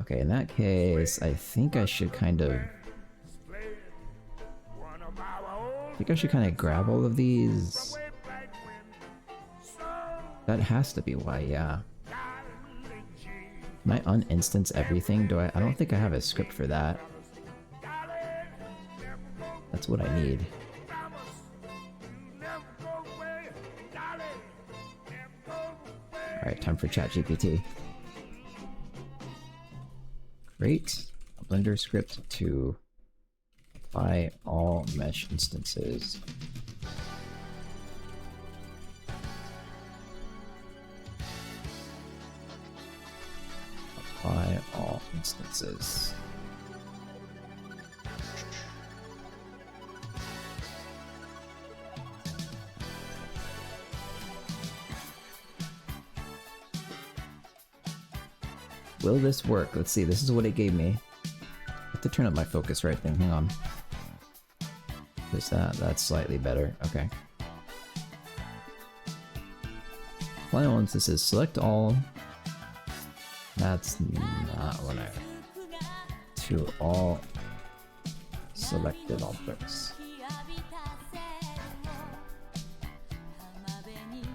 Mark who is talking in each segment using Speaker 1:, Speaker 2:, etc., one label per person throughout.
Speaker 1: Okay, in that case, I think I should kind of... I think I should kind of grab all of these. That has to be why, yeah. Can I uninstance everything? Do I don't think I have a script for that. That's what I need. Alright, time for ChatGPT. Create a Blender script to apply all mesh instances. Apply all instances. Will this work? Let's see, this is what it gave me. I have to turn up my focus right thing, hang on. Is that's slightly better, okay. Apply all instances, select all. That's not what I... To all selected objects.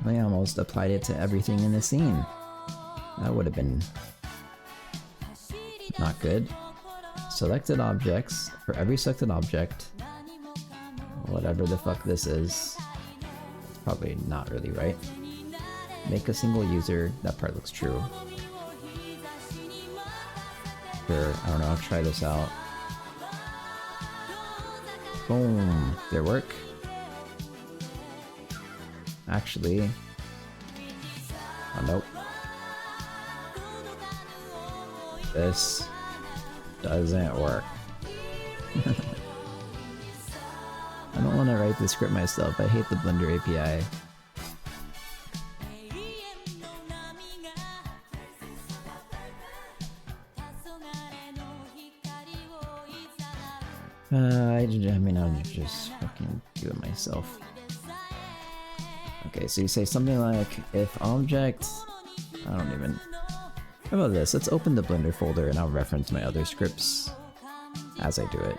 Speaker 1: I almost applied it to everything in the scene. That would have been not good. Selected objects, for every selected object, whatever the fuck this is, it's probably not really right. Make a single user, that part looks true. Sure, I don't know, I'll try this out. Boom, did it work? Actually, oh nope. This doesn't work. I don't want to write the script myself, I hate the Blender API. I mean, I'll just fucking do it myself. Okay, so you say something like, if object... I don't even... How about this? Let's open the Blender folder and I'll reference my other scripts as I do it.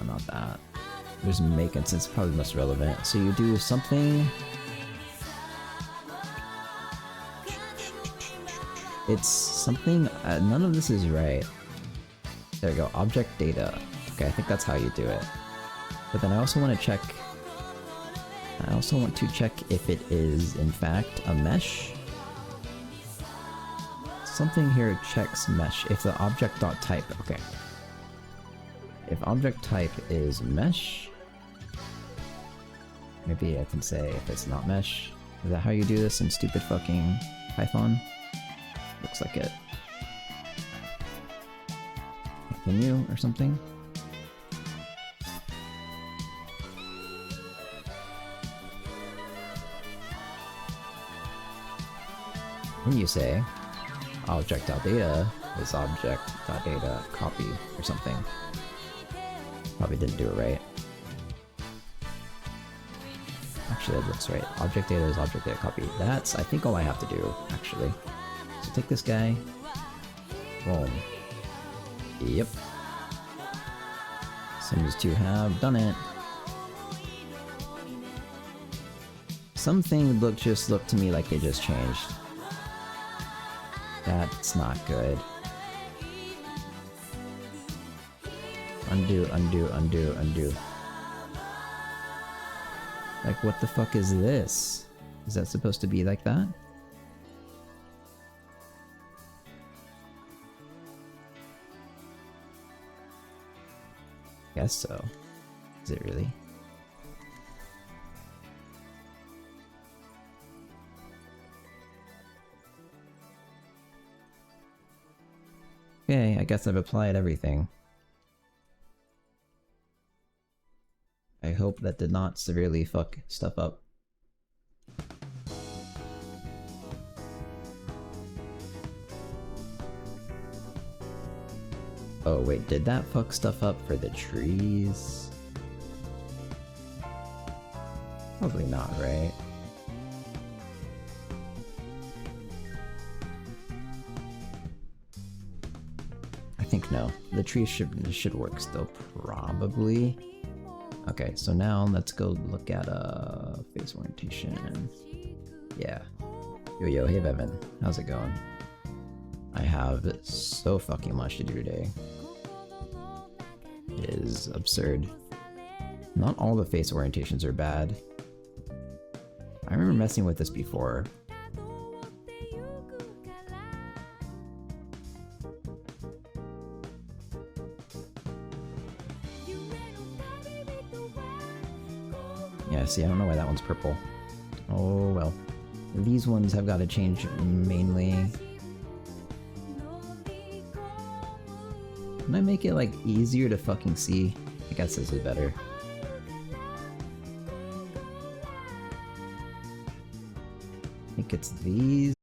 Speaker 1: Not that. There's make instance, probably most relevant. So you do something... It's something... none of this is right. There we go, object data. Okay, I think that's how you do it. But then I also want to check... if it is, in fact, a mesh. Something here checks mesh. If the object.type... Okay. If object type is mesh... Maybe I can say if it's not mesh. Is that how you do this in stupid fucking Python? Looks like it. Continue or something? Then you say object.data is object.data copy or something. Probably didn't do it right. Actually, that looks right. Object data is object data copy. That's, I think, all I have to do, actually. So take this guy. Boom. Yep. Seems to have done it. Something just looked to me like they just changed. That's not good. Undo, undo, undo, undo. Like, what the fuck is this? Is that supposed to be like that? Guess so. Is it really? Okay, I guess I've applied everything. I hope that did not severely fuck stuff up. Oh wait, did that fuck stuff up for the trees? Probably not, right? think no. The tree should work still, probably. Okay, so now let's go look at face orientation. Yeah. Yo, hey Bevan, how's it going? I have so fucking much to do today. It is absurd. Not all the face orientations are bad. I remember messing with this before. Yeah, see, I don't know why that one's purple. Oh well. These ones have got to change mainly. Can I make it like easier to fucking see? I guess this is better. I think it's these.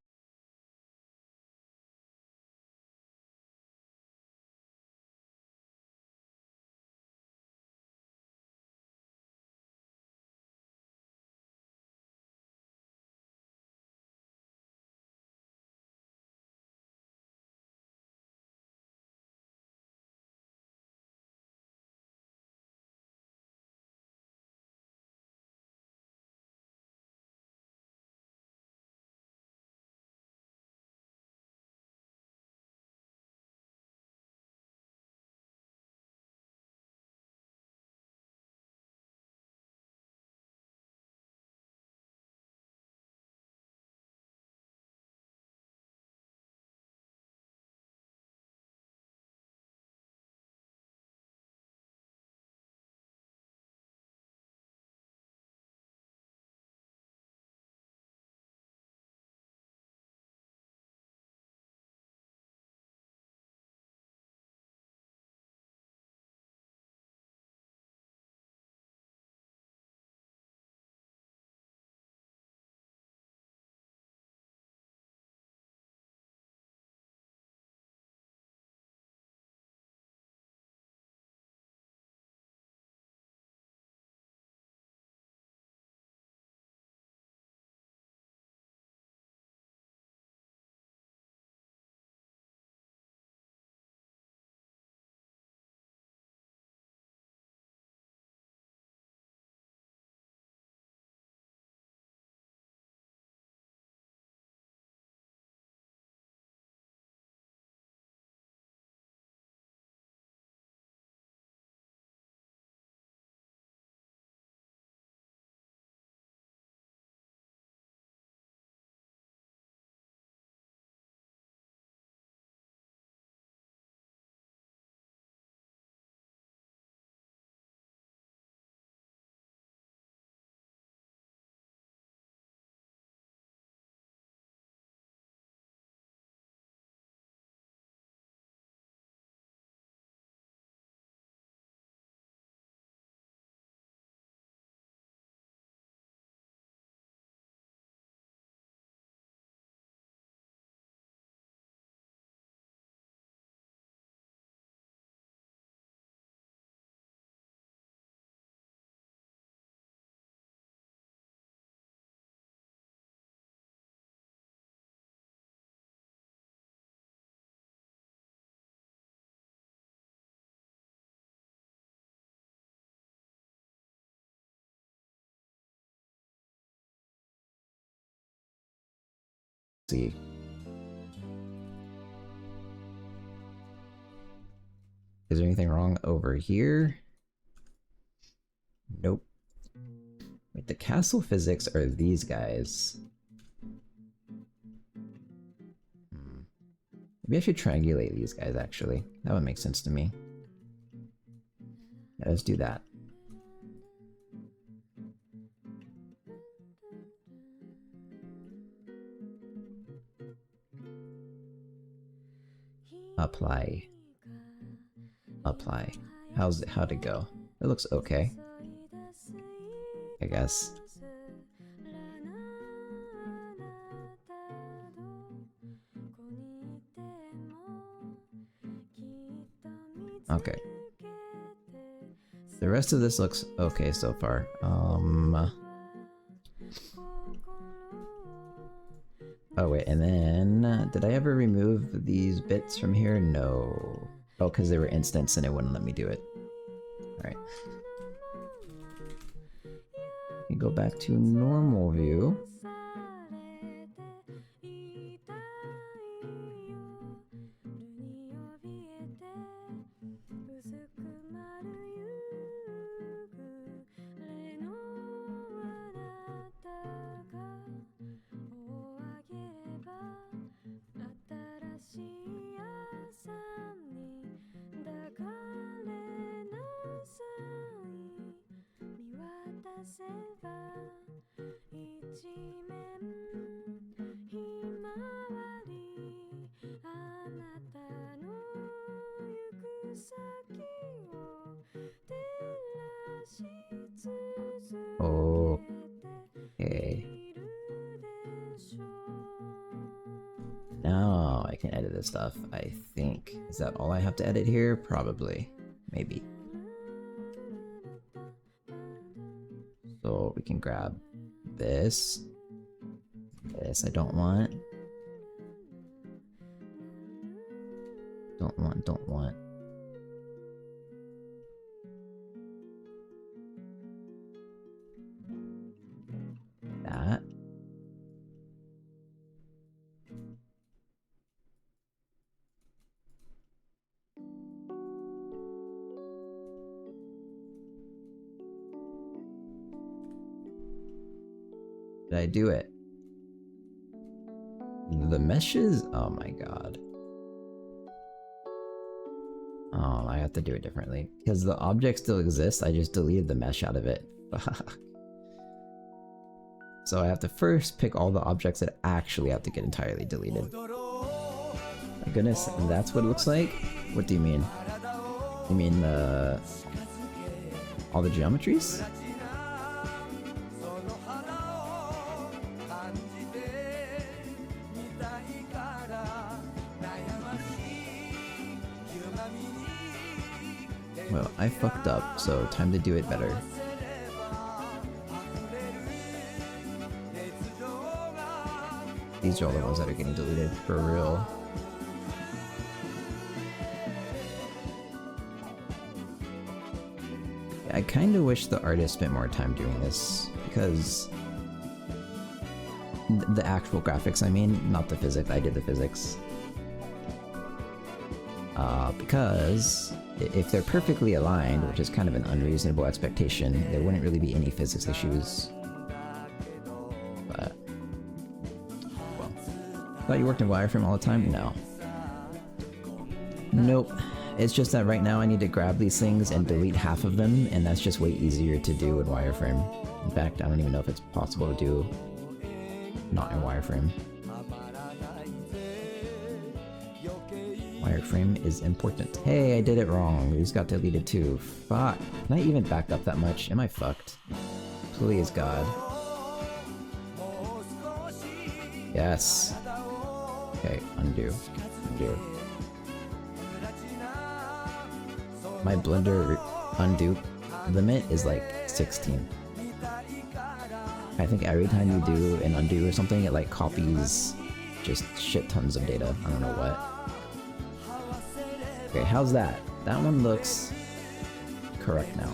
Speaker 1: See. Is there anything wrong over here? Nope. Wait, the castle physics are these guys. Maybe I should triangulate these guys, actually. That would make sense to me. Yeah, let's do that. Apply. Apply. How'd it go? It looks okay, I guess. Okay. The rest of this looks okay so far. Oh wait, and then did I ever remove these bits from here? No. Oh, because they were instants and it wouldn't let me do it. Alright. You go back to normal view. Okay. Now I can edit this stuff, I think. Is that all I have to edit here? Probably. Maybe. So we can grab this. This I don't want. Don't want. That. Did I do it? The meshes? Oh my god. Oh, I have to do it differently. Because the object still exists, I just deleted the mesh out of it. Fuck. So I have to first pick all the objects that actually have to get entirely deleted. My goodness, that's what it looks like? What do you mean? You mean all the geometries? Well, I fucked up, so time to do it better. These are all the ones that are getting deleted, for real. I kinda wish the artist spent more time doing this, because... the actual graphics, I mean, not the physics. I did the physics. Because... if they're perfectly aligned, which is kind of an unreasonable expectation, there wouldn't really be any physics issues. But... well... thought you worked in wireframe all the time? No. Nope. It's just that right now I need to grab these things and delete half of them, and that's just way easier to do in wireframe. In fact, I don't even know if it's possible to do not in wireframe. Wireframe is important. Hey, I did it wrong. These got deleted too. Fuck. Can I even back up that much? Am I fucked? Please, God. Yes. Okay, undo. Undo. My Blender undo limit is like 16. I think every time you do an undo or something, it like copies just shit tons of data. I don't know what. Okay, how's that? That one looks correct now.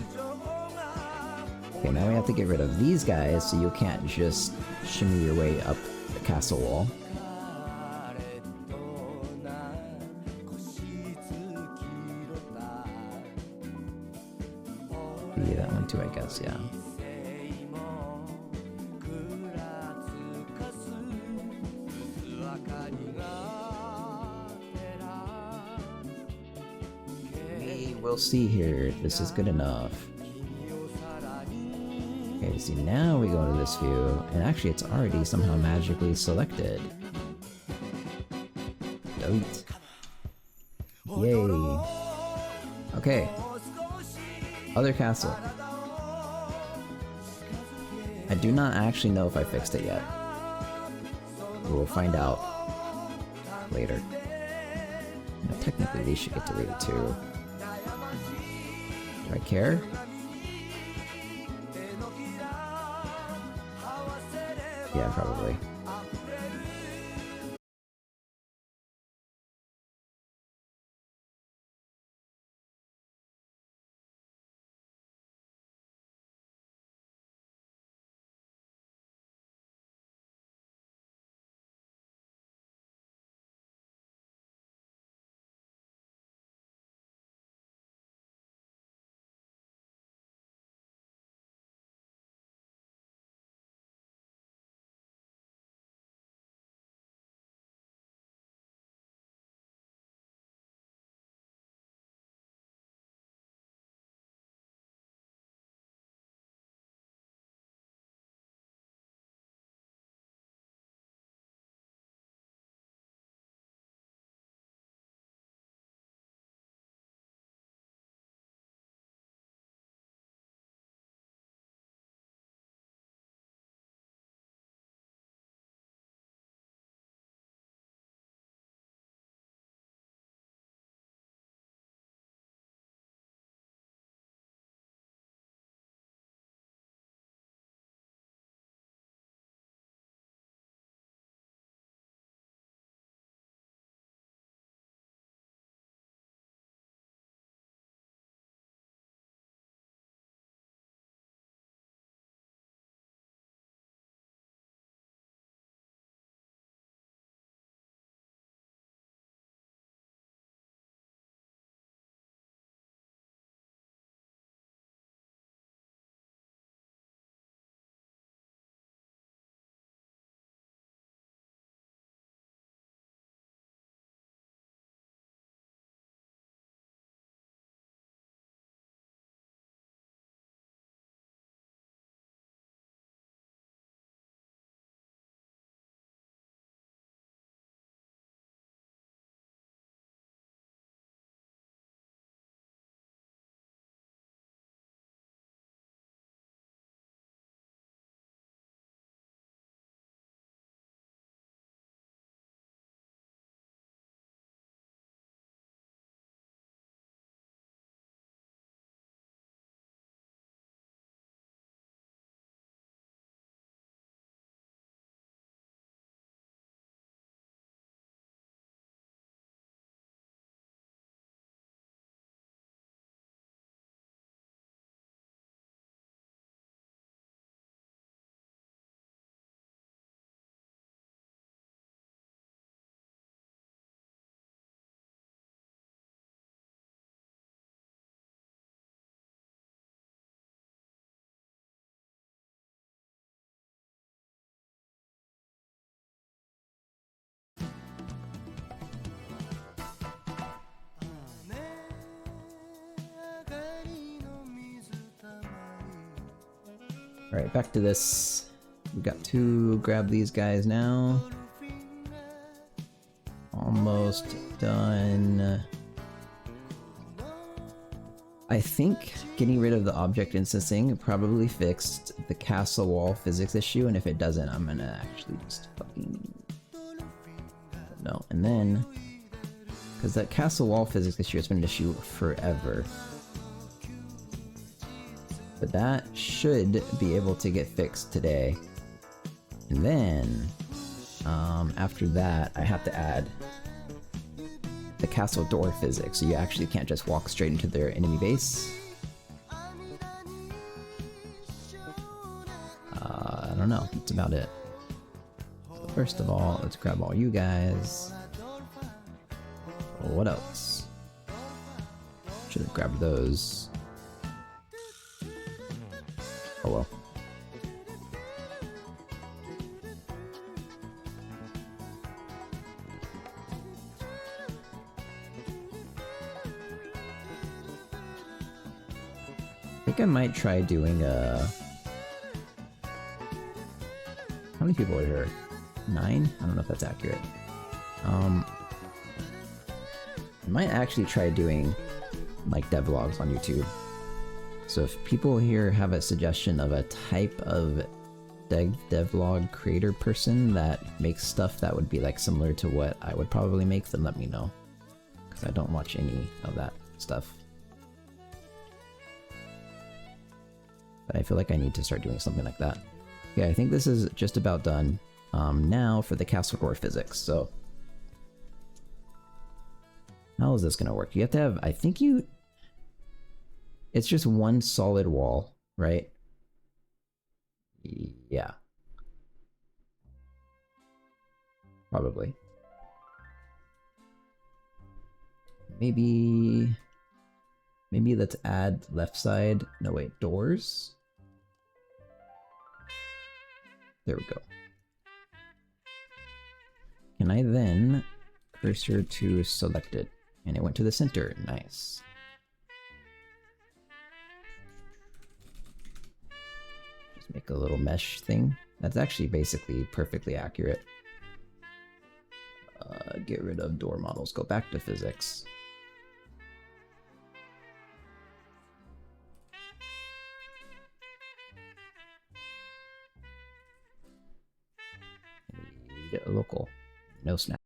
Speaker 1: Okay, now we have to get rid of these guys so you can't just shimmy your way up the castle wall. Yeah, that one too, I guess, yeah. We'll see here if this is good enough. Okay, see, now we go to this view, and actually it's already somehow magically selected. Delete. Yay. Okay. Other castle. I do not actually know if I fixed it yet. We'll find out later. You know, technically these should get deleted too. Do I care? Yeah, probably. Alright, back to this. We got to grab these guys now. Almost done. I think getting rid of the object instancing probably fixed the castle wall physics issue, and if it doesn't, I'm gonna actually just fucking... No, and then... Because that castle wall physics issue has been an issue forever. But that should be able to get fixed today. And then, after that, I have to add the castle door physics, so you actually can't just walk straight into their enemy base. I don't know, that's about it. So first of all, let's grab all you guys. What else? Should have grabbed those. Oh well. I think I might try doing a... How many people are here? 9? I don't know if that's accurate. I might actually try doing like devlogs on YouTube. So if people here have a suggestion of a type of devlog creator person that makes stuff that would be like similar to what I would probably make, then let me know. Because I don't watch any of that stuff. But I feel like I need to start doing something like that. Yeah, I think this is just about done. Now for the castle door physics, so... How is this gonna work? You have to have, I think you... It's just one solid wall, right? Yeah. Probably. Maybe let's add left side. No, wait, doors? There we go. Can I then cursor to selected? And it went to the center. Nice. Just make a little mesh thing. That's actually basically perfectly accurate. Get rid of door models. Go back to physics. Need a local. No snap.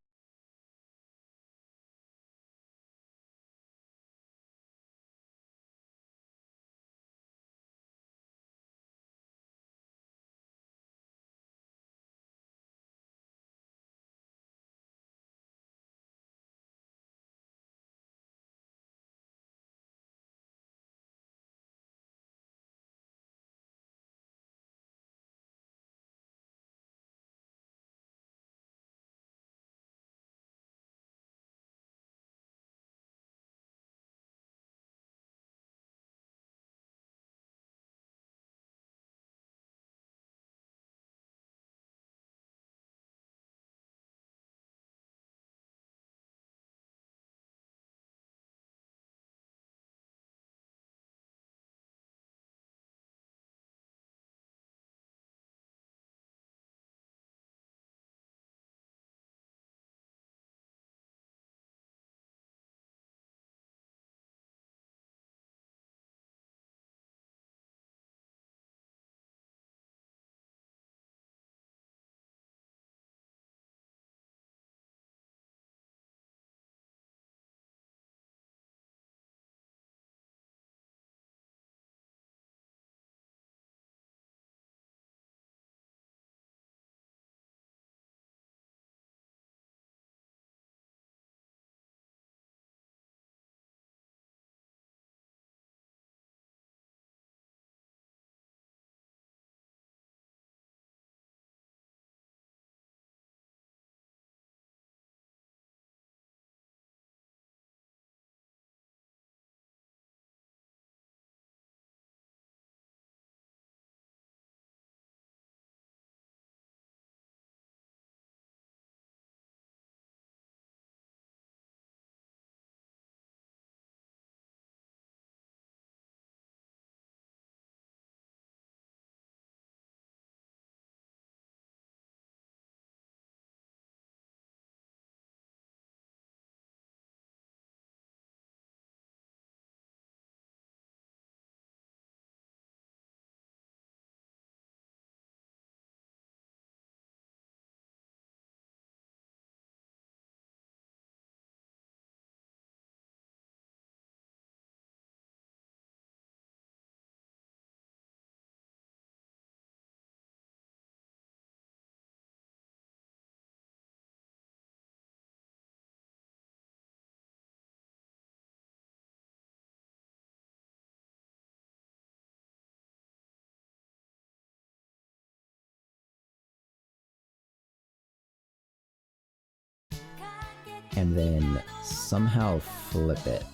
Speaker 1: and then somehow flip it.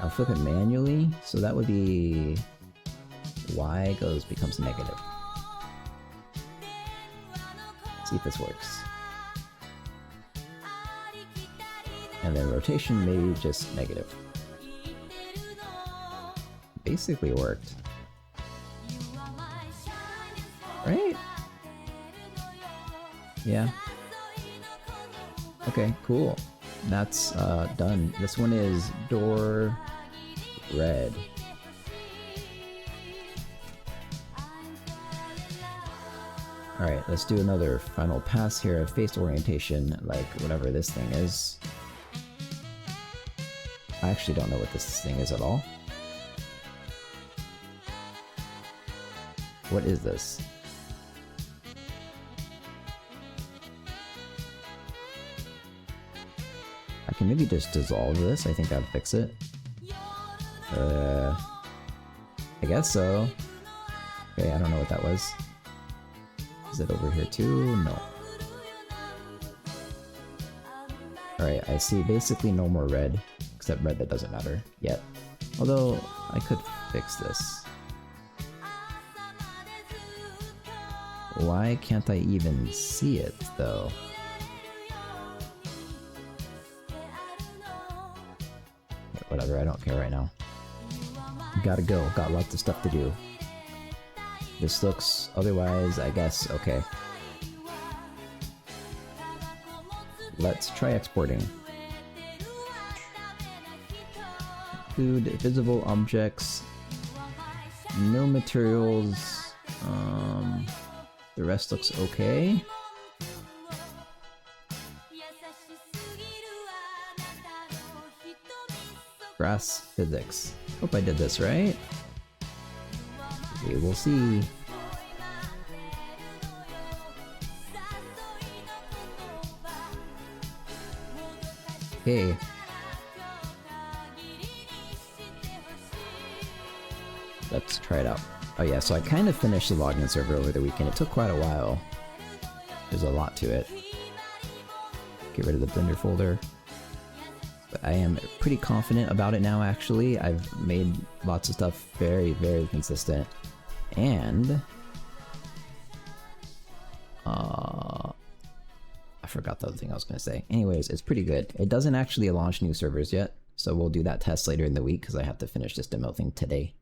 Speaker 1: I'll flip it manually, so that would be y becomes negative. See if this works. And then rotation, maybe just negative. Basically worked. Right? Yeah. Okay, cool. That's done. This one is door red. Alright, let's do another final pass here of face orientation, like whatever this thing is. I actually don't know what this thing is at all. What is this? I can maybe just dissolve this. I think that'd fix it. I guess so. Okay, I don't know what that was. Is it over here too? No. Alright, I see basically no more red, except red that doesn't matter yet. Although, I could fix this. Why can't I even see it, though? Whatever, I don't care right now. Gotta go, got lots of stuff to do. This looks otherwise, I guess, okay. Let's try exporting. Include visible objects, no materials, the rest looks okay. Grass physics. Hope I did this right. We will see. Okay. Let's try it out. Oh yeah, so I kind of finished the login server over the weekend. It took quite a while. There's a lot to it. Get rid of the Blender folder. But I am pretty confident about it now, actually. I've made lots of stuff very, very consistent. And... I forgot the other thing I was going to say. Anyways, it's pretty good. It doesn't actually launch new servers yet, so we'll do that test later in the week because I have to finish this demo thing today.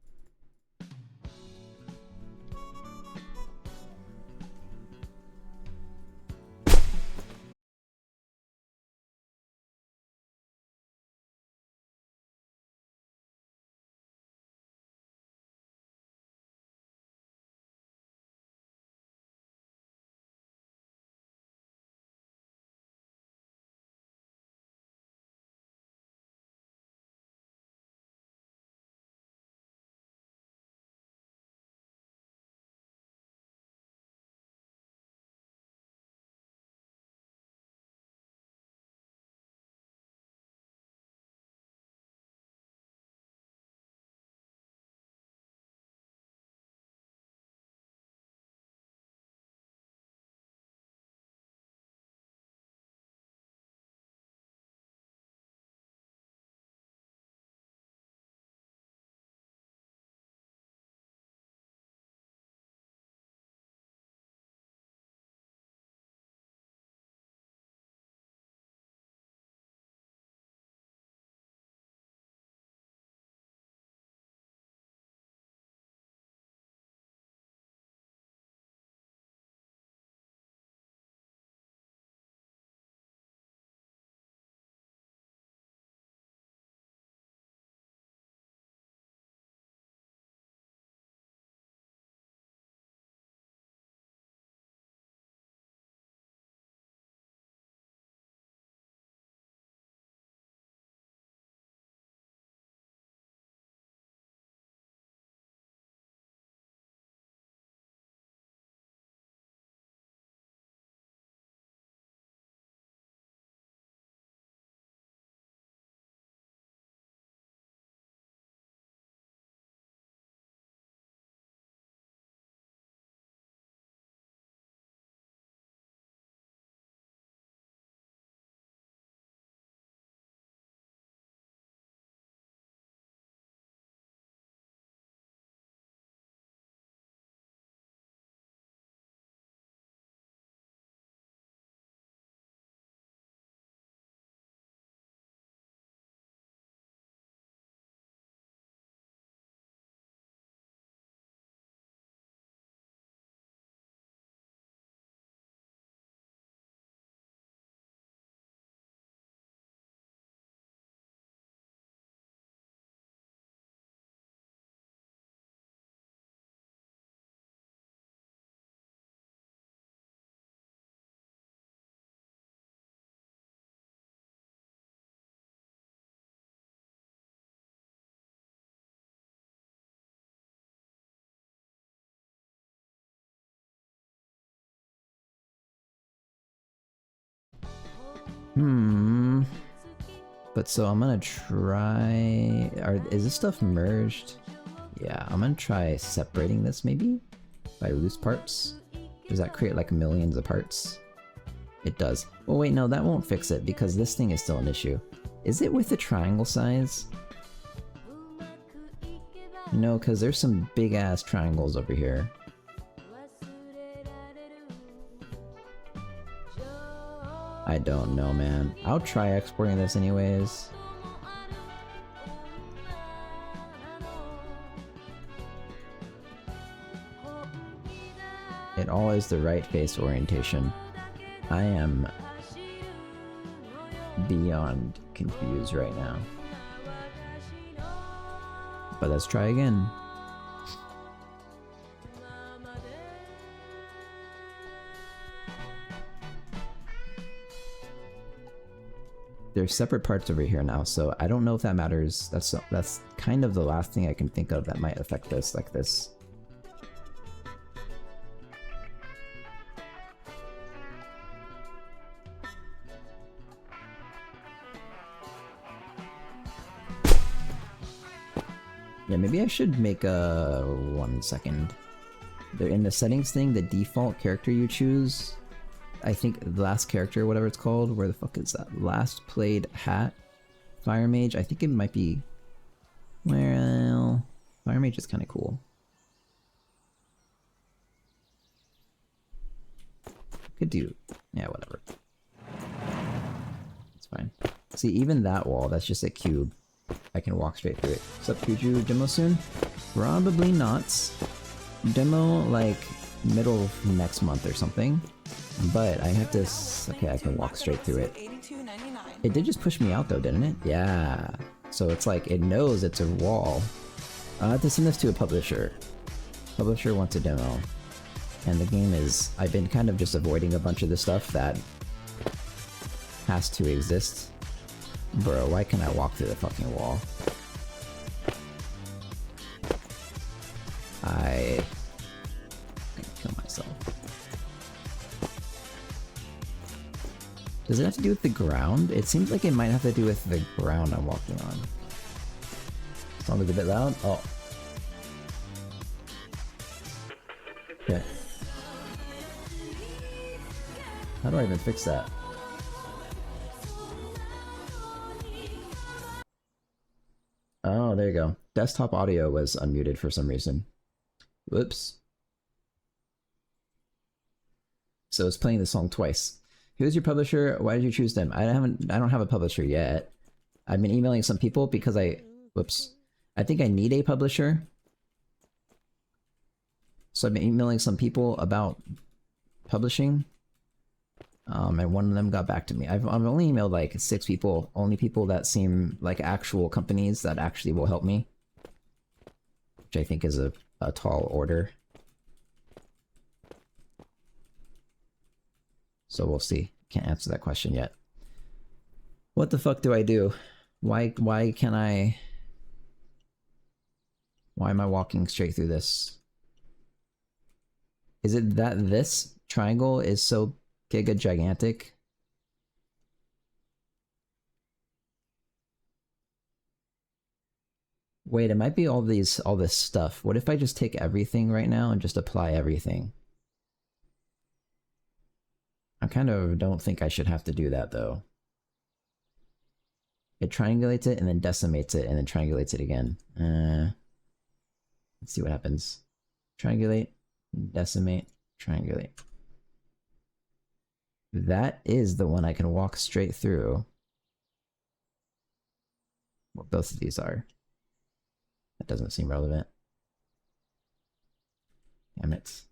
Speaker 1: But so I'm gonna try... Is this stuff merged? Yeah, I'm gonna try separating this maybe? By loose parts? Does that create like millions of parts? It does. Well wait, no, that won't fix it because this thing is still an issue. Is it with the triangle size? No, because there's some big ass triangles over here. I don't know, man. I'll try exporting this anyways. It all is the right face orientation. I am beyond confused right now. But let's try again. There's separate parts over here now, so I don't know if that matters. That's kind of the last thing I can think of that might affect this like this. Yeah, maybe I should make a 1 second. In the settings thing, the default character you choose, I think the last character, whatever it's called, where the fuck is that? Last played hat? Fire Mage? I think it might be... Well... Fire Mage is kind of cool. Could do... Yeah, whatever. It's fine. See, even that wall, that's just a cube. I can walk straight through it. What's up, Kuju? Demo soon? Probably not. Demo, like, middle of next month or something. But I have to... Okay, I can walk straight through it. It did just push me out though, didn't it? Yeah. So it's like, it knows it's a wall. I have to send this to a publisher. Publisher wants a demo. And the game is... I've been kind of just avoiding a bunch of the stuff that has to exist. Bro, why can't I walk through the fucking wall? I can kill myself. Does it have to do with the ground? It seems like it might have to do with the ground I'm walking on. Sound a bit loud? Oh. Okay. How do I even fix that? Oh, there you go. Desktop audio was unmuted for some reason. Whoops. So it's playing the song twice. Who's your publisher? Why did you choose them? I don't have a publisher yet. I've been emailing some people because whoops. I think I need a publisher. So I've been emailing some people about publishing. And one of them got back to me. I've only emailed like 6 people, only people that seem like actual companies that actually will help me. Which I think is a tall order. So we'll see. Can't answer that question yet. What the fuck do I do? Why can't I... Why am I walking straight through this? Is it that this triangle is so giga gigantic? Wait, it might be all this stuff. What if I just take everything right now and just apply everything? I kind of don't think I should have to do that though. It triangulates it and then decimates it and then triangulates it again. Let's see what happens. Triangulate, decimate, triangulate. That is the one I can walk straight through. What both of these are. That doesn't seem relevant. Damn it.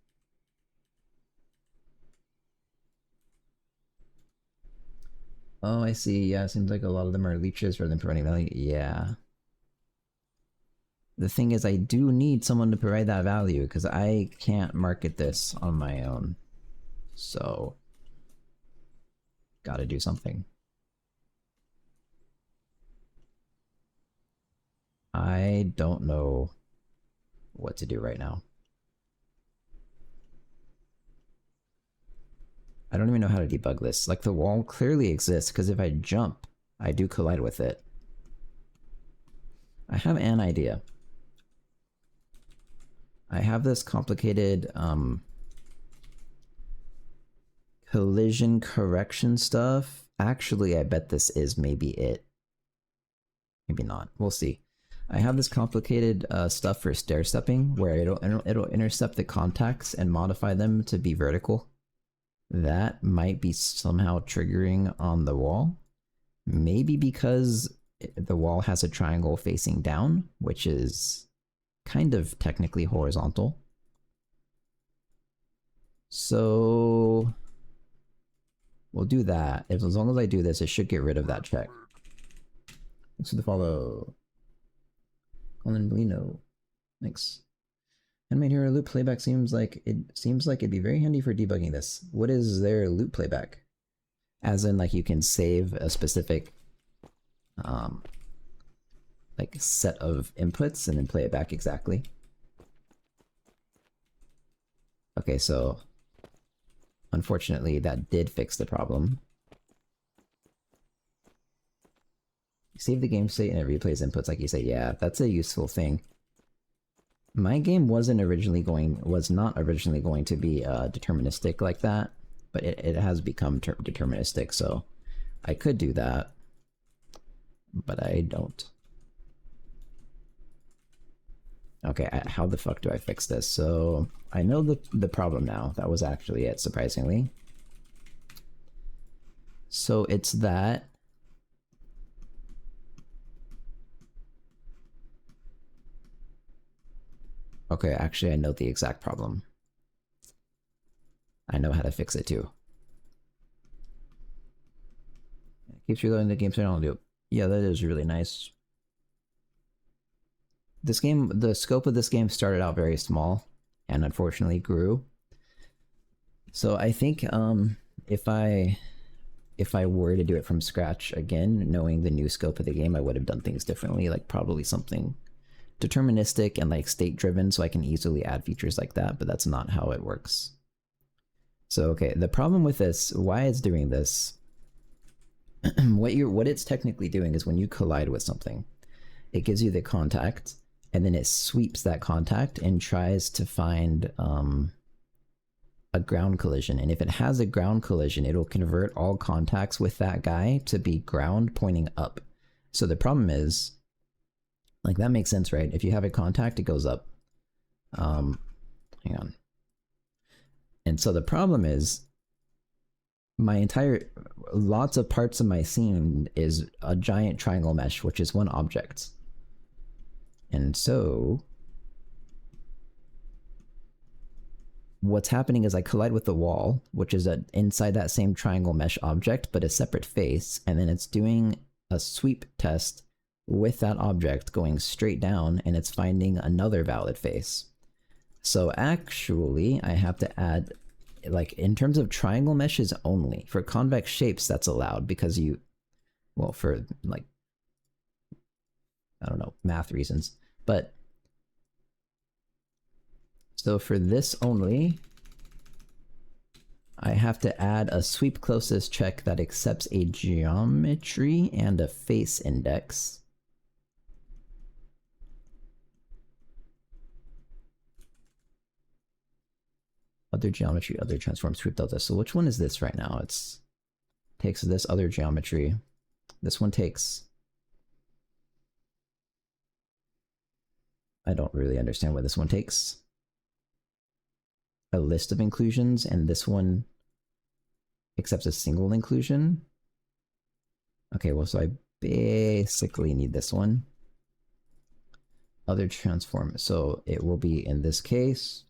Speaker 1: Oh, I see. Yeah, it seems like a lot of them are leeches rather than providing value. Yeah. The thing is, I do need someone to provide that value because I can't market this on my own. So... gotta do something. I don't know what to do right now. I don't even know how to debug this. Like, the wall clearly exists, because if I jump, I do collide with it. I have an idea. I have this complicated, collision correction stuff. Actually, I bet this is maybe it. Maybe not. We'll see. I have this complicated stuff for stair stepping, where it'll intercept the contacts and modify them to be vertical. That might be somehow triggering on the wall. Maybe because the wall has a triangle facing down, which is kind of technically horizontal. So we'll do that. As long as I do this, it should get rid of that check. Thanks for the follow. Colin Blino. Thanks. Handmade Hero loop playback seems like it'd be very handy for debugging this. What is their loop playback? As in, like, you can save a specific like set of inputs and then play it back exactly. Okay, so unfortunately that did fix the problem. Save the game state and it replays inputs, like you say. Yeah, that's a useful thing. My game was not originally going to be deterministic like that, but it has become deterministic, so I could do that, but I don't. Okay, how the fuck do I fix this? So I know the problem now. That was actually it, surprisingly. So it's that. Okay, actually I know the exact problem. I know how to fix it too. It keeps reloading the game so I don't do it. Yeah, that is really nice. This game, the scope of this game started out very small and unfortunately grew. So I think if I were to do it from scratch again, knowing the new scope of the game, I would have done things differently, like probably something deterministic and like state driven, so I can easily add features like that, but that's not how it works. So okay, the problem with this, why it's doing this, what it's technically doing is when you collide with something, it gives you the contact, and then it sweeps that contact and tries to find a ground collision. And if it has a ground collision, it'll convert all contacts with that guy to be ground pointing up. So the problem is, like, that makes sense, right? If you have a contact, it goes up. Hang on. And so the problem is, lots of parts of my scene is a giant triangle mesh, which is one object. And so what's happening is I collide with the wall, which is inside that same triangle mesh object, but a separate face, and then it's doing a sweep test with that object going straight down, and it's finding another valid face. So actually, I have to add, like, in terms of triangle meshes only, for convex shapes that's allowed because well, for, like, I don't know, math reasons. But so for this only, I have to add a sweep closest check that accepts a geometry and a face index. Other geometry, other transform, sweep delta. So which one is this right now? It's takes this other geometry. This one takes, I don't really understand what this one takes. A list of inclusions, and this one accepts a single inclusion. Okay, well, so I basically need this one. Other transform, so it will be, in this case,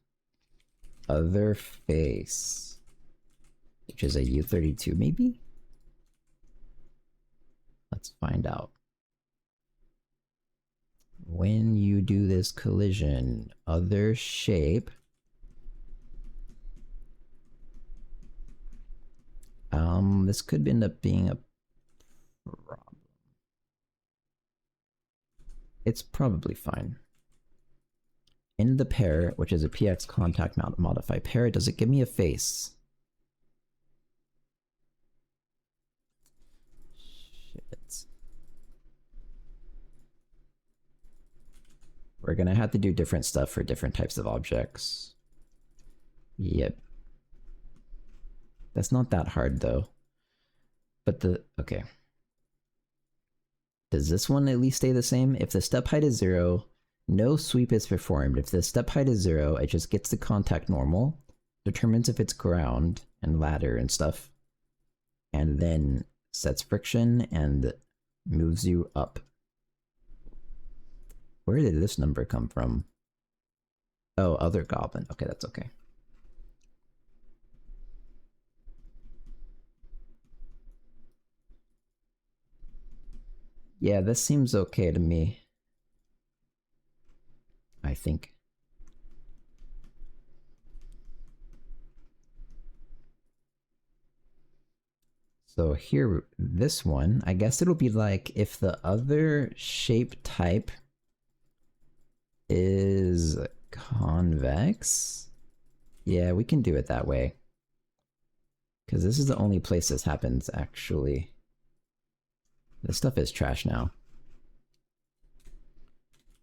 Speaker 1: other face, which is a U32 maybe? Let's find out. When you do this collision, other shape, this could end up being a problem. It's probably fine. In the pair, which is a PX contact modify pair, does it give me a face? we're gonna have to do different stuff for different types of objects. Yep. That's not that hard though. But okay. Does this one at least stay the same? If the step height is 0, no sweep is performed. If the step height is 0, it just gets the contact normal, determines if it's ground and ladder and stuff, and then sets friction and moves you up. Where did this number come from? Oh, other goblin. Okay, that's okay. Yeah, this seems okay to me. I think. So here, this one, I guess it'll be like if the other shape type is convex. Yeah, we can do it that way. Because this is the only place this happens, actually. This stuff is trash now.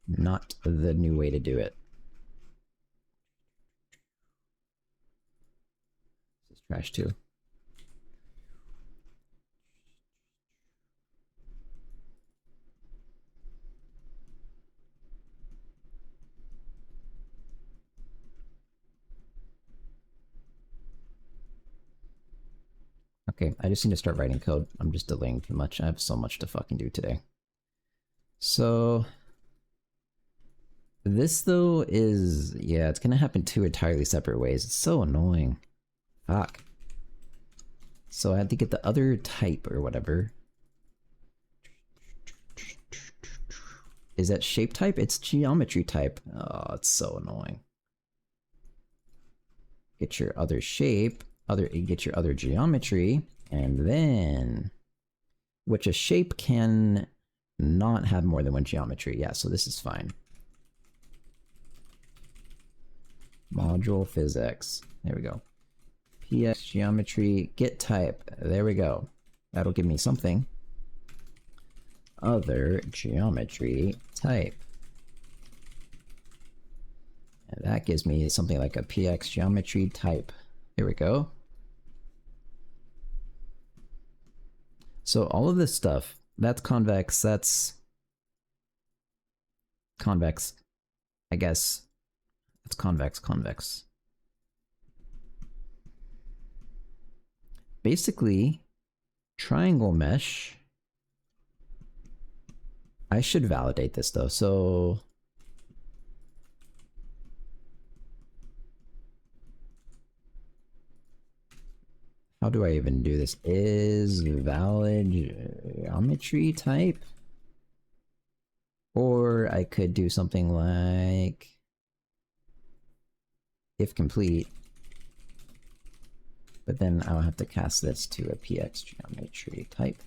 Speaker 1: Not the new way to do it. This is trash too. Okay, I just need to start writing code. I'm just delaying too much. I have so much to fucking do today. So this though is, yeah, it's gonna happen two entirely separate ways. It's so annoying. Fuck. So I had to get the other type or whatever. Is that shape type? It's geometry type. Oh, it's so annoying. Get your other shape, get your other geometry, and then, which a shape can not have more than one geometry. Yeah, so this is fine. Module physics. There we go. PX geometry, get type. There we go. That'll give me something. Other geometry type. And that gives me something like a PX geometry type. Here we go. So all of this stuff, that's convex, that's convex. I guess it's convex. Basically, triangle mesh. I should validate this though, so how do I even do this? Is valid geometry type? Or I could do something like if complete, but then I'll have to cast this to a PX geometry type.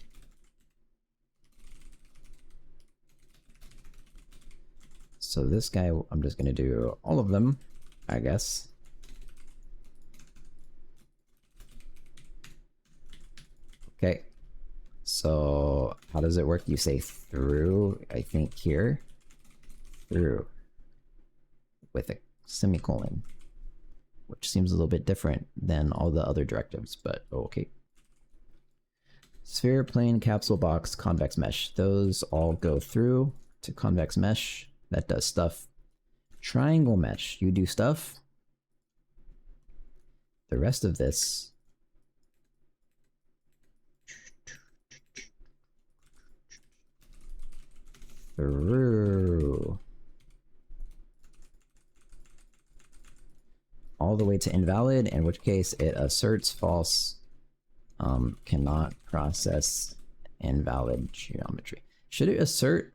Speaker 1: So this guy, I'm just gonna do all of them, I guess. Okay, so how does it work? You say through, I think here, through, with a semicolon, which seems a little bit different than all the other directives, but okay. Sphere, plane, capsule, box, convex mesh, those all go through to convex mesh. That does stuff. Triangle mesh, you do stuff. The rest of this through all the way to invalid, in which case it asserts false, cannot process invalid geometry. Should it assert?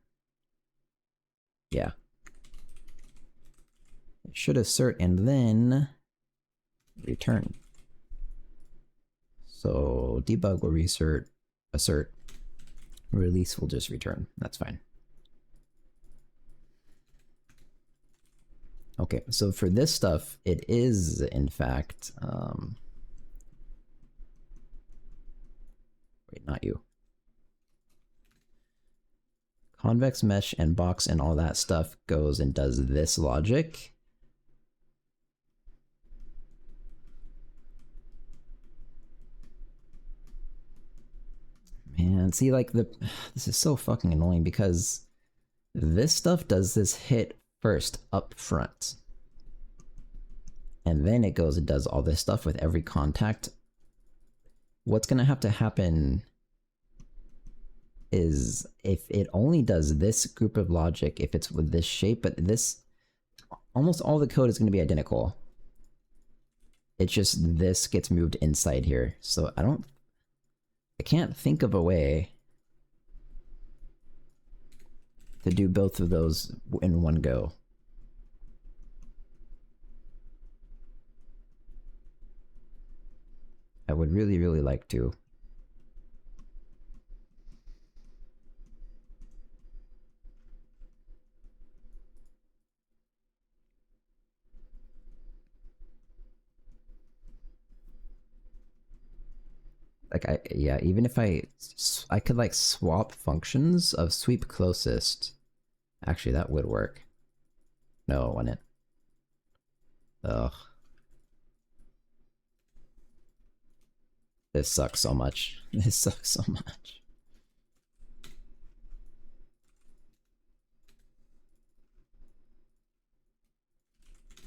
Speaker 1: Yeah. It should assert and then return. So debug will assert, release will just return. That's fine. Okay, so for this stuff, it is in fact, wait, not you. convex mesh and box and all that stuff goes and does this logic. Man, see, like, this is so fucking annoying because this stuff does this hit first up front. And then it goes and does all this stuff with every contact. What's gonna have to happen is if it only does this group of logic, if it's with this shape, but this, almost all the code is gonna be identical. It's just this gets moved inside here. So I can't think of a way to do both of those in one go. I would really, really like to. Like, yeah, even if I could like swap functions of sweep closest. Actually, that would work. No, it wouldn't. Ugh. This sucks so much. This sucks so much.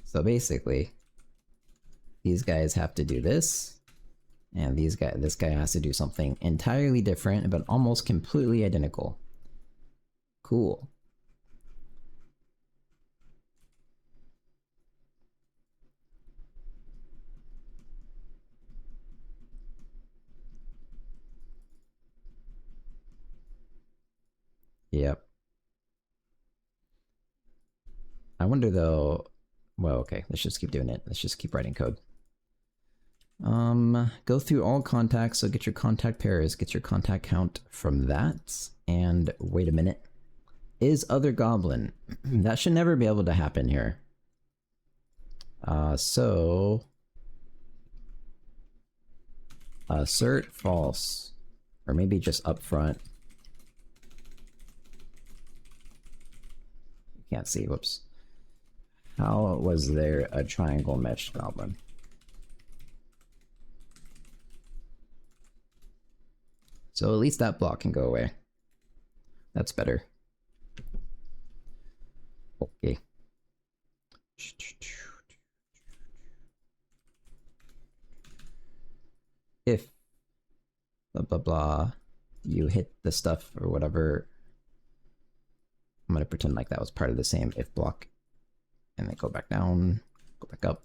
Speaker 1: So basically, these guys have to do this. And this guy has to do something entirely different, but almost completely identical. Cool. Yep. I wonder though, well, okay, let's just keep doing it. Let's just keep writing code. Go through all contacts, so get your contact pairs, get your contact count from that, and wait a minute. Is other goblin. That should never be able to happen here. So assert false, or maybe just up front. You can't see, whoops. How was there a triangle mesh goblin? So at least that block can go away. That's better. Okay. If blah blah blah, you hit the stuff or whatever, I'm gonna pretend like that was part of the same if block, and then go back down, go back up.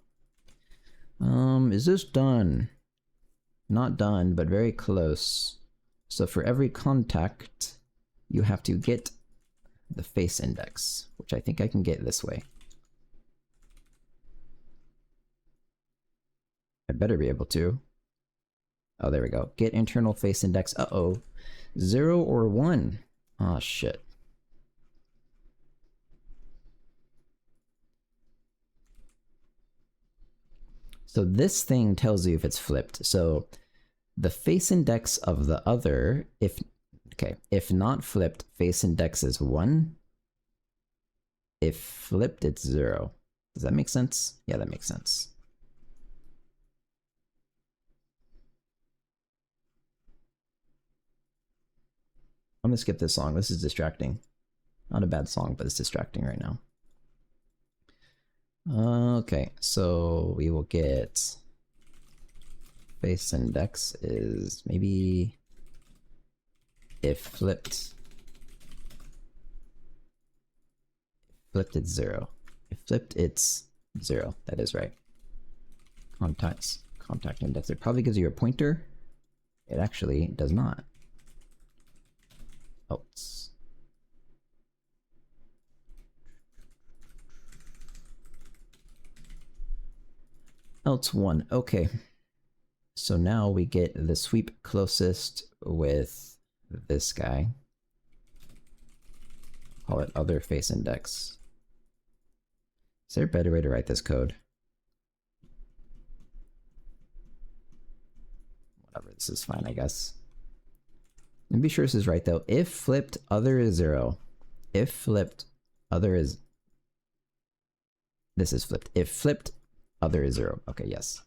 Speaker 1: Is this done? Not done, but very close. So for every contact, you have to get the face index, which I think I can get this way. I better be able to. Oh, there we go. Get internal face index. Uh-oh. 0 or 1. Oh, shit. So this thing tells you if it's flipped. So the face index of the other, if not flipped, face index is 1. If flipped, it's 0. Does that make sense? Yeah, that makes sense. I'm gonna skip this song. This is distracting. Not a bad song, but it's distracting right now. Okay, so we will get face index is maybe if flipped. Flipped it's 0. If flipped it's 0. That is right. Contact index. It probably gives you a pointer. It actually does not. Else. Else 1. Okay. So now we get the sweep closest with this guy. Call it other face index. Is there a better way to write this code? Whatever, this is fine, I guess. And be sure this is right though. If flipped, other is 0. If flipped, other is... This is flipped. If flipped, other is 0. Okay, yes.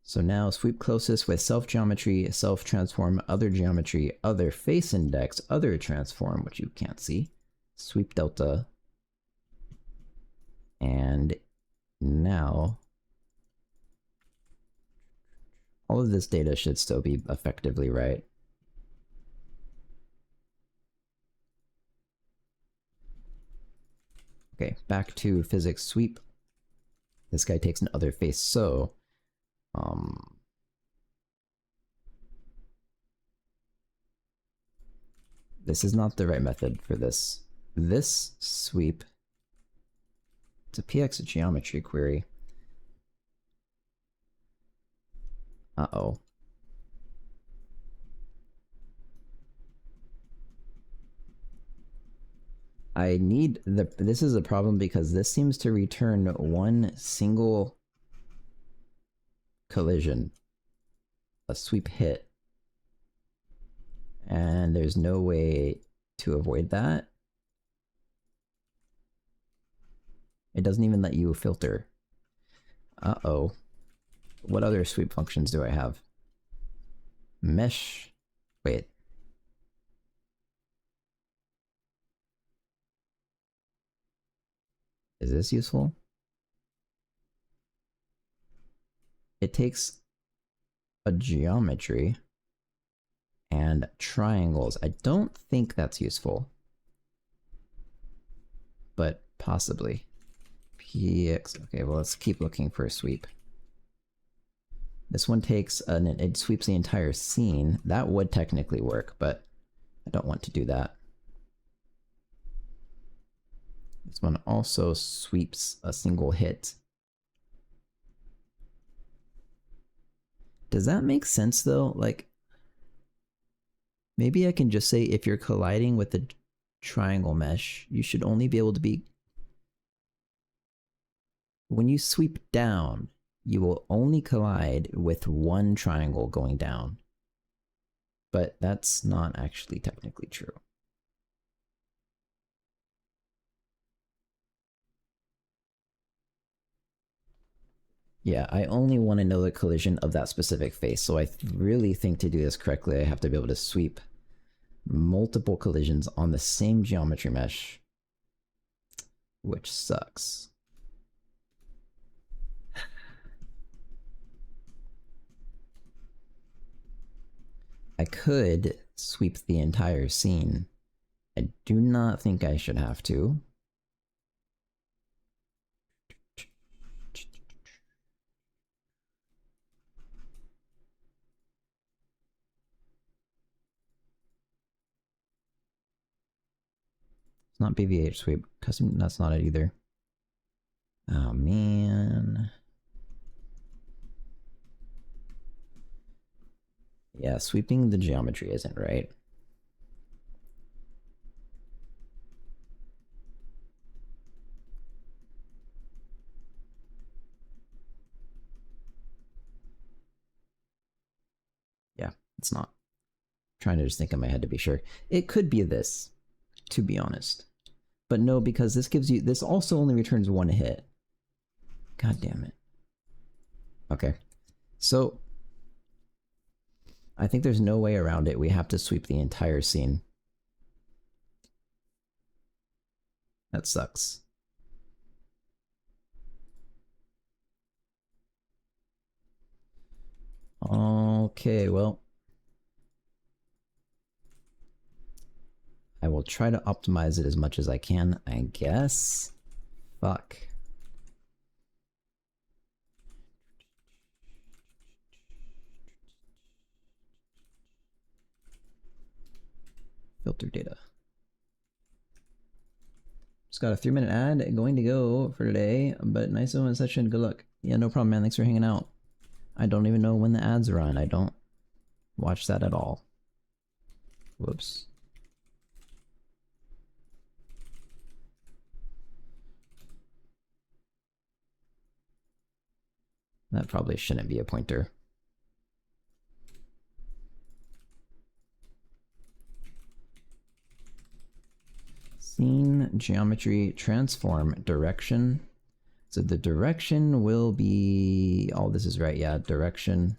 Speaker 1: So now sweep closest with self geometry, self transform, other geometry, other face index, other transform, which you can't see. Sweep delta. And now all of this data should still be effectively right. Okay, back to physics sweep. This guy takes an other face, so this is not the right method for this. This sweep, it's a PX geometry query. Uh-oh. I need the... This is a problem because this seems to return one single collision. A sweep hit. And there's no way to avoid that. It doesn't even let you filter. Uh-oh. What other sweep functions do I have? Mesh. Wait. Is this useful? It takes a geometry and triangles. I don't think that's useful. But possibly. PX. Okay, well, let's keep looking for a sweep. This one takes it sweeps the entire scene. That would technically work, but I don't want to do that. This one also sweeps a single hit. Does that make sense though? Like, maybe I can just say if you're colliding with the triangle mesh, you should only be able to be... When you sweep down, you will only collide with one triangle going down. But that's not actually technically true. Yeah, I only want to know the collision of that specific face, so I really think to do this correctly, I have to be able to sweep multiple collisions on the same geometry mesh, which sucks. I could sweep the entire scene. I do not think I should have to. It's not BVH sweep. Custom, that's not it either. Oh man. Yeah, sweeping the geometry isn't right. Yeah, it's not. I'm trying to just think in my head to be sure. It could be this, to be honest. But no, because this gives you... This also only returns one hit. God damn it. Okay. So... I think there's no way around it. We have to sweep the entire scene. That sucks. Okay, well... I will try to optimize it as much as I can, I guess. Fuck. Filter data. Just got a 3-minute ad going to go for today, but nice one session. Good luck. Yeah, no problem, man. Thanks for hanging out. I don't even know when the ads run. I don't watch that at all. Whoops. That probably shouldn't be a pointer. Scene, geometry, transform, direction. So the direction will be... Oh, this is right, yeah. Direction.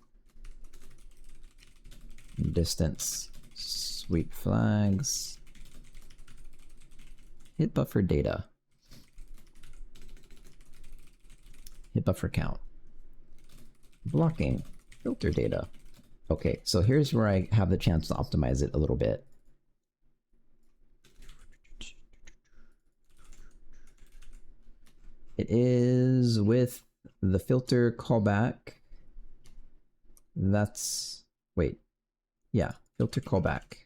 Speaker 1: Distance. Sweep flags. Hit buffer data. Hit buffer count. Blocking. Filter data. Okay, so here's where I have the chance to optimize it a little bit. It is with the filter callback. That's... Wait. Yeah, filter callback.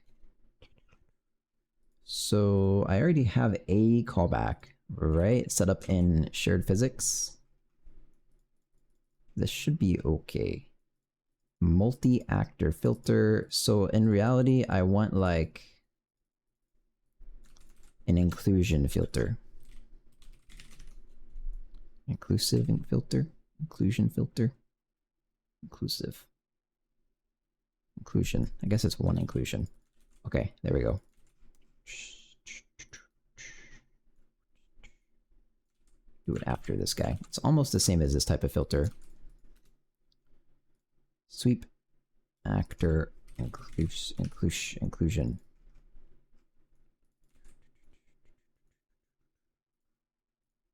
Speaker 1: So I already have a callback, right? Set up in shared physics. This should be okay. Multi-actor filter. So in reality, I want like an inclusion filter. Inclusive filter. Inclusion filter. Inclusive. Inclusion. I guess it's one inclusion. Okay, there we go. Do it after this guy. It's almost the same as this type of filter. Sweep actor inclusion.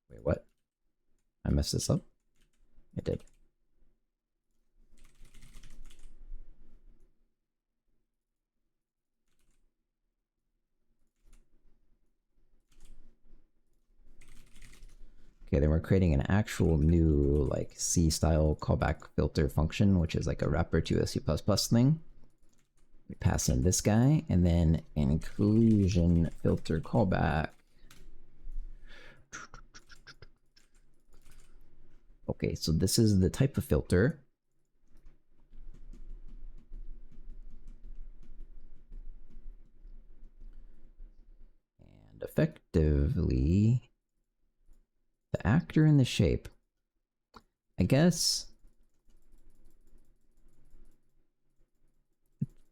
Speaker 1: Wait, what? I messed this up? I did. Okay, then we're creating an actual new like C-style callback filter function, which is like a wrapper to a C++ thing. We pass in this guy, and then inclusion filter callback. Okay, so this is the type of filter. And effectively, the actor and the shape. I guess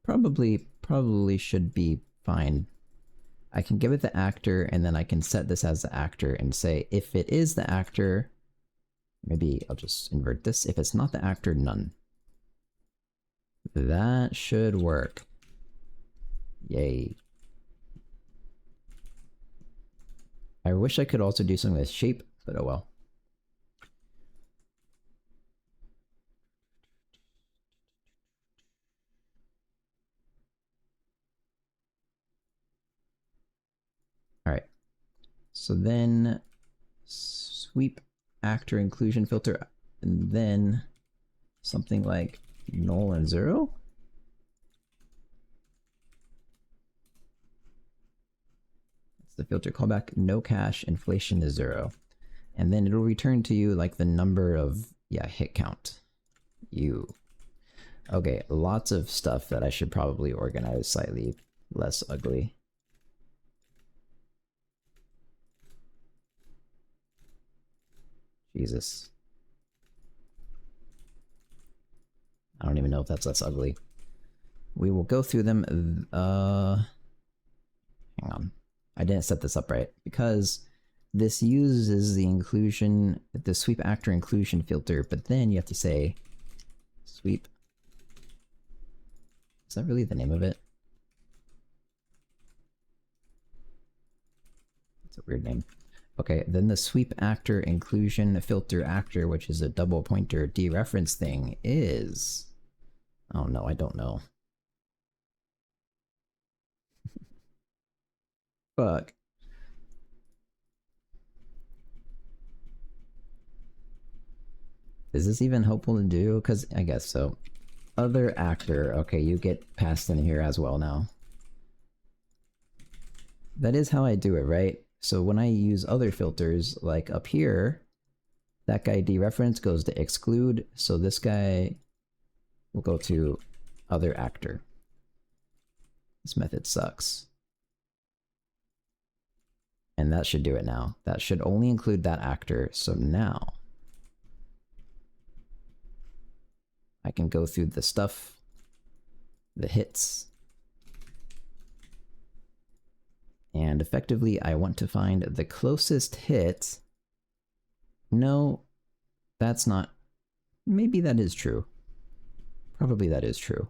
Speaker 1: probably should be fine. I can give it the actor, and then I can set this as the actor and say if it is the actor, maybe I'll just invert this. If it's not the actor, none. That should work. Yay. I wish I could also do something with shape, but oh well. Alright. So then sweep actor inclusion filter, and then something like null and 0? That's the filter callback, no cache, inflation is 0. And then it'll return to you like the number of, yeah, hit count. Okay, lots of stuff that I should probably organize slightly less ugly. Jesus. I don't even know if that's less ugly. We will go through them. Hang on. I didn't set this up right because this uses the inclusion, the sweep actor inclusion filter, but then you have to say sweep. Is that really the name of it? It's a weird name. Okay, then the sweep actor inclusion filter actor, which is a double pointer dereference thing, is... Oh no, I don't know. Fuck. Is this even helpful to do? Because I guess so. Other actor. Okay, you get passed in here as well now. That is how I do it, right? So when I use other filters, like up here, that guy dereference goes to exclude, so this guy will go to other actor. This method sucks. And that should do it now. That should only include that actor, so now I can go through the stuff, the hits, And effectively, I want to find the closest hit. No, that's not. Maybe that is true. Probably that is true.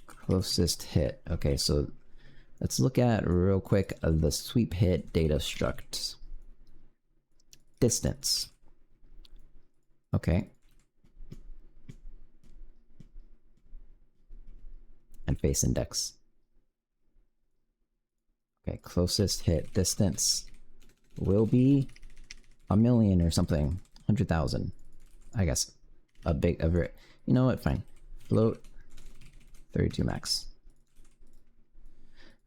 Speaker 1: Closest hit. Okay, so let's look at real quick the sweep hit data struct. Distance. Okay. And face index. Okay, closest hit distance will be 1,000,000 or something. 100,000. I guess. You know what? Fine. Float 32 max.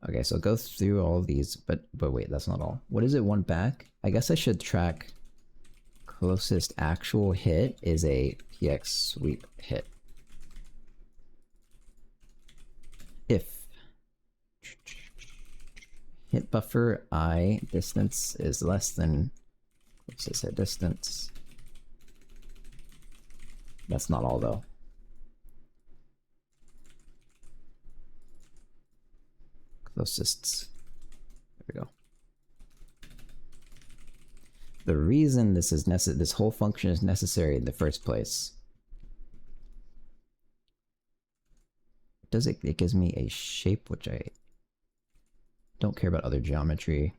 Speaker 1: Okay, so go through all of these, but wait, that's not all. What does it want back? I guess I should track closest actual hit is a PX sweep hit. If hit buffer I distance is less than closest hit distance. That's not all though. Closest. There we go. The reason this whole function is necessary in the first place. It gives me a shape, which I don't care about other geometry.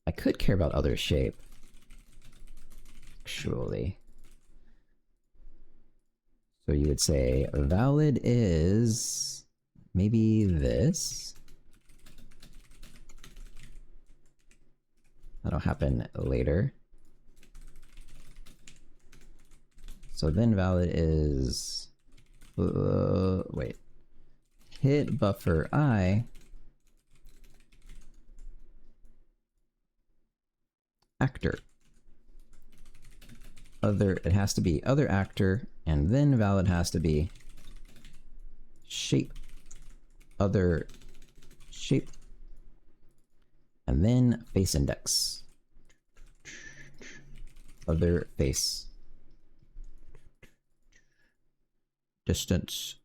Speaker 1: I could care about other shape. Actually. So you would say valid is maybe this. That'll happen later. So then valid is wait. Hit buffer I actor. It has to be other actor, and then valid has to be shape other shape, and then face index other face distance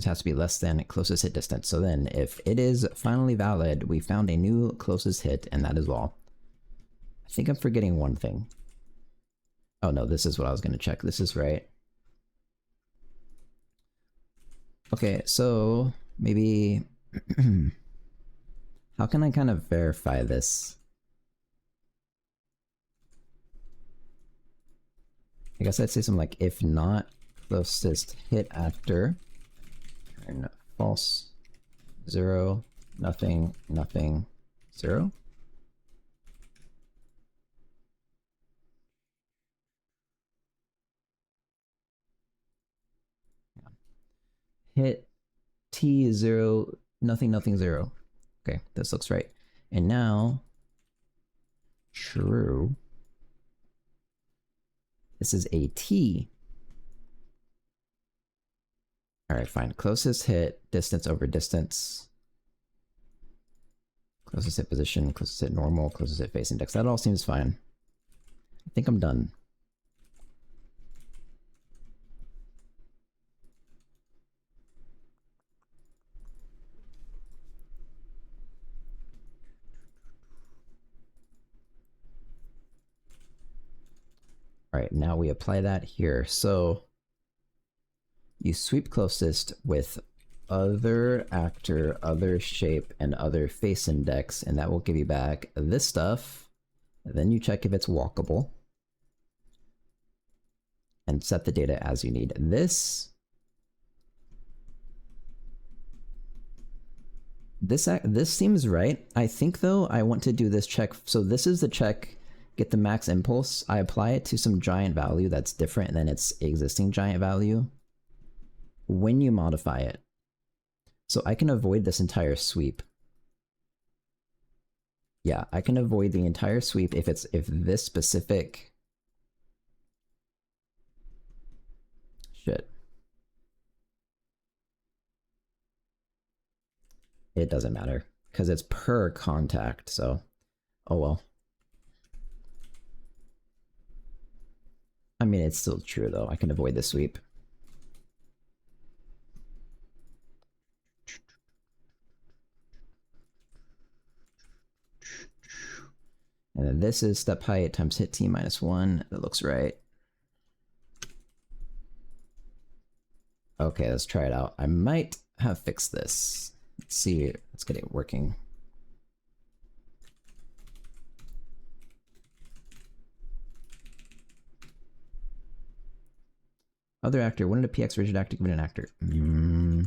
Speaker 1: has to be less than closest hit distance. So then if it is finally valid, we found a new closest hit, and that is all. I think I'm forgetting one thing. Oh no, this is what I was going to check. This is right. Okay, so maybe how can I kind of verify this? I guess I'd say something like if not closest hit actor, turn false, 0, nothing, nothing, 0. Hit T 0, nothing, nothing, 0. Okay, this looks right. And now, true. This is a T. Alright, fine. Closest hit, distance over distance. Closest hit position, closest hit normal, closest hit face index. That all seems fine. I think I'm done. Alright, now we apply that here. So you sweep closest with other actor, other shape, and other face index, and that will give you back this stuff. And then you check if it's walkable. And set the data as you need. This seems right. I think though I want to do this check. So this is the check, get the max impulse. I apply it to some giant value that's different than its existing giant value when you modify it. So I can avoid this entire sweep. Yeah, I can avoid the entire sweep if this specific shit. It doesn't matter because it's per contact, so oh well. I mean, it's still true though. I can avoid the sweep. And then this is step height times hit t minus 1. That looks right. Okay, let's try it out. I might have fixed this. Let's see. Let's get it working. Other actor. When did a PX rigid actor give it an actor? I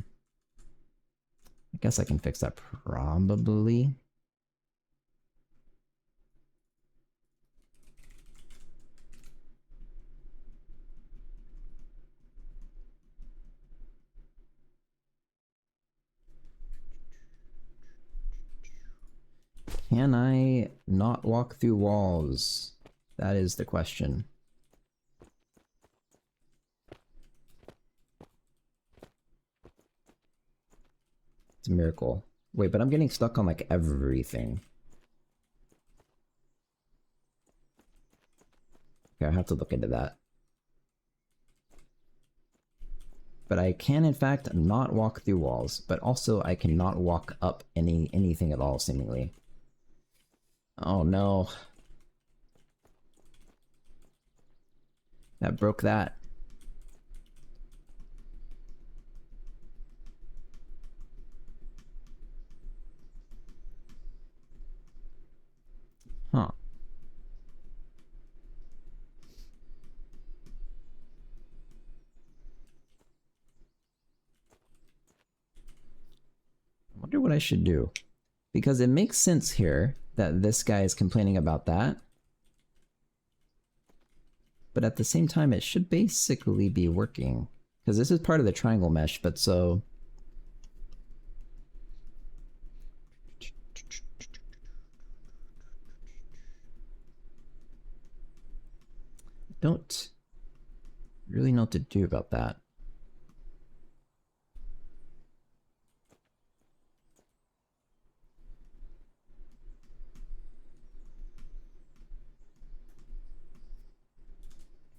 Speaker 1: guess I can fix that probably. Can I not walk through walls? That is the question. It's a miracle. Wait, but I'm getting stuck on like everything. Okay, I have to look into that. But I can in fact not walk through walls, but also I cannot walk up anything at all, seemingly. Oh no. That broke that. Huh. I wonder what I should do. Because it makes sense here that this guy is complaining about that. But at the same time, it should basically be working. Because this is part of the triangle mesh, but so... Don't really know what to do about that.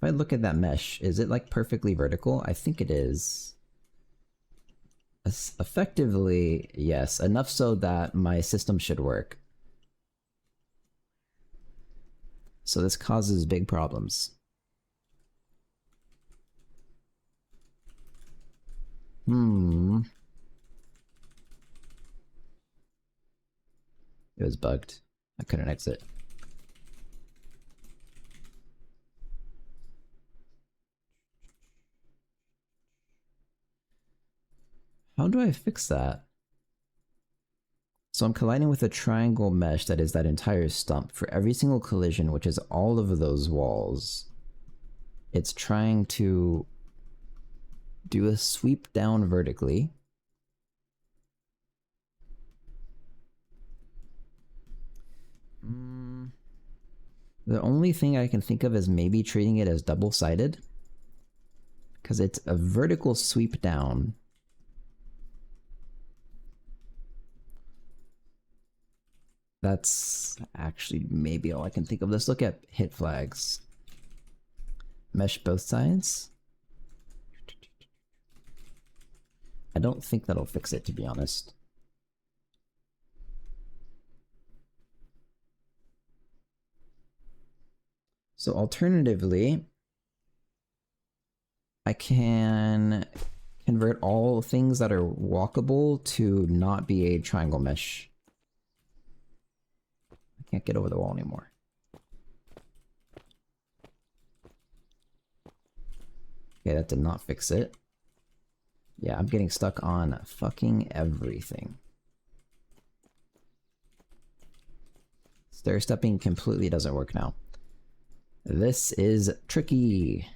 Speaker 1: If I look at that mesh, is it like perfectly vertical? I think it is. Effectively, yes. Enough so that my system should work. So this causes big problems. It was bugged. I couldn't exit. How do I fix that? So I'm colliding with a triangle mesh that is that entire stump. For every single collision, which is all of those walls, it's trying to do a sweep down vertically. The only thing I can think of is maybe treating it as double-sided, because it's a vertical sweep down. That's actually maybe all I can think of. Let's look at hit flags. Mesh both sides. I don't think that'll fix it, to be honest. So alternatively, I can convert all things that are walkable to not be a triangle mesh. I can't get over the wall anymore. Okay, that did not fix it. Yeah, I'm getting stuck on fucking everything. Stair-stepping completely doesn't work now. This is tricky.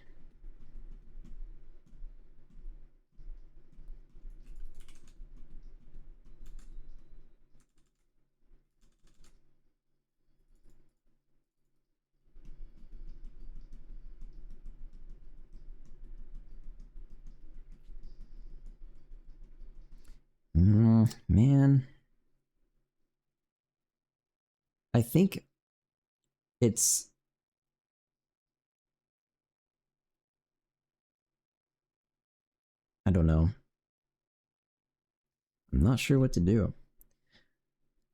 Speaker 1: Man. I think it's... I don't know. I'm not sure what to do.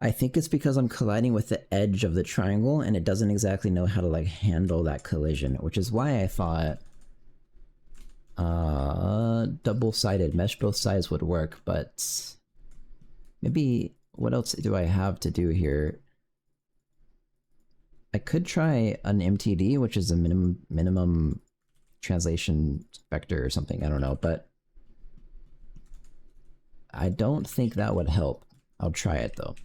Speaker 1: I think it's because I'm colliding with the edge of the triangle and it doesn't exactly know how to like handle that collision, which is why I thought double-sided mesh both sides would work, but maybe what else do I have to do here? I could try an MTD, which is a minimum translation vector or something, I don't know, but I don't think that would help. I'll try it though.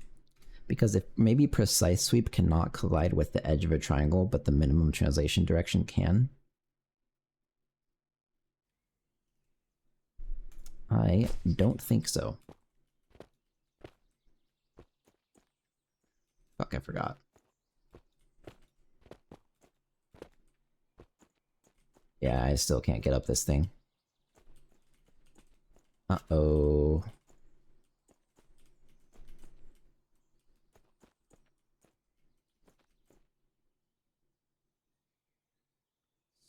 Speaker 1: Because if maybe precise sweep cannot collide with the edge of a triangle, but the minimum translation direction can. I don't think so. Fuck, I forgot. Yeah, I still can't get up this thing. Uh-oh.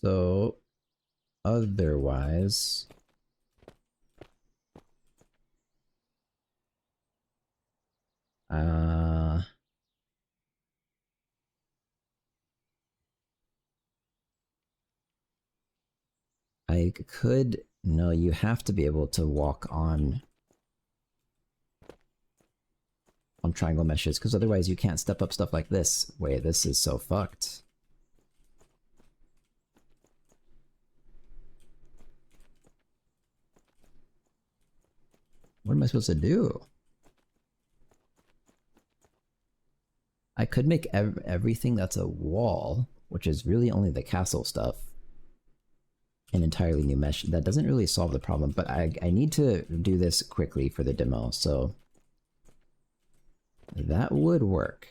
Speaker 1: So, otherwise... I could... No, you have to be able to walk on triangle meshes, because otherwise you can't step up stuff like this. Wait, this is so fucked. What am I supposed to do? I could make everything that's a wall, which is really only the castle stuff, an entirely new mesh. That doesn't really solve the problem, but I need to do this quickly for the demo, so that would work.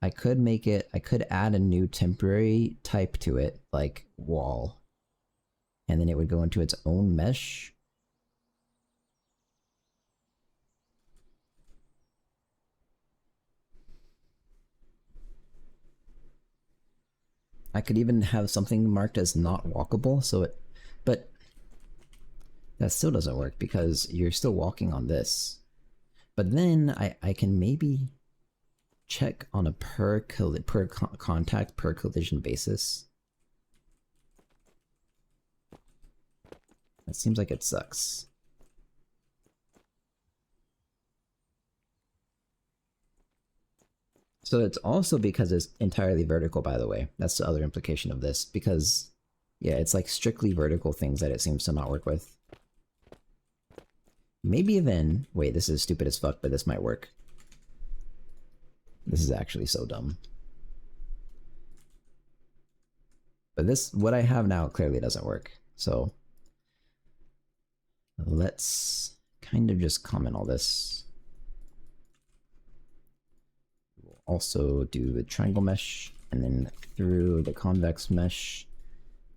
Speaker 1: I could make it, I could add a new temporary type to it, like wall, and then it would go into its own mesh. I could even have something marked as not walkable, so it, but that still doesn't work because you're still walking on this. But then I can maybe check on a per contact, per collision basis. That seems like it sucks. So it's also because it's entirely vertical, by the way. That's the other implication of this, because, yeah, it's like strictly vertical things that it seems to not work with. Maybe then... Wait, this is stupid as fuck, but this might work. This is actually so dumb. But this, what I have now clearly doesn't work, so... Let's kind of just comment all this. We'll also do the triangle mesh, and then through the convex mesh.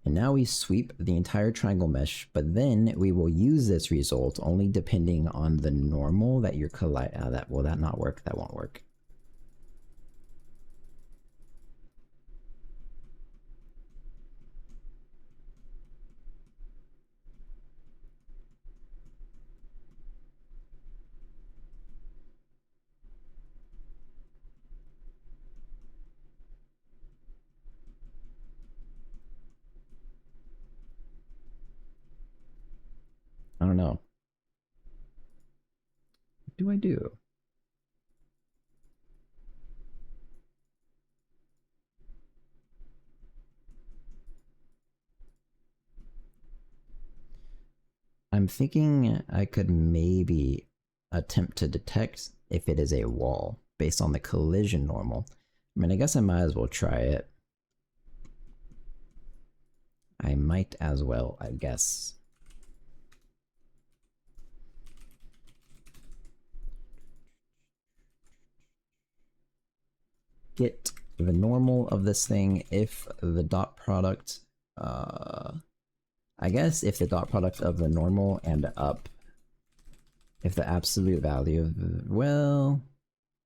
Speaker 1: And now we sweep the entire triangle mesh, but then we will use this result only depending on the normal that you're that will that not work? That won't work. I don't know. What do I do? I'm thinking I could maybe attempt to detect if it is a wall based on the collision normal. I mean, I guess I might as well try it. I might as well, I guess. Get the normal of this thing if the dot product, I guess if the dot product of the normal and up, if the absolute value of, well,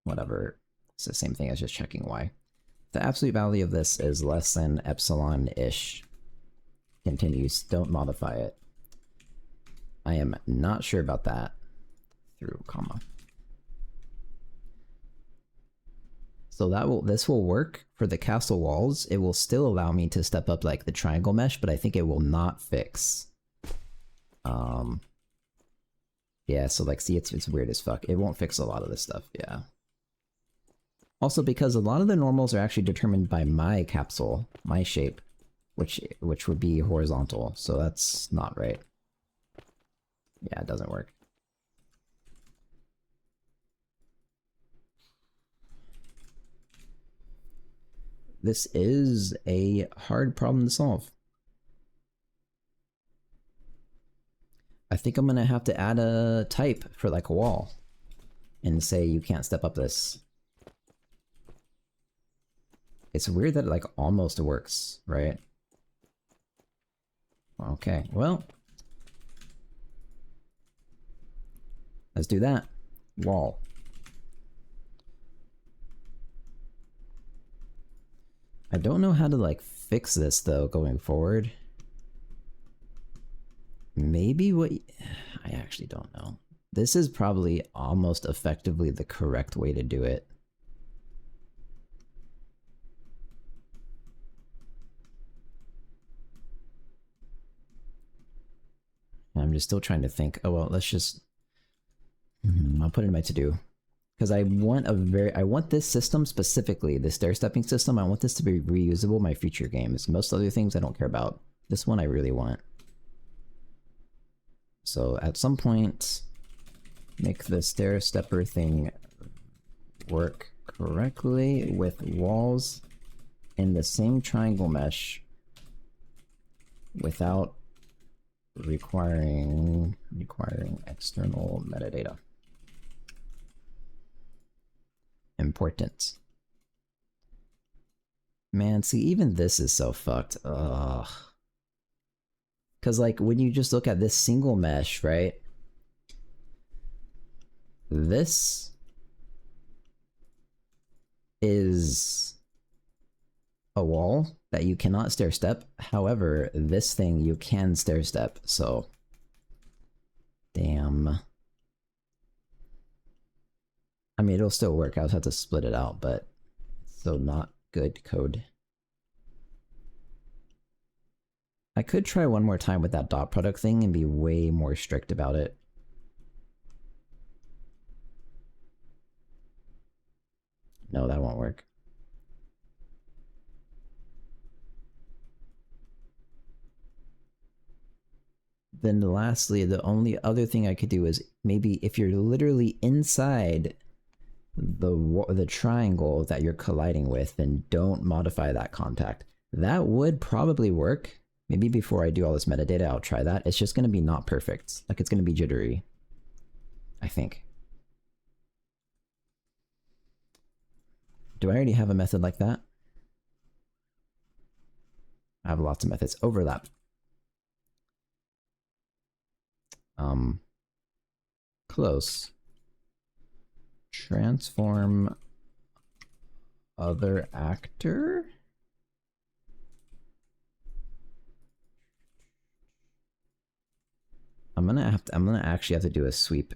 Speaker 1: whatever, it's the same thing as just checking y. The absolute value of this is less than epsilon-ish. Continues, don't modify it. I am not sure about that. Through comma. So this will work for the castle walls. It will still allow me to step up like the triangle mesh, but I think it will not fix. Yeah, so like see it's weird as fuck. It won't fix a lot of this stuff, yeah. Also because a lot of the normals are actually determined by my capsule, my shape, which would be horizontal, so that's not right. Yeah, it doesn't work. This is a hard problem to solve. I think I'm gonna have to add a type for like a wall and say you can't step up this. It's weird that it like almost works, right? Okay, well. Let's do that. Wall. I don't know how to like fix this though going forward. Maybe what... I actually don't know. This is probably almost effectively the correct way to do it. I'm just still trying to think. Oh well, let's just... I'll put it in my to-do. Because I want this system specifically, the stair-stepping system, I want this to be reusable in my future games. Most other things I don't care about. This one I really want. So at some point, make the stair-stepper thing work correctly with walls in the same triangle mesh without requiring external metadata. Important. Man, see, even this is so fucked. Ugh. Because, like, when you just look at this single mesh, right? This is a wall that you cannot stair step. However, this thing you can stair step, so... Damn. I mean, it'll still work. I'll have to split it out, but... So not good code. I could try one more time with that dot product thing and be way more strict about it. No, that won't work. Then lastly, the only other thing I could do is maybe if you're literally inside the triangle that you're colliding with, then don't modify that contact. That would probably work. Maybe before I do all this metadata, I'll try that. It's just going to be not perfect. Like, it's going to be jittery. I think. Do I already have a method like that? I have lots of methods. Overlap. Close. Transform other actor? I'm gonna actually have to do a sweep.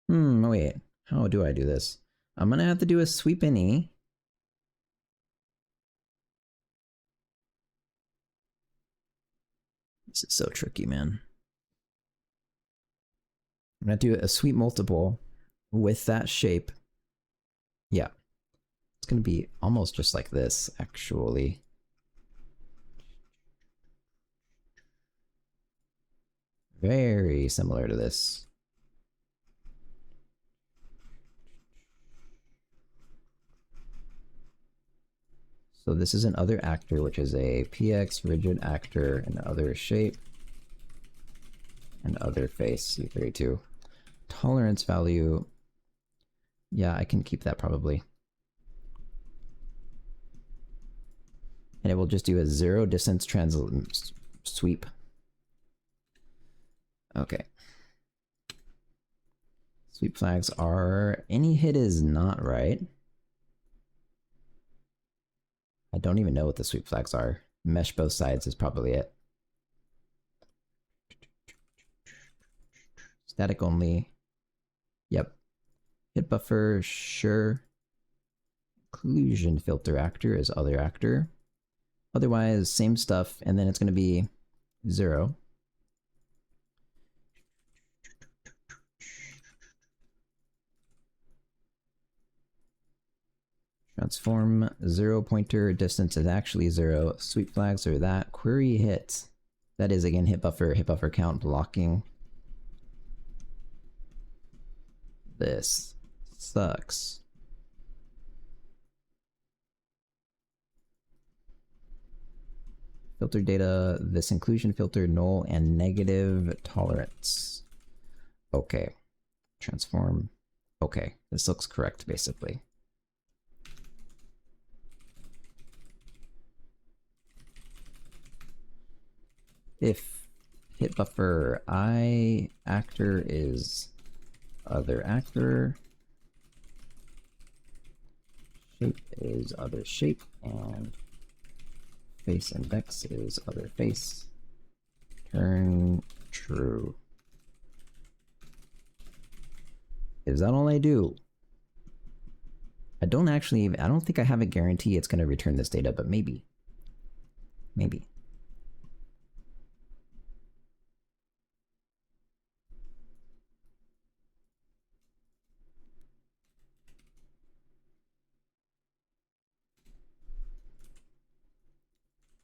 Speaker 1: Wait. How do I do this? I'm gonna have to do a sweep in E. This is so tricky, man. I'm gonna do a sweep multiple with that shape. Yeah. It's gonna be almost just like this, actually. Very similar to this. So this is an other actor, which is a PX rigid actor, and other shape, and other face, U32. Tolerance value, yeah, I can keep that probably. And it will just do a zero distance sweep. Okay. Sweep flags are, any hit is not right. I don't even know what the sweep flags are. Mesh both sides is probably it. Static only. Yep. Hit buffer, sure. inclusion filter actor as other actor. Otherwise, same stuff, and then it's going to be 0. Transform 0 pointer distance is actually 0. Sweep flags are that. Query hit. That is again hit buffer count blocking. This sucks. Filter data, this inclusion filter, null and negative tolerance. Okay. Transform. Okay, this looks correct basically. If hit buffer I actor is other actor, shape is other shape, and face index is other face, turn true. Is that all I do? I don't think I have a guarantee it's going to return this data, but maybe. Maybe.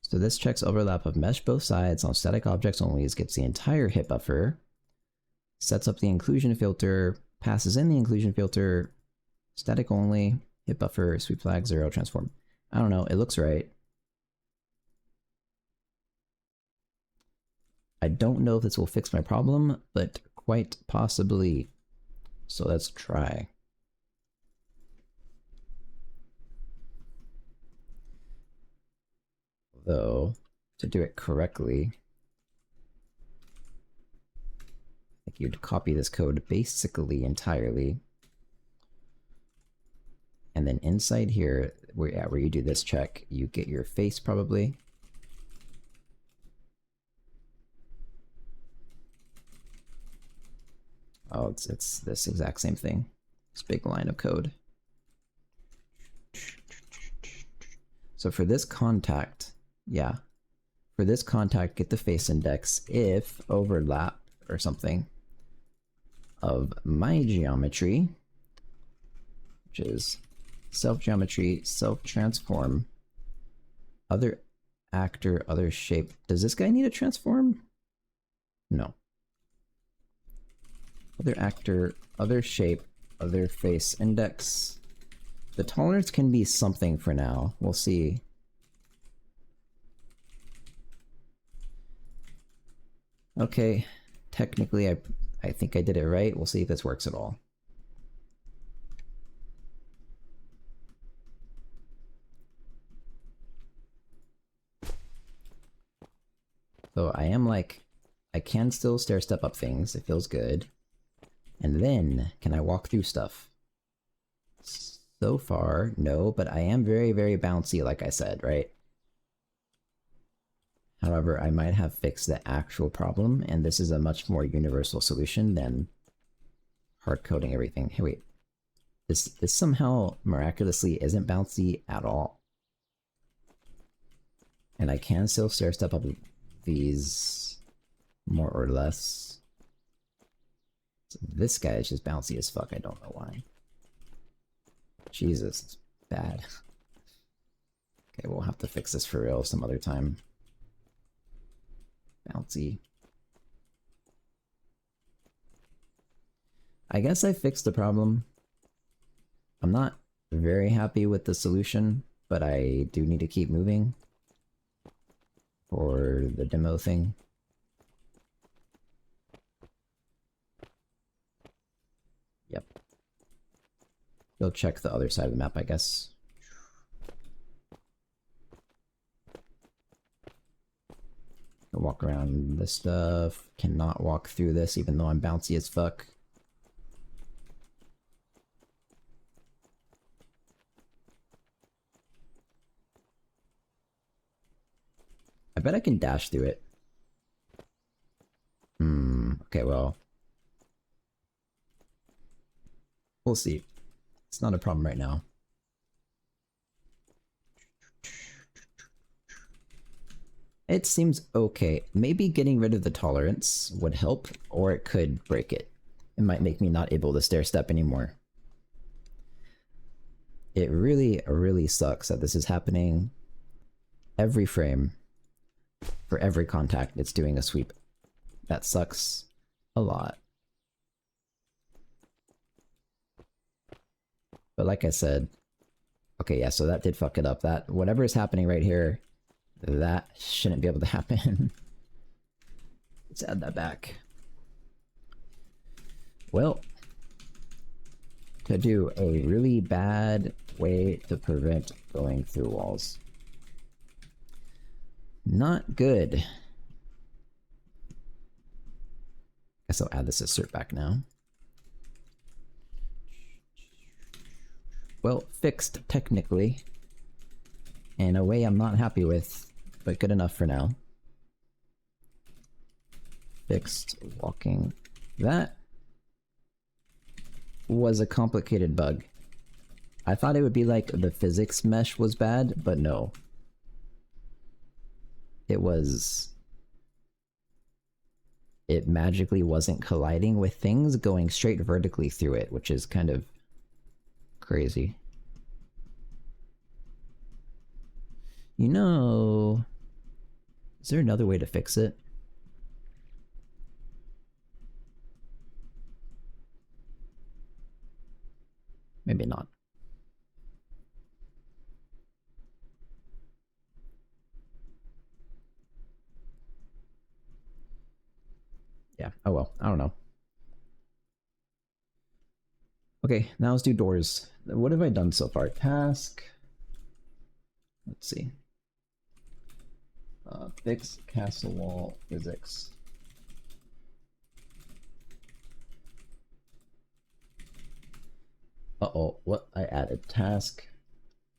Speaker 1: So this checks overlap of mesh both sides on static objects only, gets the entire hit buffer, sets up the inclusion filter, passes in the inclusion filter, static only, hit buffer, sweep flag, 0, transform. I don't know, it looks right. I don't know if this will fix my problem, but quite possibly. So let's try. Though, to do it correctly, I think you'd copy this code basically entirely. And then inside here, where you do this check, you get your face probably. Oh, it's this exact same thing. This big line of code. So for this contact, yeah. For this contact, get the face index if overlap or something of my geometry, which is self geometry, self transform, other actor, other shape. Does this guy need a transform? No. Other actor, other shape, other face index. The tolerance can be something for now. We'll see. Okay, technically I think I did it right. We'll see if this works at all. So I am like, I can still stair step up things. It feels good. And then, can I walk through stuff? So far, no, but I am very, very bouncy, like I said, right? However, I might have fixed the actual problem, and this is a much more universal solution than hard coding everything. Hey, wait. This somehow miraculously isn't bouncy at all. And I can still stair step up these more or less. So this guy is just bouncy as fuck. I don't know why. Jesus, it's bad. Okay, we'll have to fix this for real some other time. Bouncy. I guess I fixed the problem. I'm not very happy with the solution, but I do need to keep moving for the demo thing. Yep. Go check the other side of the map, I guess. Walk around this stuff. Cannot walk through this even though I'm bouncy as fuck. I bet I can dash through it. Okay, well. We'll see. It's not a problem right now. It seems okay. Maybe getting rid of the tolerance would help, or it could break it. It might make me not able to stair step anymore. It really, really sucks that this is happening every frame. For every contact, it's doing a sweep. That sucks a lot. But like I said, okay, yeah, so that did fuck it up. That, whatever is happening right here, that shouldn't be able to happen. Let's add that back. Well, to do a really bad way to prevent going through walls. Not good. Guess I'll add this assert back now. Well, fixed technically. In a way I'm not happy with, but good enough for now. Fixed walking. That was a complicated bug. I thought it would be like the physics mesh was bad, but no. It magically wasn't colliding with things going straight vertically through it, which is kind of crazy. You know, is there another way to fix it? Maybe not. Yeah, oh well, I don't know. Okay, now let's do doors. What have I done so far? Task. Let's see. Fix castle wall physics. Uh-oh, what I added? Task.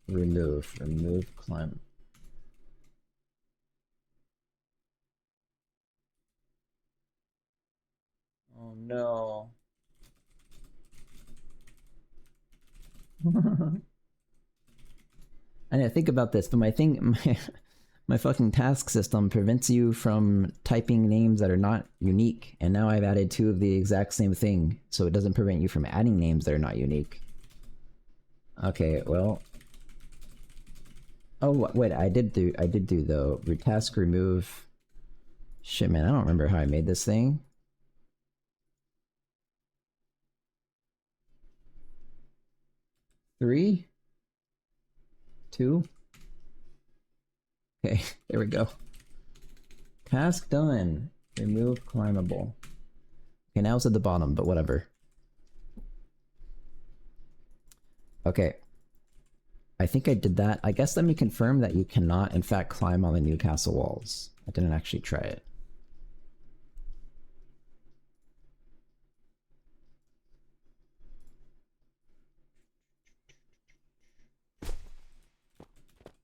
Speaker 1: Remove climb. Oh no. I need to think about this, but my fucking task system prevents you from typing names that are not unique, and now I've added two of the exact same thing, so it doesn't prevent you from adding names that are not unique. Okay, well. Oh wait, I did do though. Task remove. Shit, man, I don't remember how I made this thing. Three? Two? Okay, there we go. Task done. Remove climbable. Okay, now it's at the bottom, but whatever. Okay. I think I did that. I guess let me confirm that you cannot, in fact, climb on the new castle walls. I didn't actually try it.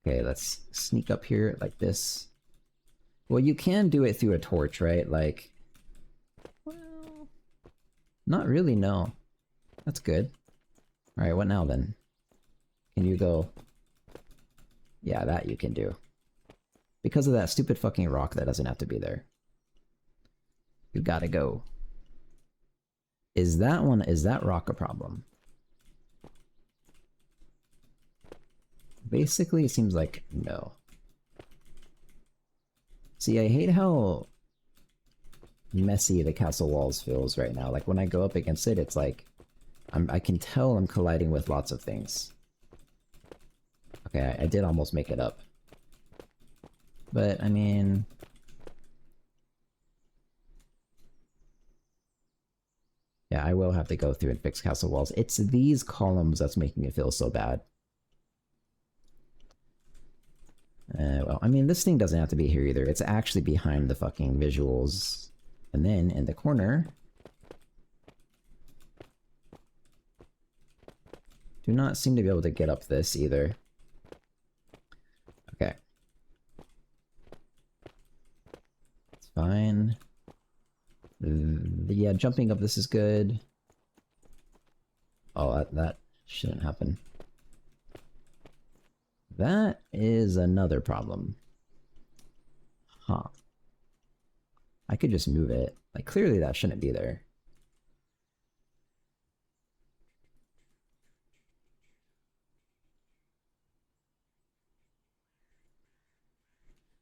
Speaker 1: Okay, let's sneak up here like this. Well, you can do it through a torch, right? Like, well, not really, no. That's good. Alright, what now then? Can you go? Yeah, that you can do. Because of that stupid fucking rock that doesn't have to be there. You gotta go. Is that rock a problem? Basically, it seems like no. See, I hate how messy the castle walls feels right now. Like, when I go up against it, it's like I can tell I'm colliding with lots of things. Okay, I did almost make it up. But, I mean... yeah, I will have to go through and fix castle walls. It's these columns that's making it feel so bad. Well, I mean, this thing doesn't have to be here either. It's actually behind the fucking visuals. And then, in the corner... do not seem to be able to get up this either. Okay. It's fine. Yeah, jumping up this is good. Oh, that shouldn't happen. That is another problem. Huh. I could just move it. Like, clearly that shouldn't be there.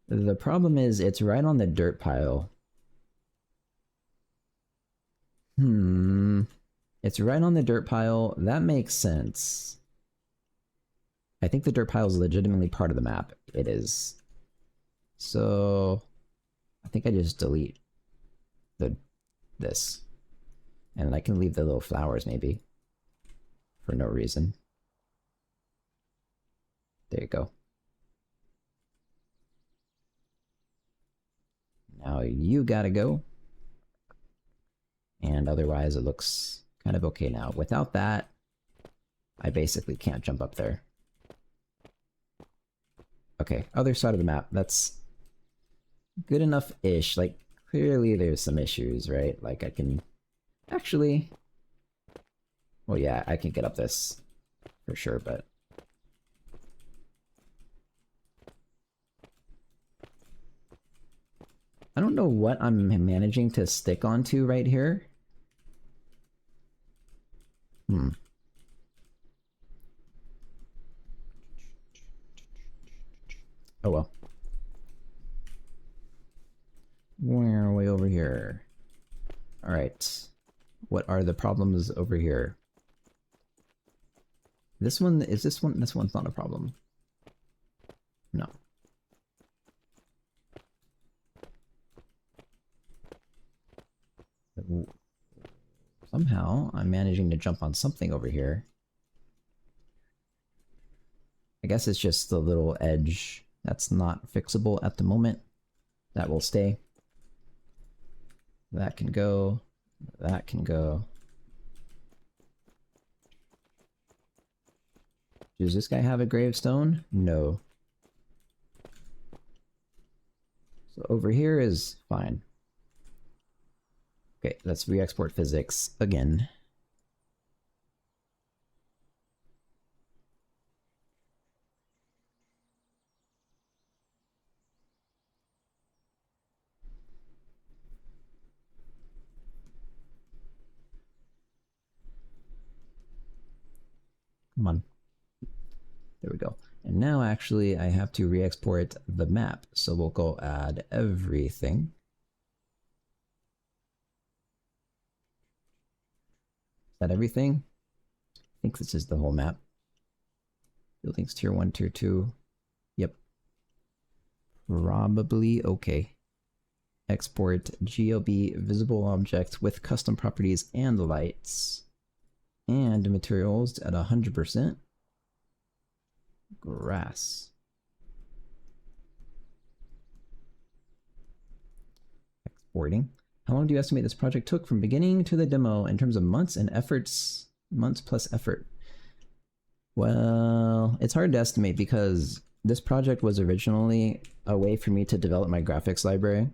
Speaker 1: The problem is it's right on the dirt pile. It's right on the dirt pile. That makes sense. I think the dirt pile is legitimately part of the map. It is. So I think I just delete this. And I can leave the little flowers maybe. For no reason. There you go. Now you gotta go. And otherwise it looks kind of okay now. Without that, I basically can't jump up there. Okay, other side of the map. That's good enough-ish. Like, clearly there's some issues, right? Like, I can... Actually... Well, yeah, I can get up this for sure, but... I don't know what I'm managing to stick onto right here. Oh well. Where are we over here? Alright. What are the problems over here? This one, is this one? This one's not a problem. No. Somehow, I'm managing to jump on something over here. I guess it's just the little edge that's not fixable at the moment. That will stay. That can go. That can go. Does this guy have a gravestone? No. So over here is fine. Okay, let's re-export physics again. Come on. There we go. And now actually I have to re-export the map. So we'll go add everything. Is that everything? I think this is the whole map. Buildings tier 1, tier 2. Yep. Probably okay. Export GLB visible object with custom properties and lights. And materials at 100%. Grass. Exporting. How long do you estimate this project took from beginning to the demo in terms of months and efforts? Months plus effort. Well, it's hard to estimate because this project was originally a way for me to develop my graphics library,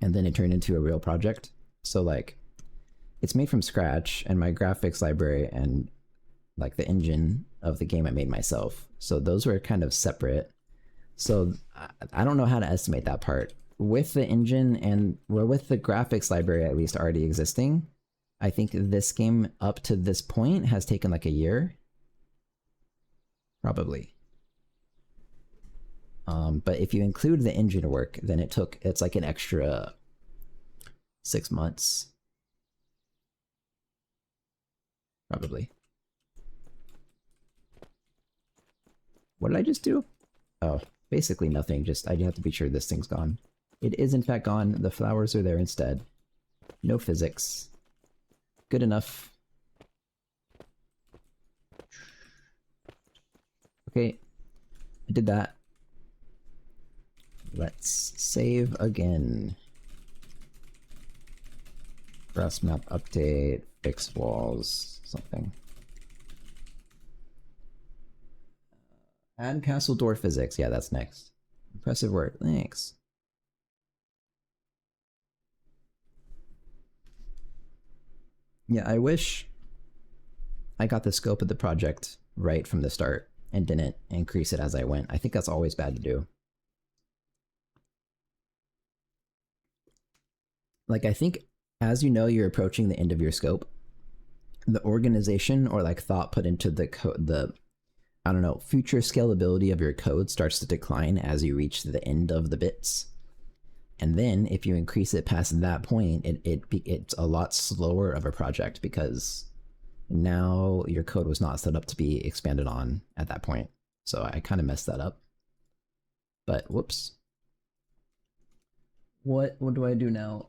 Speaker 1: and then it turned into a real project. So like, it's made from scratch, and my graphics library and like the engine of the game I made myself. So those were kind of separate. So I don't know how to estimate that part. With the engine and, well, with the graphics library at least already existing, I think this game up to this point has taken like a year. Probably. But if you include the engine work, then it's like an extra 6 months. Probably. What did I just do? Oh, basically nothing. Just I have to be sure this thing's gone. It is in fact gone. The flowers are there instead. No physics. Good enough. Okay, I did that. Let's save again. Grass map update, fix walls, something. Add castle door physics. Yeah, that's next. Impressive work. Thanks. Yeah, I wish I got the scope of the project right from the start and didn't increase it as I went. I think that's always bad to do. like I think as you know you're approaching the end of your scope, the organization or like thought put into the I don't know, future scalability of your code starts to decline as you reach the end of the bits. And then if you increase it past that point, it's a lot slower of a project because now your code was not set up to be expanded on at that point. So I kind of messed that up. But whoops. What do I do now?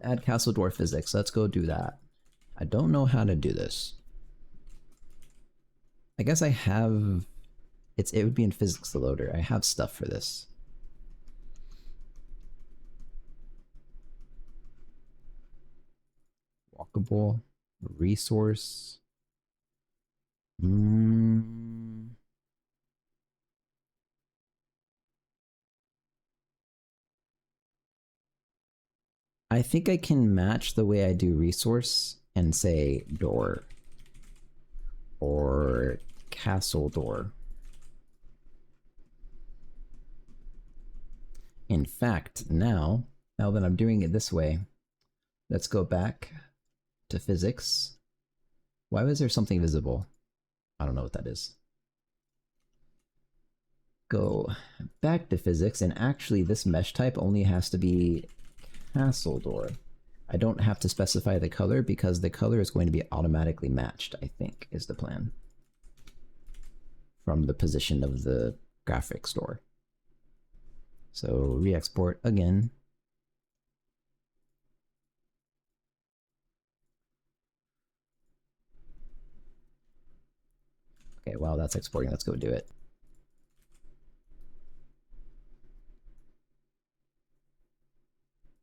Speaker 1: Add castle door physics. Let's go do that. I don't know how to do this. I guess I have... it would be in physics the loader. I have stuff for this. Walkable. Resource. I think I can match the way I do resource and say door or castle door. In fact, now that I'm doing it this way, let's go back to physics. Why was there something visible? I don't know what that is. Go back to physics, and actually this mesh type only has to be castle door. I don't have to specify the color because the color is going to be automatically matched, I think, is the plan. From the position of the graphics store. So re-export again. Okay, while that's exporting, let's go do it.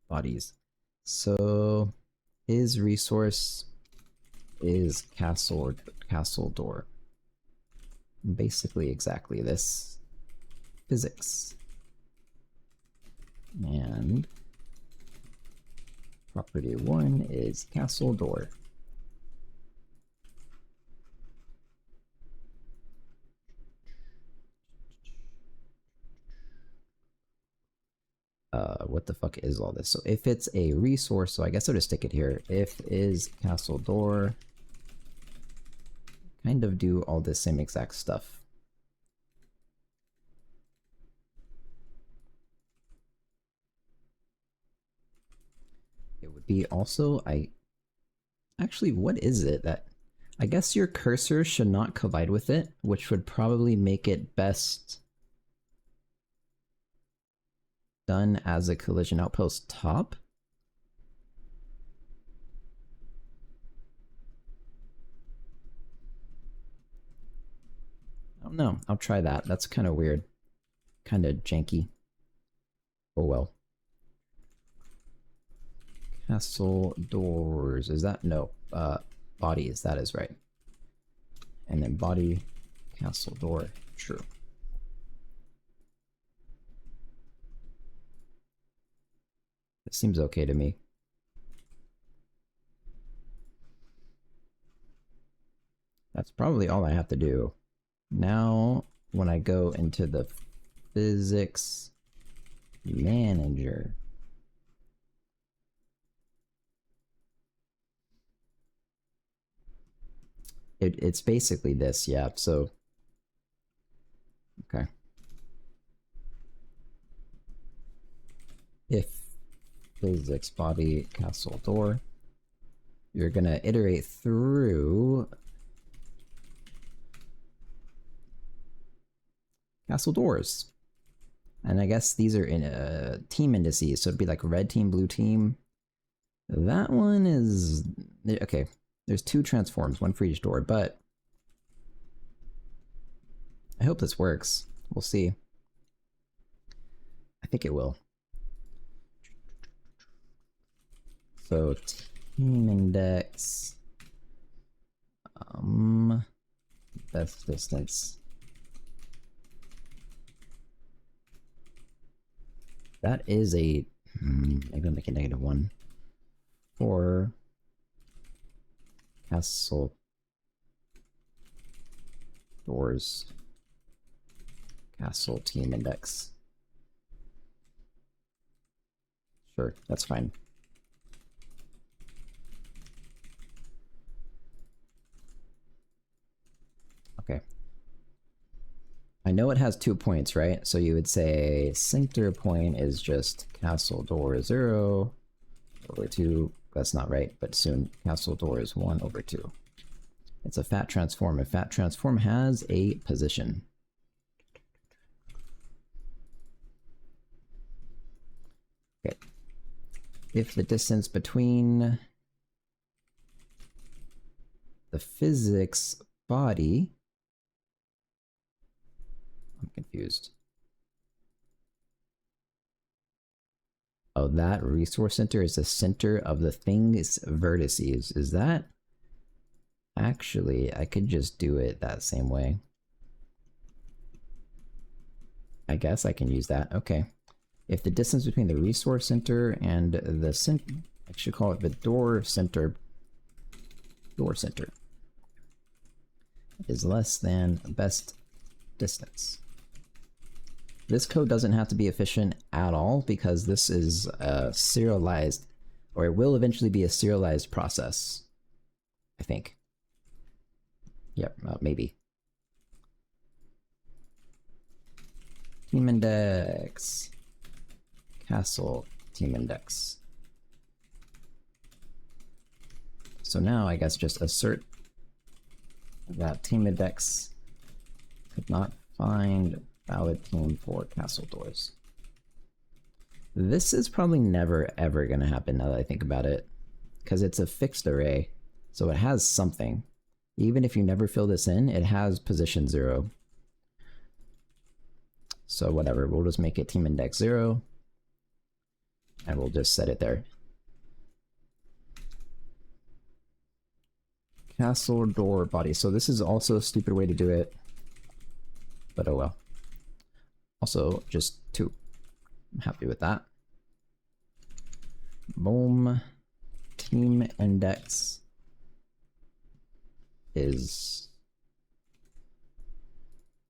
Speaker 1: Bodies. So is resource is castle door. Basically exactly this. Physics. And property 1 is castle door. What the fuck is all this? So if it's a resource, so I guess I'll just stick it here. If is castle door, kind of do all this same exact stuff. It would be also, actually, what is it that, I guess your cursor should not collide with it, which would probably make it best done as a collision outpost top. I don't know. I'll try that. That's kind of weird. Kind of janky. Oh well. Castle doors. Is that? No. Bodies. That is right. And then body, castle door. True. It seems okay to me. That's probably all I have to do. Now, when I go into the physics manager, it's basically this, yeah, so, okay. If physics body castle door, you're gonna iterate through castle doors. And I guess these are in team indices, so it'd be like red team, blue team. That one is... okay, there's 2 transforms, 1 for each door, but I hope this works. We'll see. I think it will. So team index, best distance. That is a, maybe I'll make it -1 for castle doors, castle team index. Sure, that's fine. know it has 2 points, right? So you would say center point is just castle door 0 over 2. That's not right, but soon castle door is 1 over 2. It's a fat transform. A fat transform has a position. Okay. If the distance between the physics body... I'm confused. Oh, that resource center is the center of the thing's vertices. Is that... Actually, I could just do it that same way. I guess I can use that. Okay. If the distance between the resource center and the I should call it the door center is less than best distance. This code doesn't have to be efficient at all because this is a serialized, or it will eventually be a serialized process, I think. Yep, maybe. Team index. Castle team index. So now I guess just assert that team index could not find valid team for castle doors. This is probably never ever gonna happen now that I think about it, because it's a fixed array, so it has something. Even if you never fill this in, it has position 0. So whatever, we'll just make it team index 0. And we'll just set it there. Castle door body. So this is also a stupid way to do it. But oh well. Also, just 2. I'm happy with that. Boom. Team index is...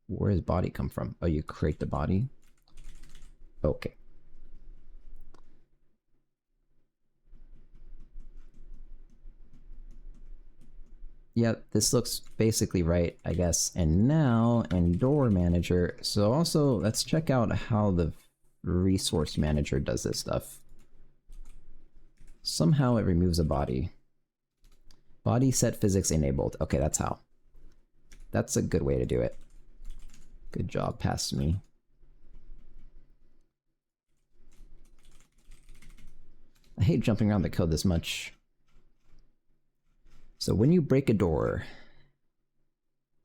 Speaker 1: Where does body come from? Oh, you create the body? Okay. Yep, this looks basically right, I guess. And now, in door manager, so also let's check out how the resource manager does this stuff. Somehow it removes a body. Body set physics enabled. Okay, that's how. That's a good way to do it. Good job, past me. I hate jumping around the code this much. So when you break a door,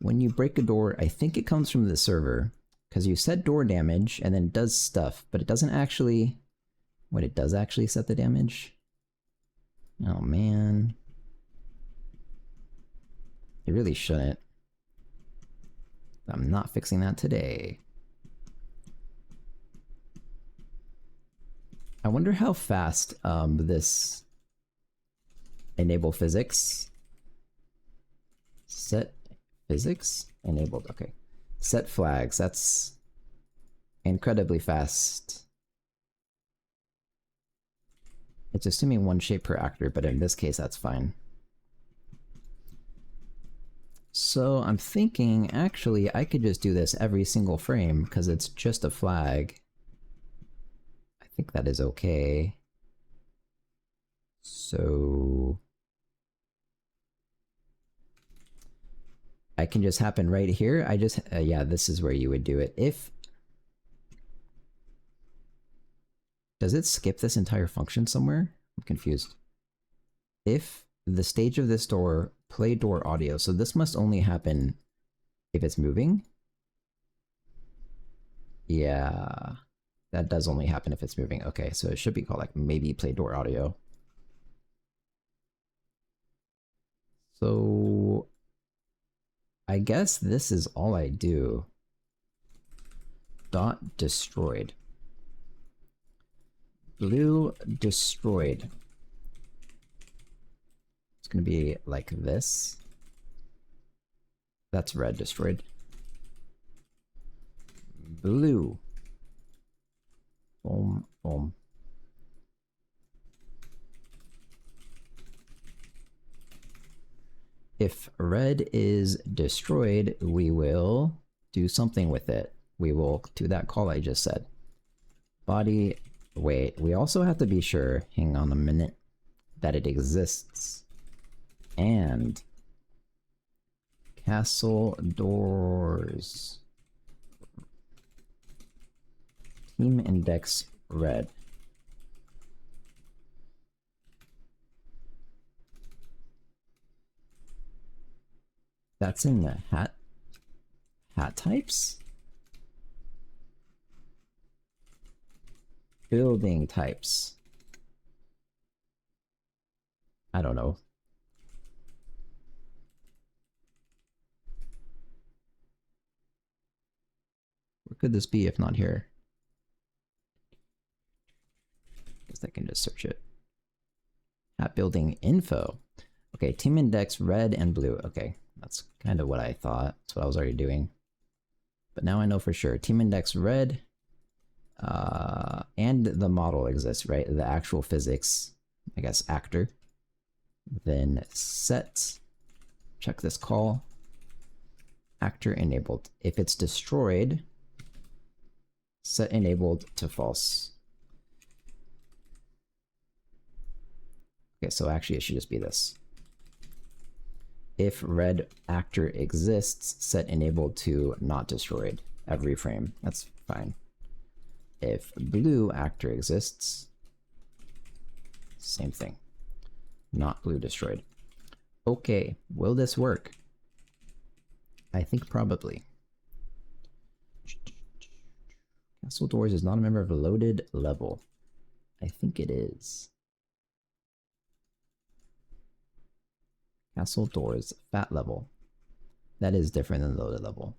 Speaker 1: I think it comes from the server, because you set door damage and then it does stuff, but it doesn't actually... Wait, it does actually set the damage? Oh man. It really shouldn't. I'm not fixing that today. I wonder how fast this enable physics... Set physics enabled. Okay. Set flags. That's incredibly fast. It's assuming 1 shape per actor, but in this case, that's fine. So I'm thinking, actually, I could just do this every single frame because it's just a flag. I think that is okay. So... I can just happen right here. I just, yeah, this is where you would do it. If... Does it skip this entire function somewhere? I'm confused. If the stage of this door, play door audio. So this must only happen if it's moving. Yeah, that does only happen if it's moving. Okay, so it should be called like maybe play door audio. So... I guess this is all I do. Dot destroyed. Blue destroyed. It's gonna be like this. That's red destroyed. Blue. Boom, boom. If red is destroyed, we will do something with it, we will do that call I just said. Body, wait, we also have to be sure, hang on a minute, that it exists. And castle doors. Team index red. That's in the hat types? Building types. I don't know. Where could this be if not here? Guess I can just search it. Hat building info. Okay, team index red and blue. Okay, that's kind of what I thought. That's what I was already doing. But now I know for sure. Team index red. And the model exists, right? The actual physics, I guess, actor. Then set. Check this call. Actor enabled. If it's destroyed, set enabled to false. Okay, so actually it should just be this. If red actor exists, set enabled to not destroyed every frame. That's fine. If blue actor exists, same thing. Not blue destroyed. Okay, will this work? I think probably. Castle doors is not a member of a loaded level. I think it is. Castle doors, FAT level. That is different than loaded level.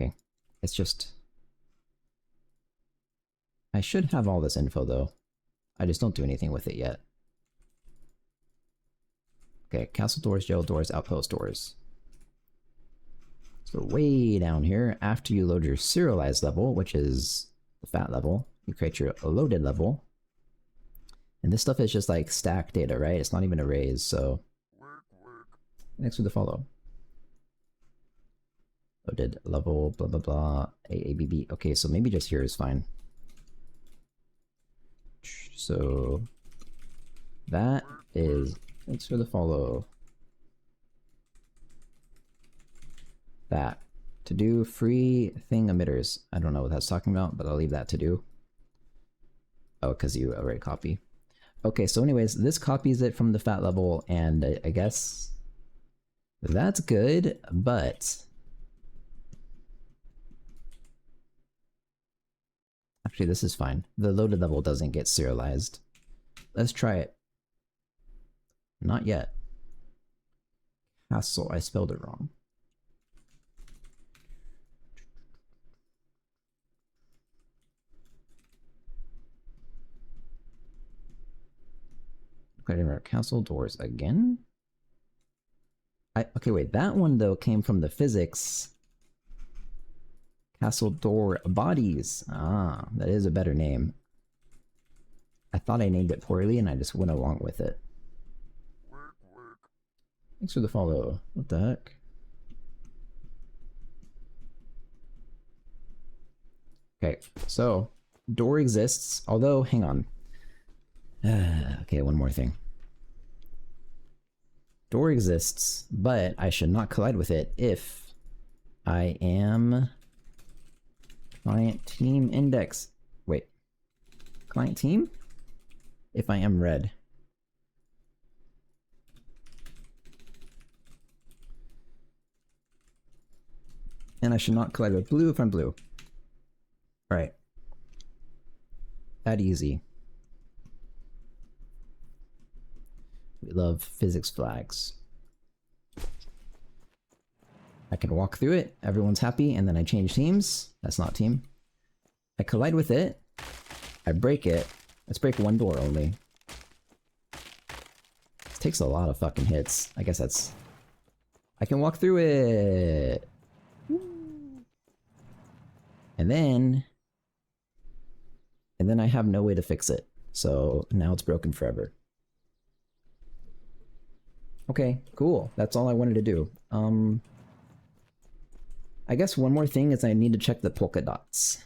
Speaker 1: Okay, it's just... I should have all this info though. I just don't do anything with it yet. Okay, castle doors, jail doors, outpost doors. So way down here, after you load your serialized level, which is the FAT level, you create your loaded level. And this stuff is just like stack data, right? It's not even arrays, so... Next with the follow. Loaded level, blah blah blah, AABB. Okay, so maybe just here is fine. So... that is... Thanks for the follow. That. To do free thing emitters. I don't know what that's talking about, but I'll leave that to do. Oh, because you already copy. Okay, so anyways, this copies it from the FAT level, and I guess that's good, but actually this is fine. The loaded level doesn't get serialized. Let's try it. Not yet. Castle, I spelled it wrong. Castle doors again? Okay, wait, that one though came from the physics. Castle door bodies. Ah, that is a better name. I thought I named it poorly and I just went along with it. Thanks for the follow. What the heck? Okay, so door exists, although, hang on. Okay, one more thing. Door exists, but I should not collide with it if I am client team index. Wait, client team? If I am red. And I should not collide with blue if I'm blue. Alright. That easy. We love physics flags. I can walk through it, everyone's happy, and then I change teams. That's not team. I collide with it. I break it. Let's break one door only. This takes a lot of fucking hits. I guess that's... I can walk through it! And then I have no way to fix it. So now it's broken forever. Okay, cool. That's all I wanted to do. I guess one more thing is I need to check the polka dots.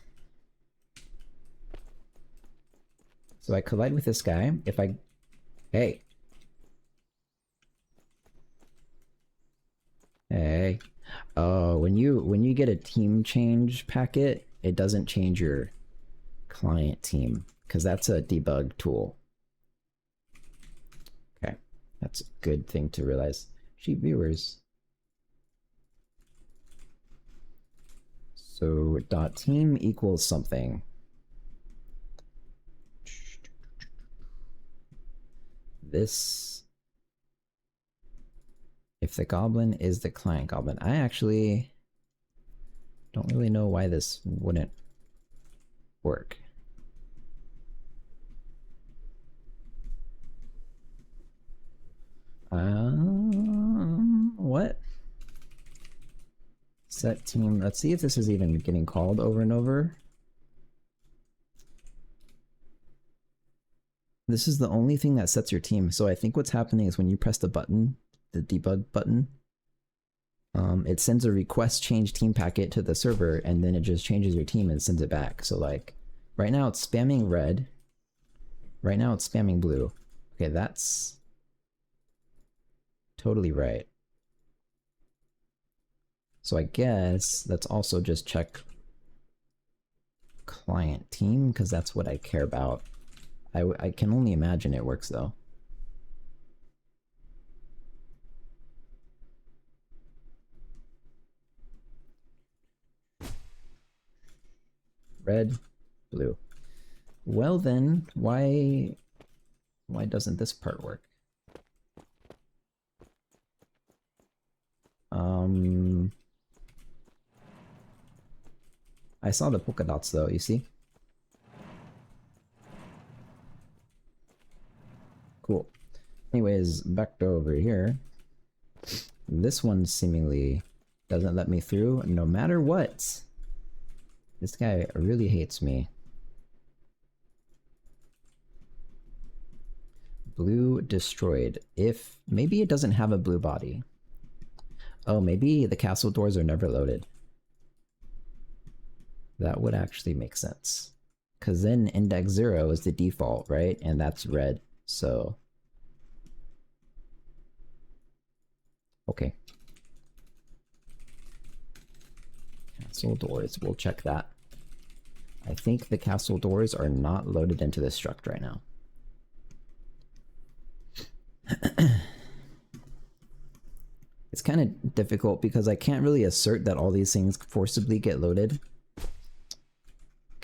Speaker 1: So I collide with this guy. If I... Hey. Hey. Oh, when you get a team change packet, it doesn't change your client team, because that's a debug tool. Okay. That's a good thing to realize. Sheep viewers. So dot team equals something. This, if the goblin is the client goblin, I actually don't really know why this wouldn't work. What? Set team. Let's see if this is even getting called over and over. This is the only thing that sets your team. So I think what's happening is when you press the button, the debug button, it sends a request change team packet to the server, and then it just changes your team and sends it back. So like, right now it's spamming red. Right now it's spamming blue. Okay, that's totally right. So I guess let's also just check client team, because that's what I care about. I can only imagine it works though. Red, blue. Well then, why doesn't this part work? I saw the polka dots though, you see? Cool. Anyways, back to over here. This one seemingly doesn't let me through no matter what. This guy really hates me. Blue destroyed. If maybe it doesn't have a blue body. Oh, maybe the castle doors are never loaded. That would actually make sense. Because then index 0 is the default, right? And that's red, so... Okay. Castle doors, we'll check that. I think the castle doors are not loaded into the struct right now. It's kind of difficult because I can't really assert that all these things forcibly get loaded.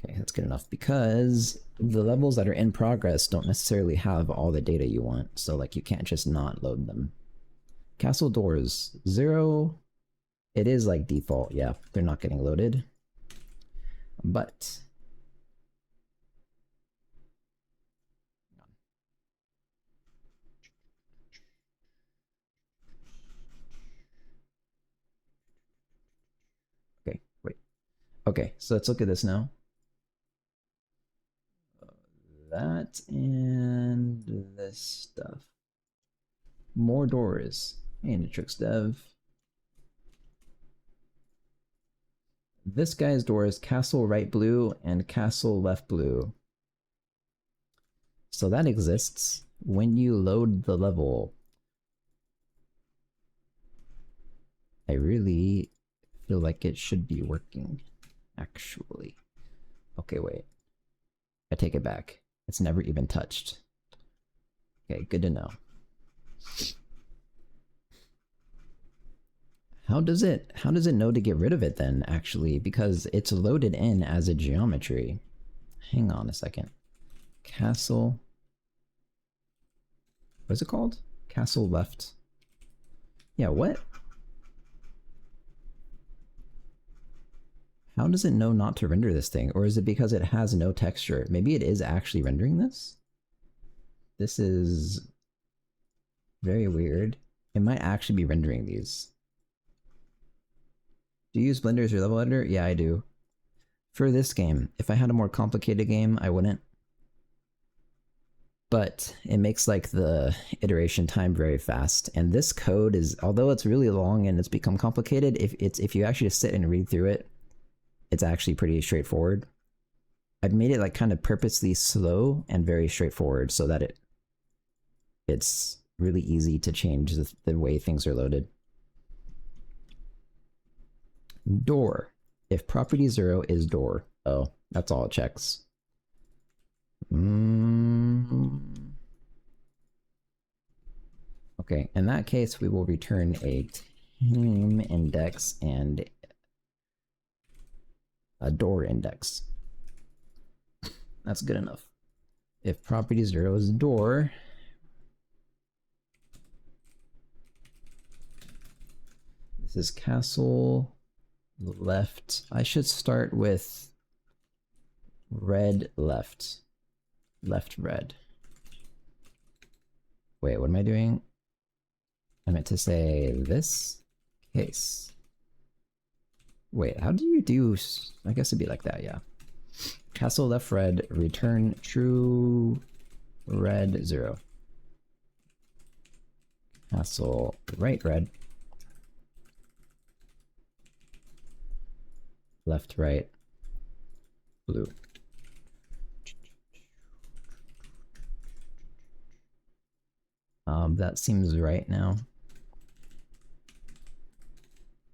Speaker 1: Okay, that's good enough, because the levels that are in progress don't necessarily have all the data you want, so like you can't just not load them. Castle doors, 0, it is like default, yeah, they're not getting loaded. But... Okay, wait. Okay, so let's look at this now. That and this stuff. More doors. Hey, Nitrix Dev. This guy's door is castle right blue and castle left blue. So that exists. When you load the level, I really feel like it should be working, actually. Okay, wait. I take it back. It's never even touched. Okay, good to know. How does it know to get rid of it then, actually? Because it's loaded in as a geometry. Hang on a second. Castle... What is it called? Castle left. Yeah, what? How does it know not to render this thing? Or is it because it has no texture? Maybe it is actually rendering this? This is very weird. It might actually be rendering these. Do you use Blender as your level editor? Yeah, I do. For this game. If I had a more complicated game, I wouldn't. but it makes like the iteration time very fast. And this code is, although it's really long and it's become complicated, if you actually sit and read through it, it's actually pretty straightforward. I've made it like kind of purposely slow and very straightforward so that it's really easy to change the way things are loaded. Door. If property 0 is door. Oh, that's all it checks. Okay, in that case, we will return a team index and a door index. That's good enough. If property 0 is door, this is castle left. I should start with red left. Left red. Wait, what am I doing? I meant to say this case. Wait, how do you do? I guess it'd be like that, yeah. Castle left red, return true red 0. Castle right red. Left right blue. That seems right now.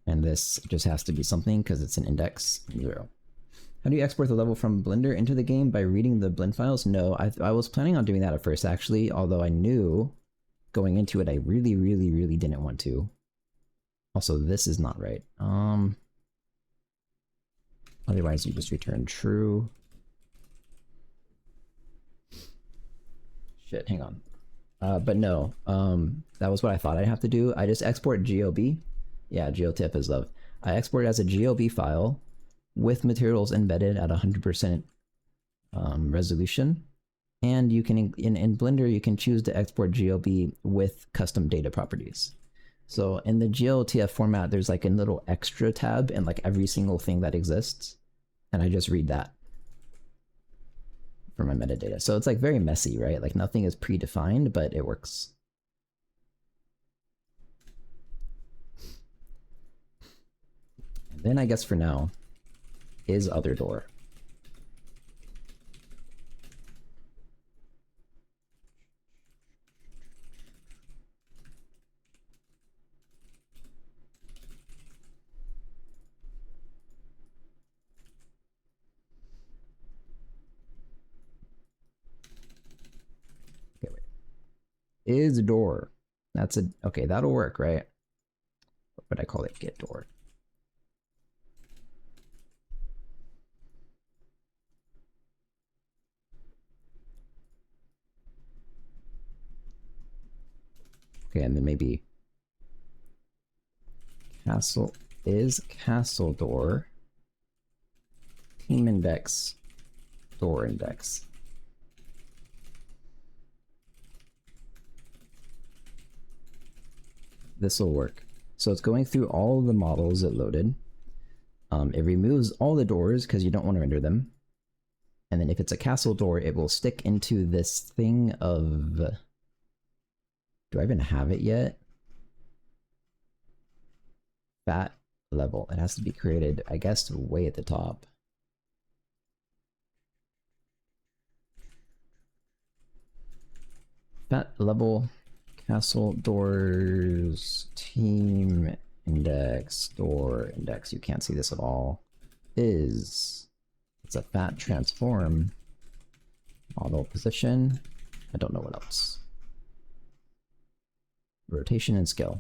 Speaker 1: And this just has to be something because it's an index 0. How do you export the level from Blender into the game? By reading the blend files? No, I was planning on doing that at first actually, although I knew going into it I really didn't want to. Also, this is not right. Otherwise you just return true. Shit, hang on. But no, that was what I thought I'd have to do. I just export GOB. Yeah, geotip is love. I export it as a GOB file with materials embedded at 100% resolution. And you can, in Blender, you can choose to export GOB with custom data properties. So in the GLTF format, there's like a little extra tab in like every single thing that exists. And I just read that for my metadata. So it's like very messy, right? Like nothing is predefined, but it works. And then I guess for now is other door. Is door. That's a, okay, that'll work, right? What would I call it? Get door. Okay, and then maybe castle is castle door. Team index, door index. This will work. So it's going through all the models it loaded. It removes all the doors because you don't want to render them. And then if it's a castle door, it will stick into this thing of... Do I even have it yet? FAT level. It has to be created, I guess, way at the top. FAT level. Castle doors team index door index. You can't see this at all. It's a fat transform model position. I don't know what else. Rotation and scale.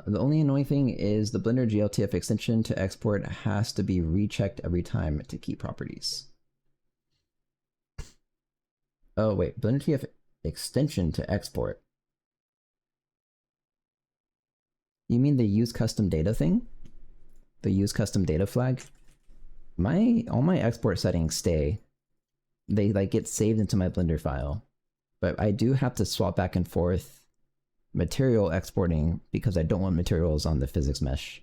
Speaker 1: The only annoying thing is the Blender GLTF extension to export has to be rechecked every time to keep properties. Oh wait, Blender GLTF extension to export. You mean the use custom data thing? The use custom data flag? All my export settings stay. They like get saved into my Blender file. But I do have to swap back and forth material exporting because I don't want materials on the physics mesh.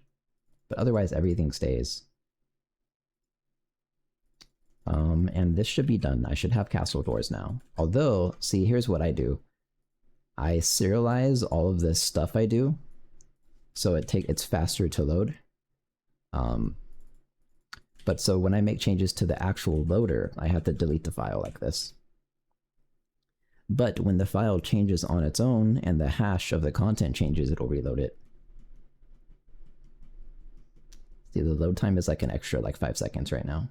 Speaker 1: but otherwise everything stays. And this should be done. I should have castle doors now. Although, see, here's what I do. I serialize all of this stuff I do, so it's faster to load. But so when I make changes to the actual loader, I have to delete the file like this. But when the file changes on its own and the hash of the content changes, it'll reload it. See, the load time is like an extra like 5 seconds right now.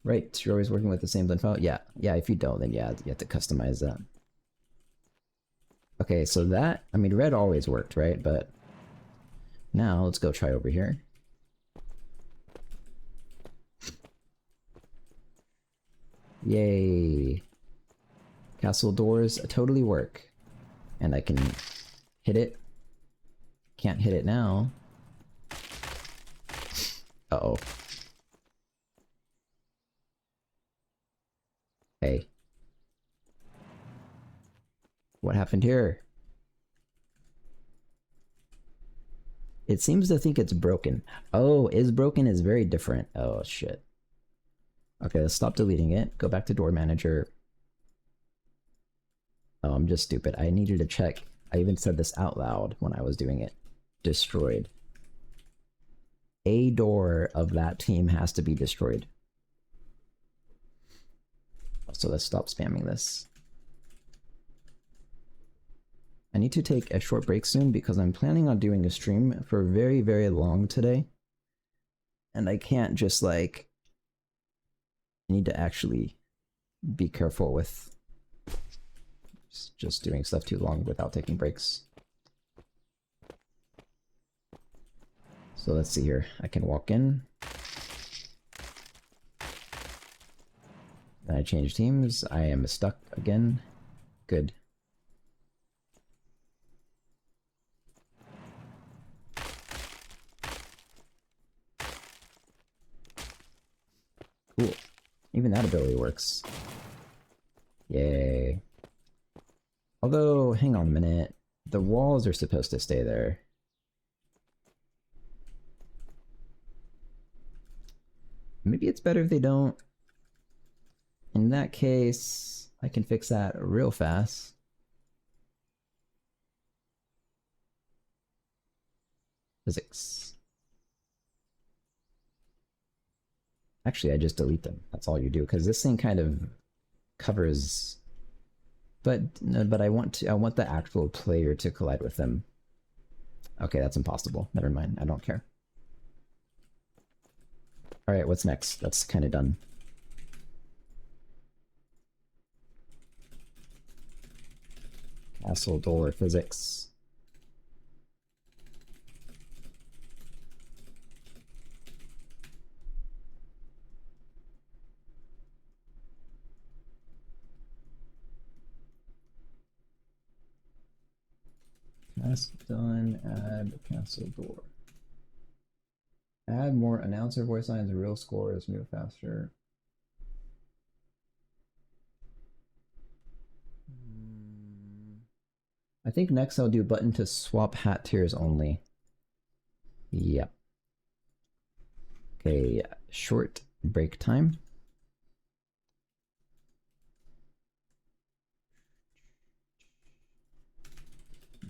Speaker 1: Right, you're always working with the same blend file? Yeah, if you don't, then yeah, you have to customize that. Okay, so that, I mean, red always worked, right? But now let's go try over here. Yay. Castle doors totally work. And I can hit it. Can't hit it now. Uh-oh. Hey. What happened here? It seems to think it's broken. Oh, is broken is very different. Oh, shit. Okay, let's stop deleting it. Go back to door manager. Oh, I'm just stupid. I needed to check. I even said this out loud when I was doing it. Destroyed. A door of that team has to be destroyed. So let's stop spamming this. I need to take a short break soon because I'm planning on doing a stream for very, very long today. And I can't just like... I need to actually be careful with just doing stuff too long without taking breaks. So let's see here. I can walk in. Then I change teams. I am stuck again. Good. Cool. Even that ability works. Yay. Although, hang on a minute. The walls are supposed to stay there. Maybe it's better if they don't. In that case, I can fix that real fast. Physics. Actually, I just delete them. That's all you do, because this thing kind of covers. But I want the actual player to collide with them. Okay, that's impossible. Never mind. I don't care. All right, what's next? That's kind of done. Castle door physics. Task done. Add castle door. Add more announcer voice lines. Real scores. Move faster. I think next I'll do button to swap hat tiers only. Yep. Okay, short break time.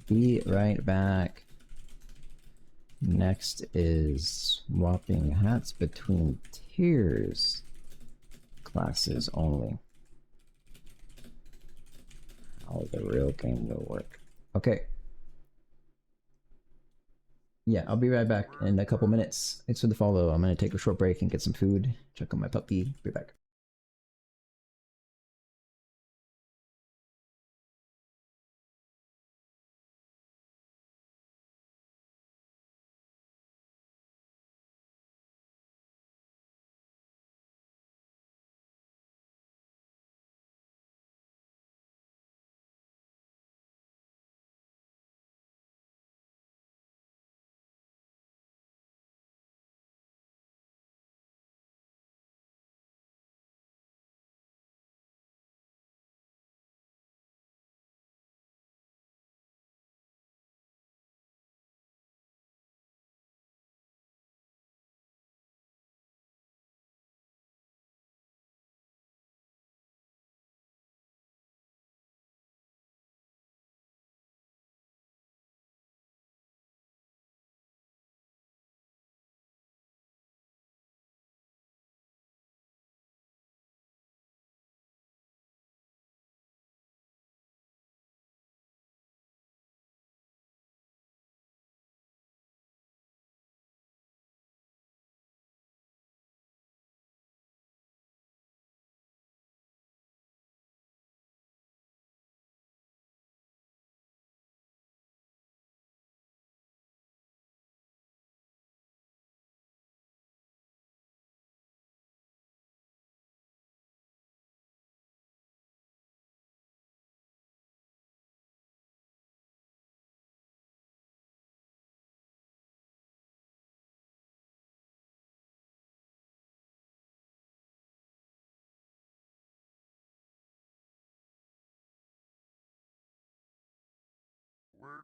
Speaker 1: Be right back. Next is swapping hats between tiers. Classes only. How the real game will work. Okay. Yeah, I'll be right back in a couple minutes. Thanks for the follow. I'm gonna take a short break and get some food. Check on my puppy. Be back.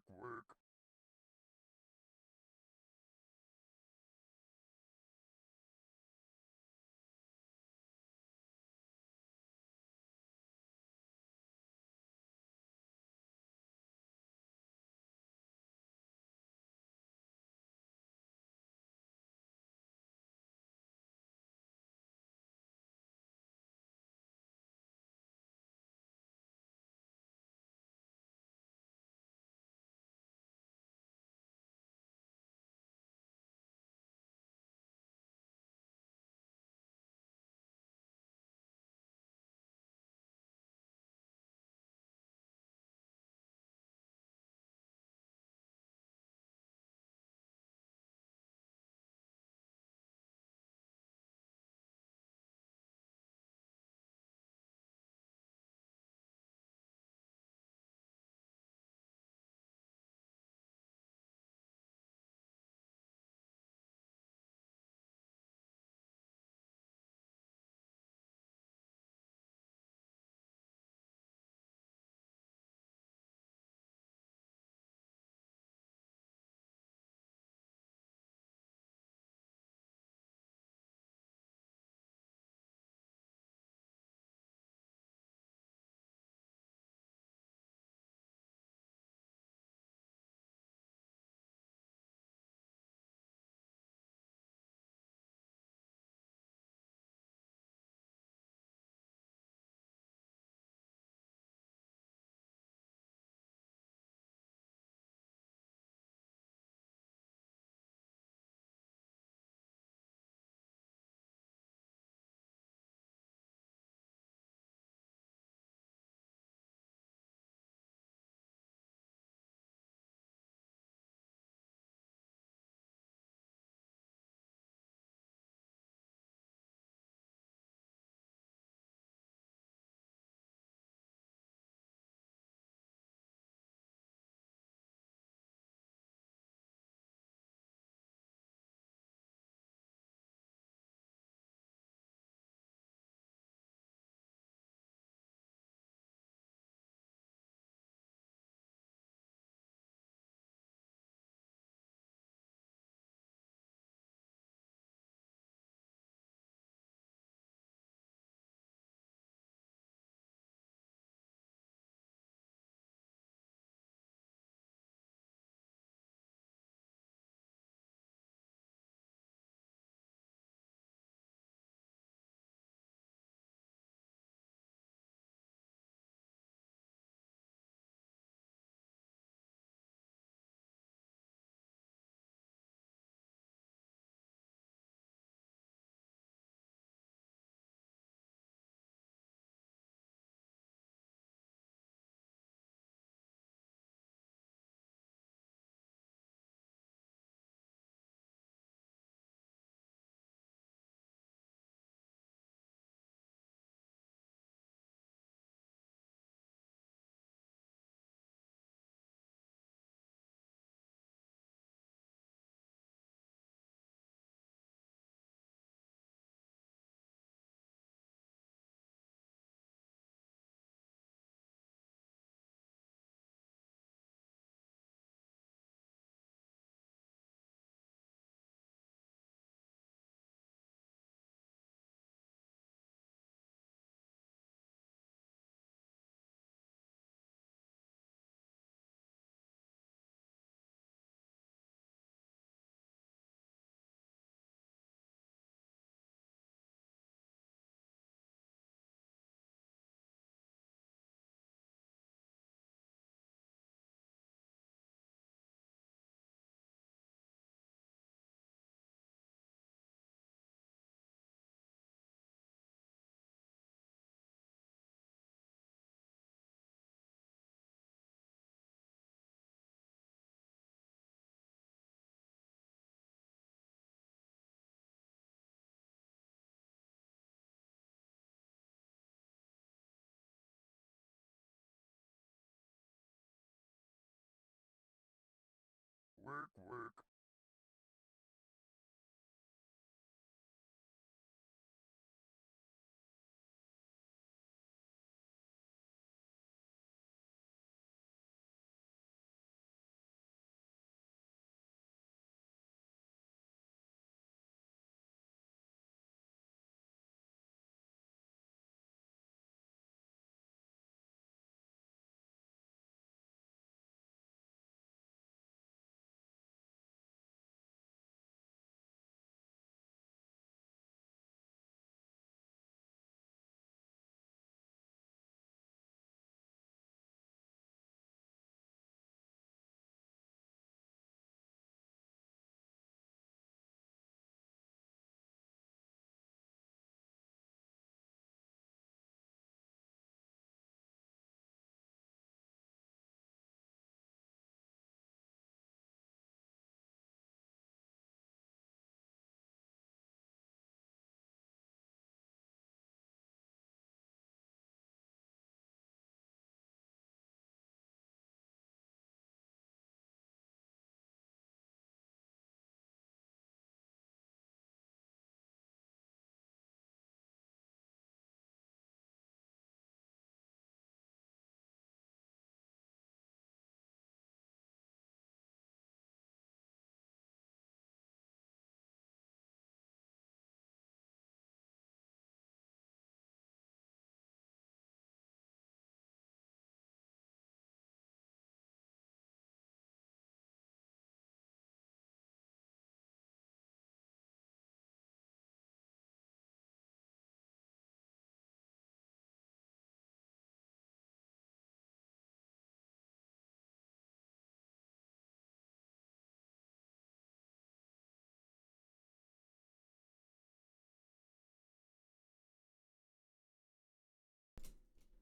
Speaker 2: Work.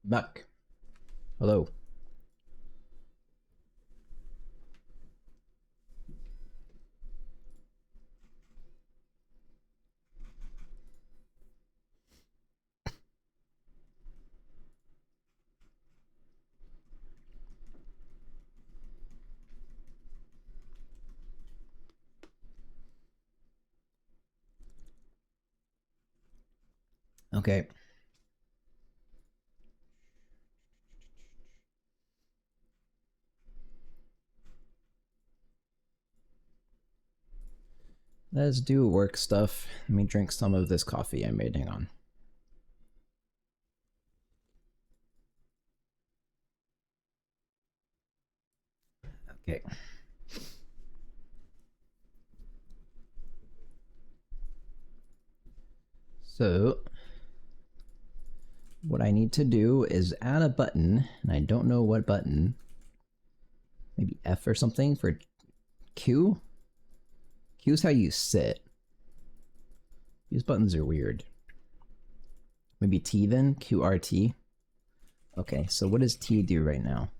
Speaker 1: Back. Hello. Okay. Let's do work stuff. Let me drink some of this coffee I made. Hang on. Okay. So, what I need to do is add a button, and I don't know what button. Maybe F or something for Q? Q's how you sit. These buttons are weird. Maybe T then? QRT? Okay, so what does T do right now?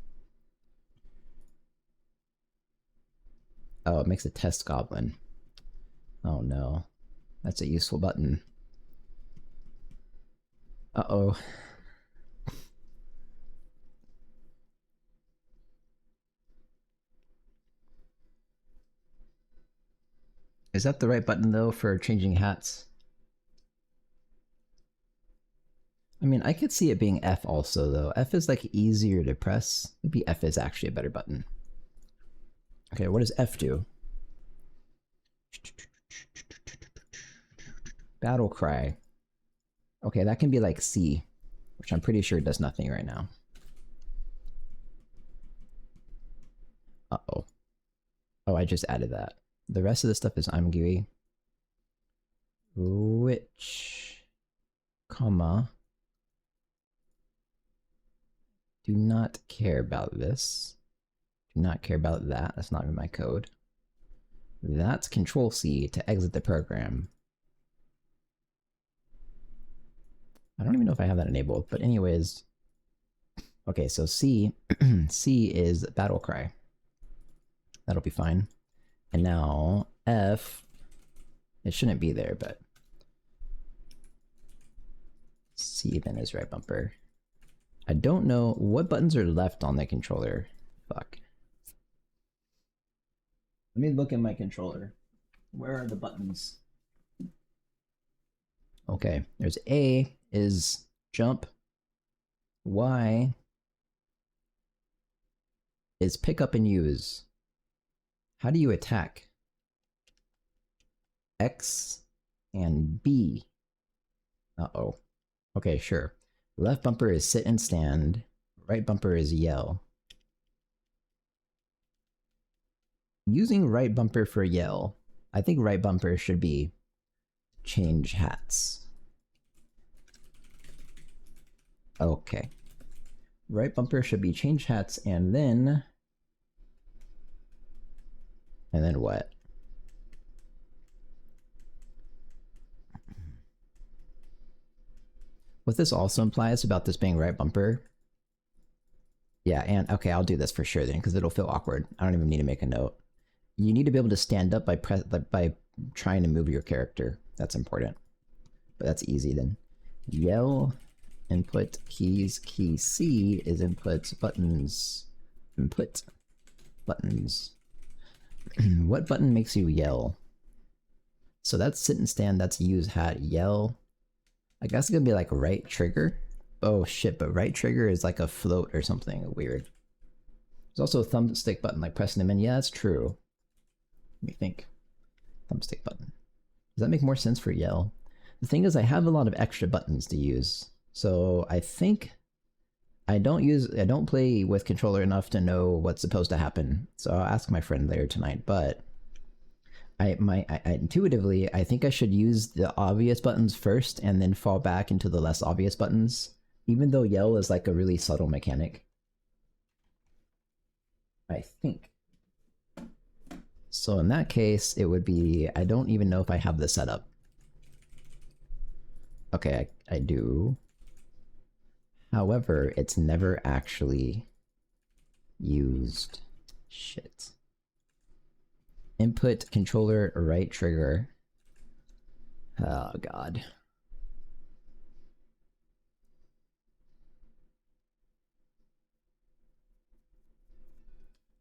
Speaker 1: Oh, it makes a test goblin. Oh no. That's a useful button. Uh-oh. Is that the right button though for changing hats? I mean, I could see it being F also though. F is like easier to press. Maybe F is actually a better button. Okay, what does F do? Battle cry. Okay, that can be like C, which I'm pretty sure does nothing right now. Uh-oh. Oh, I just added that. The rest of the stuff is I'm GUI. Which, comma, do not care about this. Do not care about that. That's not in my code. That's Control C to exit the program. I don't even know if I have that enabled, but anyways. Okay, so C, C is battle cry. That'll be fine. And now F, it shouldn't be there, but C then is right bumper. I don't know what buttons are left on the controller. Fuck. Let me look at my controller. Where are the buttons? Okay, there's A is jump. Y is pick up and use. How do you attack? X and B. Uh-oh. Okay, sure. Left bumper is sit and stand. Right bumper is yell. Using right bumper for yell, I think right bumper should be change hats. Okay. Right bumper should be change hats and then... And then what? What this also implies about this being right bumper. Yeah, and okay, I'll do this for sure then, because it'll feel awkward. I don't even need to make a note. You need to be able to stand up by trying to move your character. That's important. But that's easy then. Yell, input, keys, key C is input, buttons, input, buttons. What button makes you yell? So that's sit and stand, that's use hat, yell. I guess it's gonna be like right trigger. Oh shit, but right trigger is like a float or something weird. There's also a thumbstick button, like pressing them in. Yeah, that's true. Let me think. Thumbstick button. Does that make more sense for yell? The thing is, I have a lot of extra buttons to use. So I think I don't play with controller enough to know what's supposed to happen. So I'll ask my friend later tonight, but I intuitively, I think I should use the obvious buttons first and then fall back into the less obvious buttons, even though yell is like a really subtle mechanic. I think. So in that case, it would be, I don't even know if I have this set up. Okay, I do. However, it's never actually used. Shit. Input controller right trigger. Oh god.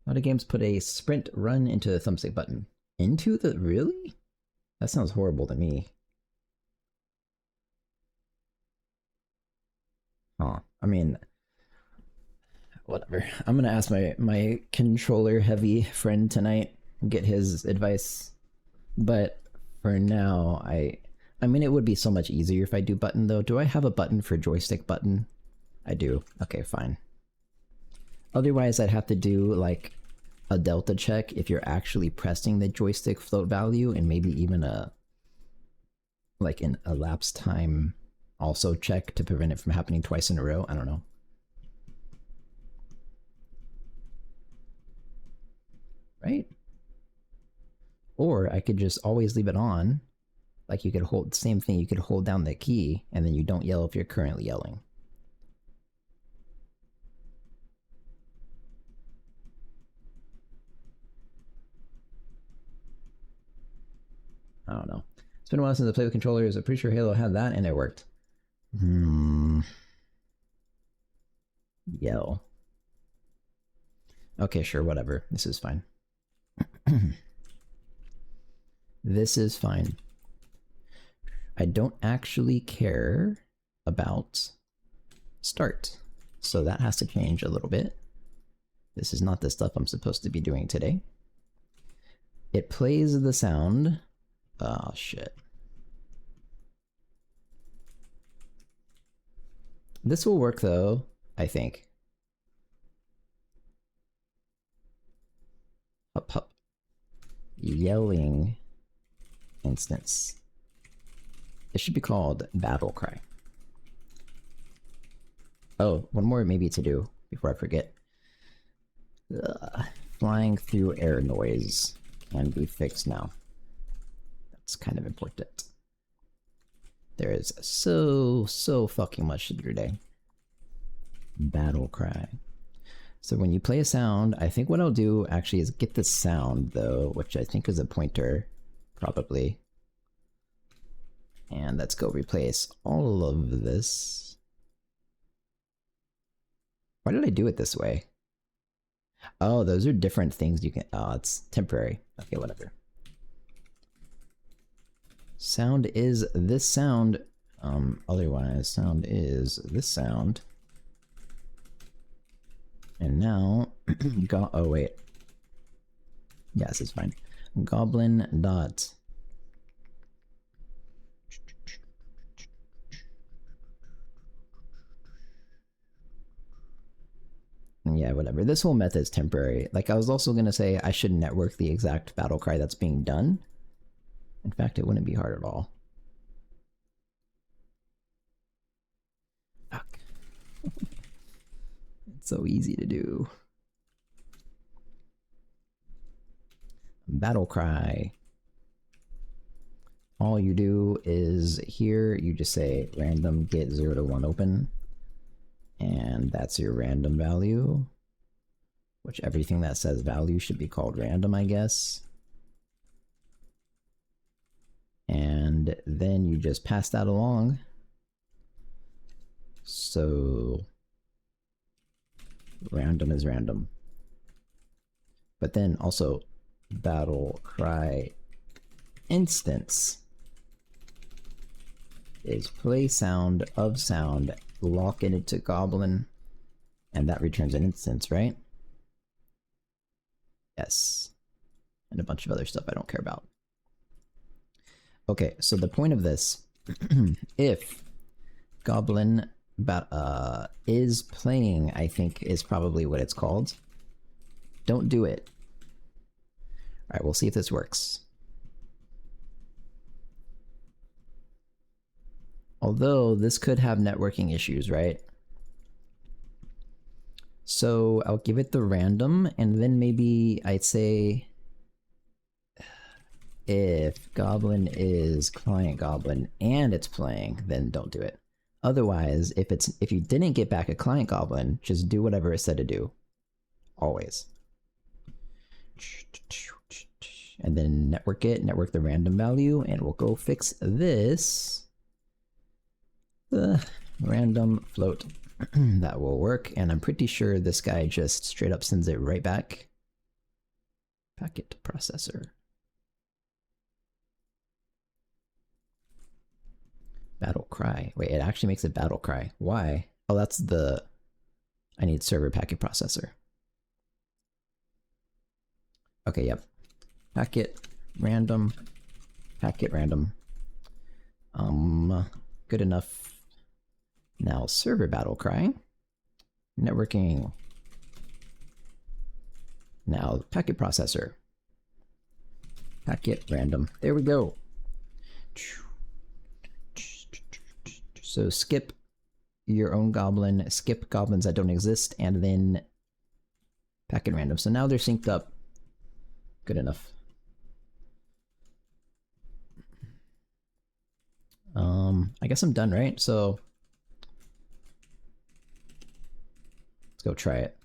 Speaker 1: A lot of games put a sprint run into the thumbstick button. Into the... Really? That sounds horrible to me. Huh. I mean... Whatever. I'm gonna ask my controller heavy friend tonight and get his advice. But for now, I mean, it would be so much easier if I do button though. Do I have a button for joystick button? I do. Okay, fine. Otherwise, I'd have to do like a delta check if you're actually pressing the joystick float value, and maybe even a like an elapsed time also check to prevent it from happening twice in a row. I don't know. Right? Or I could just always leave it on. Like you could hold, same thing, you could hold down the key and then you don't yell if you're currently yelling. I don't know. It's been a while since I played with controllers. I'm pretty sure Halo had that and it worked. Yell. Okay, sure, whatever. This is fine. This is fine. I don't actually care about start, so that has to change a little bit. This is not the stuff I'm supposed to be doing today. It plays the sound. Oh shit. This will work though, I think. Up. Yelling instance. It should be called battle cry. Oh, one more maybe to do before I forget. Flying through air noise can be fixed now. That's kind of important. There is so fucking much to do today. Battle cry. So when you play a sound, I think what I'll do actually is get the sound though, which I think is a pointer, probably. And let's go replace all of this. Why did I do it this way? Oh, those are different things you can... Oh, it's temporary. Okay, whatever. Sound is this sound. Otherwise, sound is this sound. And now... oh, wait. Yes, it's fine. Goblin dot... Yeah, whatever. This whole method is temporary. Like, I was also going to say I should network the exact battle cry that's being done. In fact, it wouldn't be hard at all. Fuck. It's so easy to do. Battle cry. All you do is here, you just say random get 0 to 1 open. And that's your random value, which everything that says value should be called random, I guess. And then you just pass that along. So random is random. But then also battle cry instance is play sound of sound, lock it into goblin, and that returns an instance, right? Yes. And a bunch of other stuff I don't care about. Okay, so the point of this, if goblin is playing, I think is probably what it's called. Don't do it. Alright, we'll see if this works. Although this could have networking issues, right? So I'll give it the random, and then maybe I'd say if goblin is client goblin and it's playing, then don't do it. Otherwise, if you didn't get back a client goblin, just do whatever it said to do. Always. And then network the random value, and we'll go fix this. The random float. That will work, and I'm pretty sure this guy just straight up sends it right back. Packet processor. Battle cry. Wait, it actually makes it battle cry. Why? Oh, that's the... I need server packet processor. Okay, yep. Packet random. Packet random. Good enough. Now server battle cry. Networking. Now packet processor. Packet random. There we go. So skip your own goblin, skip goblins that don't exist, and then packet random. So now they're synced up. Good enough. I guess I'm done, right? So let's go try it.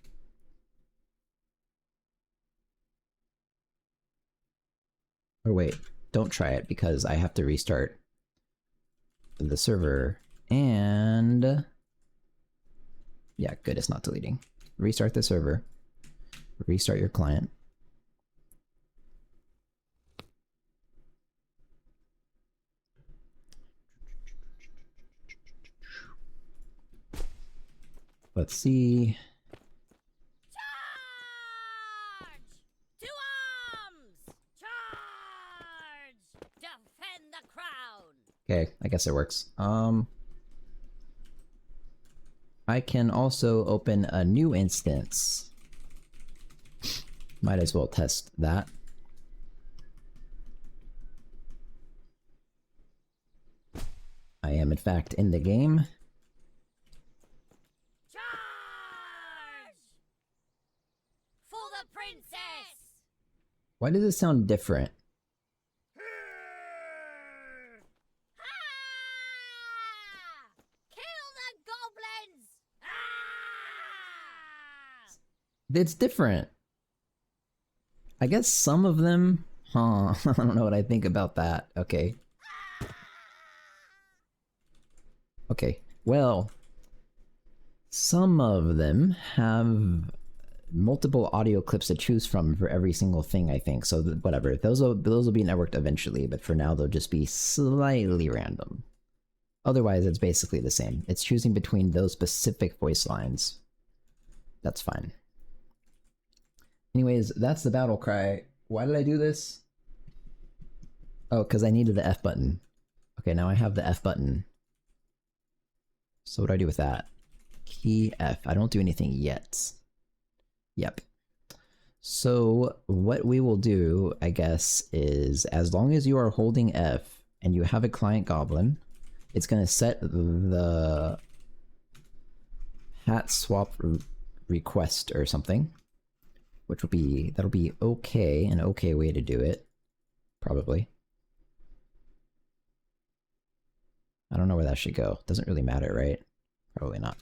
Speaker 1: Or wait, don't try it because I have to restart the server. And yeah, good, it's not deleting. Restart the server. Restart your client. Let's see.
Speaker 2: Charge! To arms! Charge! Defend the crown!
Speaker 1: Okay, I guess it works. I can also open a new instance. Might as well test that. I am in fact in the game.
Speaker 2: Charge! For the princess!
Speaker 1: Why does it sound different?
Speaker 2: Kill the goblins!
Speaker 1: It's different. I guess some of them... Huh, I don't know what I think about that. Okay. Okay, well... Some of them have multiple audio clips to choose from for every single thing, I think. So whatever, those will be networked eventually, but for now they'll just be slightly random. Otherwise, it's basically the same. It's choosing between those specific voice lines. That's fine. Anyways, that's the battle cry. Why did I do this? Oh, because I needed the F button. Okay, now I have the F button. So what do I do with that? Key F. I don't do anything yet. Yep. So what we will do, I guess, is as long as you are holding F and you have a client goblin, it's going to set the hat swap request or something, which will be, that'll be okay, an okay way to do it, probably. I don't know where that should go. Doesn't really matter, right? Probably not.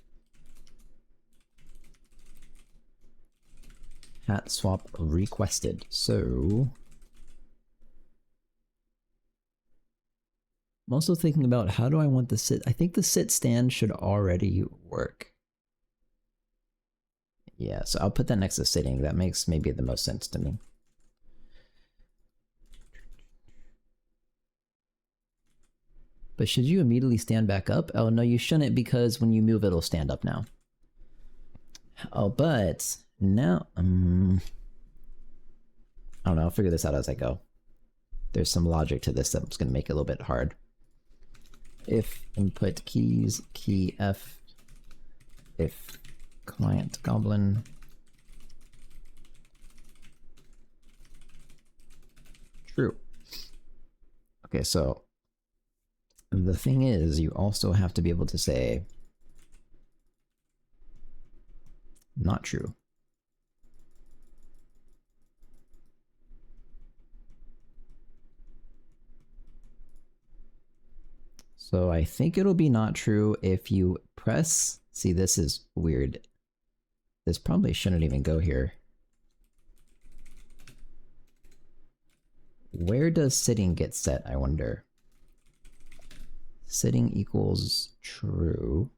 Speaker 1: Hat swap requested. So I'm also thinking about how do I want the sit. I think the sit stand should already work. Yeah, so I'll put that next to sitting. That makes maybe the most sense to me. But should you immediately stand back up? Oh no, you shouldn't, because when you move it'll stand up now. Oh, but now, I don't know, I'll figure this out as I go. There's some logic to this that's going to make it a little bit hard. If input keys, key F, if client goblin, true. Okay, so the thing is, you also have to be able to say not true. So I think it'll be not true if you press... See, this is weird. This probably shouldn't even go here. Where does sitting get set, I wonder? Sitting equals true.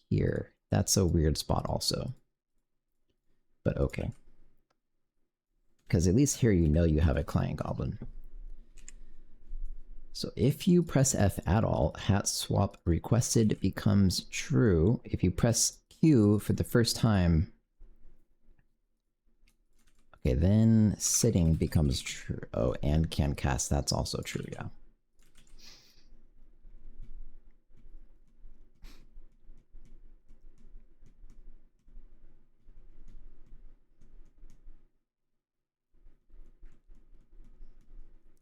Speaker 1: Here. That's a weird spot also. But okay. Because at least here you know you have a client goblin. So if you press F at all, hat swap requested becomes true. If you press Q for the first time, okay, then sitting becomes true. Oh, and can cast, that's also true, yeah.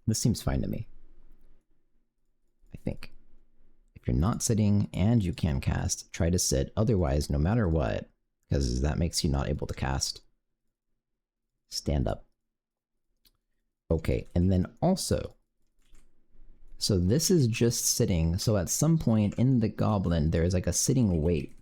Speaker 1: This seems fine to me. I think. If you're not sitting and you can cast, try to sit. Otherwise, no matter what, because that makes you not able to cast, stand up. Okay, and then also, so this is just sitting. So at some point in the goblin, there is like a sitting wait.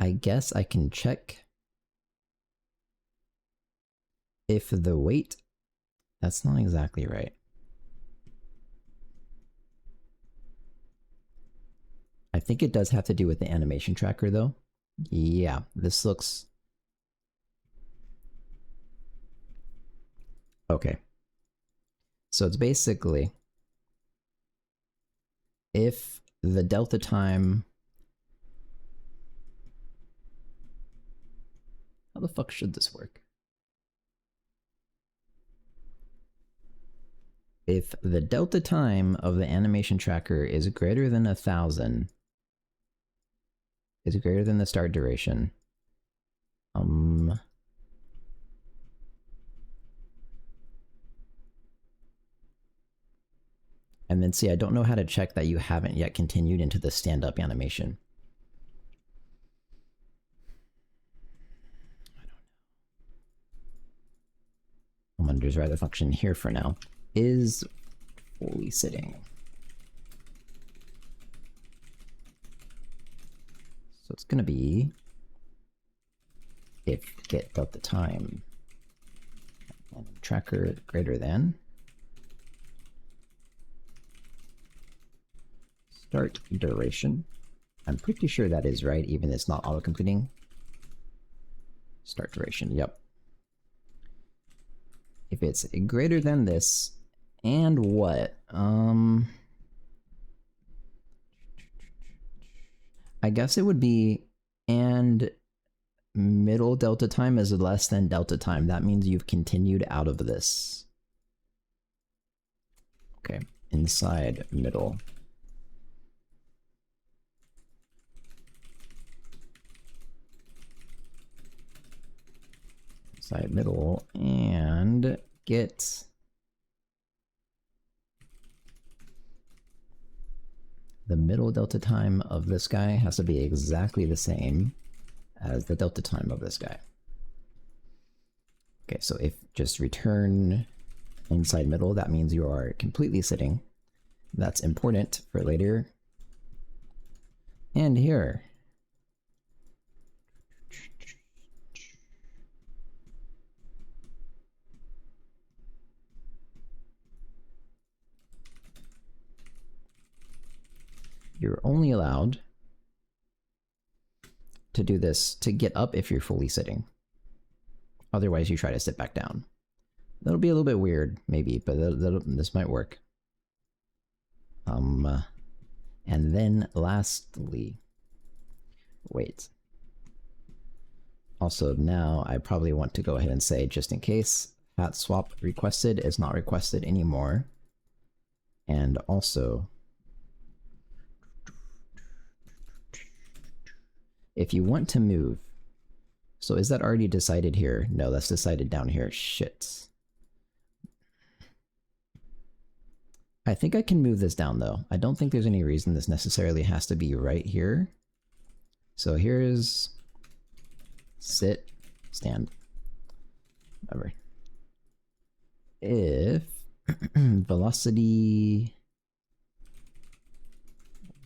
Speaker 1: I guess I can check if the wait, that's not exactly right. I think it does have to do with the animation tracker though. Yeah, this looks... Okay. So it's basically, if the delta time... How the fuck should this work? If the delta time of the animation tracker is greater than 1,000, is greater than the start duration, and then see, I don't know how to check that you haven't yet continued into the stand-up animation. I'm gonna just write the function here for now. Is fully sitting. So it's gonna be if get delta time and tracker greater than start duration. I'm pretty sure that is right, even if it's not auto-completing. Start duration, yep. If it's greater than this, and what? I guess it would be, and middle delta time is less than delta time. That means you've continued out of this. Okay, inside middle. Inside middle, and get the middle delta time of this guy has to be exactly the same as the delta time of this guy. Okay, so if just return inside middle, that means you are completely sitting. That's important for later. And here. You're only allowed to do this to get up if you're fully sitting. Otherwise, you try to sit back down. That'll be a little bit weird, maybe, but this might work. And then lastly, wait. Also, now I probably want to go ahead and say, just in case, hat swap requested is not requested anymore. And also, if you want to move, so is that already decided here? No, that's decided down here. Shit. I think I can move this down though. I don't think there's any reason this necessarily has to be right here. So here's sit, stand, whatever. If velocity,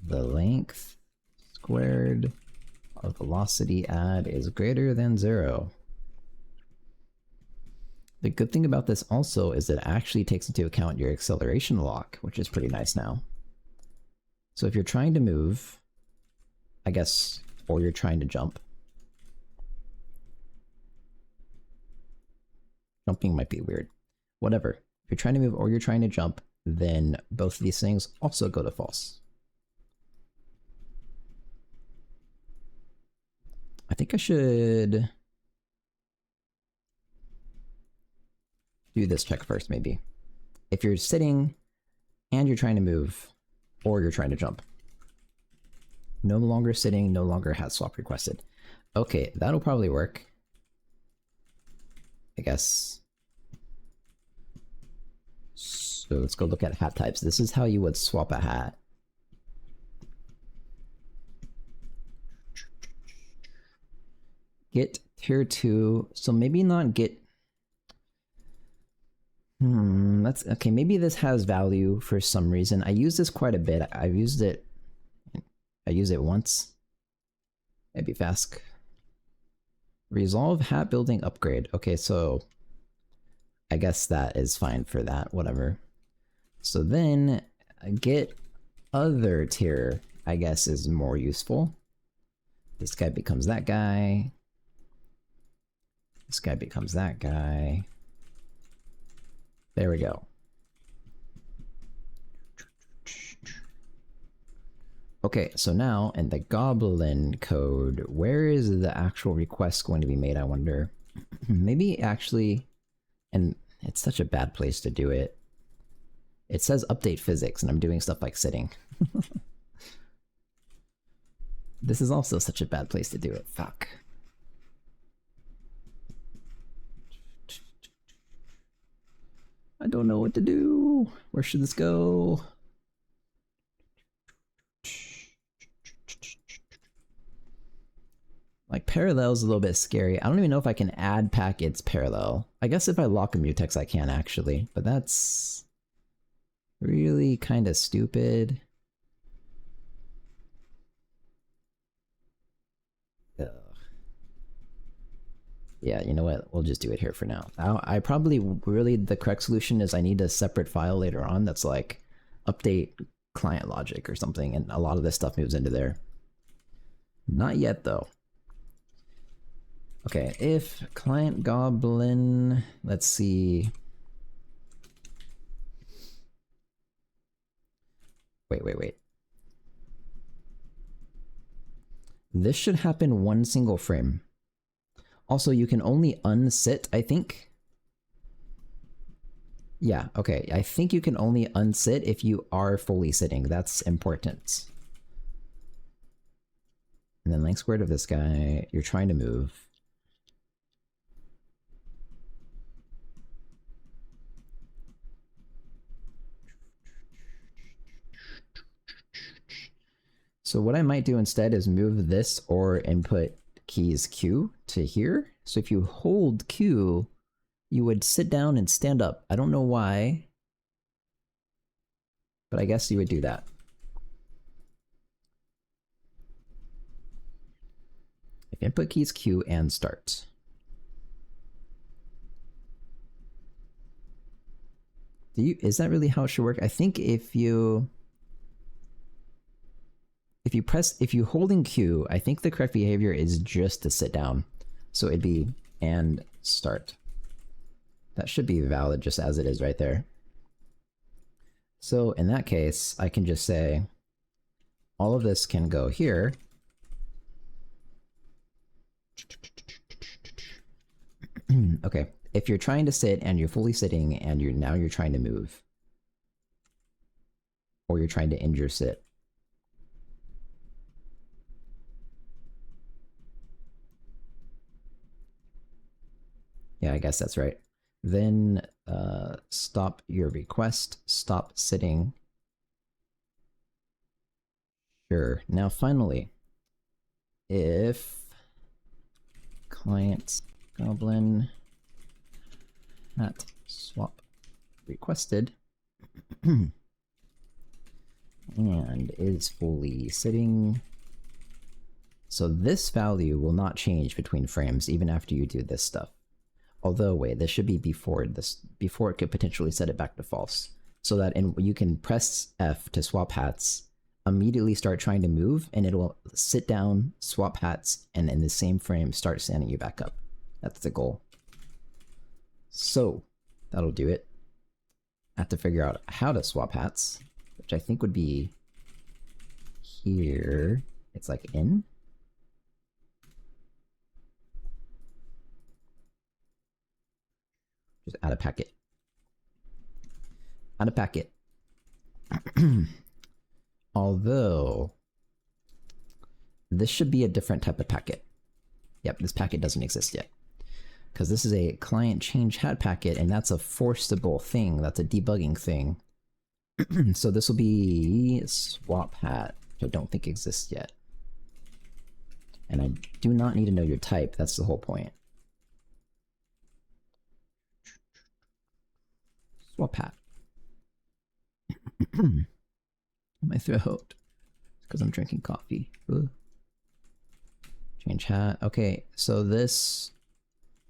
Speaker 1: the length squared of velocity add is greater than 0. The good thing about this also is that it actually takes into account your acceleration lock, which is pretty nice now. So if you're trying to move, I guess, or you're trying to jump. Jumping might be weird. Whatever. If you're trying to move or you're trying to jump, then both of these things also go to false. I think I should do this check first, maybe. If you're sitting and you're trying to move, or you're trying to jump. No longer sitting, no longer has swap requested. Okay, that'll probably work. I guess. So let's go look at hat types. This is how you would swap a hat. Get tier 2. So maybe not get... that's okay. Maybe this has value for some reason. I use this quite a bit. I use it once. Maybe fast. Resolve hat building upgrade. Okay, so I guess that is fine for that. Whatever. So then get other tier, I guess, is more useful. This guy becomes that guy. This guy becomes that guy. There we go. Okay, so now in the goblin code, where is the actual request going to be made, I wonder? Maybe actually, and it's such a bad place to do it. It says update physics, and I'm doing stuff like sitting. This is also such a bad place to do it. Fuck. I don't know what to do. Where should this go? Like, parallel is a little bit scary. I don't even know if I can add packets parallel. I guess if I lock a mutex I can actually, but that's really kind of stupid. Ugh. Yeah, you know what? We'll just do it here for now. I probably really, the correct solution is I need a separate file later on that's like update client logic or something, and a lot of this stuff moves into there. Not yet though. Okay, if client goblin, let's see. Wait. This should happen one single frame. Also, you can only unsit, I think. Yeah, okay. I think you can only unsit if you are fully sitting. That's important. And then length squared of this guy, you're trying to move. So what I might do instead is move this or input keys Q to here. So if you hold Q, you would sit down and stand up. I don't know why, but I guess you would do that. If input keys Q and start. Is that really how it should work? I think if you holding Q, I think the correct behavior is just to sit down. So it'd be and start. That should be valid just as it is right there. So in that case, I can just say all of this can go here. Okay, if you're trying to sit and you're fully sitting and now you're trying to move, or you're trying to end your sit. Yeah, I guess that's right. Then stop your request, stop sitting. Sure. Now finally, if client goblin hat swap requested and is fully sitting, so this value will not change between frames even after you do this stuff. Although, wait, this should be before this, before it could potentially set it back to false. So that you can press F to swap hats, immediately start trying to move, and it will sit down, swap hats, and in the same frame start standing you back up. That's the goal. So, that'll do it. I have to figure out how to swap hats, which I think would be here. It's like in. Just add a packet. Add a packet. Although, this should be a different type of packet. Yep, this packet doesn't exist yet. Because this is a client change hat packet, and that's a forceable thing. That's a debugging thing. So this will be swap hat, which I don't think exists yet. And I do not need to know your type. That's the whole point. Swap hat. My throat. Because I'm drinking coffee. Ugh. Change hat. Okay, so this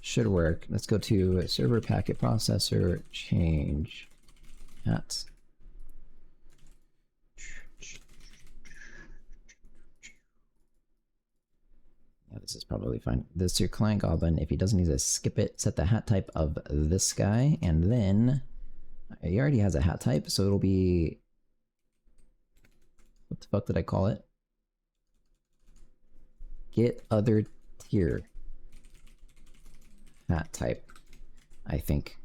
Speaker 1: should work. Let's go to server packet processor, change hat. Yeah, this is probably fine. This is your client goblin. If he doesn't exist, skip it. Set the hat type of this guy, and then he already has a hat type, so it'll be, what the fuck did I call it? Get other tier hat type, I think.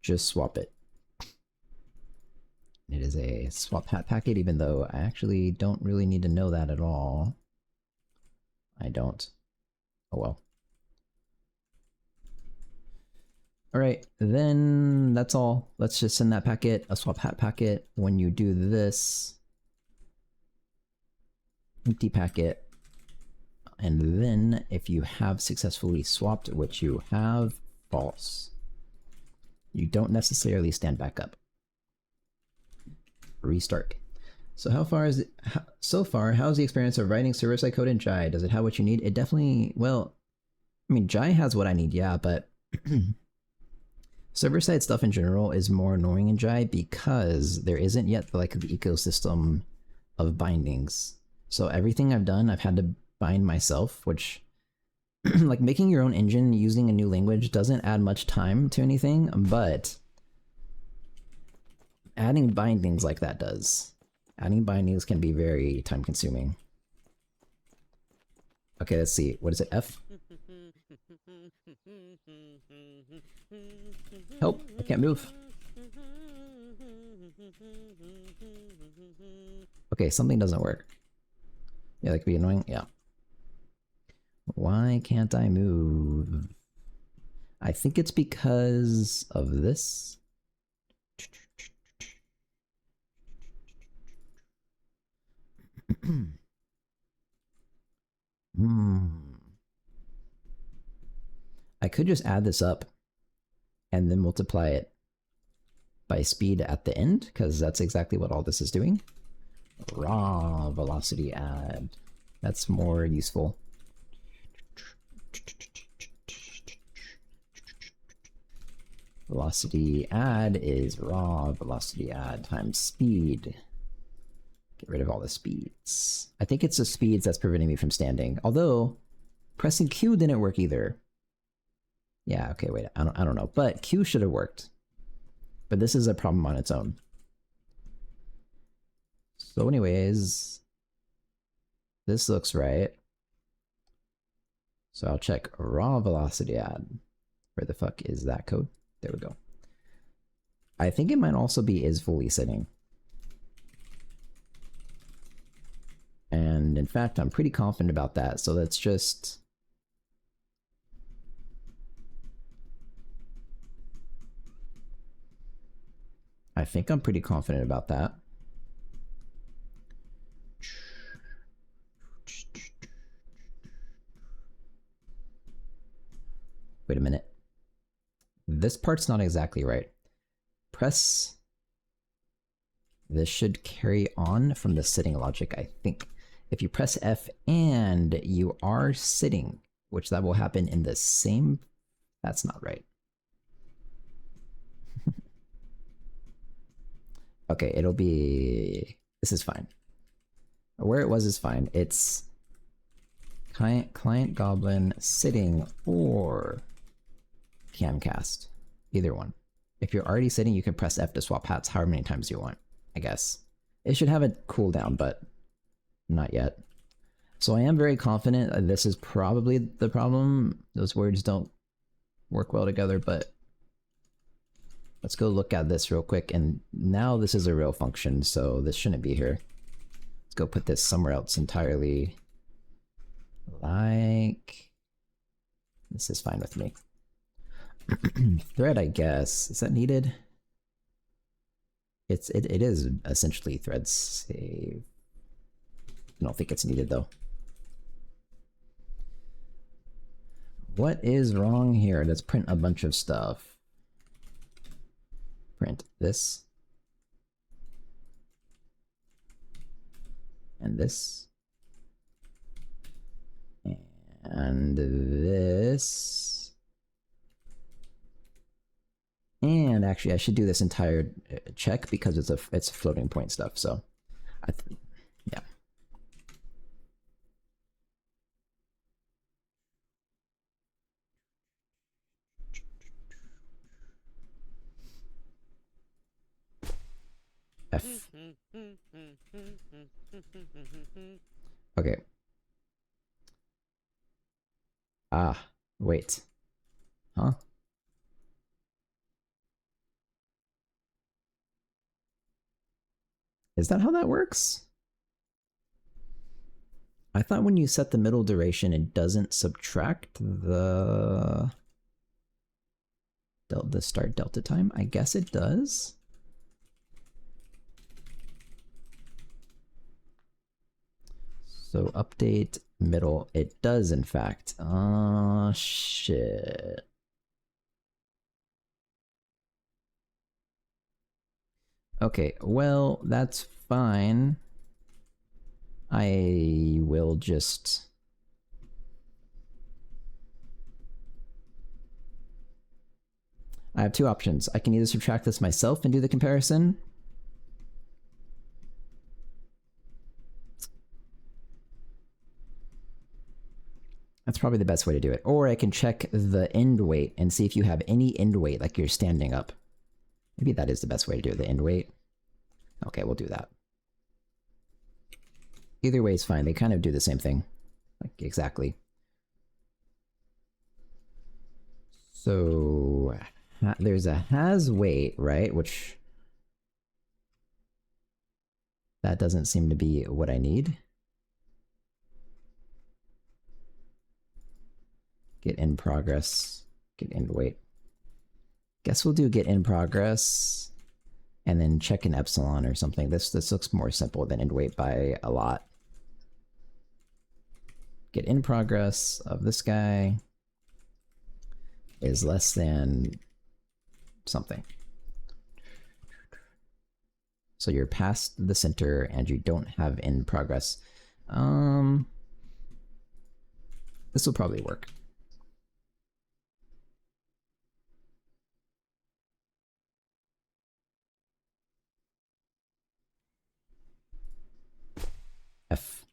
Speaker 1: Just swap it. It is a swap hat packet, even though I actually don't really need to know that at all. I don't. Oh well. Alright, then that's all. Let's just send that packet, a swap hat packet. When you do this, empty packet, and then if you have successfully swapped, which you have, false. You don't necessarily stand back up. Restart. So how far is it? So far, how's the experience of writing server-side code in Jai? Does it have what you need? It definitely, well, I mean, Jai has what I need, yeah, but server-side stuff in general is more annoying in Jai because there isn't yet like the ecosystem of bindings. So everything I've done, I've had to bind myself, which like making your own engine using a new language doesn't add much time to anything, but adding bindings like that does. Adding bindings can be very time consuming. Okay, let's see. What is it? F? Help! I can't move. Okay, something doesn't work. Yeah, that could be annoying. Yeah. Why can't I move? I think it's because of this. I could just add this up and then multiply it by speed at the end, because that's exactly what all this is doing. Raw velocity add. That's more useful. Velocity add is raw velocity add times speed. Get rid of all the speeds. I think it's the speeds that's preventing me from standing. Although, pressing Q didn't work either. Yeah, okay, wait, I don't know. But Q should have worked. But this is a problem on its own. So anyways, this looks right. So I'll check raw velocity add. Where the fuck is that code? There we go. I think it might also be is fully sitting. And in fact, I'm pretty confident about that. So let's just I think I'm pretty confident about that. Wait a minute. This part's not exactly right. Press. This should carry on from the sitting logic, I think. If you press F and you are sitting, which that will happen in the same... That's not right. Okay, it'll be... This is fine. Where it was is fine. It's client goblin sitting or camcast. Either one. If you're already sitting, you can press F to swap hats however many times you want, I guess. It should have a cooldown, but not yet. So I am very confident this is probably the problem. Those words don't work well together, but let's go look at this real quick. And now this is a real function, so this shouldn't be here. Let's go put this somewhere else entirely. Like, this is fine with me. Thread, I guess. Is that needed? It is essentially thread save. I don't think it's needed though. What is wrong here? Let's print a bunch of stuff. Print this. And this. And this. And actually, I should do this entire check because it's floating point stuff. So, yeah. F. Okay. Ah, wait. Huh? Is that how that works? I thought when you set the middle duration, it doesn't subtract the start delta time. I guess it does. So update middle. It does, in fact. Oh, shit. Okay, well, that's fine. I will just... I have two options. I can either subtract this myself and do the comparison. That's probably the best way to do it. Or I can check the end weight and see if you have any end weight, like you're standing up. Maybe that is the best way to do it, the end weight. Okay, we'll do that. Either way is fine. They kind of do the same thing. Like, exactly. So, there's a has weight, right? Which... that doesn't seem to be what I need. Get in progress. Get end weight. Guess we'll do get in progress and then check an epsilon or something. This looks more simple than end weight by a lot. Get in progress of this guy is less than something. So you're past the center and you don't have in progress. This will probably work. F.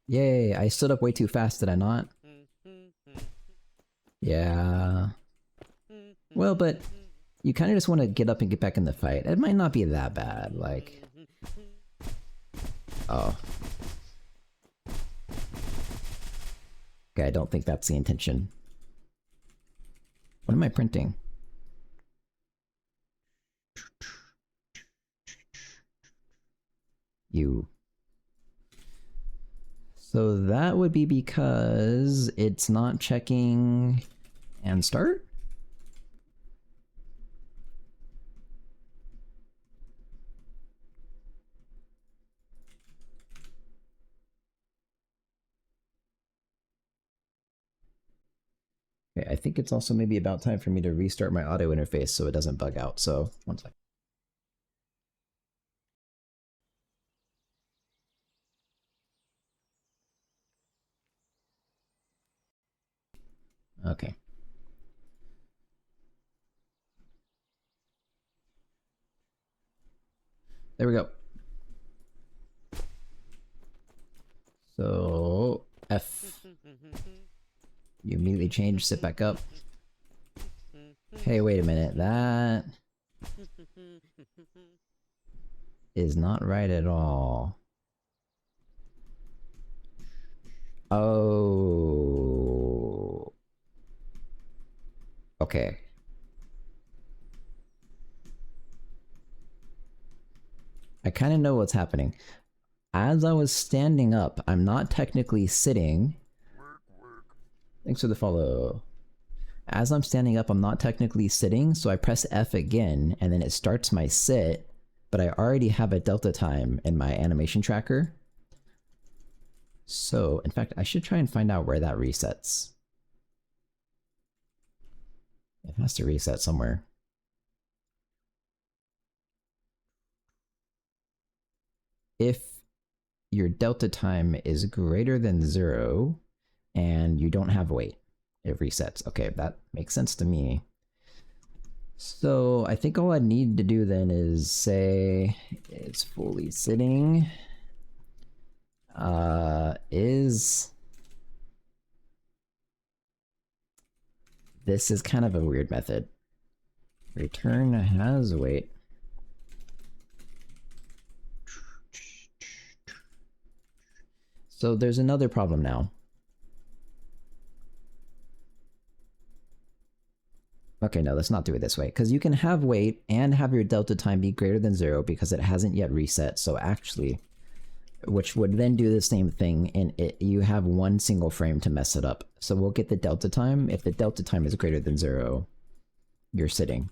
Speaker 1: Yay, I stood up way too fast, did I not? Yeah. Well, but you kind of just want to get up and get back in the fight. It might not be that bad, like... Oh. Okay, I don't think that's the intention. What am I printing? You. So that would be because it's not checking and start? think it's also maybe about time for me to restart my audio interface so it doesn't bug out. So, one second. Okay. There we go. So, F. You immediately change, sit back up. Hey, wait a minute. That is not right at all. Oh. Okay. I kind of know what's happening. As I was standing up, I'm not technically sitting. Thanks for the follow. As I'm standing up, I'm not technically sitting, so I press F again, and then it starts my sit, but I already have a delta time in my animation tracker. So, in fact, I should try and find out where that resets. It has to reset somewhere. If your delta time is greater than 0 and you don't have wait, it resets. Okay, that makes sense to me. So I think all I need to do then is say it's fully sitting. This is kind of a weird method. Return has wait. So there's another problem now. Okay, no, let's not do it this way, because you can have wait and have your delta time be greater than 0 because it hasn't yet reset. So actually, which would then do the same thing, and you have one single frame to mess it up. So we'll get the delta time. If the delta time is greater than 0, you're sitting.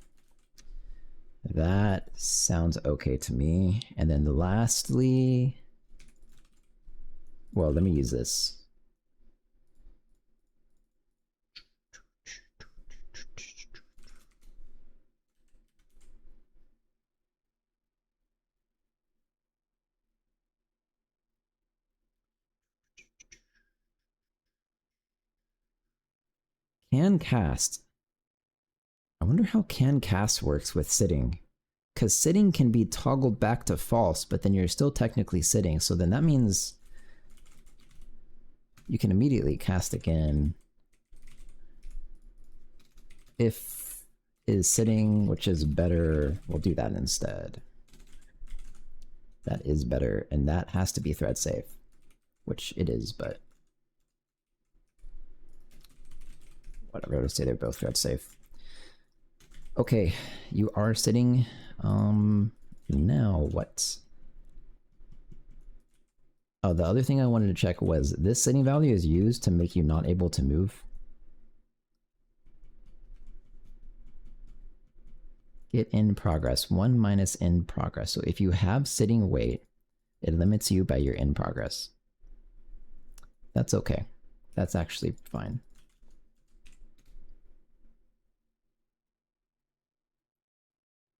Speaker 1: That sounds okay to me. And then lastly, well, let me use this. Can cast. I wonder how can cast works with sitting. Because sitting can be toggled back to false, but then you're still technically sitting. So then that means you can immediately cast again. If is sitting, which is better, we'll do that instead. That is better, and that has to be thread safe, which it is, but whatever, I'll say they're both thread safe. Okay, you are sitting. Now what? Oh, the other thing I wanted to check was this sitting value is used to make you not able to move. Get in progress, 1 minus in progress. So if you have sitting wait, it limits you by your in progress. That's okay. That's actually fine.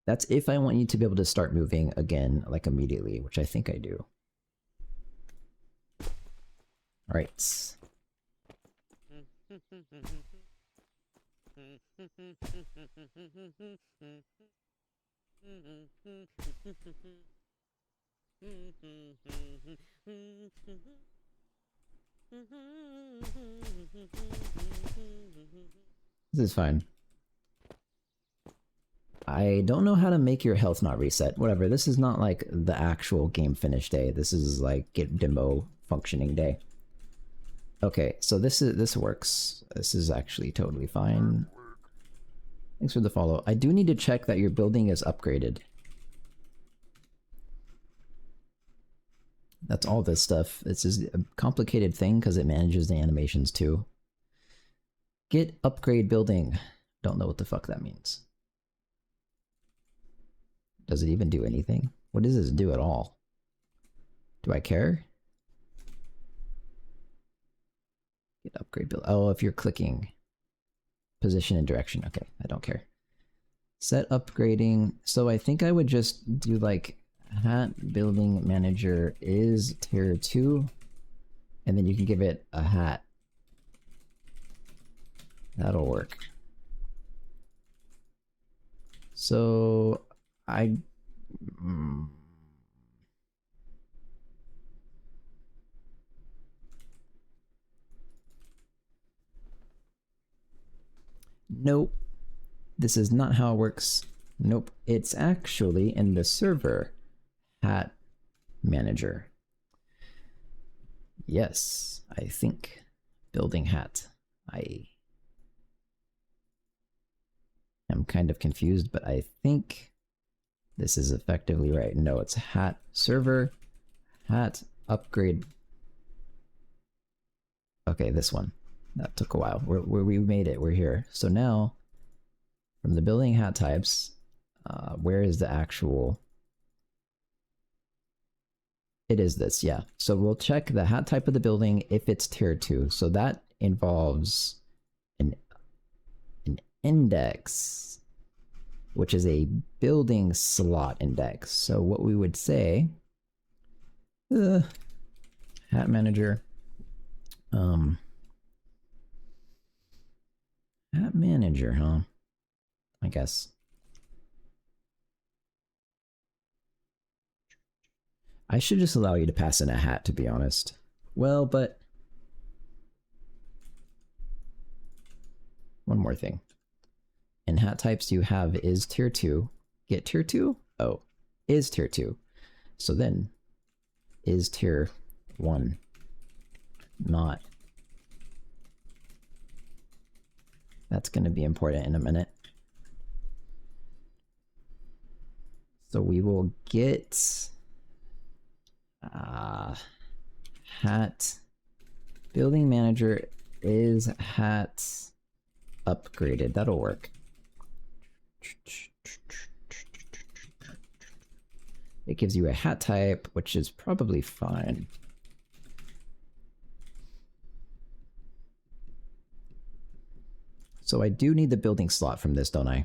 Speaker 1: That's if I want you to be able to start moving again, like immediately, which I think I do. All right. This is fine. I don't know how to make your health not reset. Whatever, this is not like the actual game finish day. This is like get demo functioning day. Okay, so this works. This is actually totally fine. Thanks for the follow. I do need to check that your building is upgraded. That's all this stuff. This is a complicated thing because it manages the animations too. Get upgrade building. Don't know what the fuck that means. Does it even do anything? What does this do at all? Do I care? Get upgrade build. Oh, if you're clicking. Position and direction. Okay, I don't care. Set upgrading. So I think I would just do like hat building manager is tier 2, and then you can give it a hat. That'll work. So I nope. This is not how it works. Nope. It's actually in the server hat manager. Yes, I think. Building hat. I am kind of confused, but I think this is effectively right. No, it's hat server, hat upgrade. Okay, this one. That took a while. We made it. We're here. So now, from the building hat types, where is the actual... It is this, yeah. So we'll check the hat type of the building if it's tier 2. So that involves an index, which is a building slot index. So what we would say, hat manager, hat manager, huh? I guess. I should just allow you to pass in a hat, to be honest. Well, but... one more thing. In hat types you have is tier 2. Get tier 2? Oh, is tier 2. So then, is tier 1. Not. That's going to be important in a minute. So we will get... hat building manager is hat upgraded. That'll work. It gives you a hat type, which is probably fine. So I do need the building slot from this, don't I?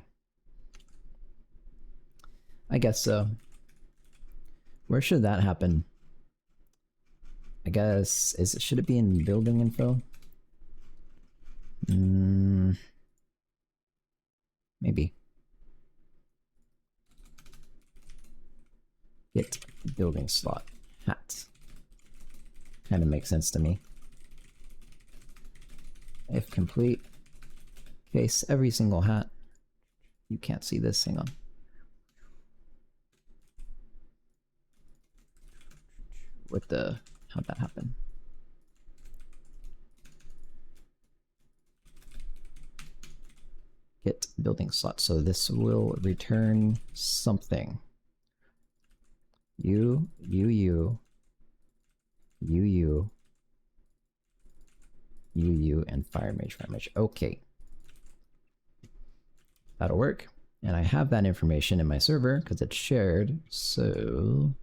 Speaker 1: I guess so. Where should that happen? I guess, should it be in building info? Maybe. Get building slot. Hat. Kind of makes sense to me. If complete. Case every single hat. You can't see this, hang on. What the... how'd that happen? Get building slot. So this will return something. You, and fire mage. Okay. That'll work. And I have that information in my server because it's shared. So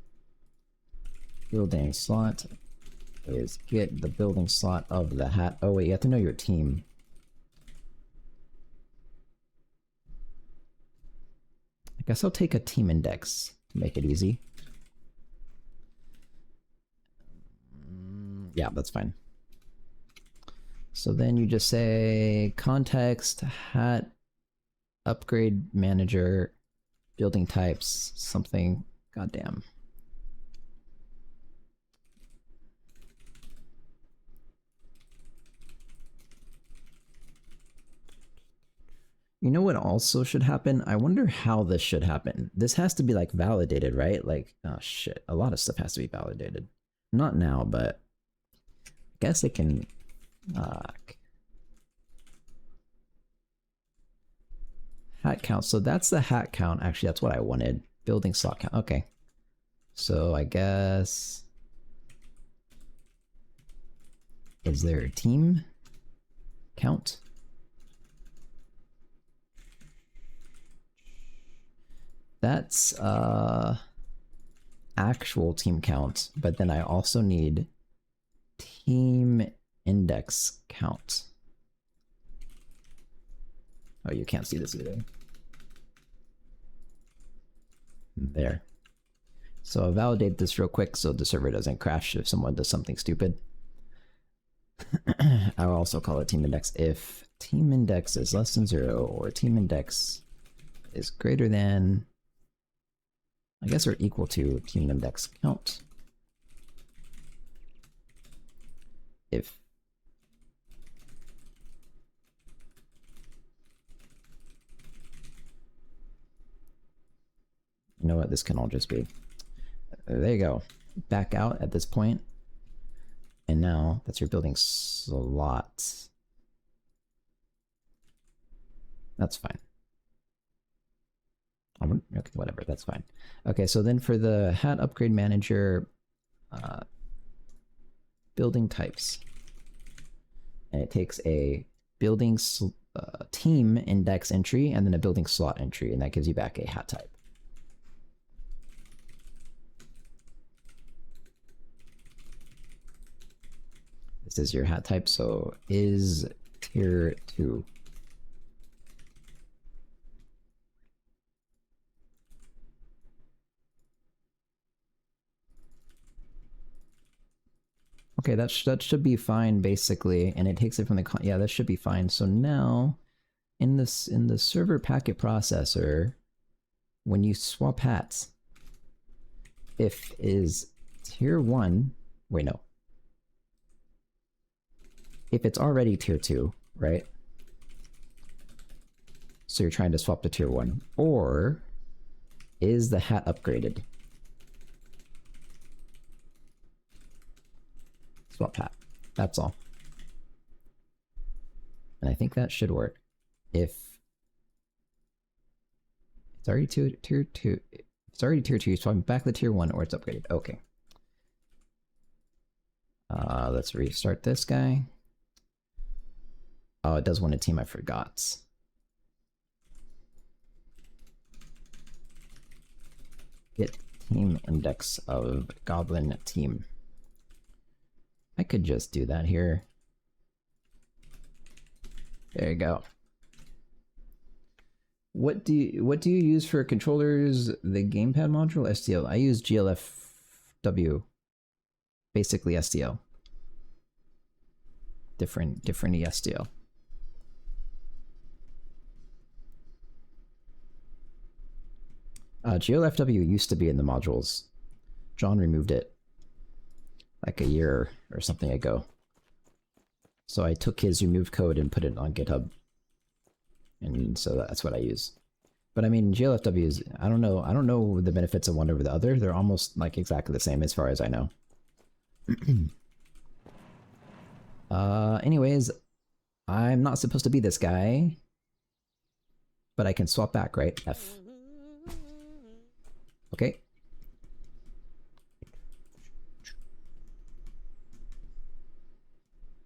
Speaker 1: building slot is get the building slot of the hat. Oh wait, you have to know your team. I guess I'll take a team index to make it easy. Yeah, that's fine. So then you just say context hat upgrade manager building types something. Goddamn. You know what also should happen? I wonder how this should happen. This has to be like validated, right? Like, oh shit, a lot of stuff has to be validated. Not now, but I guess it can... hat count. So that's the hat count. Actually, that's what I wanted. Building slot count. Okay. So I guess... is there a team count? That's actual team count, but then I also need team index count. Oh, you can't see this either. There. So I'll validate this real quick so the server doesn't crash if someone does something stupid. I'll also call it team index if team index is less than 0 or team index is greater than, I guess, or equal to team index count. If you know what, this can all just be. There you go. Back out at this point. And now that's your building slot. That's fine. Okay, whatever, that's fine. Okay, so then for the hat upgrade manager, building types. And it takes a building team index entry and then a building slot entry, and that gives you back a hat type. This is your hat type, so is tier 2. Okay, that should be fine basically, and it takes it from the yeah, that should be fine. So now in the server packet processor, when you swap hats, if is tier 1, wait, no. If it's already tier 2, right? So you're trying to swap to tier 1, or is the hat upgraded? Swap hat. That's all. And I think that should work. If it's already tier 2, it's already tier 2, so I'm back to tier 1 or it's upgraded. Okay. Let's restart this guy. Oh, it does want a team, I forgot. Get team index of goblin team. I could just do that here. There you go. What do you use for controllers? The gamepad module, STL. I use GLFW. Basically STL. Different ESTL. GLFW used to be in the modules. John removed it like a year or something ago. So I took his removed code and put it on GitHub. And so that's what I use. But I mean, GLFW is, I don't know the benefits of one over the other. They're almost like exactly the same as far as I know. Anyways, I'm not supposed to be this guy, but I can swap back, right? F. Okay.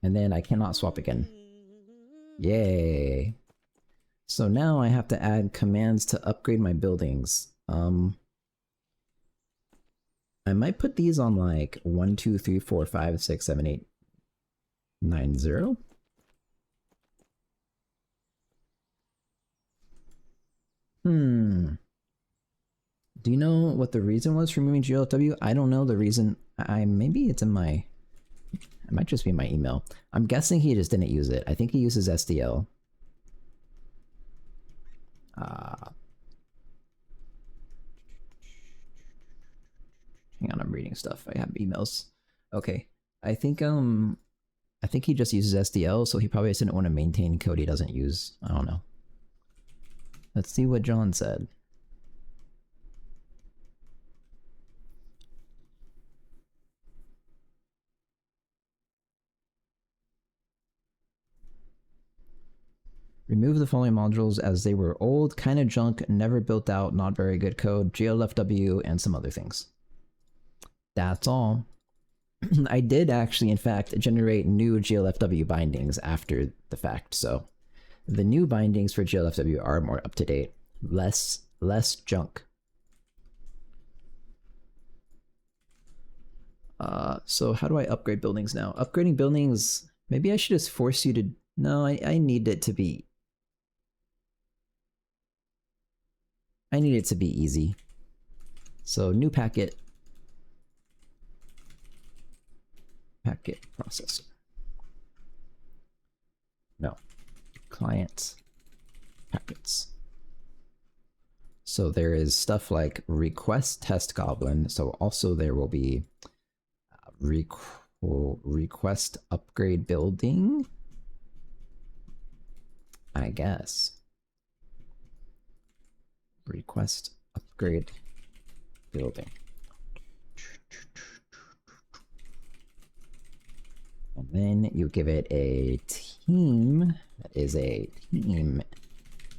Speaker 1: And then I cannot swap again. Yay. So now I have to add commands to upgrade my buildings. I might put these on like 1, 2, 3, 4, 5, 6, 7, 8, 9, 0. Do you know what the reason was for removing GLFW? I don't know the reason. Maybe it's in my... It might just be my email. I'm guessing he just didn't use it. I think he uses SDL. Hang on, I'm reading stuff. I have emails. Okay. I think he just uses SDL, so he probably just didn't want to maintain code he doesn't use. I don't know. Let's see what John said. Remove the following modules as they were old, kind of junk, never built out, not very good code, GLFW, and some other things. That's all. I did actually, in fact, generate new GLFW bindings after the fact, so the new bindings for GLFW are more up to date, less junk. So how do I upgrade buildings now? Upgrading buildings, maybe I should just force you to... No, I need it to be... I need it to be easy. So new packet. Packet processor. No. Client packets. So there is stuff like request test goblin. So also there will be request upgrade building, I guess. Request upgrade building. And then you give it a team, that is a team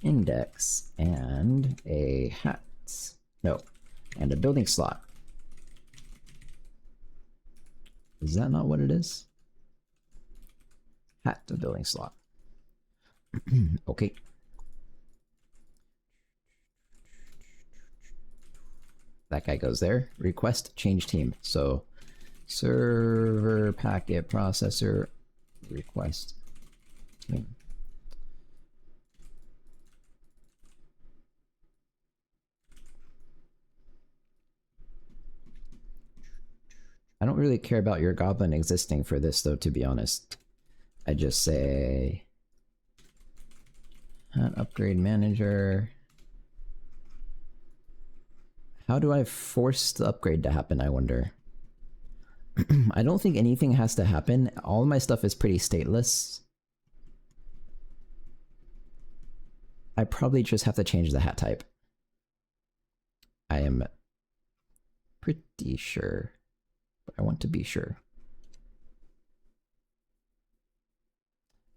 Speaker 1: index, and a hat. No, and a building slot. Is that not what it is? Hat to building slot. Okay. That guy goes there. Request change team. So server packet processor request team. I don't really care about your goblin existing for this though, to be honest. I just say upgrade manager. How do I force the upgrade to happen, I wonder? I don't think anything has to happen. All of my stuff is pretty stateless. I probably just have to change the hat type. I am pretty sure, but I want to be sure.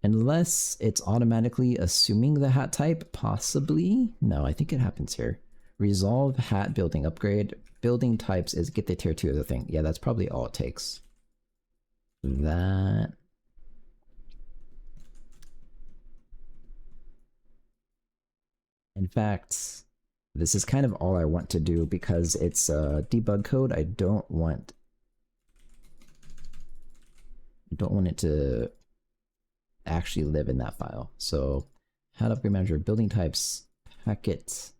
Speaker 1: Unless it's automatically assuming the hat type, possibly. No, I think it happens here. Resolve hat building upgrade. Building types is get the tier 2 of the thing. Yeah, that's probably all it takes. That. In fact, this is kind of all I want to do because it's debug code. I don't want it to actually live in that file. So hat upgrade manager, building types, packet,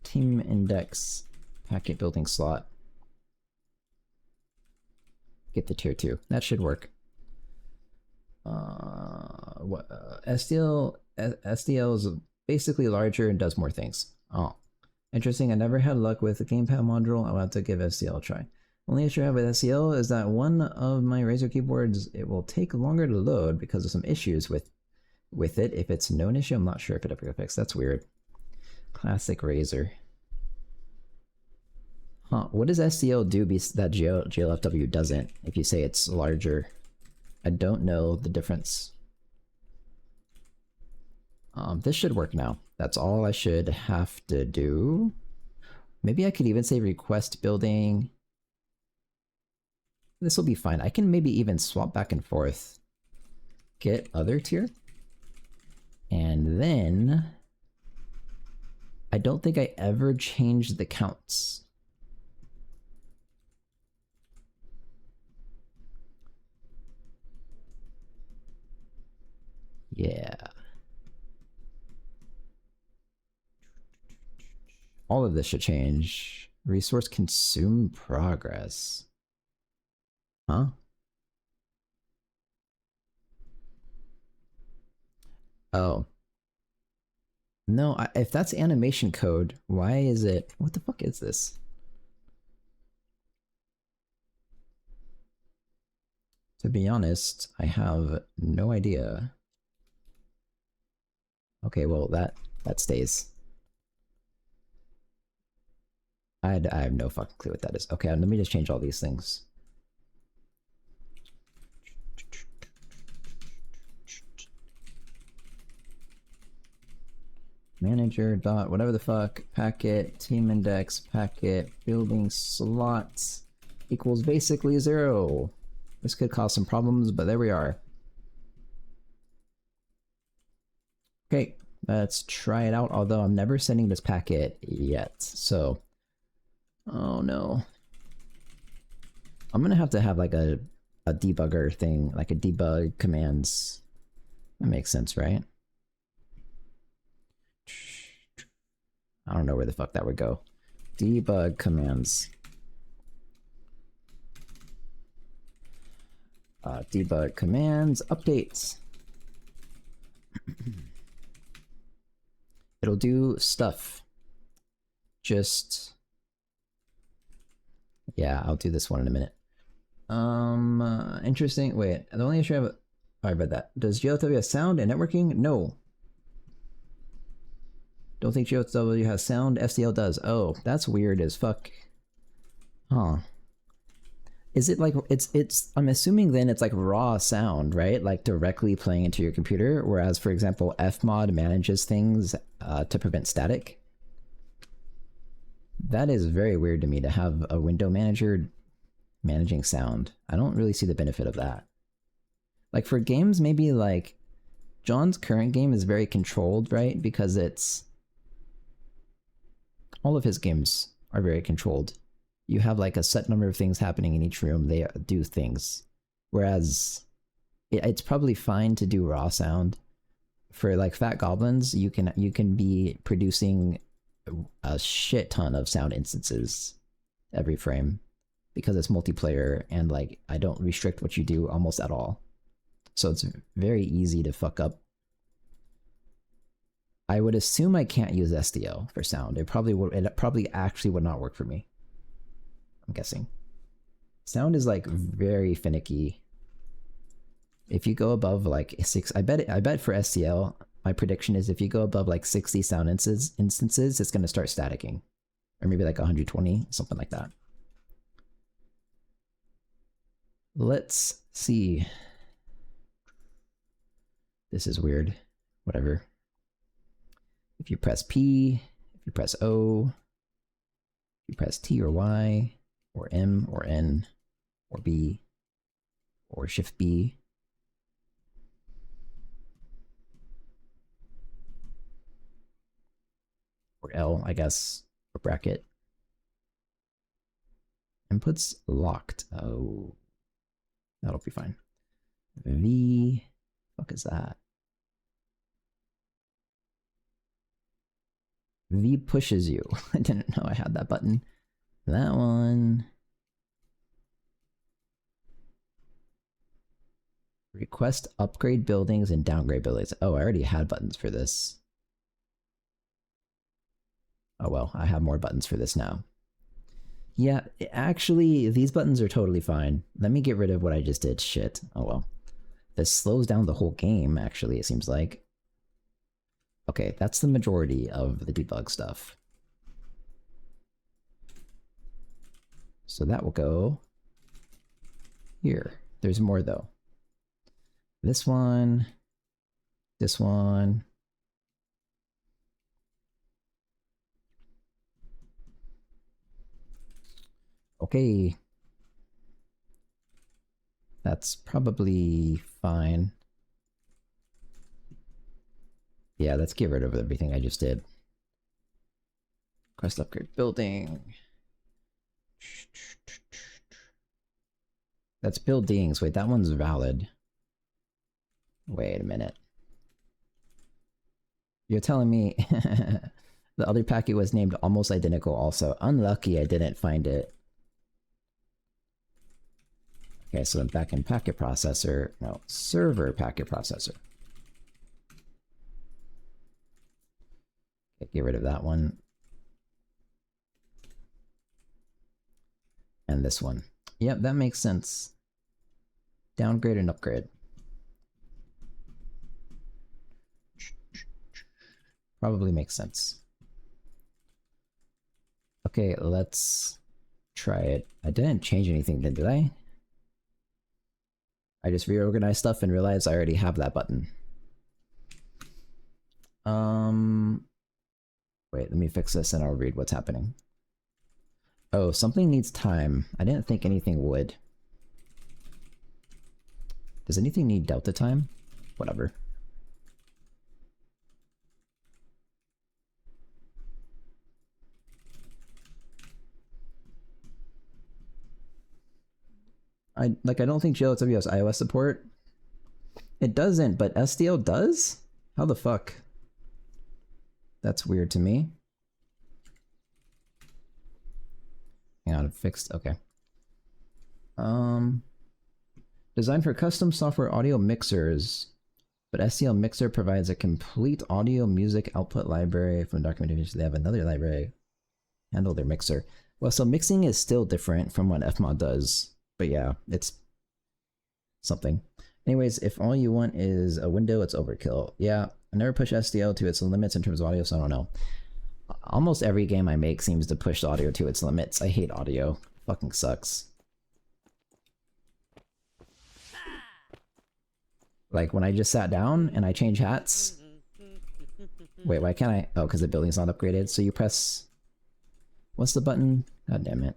Speaker 1: team index, packet building slot, get the tier 2. That should work. SDL is basically larger and does more things. Oh, interesting. I never had luck with the gamepad module. I'll have to give SDL a try. Only issue I have with SDL is that one of my Razer keyboards, it will take longer to load because of some issues with it. If it's a known issue, I'm not sure if it ever got fixed. That's weird. Classic Razer. Huh, what does SDL do that GLFW doesn't if you say it's larger? I don't know the difference. This should work now. That's all I should have to do. Maybe I could even say request building. This will be fine. I can maybe even swap back and forth. Get other tier. And then I don't think I ever changed the counts. Yeah. All of this should change. Resource consume progress. Huh? Oh. No, if that's animation code, why is it... What the fuck is this? To be honest, I have no idea. Okay, well, that stays. I have no fucking clue what that is. Okay, let me just change all these things. Manager dot whatever the fuck, packet, team index, packet, building slots equals basically 0. This could cause some problems, but there we are. Okay, let's try it out, although I'm never sending this packet yet, so... Oh no. I'm gonna have to have like a debugger thing, like a debug commands. That makes sense, right? I don't know where the fuck that would go. Debug commands. Debug commands, updates. It'll do stuff. Just... yeah, I'll do this one in a minute. Interesting. Wait, the only issue I have... I read that. Does GLW have sound and networking? No. Don't think GLW has sound. FCL does. Oh, that's weird as fuck. Huh. Is it like... it's I'm assuming then it's like raw sound, right? Like directly playing into your computer, whereas, for example, Fmod manages things to prevent static. That is very weird to me, to have a window manager managing sound. I don't really see the benefit of that. Like for games, maybe like John's current game is very controlled, right? Because it's... all of his games are very controlled. You have like a set number of things happening in each room. They do things. Whereas it's probably fine to do raw sound. For like Fat Goblins, you can be producing a shit ton of sound instances every frame because it's multiplayer and like I don't restrict what you do almost at all. So it's very easy to fuck up. I would assume I can't use SDL for sound. It probably actually would not work for me. I'm guessing. Sound is like very finicky. If you go above like 6, I bet for SDL, my prediction is if you go above like 60 sound instances, it's going to start staticking. Or maybe like 120, something like that. Let's see. This is weird. Whatever. If you press P, if you press O, if you press T or Y, or M or N, or B, or Shift B, or L, I guess, or bracket. Inputs locked. Oh, that'll be fine. V, fuck is that? V pushes you. I didn't know I had that button. That one. Request upgrade buildings and downgrade buildings. Oh, I already had buttons for this. Oh well, I have more buttons for this now. Yeah, actually, these buttons are totally fine. Let me get rid of what I just did. Shit. Oh well. This slows down the whole game, actually, it seems like. Okay, that's the majority of the debug stuff. So that will go here. There's more though. This one, this one. Okay. That's probably fine. Yeah, let's get rid of everything I just did. Quest upgrade building. That's buildings. Wait, that one's valid. Wait a minute. You're telling me the other packet was named almost identical also. Unlucky I didn't find it. Okay, so I'm back in packet processor. No, server packet processor. Okay, get rid of that one. And this one. Yep, that makes sense. Downgrade and upgrade. Probably makes sense. Okay, let's try it. I didn't change anything then, did I? I just reorganized stuff and realized I already have that button. Wait, let me fix this and I'll read what's happening. Oh, something needs time. I didn't think anything would. Does anything need delta time? Whatever. I don't think GLW has iOS support. It doesn't, but SDL does? How the fuck? That's weird to me. Hang on, fixed. Okay. Designed for custom software audio mixers, but STL Mixer provides a complete audio music output library from documentation. They have another library handle their mixer. Well, so mixing is still different from what Fmod does, but yeah, it's something. Anyways, if all you want is a window, it's overkill. Yeah, I never push STL to its limits in terms of audio, so I don't know. Almost every game I make seems to push the audio to its limits. I hate audio. Fucking sucks. Like when I just sat down and I change hats. Wait, why can't I? Oh, because the building's not upgraded. So you press... What's the button? God damn it.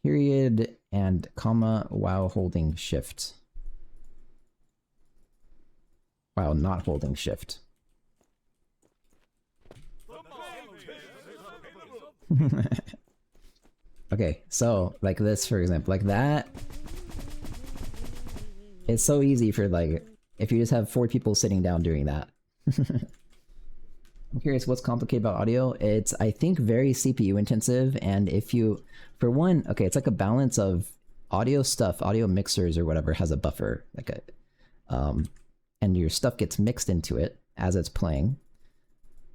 Speaker 1: Period and comma while holding shift. While not holding shift. Okay, so like this, for example, like that. It's so easy for like, if you just have 4 people sitting down doing that. I'm curious what's complicated about audio. It's, I think, very CPU intensive, and if you, for one, okay, it's like a balance of audio stuff, audio mixers or whatever has a buffer, like a, and your stuff gets mixed into it as it's playing,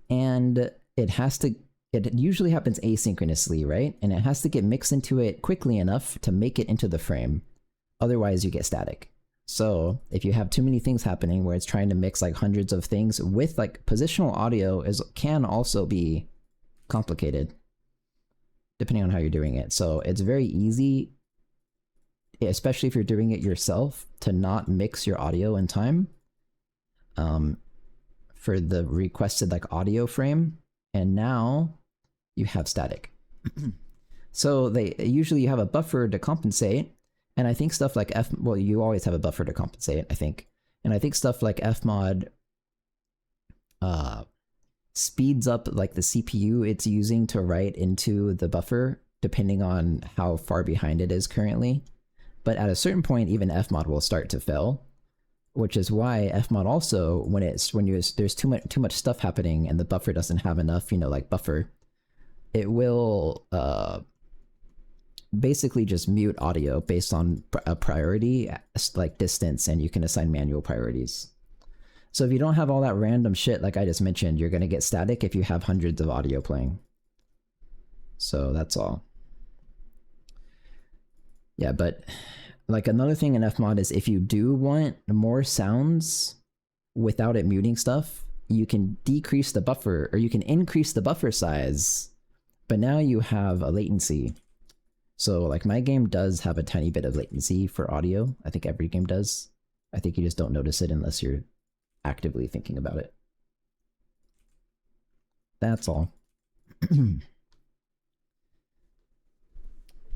Speaker 1: and it has to, it usually happens asynchronously, right? And it has to get mixed into it quickly enough to make it into the frame, otherwise you get static. So if you have too many things happening where it's trying to mix like hundreds of things with like positional audio can also be complicated depending on how you're doing it. So it's very easy, especially if you're doing it yourself, to not mix your audio in time for the requested like audio frame. And now you have static. So usually you have a buffer to compensate. And I think stuff like well, you always have a buffer to compensate, I think. And I think stuff like Fmod speeds up like the CPU it's using to write into the buffer, depending on how far behind it is currently. But at a certain point, even Fmod will start to fail, which is why Fmod also, when there's too much stuff happening and the buffer doesn't have enough, like buffer, it will basically just mute audio based on a priority, like distance, and you can assign manual priorities. So if you don't have all that random shit like I just mentioned, you're going to get static if you have hundreds of audio playing. So that's all. Yeah, but like another thing in Fmod is if you do want more sounds without it muting stuff, you can decrease the buffer, or you can increase the buffer size, but now you have a latency. So like my game does have a tiny bit of latency for audio. I think every game does. I think you just don't notice it unless you're actively thinking about it. That's all.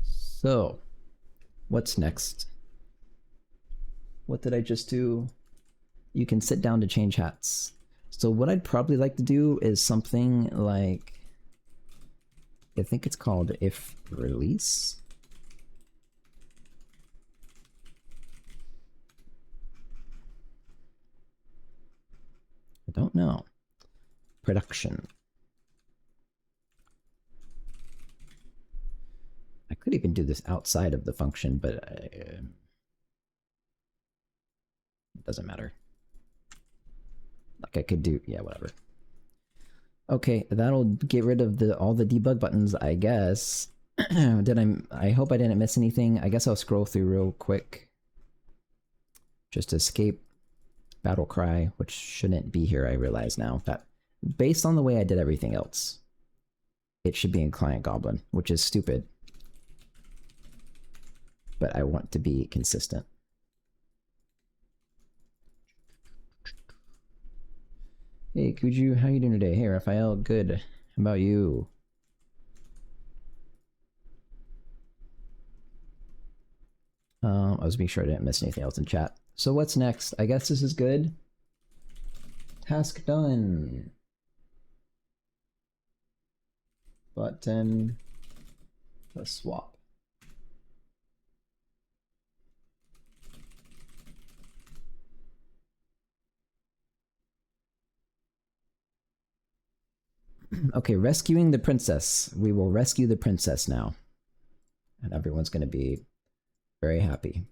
Speaker 1: So, what's next? What did I just do? You can sit down to change hats. So what I'd probably like to do is something like, I think it's called if release. I don't know. Production. I could even do this outside of the function, but it doesn't matter. Like I could do, yeah, whatever. Okay, that'll get rid of all the debug buttons, I guess. I hope I didn't miss anything. I guess I'll scroll through real quick. Just escape battle cry, which shouldn't be here, I realize now. That based on the way I did everything else, it should be in client goblin, which is stupid. But I want to be consistent. Hey, Kuju, how you doing today? Hey, Raphael, good. How about you? I was making sure I didn't miss anything else in chat. So what's next? I guess this is good. Task done. Button. Let's swap. Okay, rescuing the princess. We will rescue the princess now. And everyone's going to be very happy.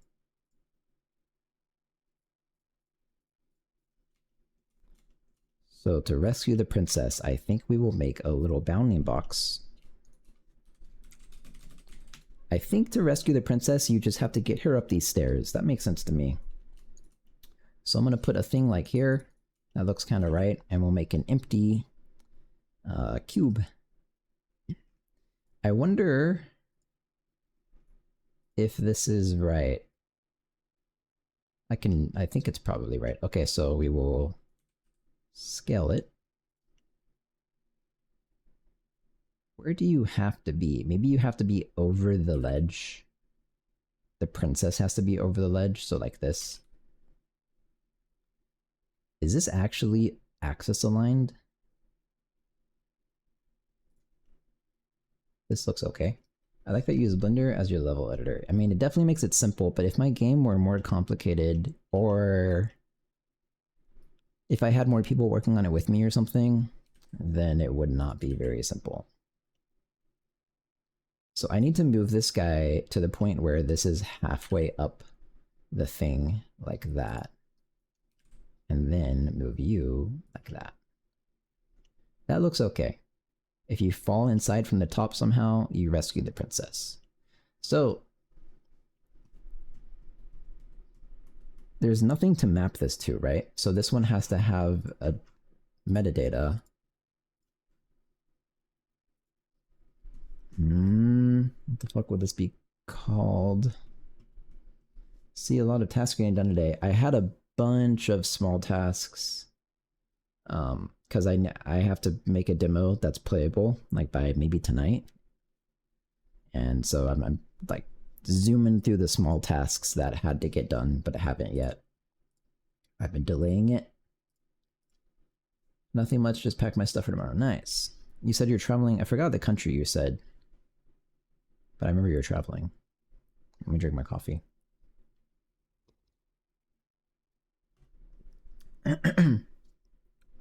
Speaker 1: So to rescue the princess, I think we will make a little bounding box. I think to rescue the princess, you just have to get her up these stairs. That makes sense to me. So I'm going to put a thing like here. That looks kind of right. And we'll make an empty cube. I wonder if this is right. I think it's probably right. Okay, so we will scale it. Where do you have to be? Maybe you have to be over the ledge. The princess has to be over the ledge, so like this. Is this actually axis aligned? This looks okay. I like that you use Blender as your level editor. I mean, it definitely makes it simple, but if my game were more complicated, or if I had more people working on it with me or something, then it would not be very simple. So I need to move this guy to the point where this is halfway up the thing, like that. And then move you like that. That looks okay. If you fall inside from the top somehow, you rescue the princess. So there's nothing to map this to, right? So this one has to have a metadata. What the fuck would this be called? See, a lot of tasks getting done today. I had a bunch of small tasks. Because I have to make a demo that's playable, like by maybe tonight. And so I'm like zooming through the small tasks that had to get done, but I haven't yet. I've been delaying it. Nothing much, just pack my stuff for tomorrow. Nice. You said you're traveling. I forgot the country you said. But I remember you're traveling. Let me drink my coffee.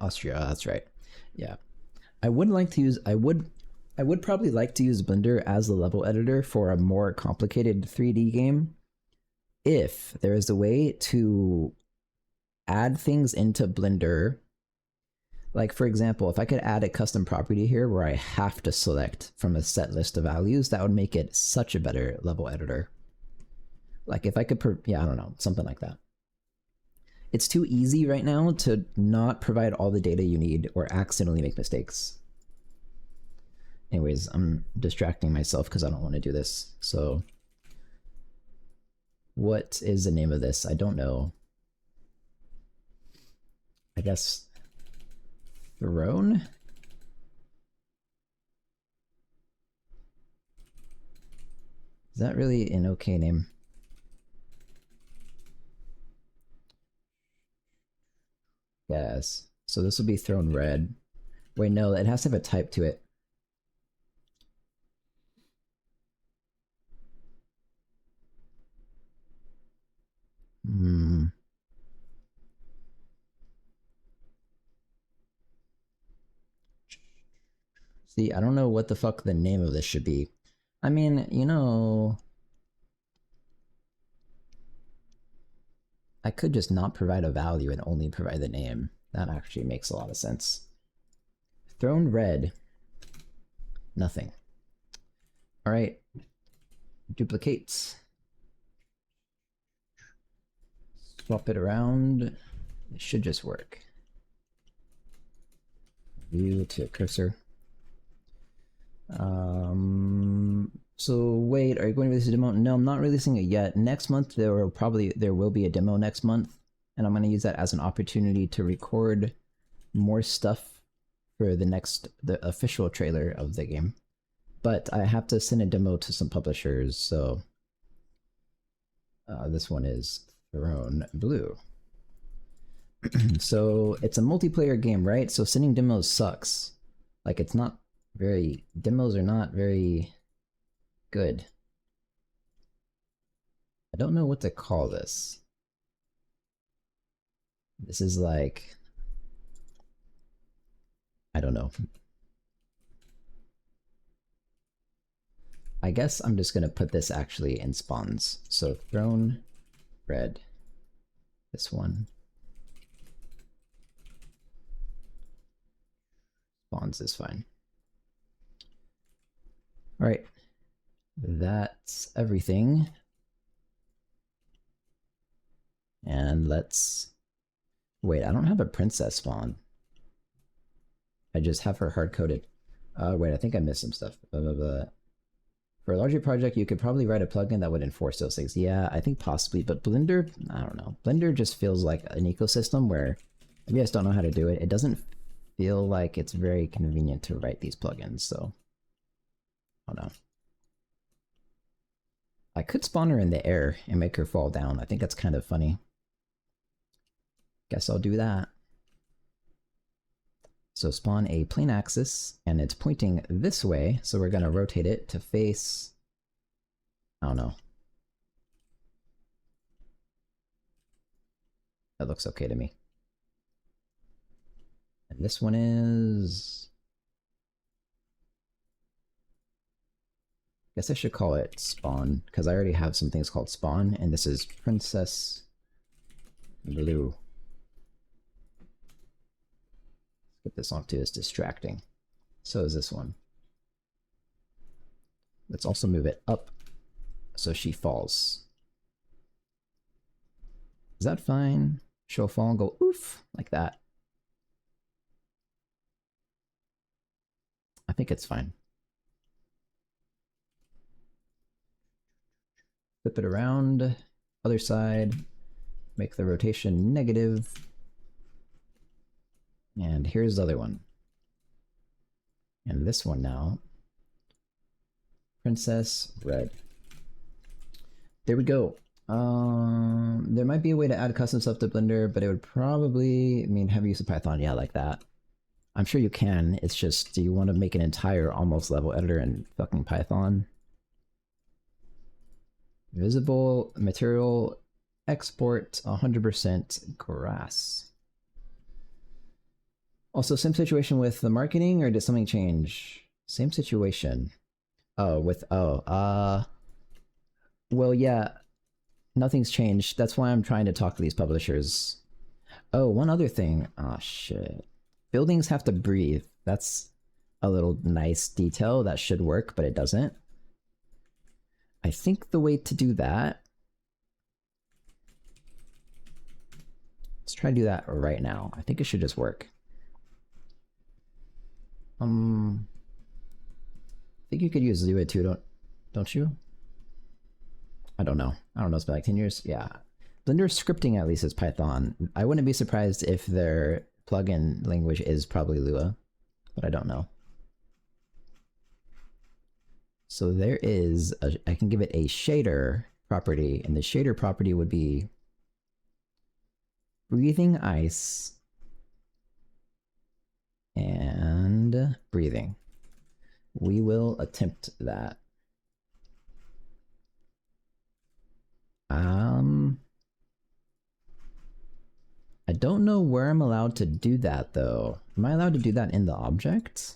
Speaker 1: Austria, that's right. Yeah. I would probably like to use Blender as the level editor for a more complicated 3D game. If there is a way to add things into Blender, like for example, if I could add a custom property here where I have to select from a set list of values, that would make it such a better level editor. Like if I could, yeah, I don't know, something like that. It's too easy right now to not provide all the data you need or accidentally make mistakes. Anyways, I'm distracting myself because I don't want to do this. So what is the name of this? I don't know. I guess Throne? Is that really an okay name? Yes. So this will be Throne Red. Wait, no, it has to have a type to it. See, I don't know what the fuck the name of this should be. I mean, you know, I could just not provide a value and only provide the name. That actually makes a lot of sense. Throne Red. Nothing. All right. Duplicates. Swap it around. It should just work. View to cursor. So wait, are you going to release a demo? No, I'm not releasing it yet. Next month there will be a demo next month, and I'm going to use that as an opportunity to record more stuff for the official trailer of the game. But I have to send a demo to some publishers, so this one is Throne Blue. So it's a multiplayer game, right? So sending demos sucks. Like demos are not very good. I don't know what to call this. This is like, I don't know. I guess I'm just gonna put this actually in spawns. So throne, red, this one. Spawns is fine. All right, that's everything. And let's, wait, I don't have a princess spawn. I just have her hard-coded. Wait, I think I missed some stuff. Blah, blah, blah. For a larger project, you could probably write a plugin that would enforce those things. Yeah, I think possibly, but Blender, I don't know. Blender just feels like an ecosystem where maybe I just don't know how to do it. It doesn't feel like it's very convenient to write these plugins, so I don't know. I could spawn her in the air and make her fall down. I think that's kind of funny. Guess I'll do that. So spawn a plane axis, and it's pointing this way, so we're going to rotate it to face, I don't know. That looks okay to me. And this one is, I guess I should call it spawn, because I already have some things called spawn, and this is Princess Blue. Get this off too, it's distracting. So is this one. Let's also move it up so she falls. Is that fine? She'll fall and go oof, like that. I think it's fine. Flip it around, other side, make the rotation negative. And here's the other one. And this one now. Princess Red. There we go. There might be a way to add custom stuff to Blender, but it would probably mean heavy use of Python. Yeah, like that. I'm sure you can. It's just, do you want to make an entire almost level editor in fucking Python? Visible material export 100% grass. Also, same situation with the marketing, or did something change? Same situation. Oh, with, well, yeah, nothing's changed. That's why I'm trying to talk to these publishers. Oh, one other thing. Oh, shit. Buildings have to breathe. That's a little nice detail that should work, but it doesn't. I think the way to do that, let's try to do that right now. I think it should just work. I think you could use Lua too, don't you? I don't know. It's been like 10 years. Yeah. Blender scripting at least is Python. I wouldn't be surprised if their plugin language is probably Lua, but I don't know. So there is, I can give it a shader property, and the shader property would be breathing ice and breathing. We will attempt that. I don't know where I'm allowed to do that though. Am I allowed to do that in the object?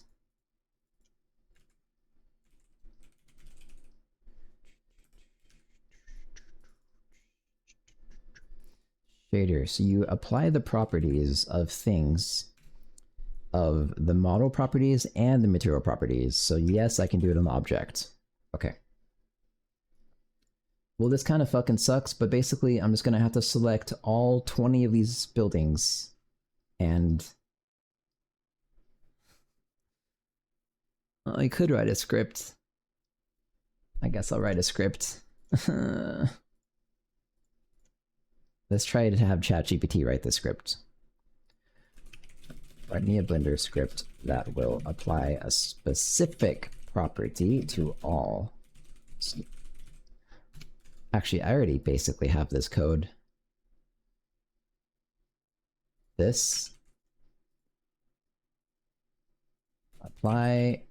Speaker 1: Shader. So you apply the properties of things, of the model properties and the material properties. So yes, I can do it on the object. Okay. Well, this kind of fucking sucks, but basically I'm just gonna have to select all 20 of these buildings and I could write a script. I guess I'll write a script. Let's try to have ChatGPT write the script. Write me a Blender script that will apply a specific property to all. Actually, I already basically have this code. This. Apply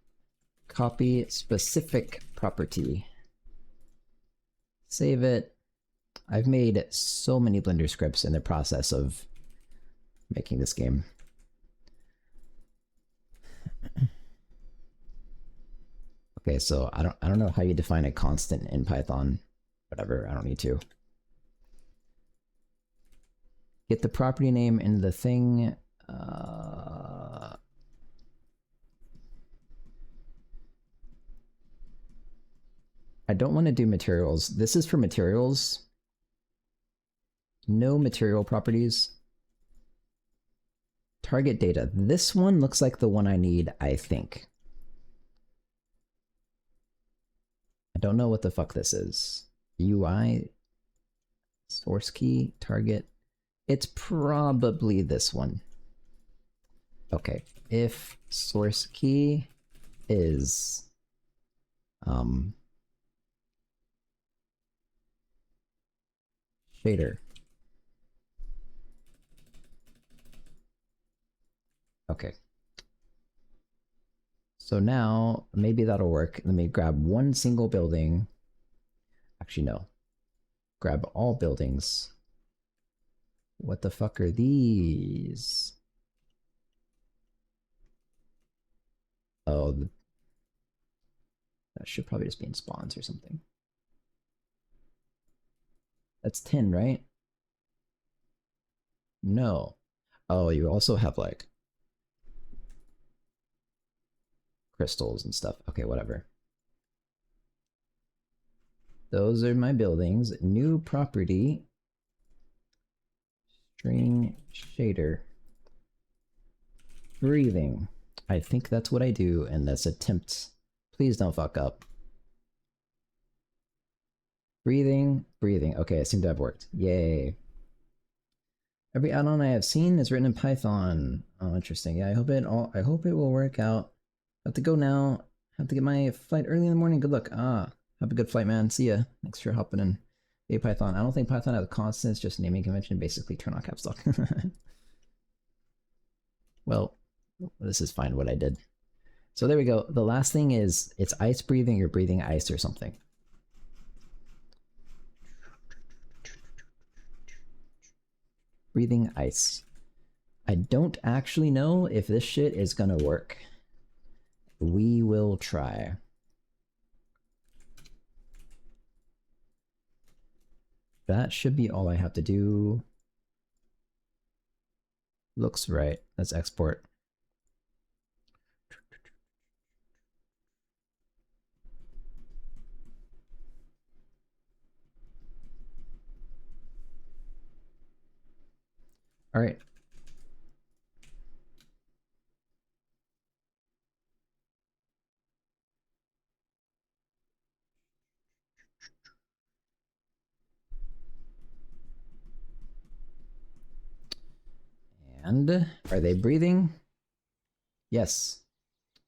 Speaker 1: copy specific property. Save it. I've made so many Blender scripts in the process of making this game. Okay, so I don't know how you define a constant in Python. Whatever, I don't need to. Get the property name in the thing. I don't want to do materials. This is for materials. No material properties. Target data. This one looks like the one I need, I think. I don't know what the fuck this is. UI, source key, target. It's probably this one. Okay, if source key is shader. Okay. So now maybe that'll work. Let me grab one single building. Actually, no. Grab all buildings. What the fuck are these? Oh, that should probably just be in spawns or something. That's 10, right? No. Oh, you also have like crystals and stuff. Okay, whatever. Those are my buildings. New property. String shader. Breathing. I think that's what I do, and that's attempt. Please don't fuck up. Breathing, breathing. Okay, it seemed to have worked. Yay. Every add-on I have seen is written in Python. Oh, interesting. Yeah, I hope it will work out. I have to go now. Have to get my flight early in the morning. Good luck. Have a good flight, man. See ya. Thanks for hopping in. Hey, Python. I don't think Python has constants, just naming convention. Basically, turn on caps lock. Well, this is fine what I did. So there we go. The last thing is it's ice breathing. You're breathing ice or something. Breathing ice. I don't actually know if this shit is gonna work. We will try. That should be all I have to do. Looks right. Let's export. All right. And are they breathing? Yes,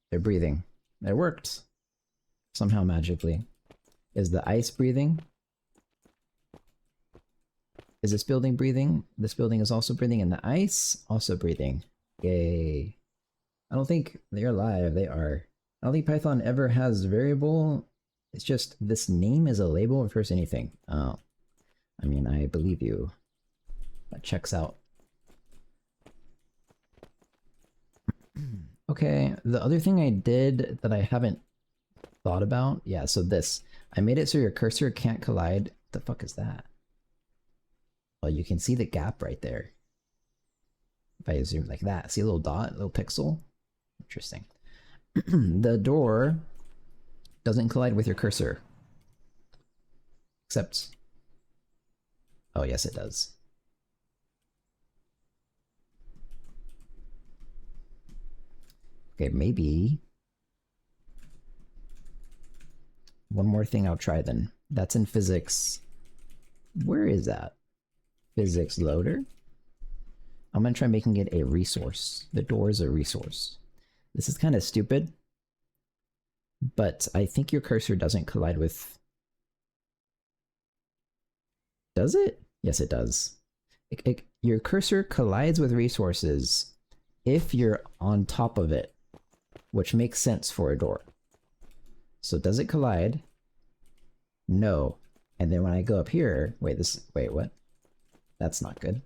Speaker 1: they're breathing. It worked. Somehow magically. Is the ice breathing? Is this building breathing? This building is also breathing, and the ice also breathing. Yay. I don't think they're alive. They are. I don't think Python ever has variable. It's just this name is a label refers to anything. Oh. I mean, I believe you. That checks out. Okay, the other thing I did that I haven't thought about, yeah, so this. I made it so your cursor can't collide. What the fuck is that? Well, you can see the gap right there. If I zoom like that, see a little dot, a little pixel? Interesting. The door doesn't collide with your cursor. Except... oh, yes, it does. Okay, maybe... one more thing I'll try then. That's in physics. Where is that? Physics loader? I'm gonna try making it a resource. The door is a resource. This is kind of stupid, but I think your cursor doesn't collide with... does it? Yes, it does. Your cursor collides with resources if you're on top of it, which makes sense for a door. So does it collide? No. And then when I go up here, wait, what? That's not good,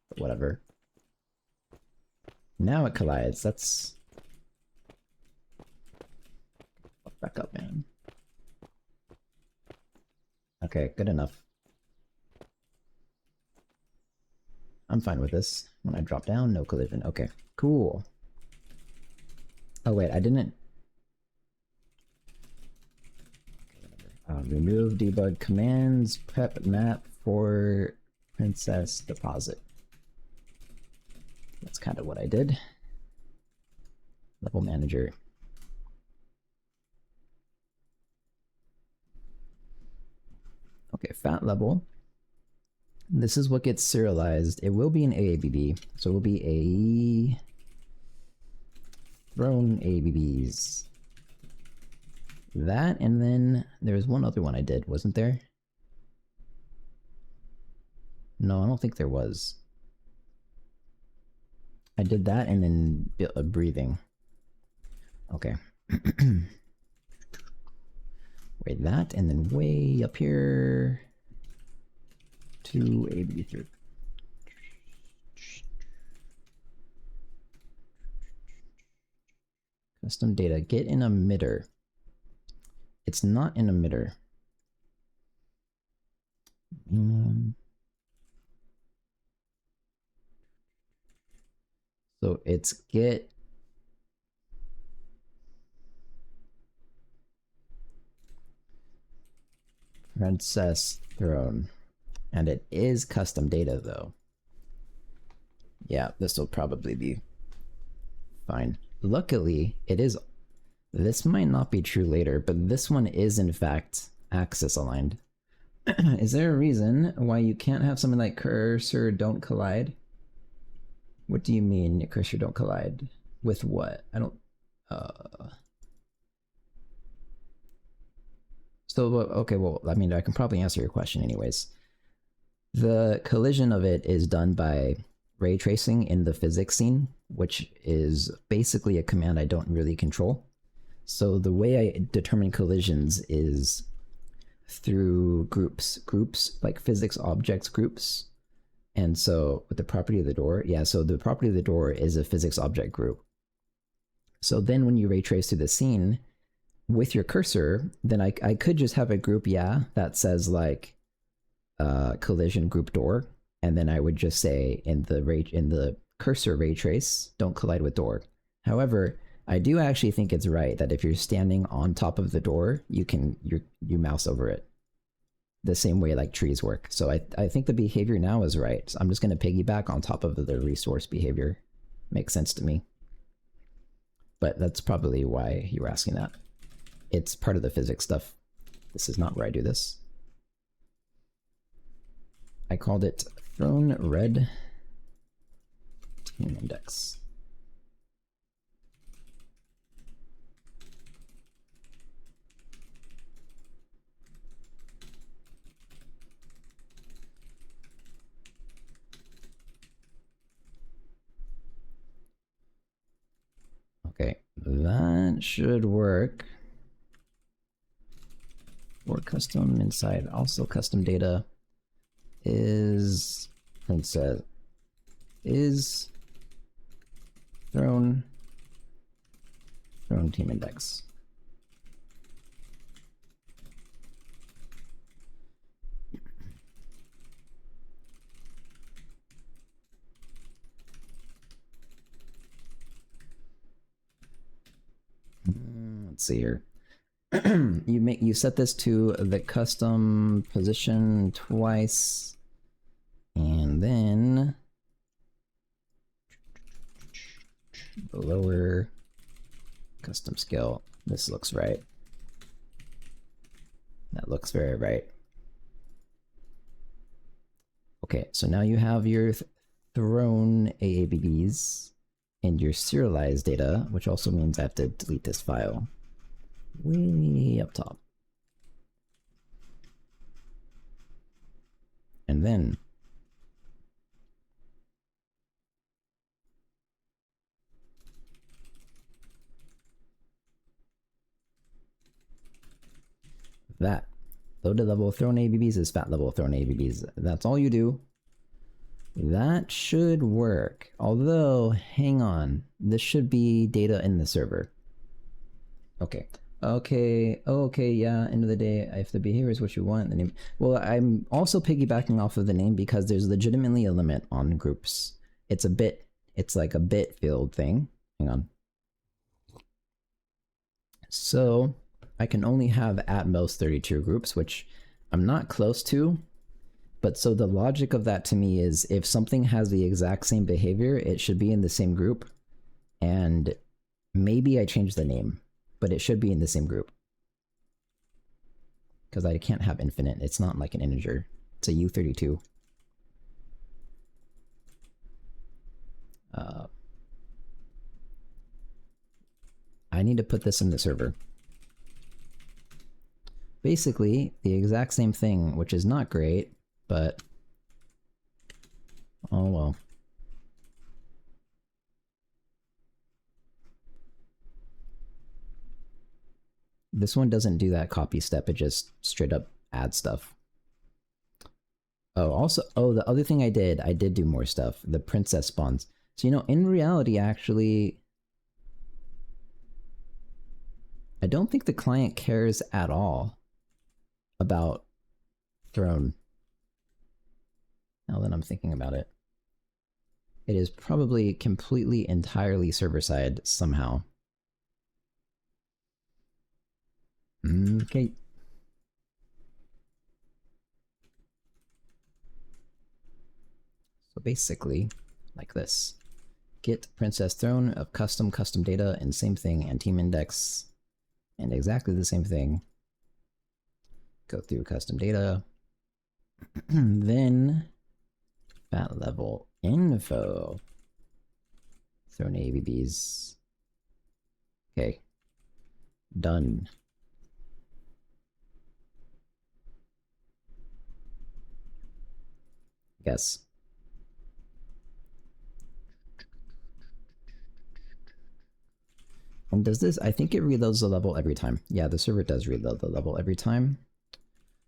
Speaker 1: but whatever. Now it collides. That's... Back up, man. Okay, good enough. I'm fine with this. When I drop down, no collision. Okay, cool. Oh wait, I didn't... remove debug commands, prep map for princess deposit. That's kind of what I did. Level manager. Okay, fat level. This is what gets serialized. It will be an AABB, so it will be a thrown AABBs. That, and then there's one other one I did, wasn't there? No, I don't think there was. I did that and then breathing. Okay. Wait, that, and then way up here to ABB3. Custom data, get an emitter. It's not an emitter. So it's get princess throne. And it is custom data though. Yeah, this will probably be fine. Luckily, it is. This might not be true later, but this one is in fact axis aligned. Is there a reason why you can't have something like cursor don't collide? What do you mean cursor don't collide? With what? I don't... So, okay, well, I mean, I can probably answer your question anyways. The collision of it is done by ray tracing in the physics scene, which is basically a command I don't really control. So the way I determine collisions is through groups, like physics objects groups. And so with the property of the door, yeah, so the property of the door is a physics object group. So then when you ray trace through the scene with your cursor, then I could just have a group, yeah, that says like collision group door. And then I would just say in the cursor ray trace, don't collide with door. However, I do actually think it's right that if you're standing on top of the door, you mouse over it. The same way like trees work. So I think the behavior now is right. So I'm just going to piggyback on top of the resource behavior. Makes sense to me. But that's probably why you were asking that. It's part of the physics stuff. This is not where I do this. I called it thrown red team index. Okay, that should work. For custom inside, also custom data is princess is thrown team index. Let's see here. You set this to the custom position twice, and then the lower custom scale. This looks right. That looks very right. Okay, so now you have your thrown AABBs and your serialized data, which also means I have to delete this file. Way up top. And then that loaded level thrown ABBs is fat level thrown ABBs. That's all you do. That should work. Although, hang on, this should be data in the server. Okay, Okay, oh, okay, yeah, end of the day, if the behavior is what you want, the name... Well, I'm also piggybacking off of the name because there's legitimately a limit on groups. It's a bit, it's like a bit-filled thing. Hang on. So, I can only have at most 32 groups, which I'm not close to, but so the logic of that to me is if something has the exact same behavior, it should be in the same group, and maybe I change the name, but it should be in the same group. Because I can't have infinite. It's not like an integer. It's a U32. I need to put this in the server. Basically, the exact same thing, which is not great, but... oh well. This one doesn't do that copy step, it just straight up adds stuff. Oh, also, oh, the other thing I did do more stuff. The princess spawns. So, you know, in reality, actually, I don't think the client cares at all about throne. Now that I'm thinking about it. It is probably completely, entirely server-side somehow. Okay. So basically, like this. Get princess throne of custom data, and same thing, and team index, and exactly the same thing. Go through custom data. Then FAT level info. Throne ABBs. Okay. Done. Yes. And does this, I think it reloads the level every time. Yeah, the server does reload the level every time.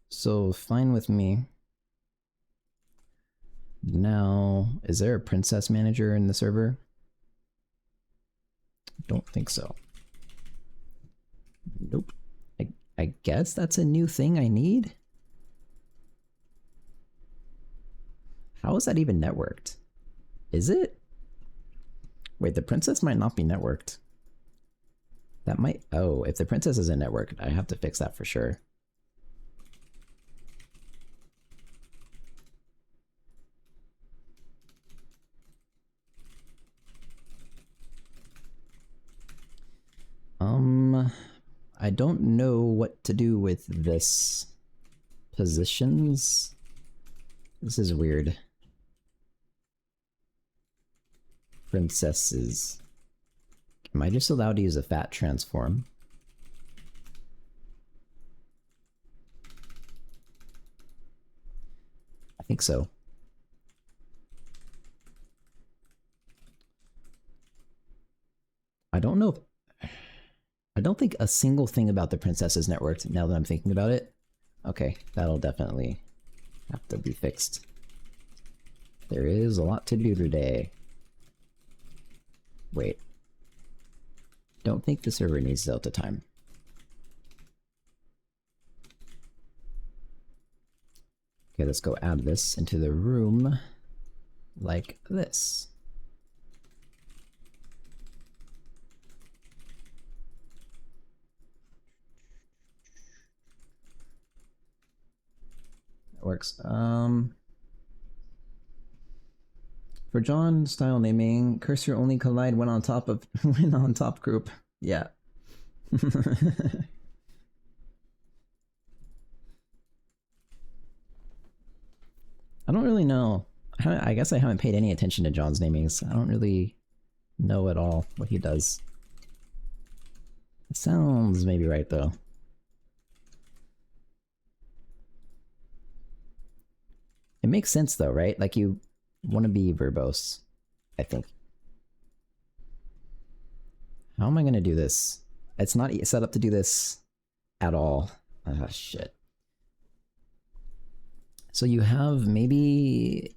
Speaker 1: So fine with me. Now, is there a princess manager in the server? Don't think so. Nope. I guess that's a new thing I need? How is that even networked? Is it? Wait, the princess might not be networked. That might... oh, if the princess isn't networked, I have to fix that for sure. I don't know what to do with this. Positions? This is weird. Princesses. Am I just allowed to use a FAT transform? I think so. I don't know if... I don't think a single thing about the princess is networked now that I'm thinking about it. Okay, that'll definitely have to be fixed. There is a lot to do today. Wait. Don't think the server needs delta time. Okay, let's go add this into the room like this. That works. For John style naming, cursor only collide when on top of when on top group. Yeah. I don't really know. I guess I haven't paid any attention to John's namings. I don't really know at all what he does. It sounds maybe right though. It makes sense though, right? Like you want to be verbose, I think. How am I going to do this? It's not set up to do this at all. Ah, shit. So you have maybe...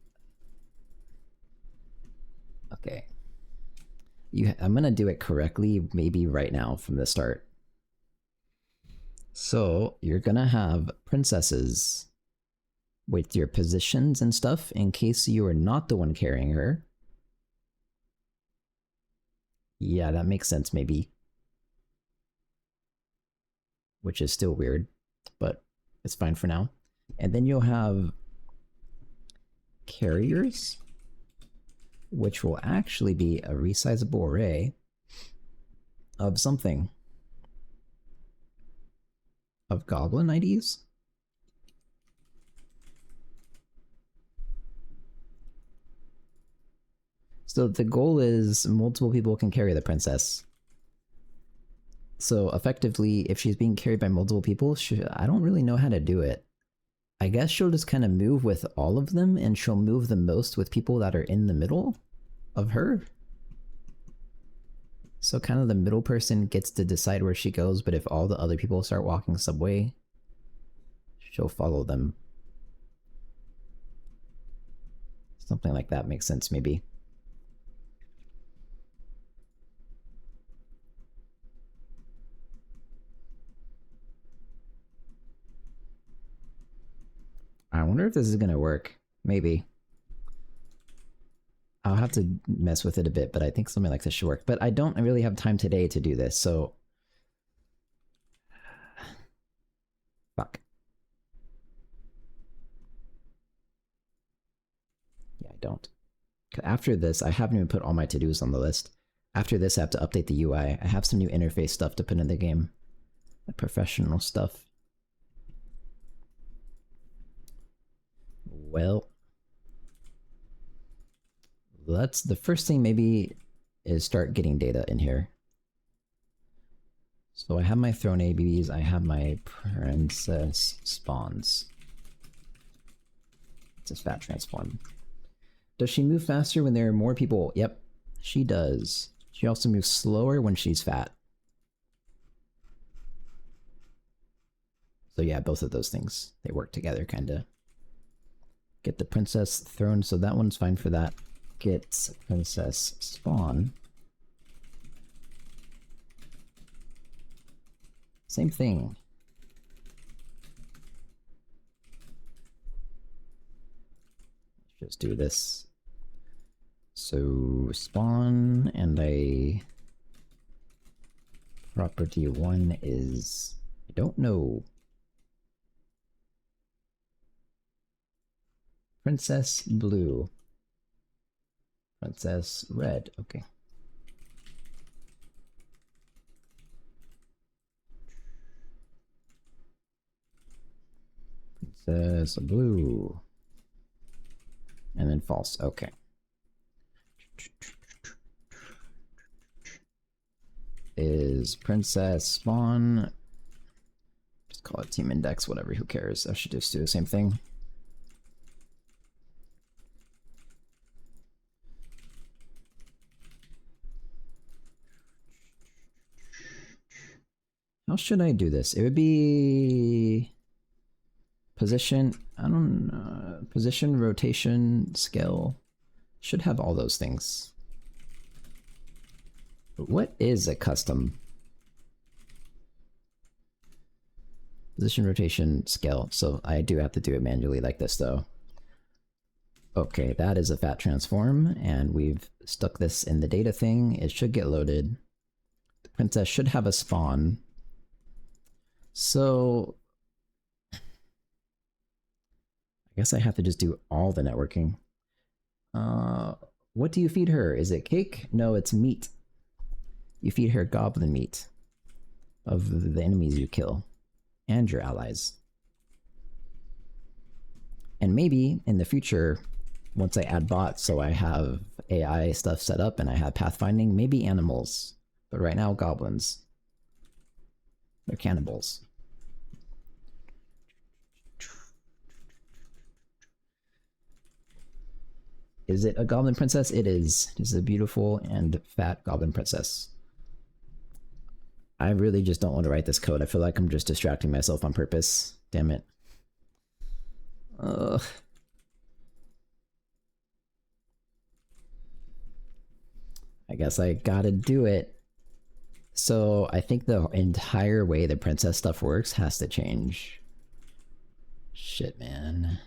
Speaker 1: okay. I'm going to do it correctly maybe right now from the start. So you're gonna have princesses with your positions and stuff in case you are not the one carrying her. Yeah, that makes sense, maybe. Which is still weird, but it's fine for now. And then you'll have carriers, which will actually be a resizable array of something. Of goblin IDs? So the goal is multiple people can carry the princess. So effectively, if she's being carried by multiple people, I don't really know how to do it. I guess she'll just kind of move with all of them, and she'll move the most with people that are in the middle of her. So kind of the middle person gets to decide where she goes, but if all the other people start walking subway, she'll follow them. Something like that makes sense, maybe. I wonder if this is gonna work. Maybe. I'll have to mess with it a bit, but I think something like this should work. But I don't really have time today to do this, so... Fuck. Yeah, I don't. After this, I haven't even put all my to-dos on the list. After this, I have to update the UI. I have some new interface stuff to put in the game. The professional stuff. Well... the first thing maybe is start getting data in here. So I have my throne ABs, I have my princess spawns. It's a fat transform. Does she move faster when there are more people? Yep, she does. She also moves slower when she's fat. So yeah, both of those things, they work together kinda. Get the princess throne, so that one's fine for that. Get princess spawn. Same thing. Let's just do this. So spawn, and property 1 is, I don't know. Princess blue. Princess red, okay. Princess blue. And then false, okay. Is princess spawn. Just call it team index, whatever, who cares? I should just do the same thing. How should I do this? It would be position, I don't know, position, rotation, scale. Should have all those things. But what is a custom? Position, rotation, scale. So I do have to do it manually like this though. Okay, that is a fat transform, and we've stuck this in the data thing. It should get loaded. The princess should have a spawn. So I guess I have to just do all the networking. What do you feed her? Is it cake? No, it's meat. You feed her goblin meat of the enemies you kill and your allies. And maybe in the future, once I add bots, so I have AI stuff set up and I have pathfinding, maybe animals. But right now, goblins. They're cannibals. Is it a goblin princess? It is. It is a beautiful and fat goblin princess. I really just don't want to write this code. I feel like I'm just distracting myself on purpose. Damn it. Ugh. I guess I gotta do it. So I think the entire way the princess stuff works has to change. Shit, man.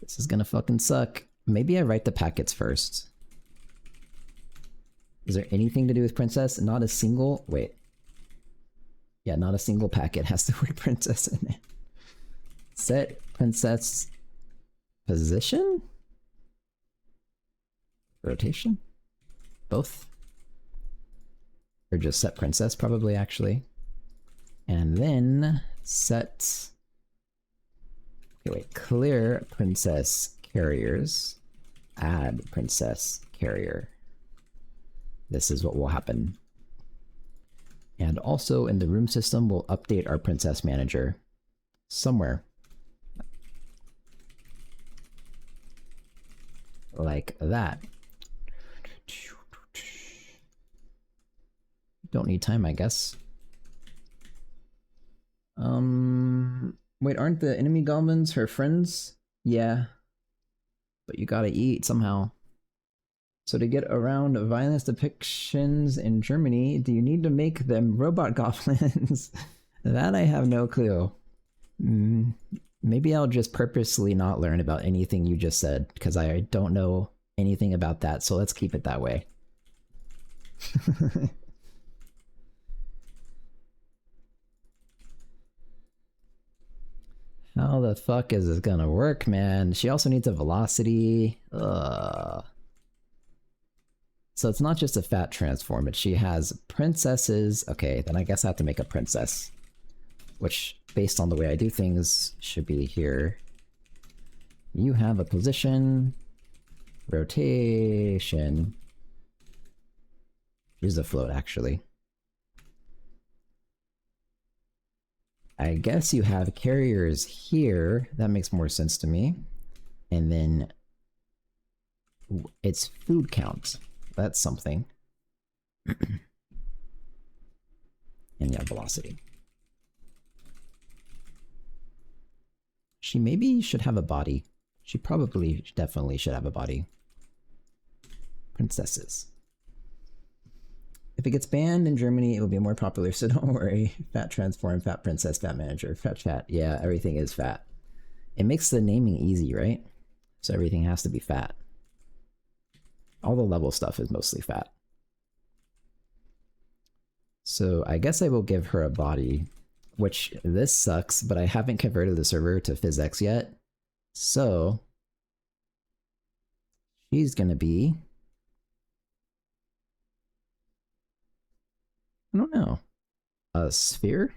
Speaker 1: This is gonna fucking suck. Maybe I write the packets first. Is there anything to do with princess? Not a single... Wait. Yeah, not a single packet has the word princess in it. Set princess position? Rotation? Both? Or just set princess, probably, actually. And then set... Okay, wait. Clear princess carriers. Add princess carrier. This is what will happen. And also in the room system, we'll update our princess manager somewhere. Like that. Don't need time, I guess. Wait, aren't the enemy goblins her friends? Yeah. But you gotta eat somehow. So to get around violence depictions in Germany, do you need to make them robot goblins? That I have no clue. Maybe I'll just purposely not learn about anything you just said, because I don't know anything about that, so let's keep it that way. How the fuck is this gonna work, man? She also needs a velocity. Ugh. So it's not just a fat transform, but she has princesses. Okay, then I guess I have to make a princess. Which, based on the way I do things, should be here. You have a position. Rotation. Here's a float, actually. I guess you have carriers here. That makes more sense to me. And then it's food count. That's something. And yeah, velocity. She maybe should have a body. She probably definitely should have a body. Princesses. If it gets banned in Germany, it will be more popular, so don't worry. Fat transform, fat princess, fat manager, fat chat. Yeah, everything is fat. It makes the naming easy, right? So everything has to be fat. All the level stuff is mostly fat. So I guess I will give her a body, which this sucks, but I haven't converted the server to PhysX yet. So she's gonna be... I don't know. A sphere?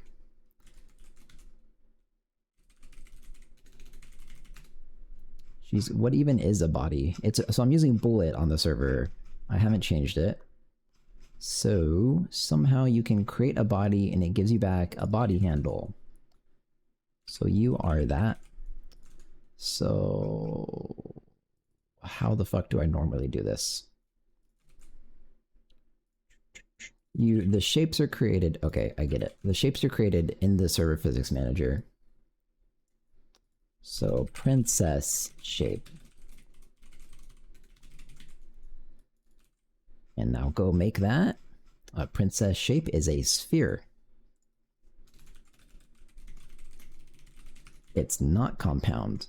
Speaker 1: She's... What even is a body? So I'm using bullet on the server. I haven't changed it. So somehow you can create a body and it gives you back a body handle. So you are that. So how the fuck do I normally do this? The shapes are created. Okay, I get it. The shapes are created in the server physics manager. So princess shape. And now go make that. A princess shape is a sphere. It's not compound.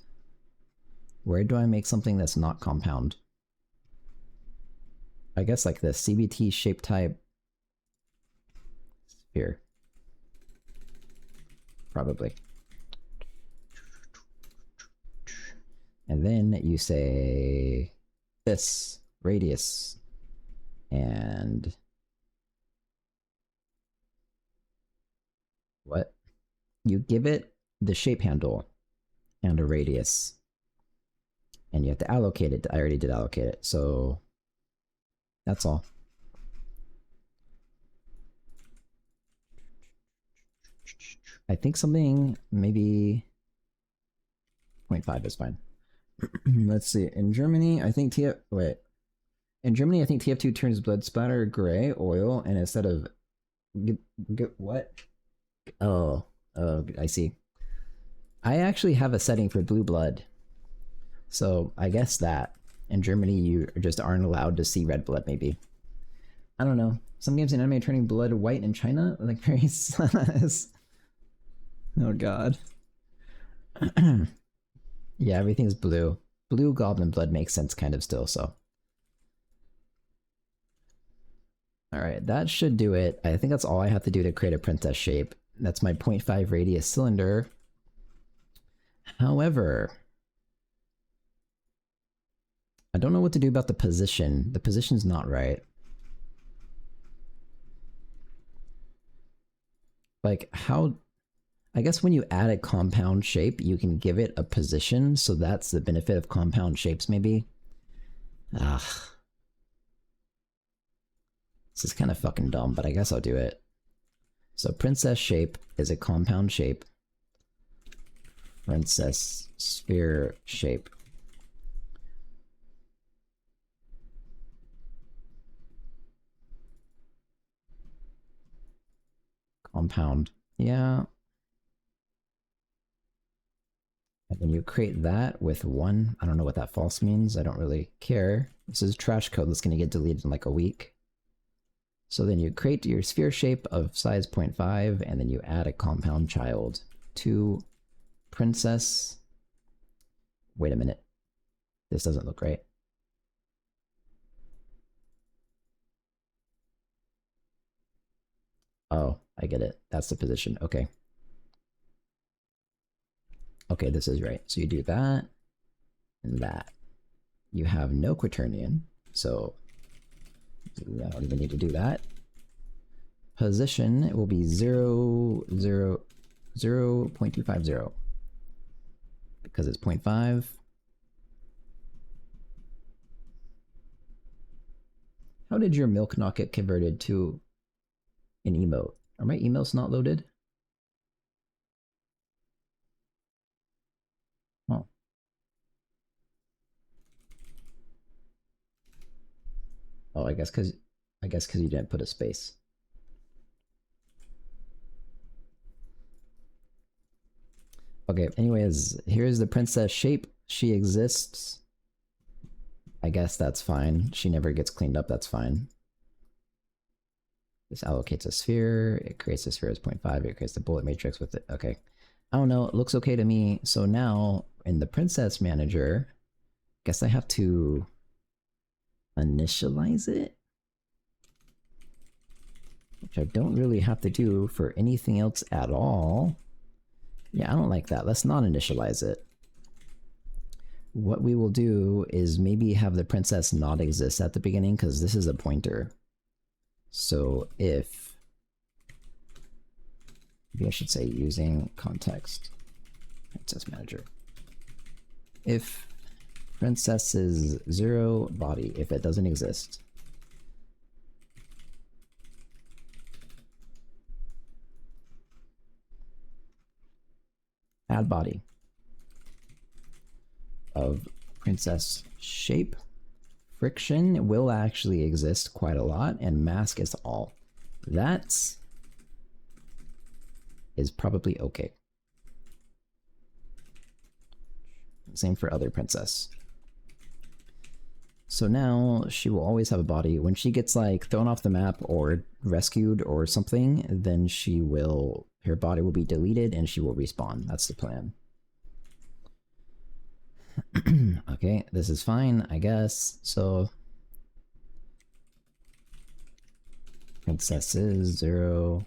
Speaker 1: Where do I make something that's not compound? I guess like this. CBT shape type. Sphere. Probably. And then you say this radius and what? You give it the shape handle and a radius. And you have to allocate it. I already did allocate it, so that's all. I think something maybe 0.5 is fine. Let's see. In Germany, I think In Germany, I think TF2 turns blood splatter gray oil, and instead of what? Oh, I see. I actually have a setting for blue blood, so I guess that in Germany you just aren't allowed to see red blood. Maybe I don't know. Some games in anime are turning blood white in China, like very sus. Oh god. Yeah, everything's blue. Blue goblin blood makes sense kind of still, so. Alright, that should do it. I think that's all I have to do to create a princess shape. That's my 0.5 radius cylinder. However, I don't know what to do about the position. The position's not right. Like, how... I guess when you add a compound shape, you can give it a position, so that's the benefit of compound shapes, maybe? Ugh. This is kind of fucking dumb, but I guess I'll do it. So princess shape is a compound shape. Princess sphere shape. Compound. Yeah. And then you create that with one. I don't know what that false means. I don't really care. This is trash code that's going to get deleted in like a week. So then you create your sphere shape of size 0.5, and then you add a compound child to princess. Wait a minute. This doesn't look right. Oh, I get it. That's the position. Okay. Okay, this is right. So you do that and that. You have no quaternion, so I don't even need to do that. Position will be 0.250 because it's 0.5. How did your milk not get converted to an emote? Are my emails not loaded? Oh. Oh, I guess because you didn't put a space. Okay, anyways, here's the princess shape. She exists. I guess that's fine. She never gets cleaned up, that's fine. This allocates a sphere. It creates a sphere as 0.5. It creates the bullet matrix with it. Okay. I don't know. It looks okay to me. So now in the princess manager, guess I have to initialize it, which I don't really have to do for anything else at all. Yeah, I don't like that. Let's not initialize it. What we will do is maybe have the princess not exist at the beginning, because this is a pointer. So if, maybe I should say using context princess manager. If princess is 0 body, if it doesn't exist, add body of princess shape. Friction will actually exist quite a lot, and mask is all. That is probably okay. Same for other princess. So now she will always have a body. When she gets like thrown off the map or rescued or something, then she will, her body will be deleted and she will respawn. That's the plan. Okay, this is fine, I guess. So princess is 0.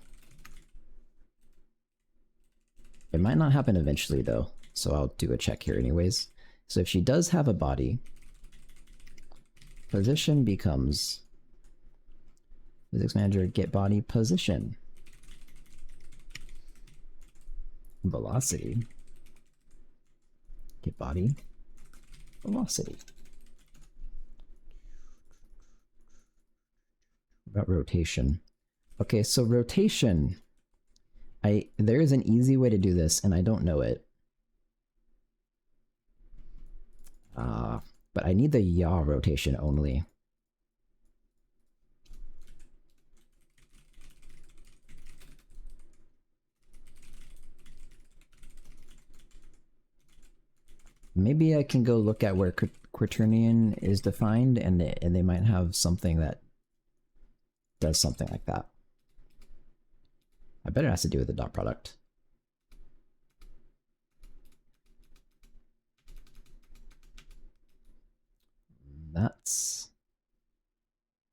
Speaker 1: It might not happen eventually though, so I'll do a check here anyways. So if she does have a body, position becomes physics manager get body position. Velocity get body velocity. What about rotation? Okay, so rotation, there is an easy way to do this and I don't know it. But I need the yaw rotation only. Maybe I can go look at where quaternion is defined, and they might have something that does something like that. I bet it has to do with the dot product. That's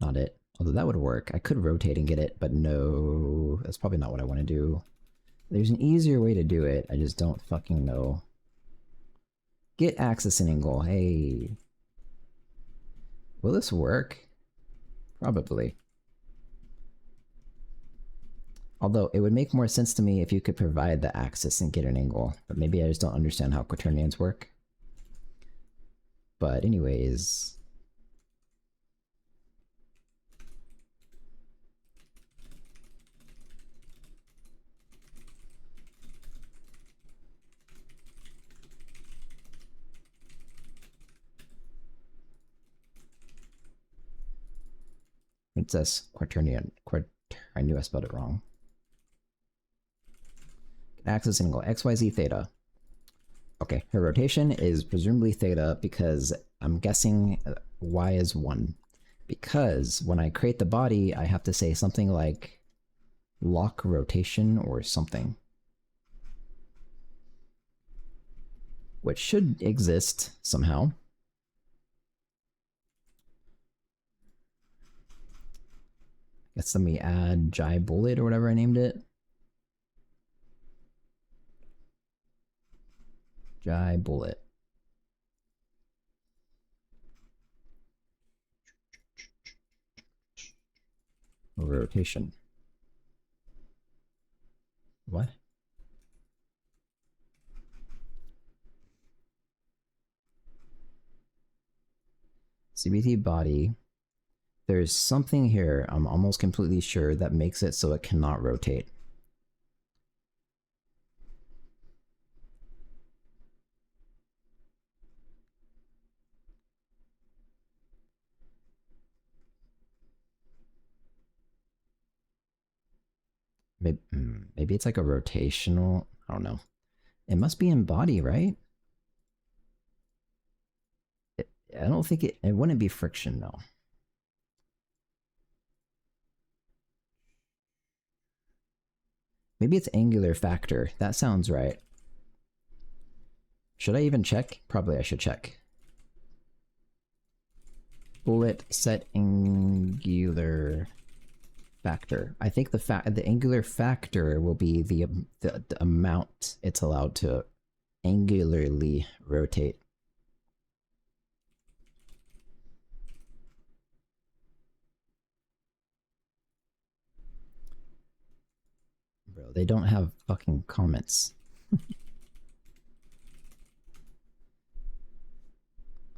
Speaker 1: not it. Although that would work. I could rotate and get it, but no, that's probably not what I want to do. There's an easier way to do it. I just don't fucking know. Get axis and angle. Hey. Will this work? Probably. Although it would make more sense to me if you could provide the axis and get an angle. But maybe I just don't understand how quaternions work. But anyways... It says quaternion. I knew I spelled it wrong. Axis angle, XYZ theta. Okay, her rotation is presumably theta because I'm guessing Y is 1. Because when I create the body, I have to say something like lock rotation or something. Which should exist somehow. Guess let me add Jai Bullet or whatever I named it. Jai Bullet. Rotation. What? CBT body. There's something here, I'm almost completely sure, that makes it so it cannot rotate. Maybe it's like a rotational, I don't know. It must be in body, right? I don't think it wouldn't be friction though. Maybe it's angular factor. That sounds right. Should I even check? Probably I should check. Bullet set angular factor. I think the angular factor will be the amount it's allowed to angularly rotate. Bro, they don't have fucking comments.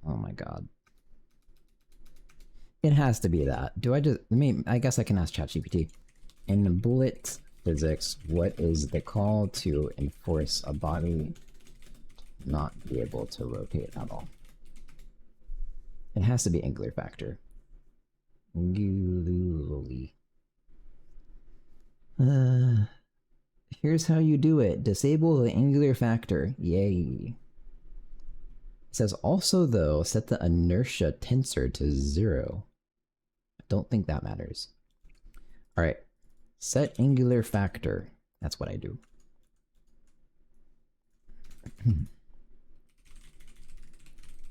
Speaker 1: Oh my god. It has to be that. Do I just... I guess I can ask ChatGPT. In bullet physics, what is the call to enforce a body not be able to rotate at all? It has to be angular factor. Angularly. Here's how you do it. Disable the angular factor. Yay. It says also though, set the inertia tensor to 0. I don't think that matters. Alright. Set angular factor. That's what I do.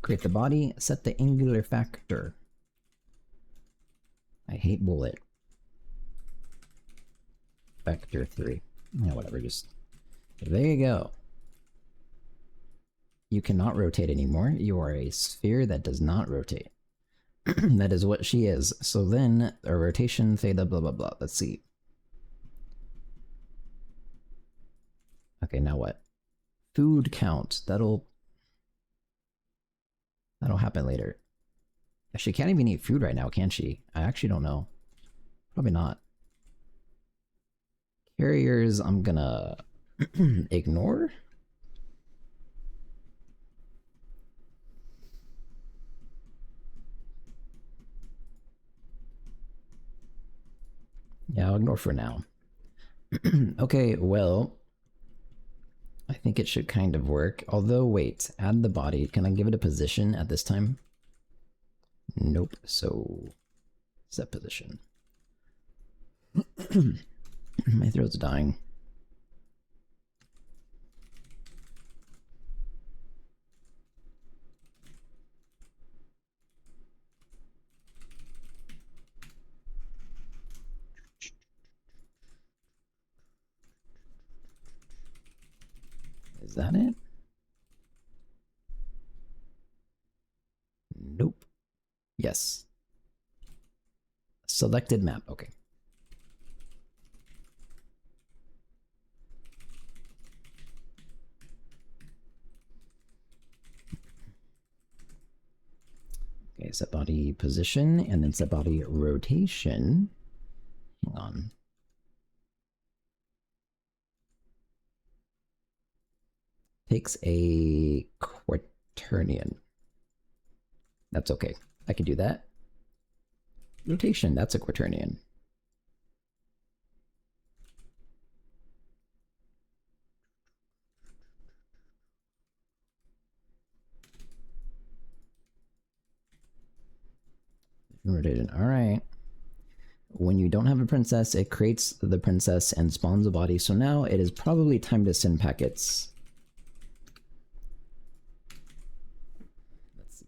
Speaker 1: Create the body, set the angular factor. I hate bullet. Vector 3. Yeah, whatever, just... There you go. You cannot rotate anymore. You are a sphere that does not rotate. That is what she is. So then, a rotation, theta, blah, blah, blah. Let's see. Okay, now what? Food count. That'll happen later. She can't even eat food right now, can she? I actually don't know. Probably not. Carriers, I'm gonna ignore. Yeah, I'll ignore for now. Okay, well, I think it should kind of work. Although, wait, add the body. Can I give it a position at this time? Nope, so set position. My throat's dying. Is that it? Nope. Yes. Selected map. Okay. Okay, set body position and then set body rotation. Hang on. Takes a quaternion. That's okay. I can do that. Rotation, that's a quaternion. Rotation, alright. When you don't have a princess, it creates the princess and spawns a body, so now it is probably time to send packets. Let's see.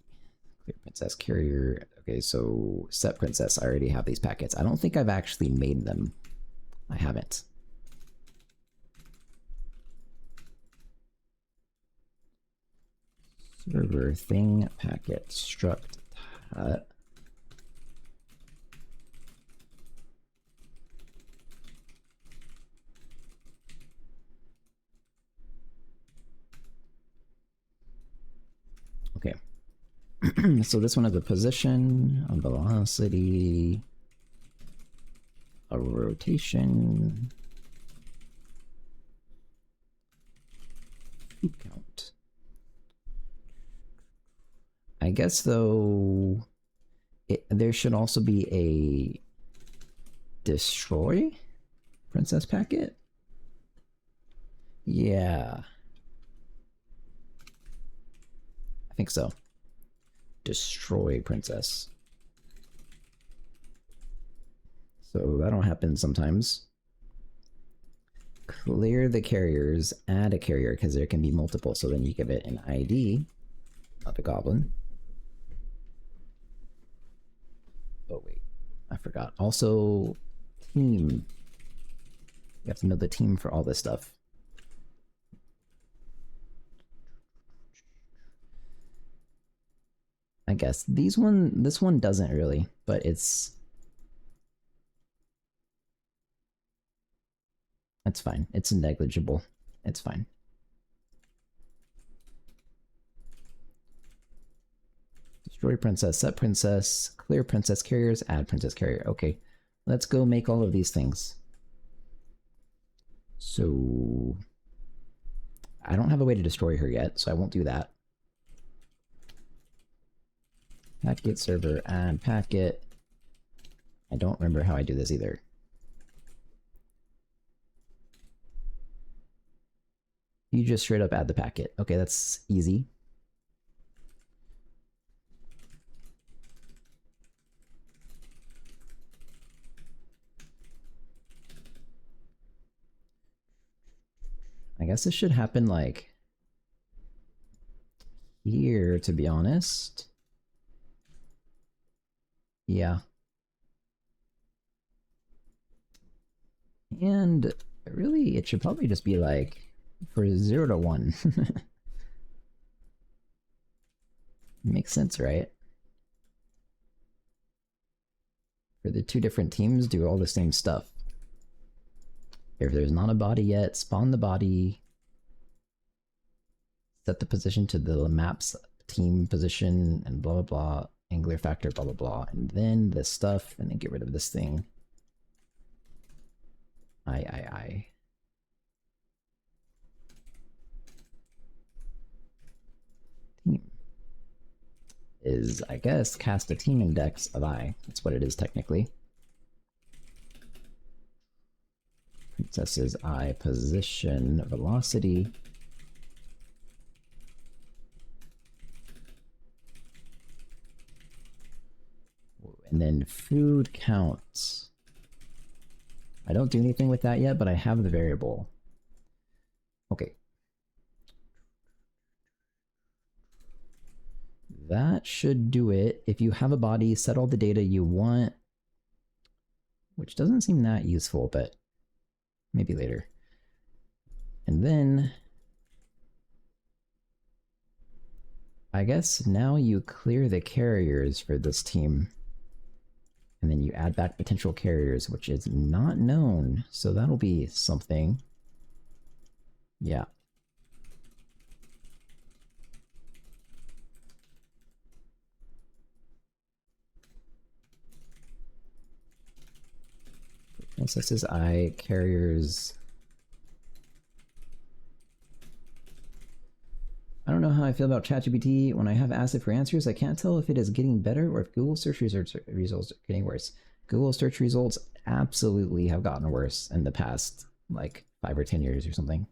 Speaker 1: Clear princess carrier. Okay, so set princess. I already have these packets. I don't think I've actually made them. I haven't. Server thing packet struct. Okay. So this one has a position, a velocity, a rotation, count. I guess though, there should also be a destroy princess packet. Yeah, I think so. Destroy princess. So that'll happen sometimes. Clear the carriers, add a carrier, because there can be multiple, so then you give it an ID, not a goblin. Oh wait, I forgot. Also, team. You have to know the team for all this stuff. I guess this one doesn't really, but it's fine. It's negligible. It's fine. Destroy princess, set princess, clear princess carriers, add princess carrier. Okay, let's go make all of these things. So I don't have a way to destroy her yet, so I won't do that. Packet server, add packet. I don't remember how I do this either. You just straight up add the packet. Okay, that's easy. I guess this should happen like here, to be honest. Yeah. And really, it should probably just be like for 0 to 1. Makes sense, right? For the two different teams, do all the same stuff. If there's not a body yet, spawn the body. Set the position to the map's team position and blah blah blah. Angular factor, blah blah blah. And then this stuff, and then get rid of this thing. I. Team is, I guess, cast a team index of I. That's what it is technically. Princess's I position velocity. And then food counts. I don't do anything with that yet, but I have the variable. Okay. That should do it. If you have a body, set all the data you want, which doesn't seem that useful, but maybe later. And then I guess now you clear the carriers for this team. And then you add back potential carriers, which is not known. So that'll be something. Yeah. Princesses I, carriers. I don't know how I feel about ChatGPT. When I have asked it for answers, I can't tell if it is getting better or if Google search results are getting worse. Google search results absolutely have gotten worse in the past, like 5 or 10 years or something.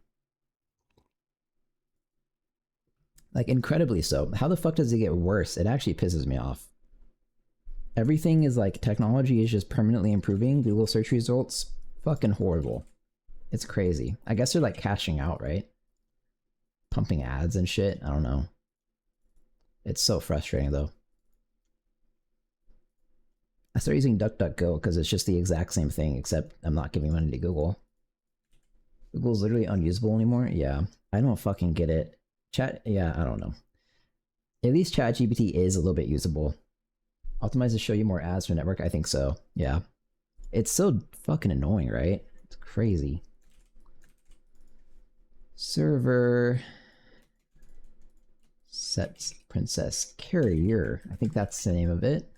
Speaker 1: Like, incredibly so. How the fuck does it get worse? It actually pisses me off. Everything is like, technology is just permanently improving. Google search results, fucking horrible. It's crazy. I guess they're like cashing out, right? Pumping ads and shit. I don't know. It's so frustrating though. I started using DuckDuckGo because it's just the exact same thing, except I'm not giving money to Google. Google's literally unusable anymore? Yeah. I don't fucking get it. Yeah, I don't know. At least ChatGPT is a little bit usable. Optimize to show you more ads for network? I think so. Yeah. It's so fucking annoying, right? It's crazy. Server set princess carrier. I think that's the name of it.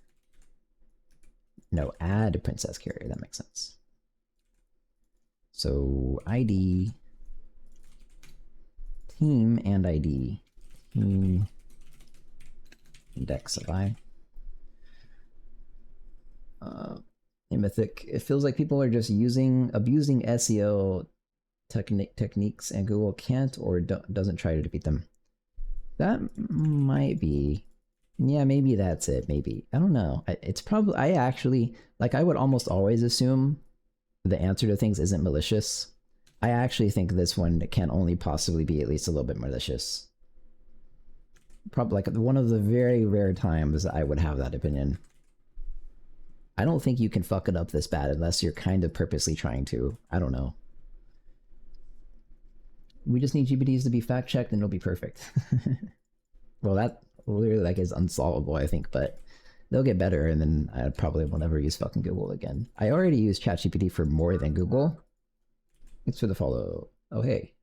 Speaker 1: No, add princess carrier. That makes sense. So ID, team and ID. Team index of I. Mythic. It feels like people are just abusing SEO techniques and Google can't or doesn't try to defeat them. That might be, yeah, maybe that's it. Maybe, I don't know. It's probably, I actually, like, I would almost always assume the answer to things isn't malicious. I actually think this one can only possibly be at least a little bit malicious. Probably like one of the very rare times I would have that opinion. I don't think you can fuck it up this bad unless you're kind of purposely trying to. I don't know. We just need GPTs to be fact checked and it'll be perfect. Well, that literally like is unsolvable, I think, but they'll get better and then I probably will never use fucking Google again. I already use ChatGPT for more than Google. Thanks for the follow. Oh, hey.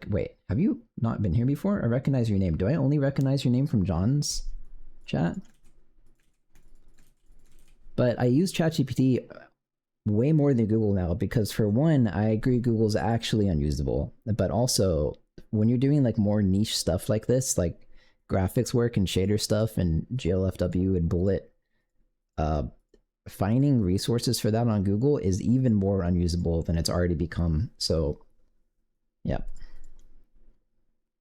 Speaker 1: Wait, have you not been here before? I recognize your name. Do I only recognize your name from John's chat? But I use ChatGPT way more than Google now because, for one, I agree Google's actually unusable. But also, when you're doing like more niche stuff like this, like graphics work and shader stuff and GLFW and bullet, finding resources for that on Google is even more unusable than it's already become. So, yeah.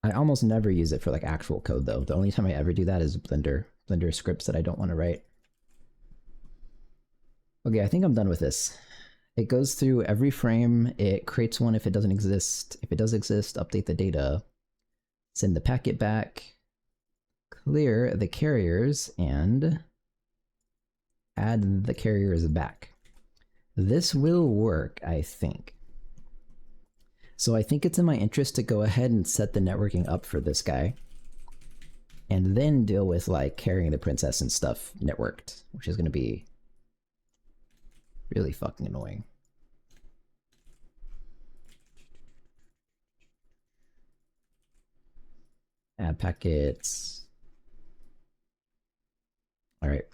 Speaker 1: I almost never use it for like actual code though. The only time I ever do that is Blender scripts that I don't want to write. Okay, I think I'm done with this. It goes through every frame, it creates one if it doesn't exist. If it does exist, update the data, send the packet back, clear the carriers, and add the carriers back. This will work, I think. So I think it's in my interest to go ahead and set the networking up for this guy, and then deal with like carrying the princess and stuff networked, which is going to be really fucking annoying. Add packets. All right,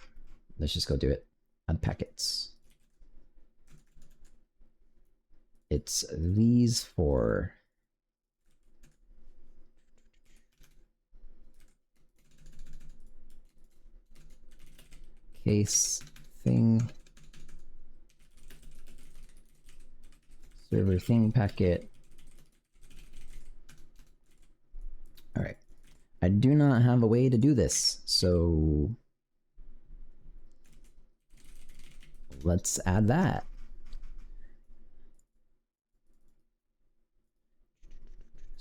Speaker 1: let's just go do it. Add packets. It's these four. Case thing. Server thing packet. All right. I do not have a way to do this, so let's add that.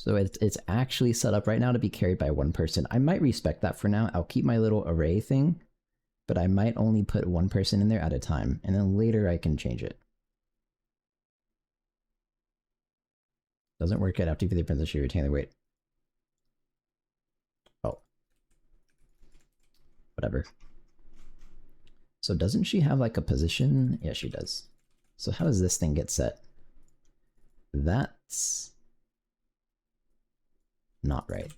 Speaker 1: So it's actually set up right now to be carried by one person. I might respect that for now. I'll keep my little array thing, but I might only put one person in there at a time, and then later I can change it. Doesn't work out after the princess, you retain the weight. Oh. Whatever. So doesn't she have like a position? Yeah, she does. So how does this thing get set? That's not right.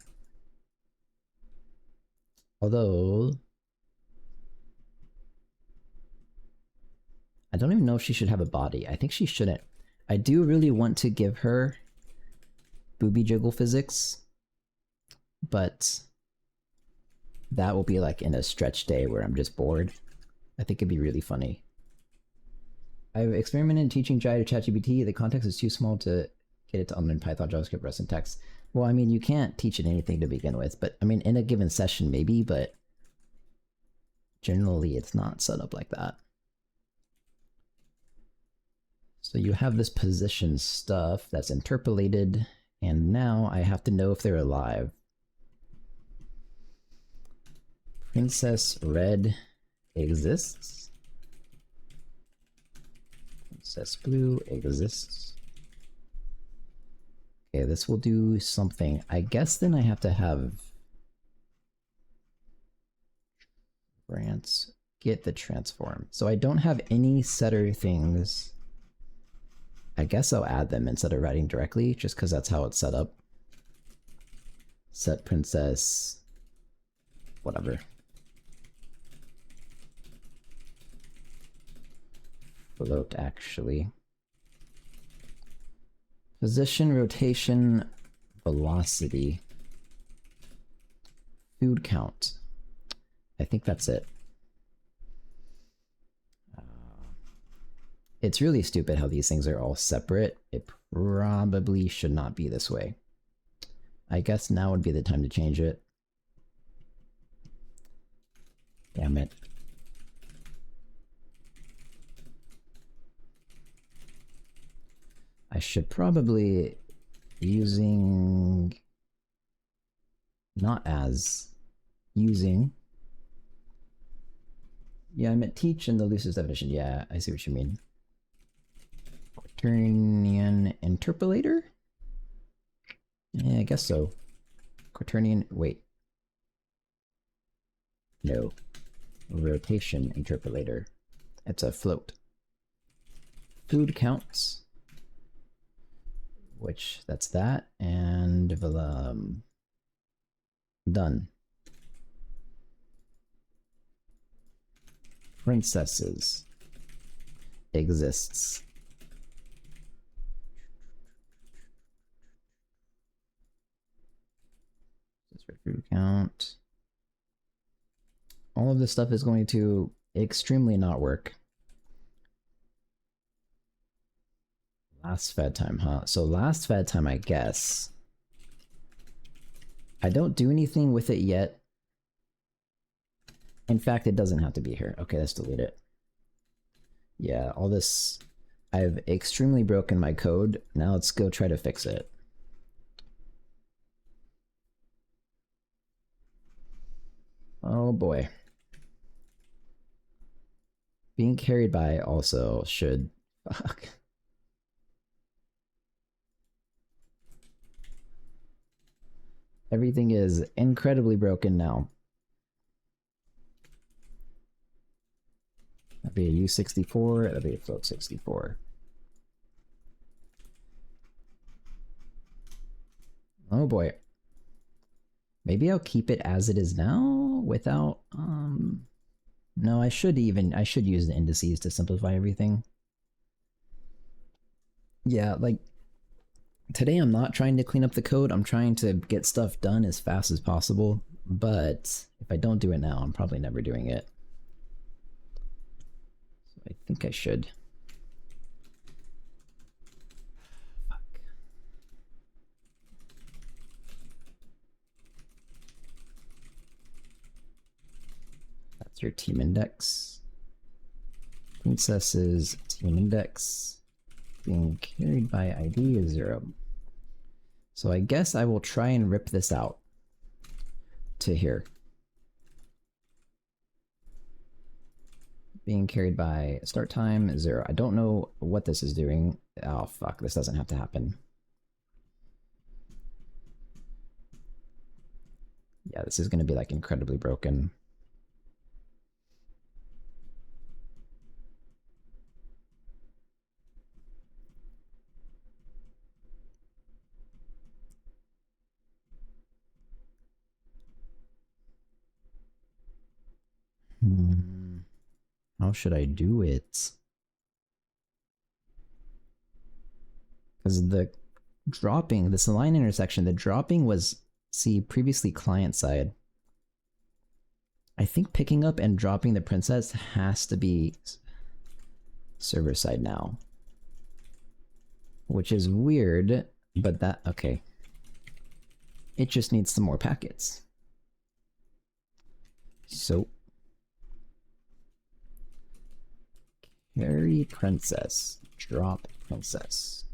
Speaker 1: Although I don't even know if she should have a body. I think she shouldn't. I do really want to give her booby jiggle physics, but that will be like in a stretch day where I'm just bored. I think it'd be really funny. I've experimented in teaching Jai to ChatGPT. The context is too small to get it to understand Python, JavaScript, Rust, and text. Well, I mean, you can't teach it anything to begin with, but I mean, in a given session, maybe, but generally it's not set up like that. So you have this position stuff that's interpolated, and now I have to know if they're alive. Princess Red exists. Princess Blue exists. Okay, this will do something. I guess then I have to have Grants get the transform. So I don't have any setter things. I guess I'll add them instead of writing directly, just because that's how it's set up. Set princess, whatever. Float, actually. Position, rotation, velocity. Food count. I think that's it. It's really stupid how these things are all separate. It probably should not be this way. I guess now would be the time to change it. Damn it. I should probably using not as using. Yeah, I meant teach in the loosest definition. Yeah, I see what you mean. Quaternion interpolator? Yeah, I guess so. Quaternion, wait. No. Rotation interpolator. It's a float. Food counts. Which, that's that, and done. Princesses exists. Food count. All of this stuff is going to extremely not work. Last fed time, huh? So last fed time, I guess. I don't do anything with it yet. In fact, it doesn't have to be here. Okay, let's delete it. Yeah, all this... I've extremely broken my code. Now let's go try to fix it. Oh boy. Being carried by also should... Fuck. Everything is incredibly broken now. That'd be a U64, that'd be a float 64. Oh boy. Maybe I'll keep it as it is now without, no, I should use the indices to simplify everything. Yeah, like, today I'm not trying to clean up the code, I'm trying to get stuff done as fast as possible, but if I don't do it now, I'm probably never doing it. So I think I should. Fuck. That's your team index. Princess's team index. Being carried by ID is 0. So I guess I will try and rip this out to here. Being carried by start time 0. I don't know what this is doing. Oh fuck, this doesn't have to happen. Yeah, this is gonna be like incredibly broken. How should I do it? Because the dropping, this line intersection, the dropping was, see, previously client side. I think picking up and dropping the princess has to be server side now. Which is weird, but that, okay. It just needs some more packets. So, carry princess, drop princess.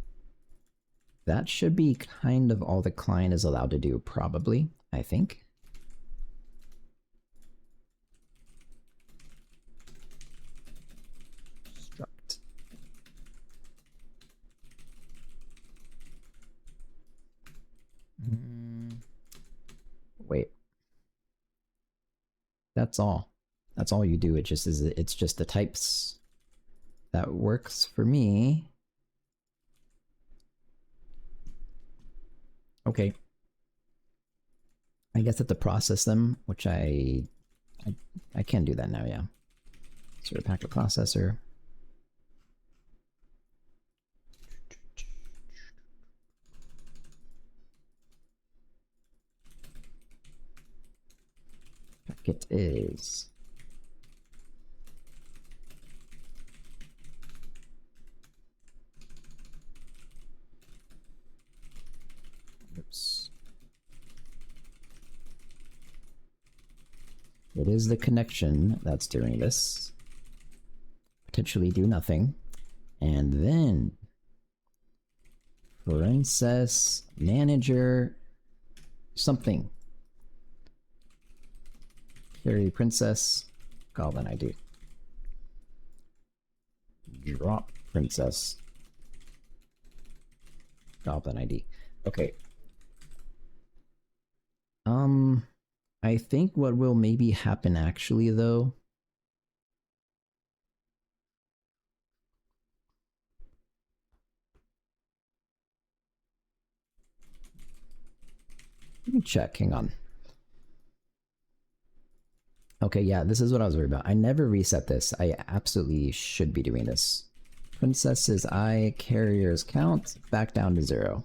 Speaker 1: That should be kind of all the client is allowed to do, probably, I think. Struct. Wait. That's all. That's all you do. It just is. It's just the types that works for me. Okay. I guess I have to process them, which I can do that now. Yeah. Sort of packet processor. Packet is. Oops. It is the connection that's doing this. Potentially do nothing. And then princess manager something. Carry princess goblin ID. Drop princess goblin ID. Okay. I think what will maybe happen actually though. Let me check, hang on. Okay, yeah, this is what I was worried about. I never reset this. I absolutely should be doing this. Princesses I, carriers count, back down to 0.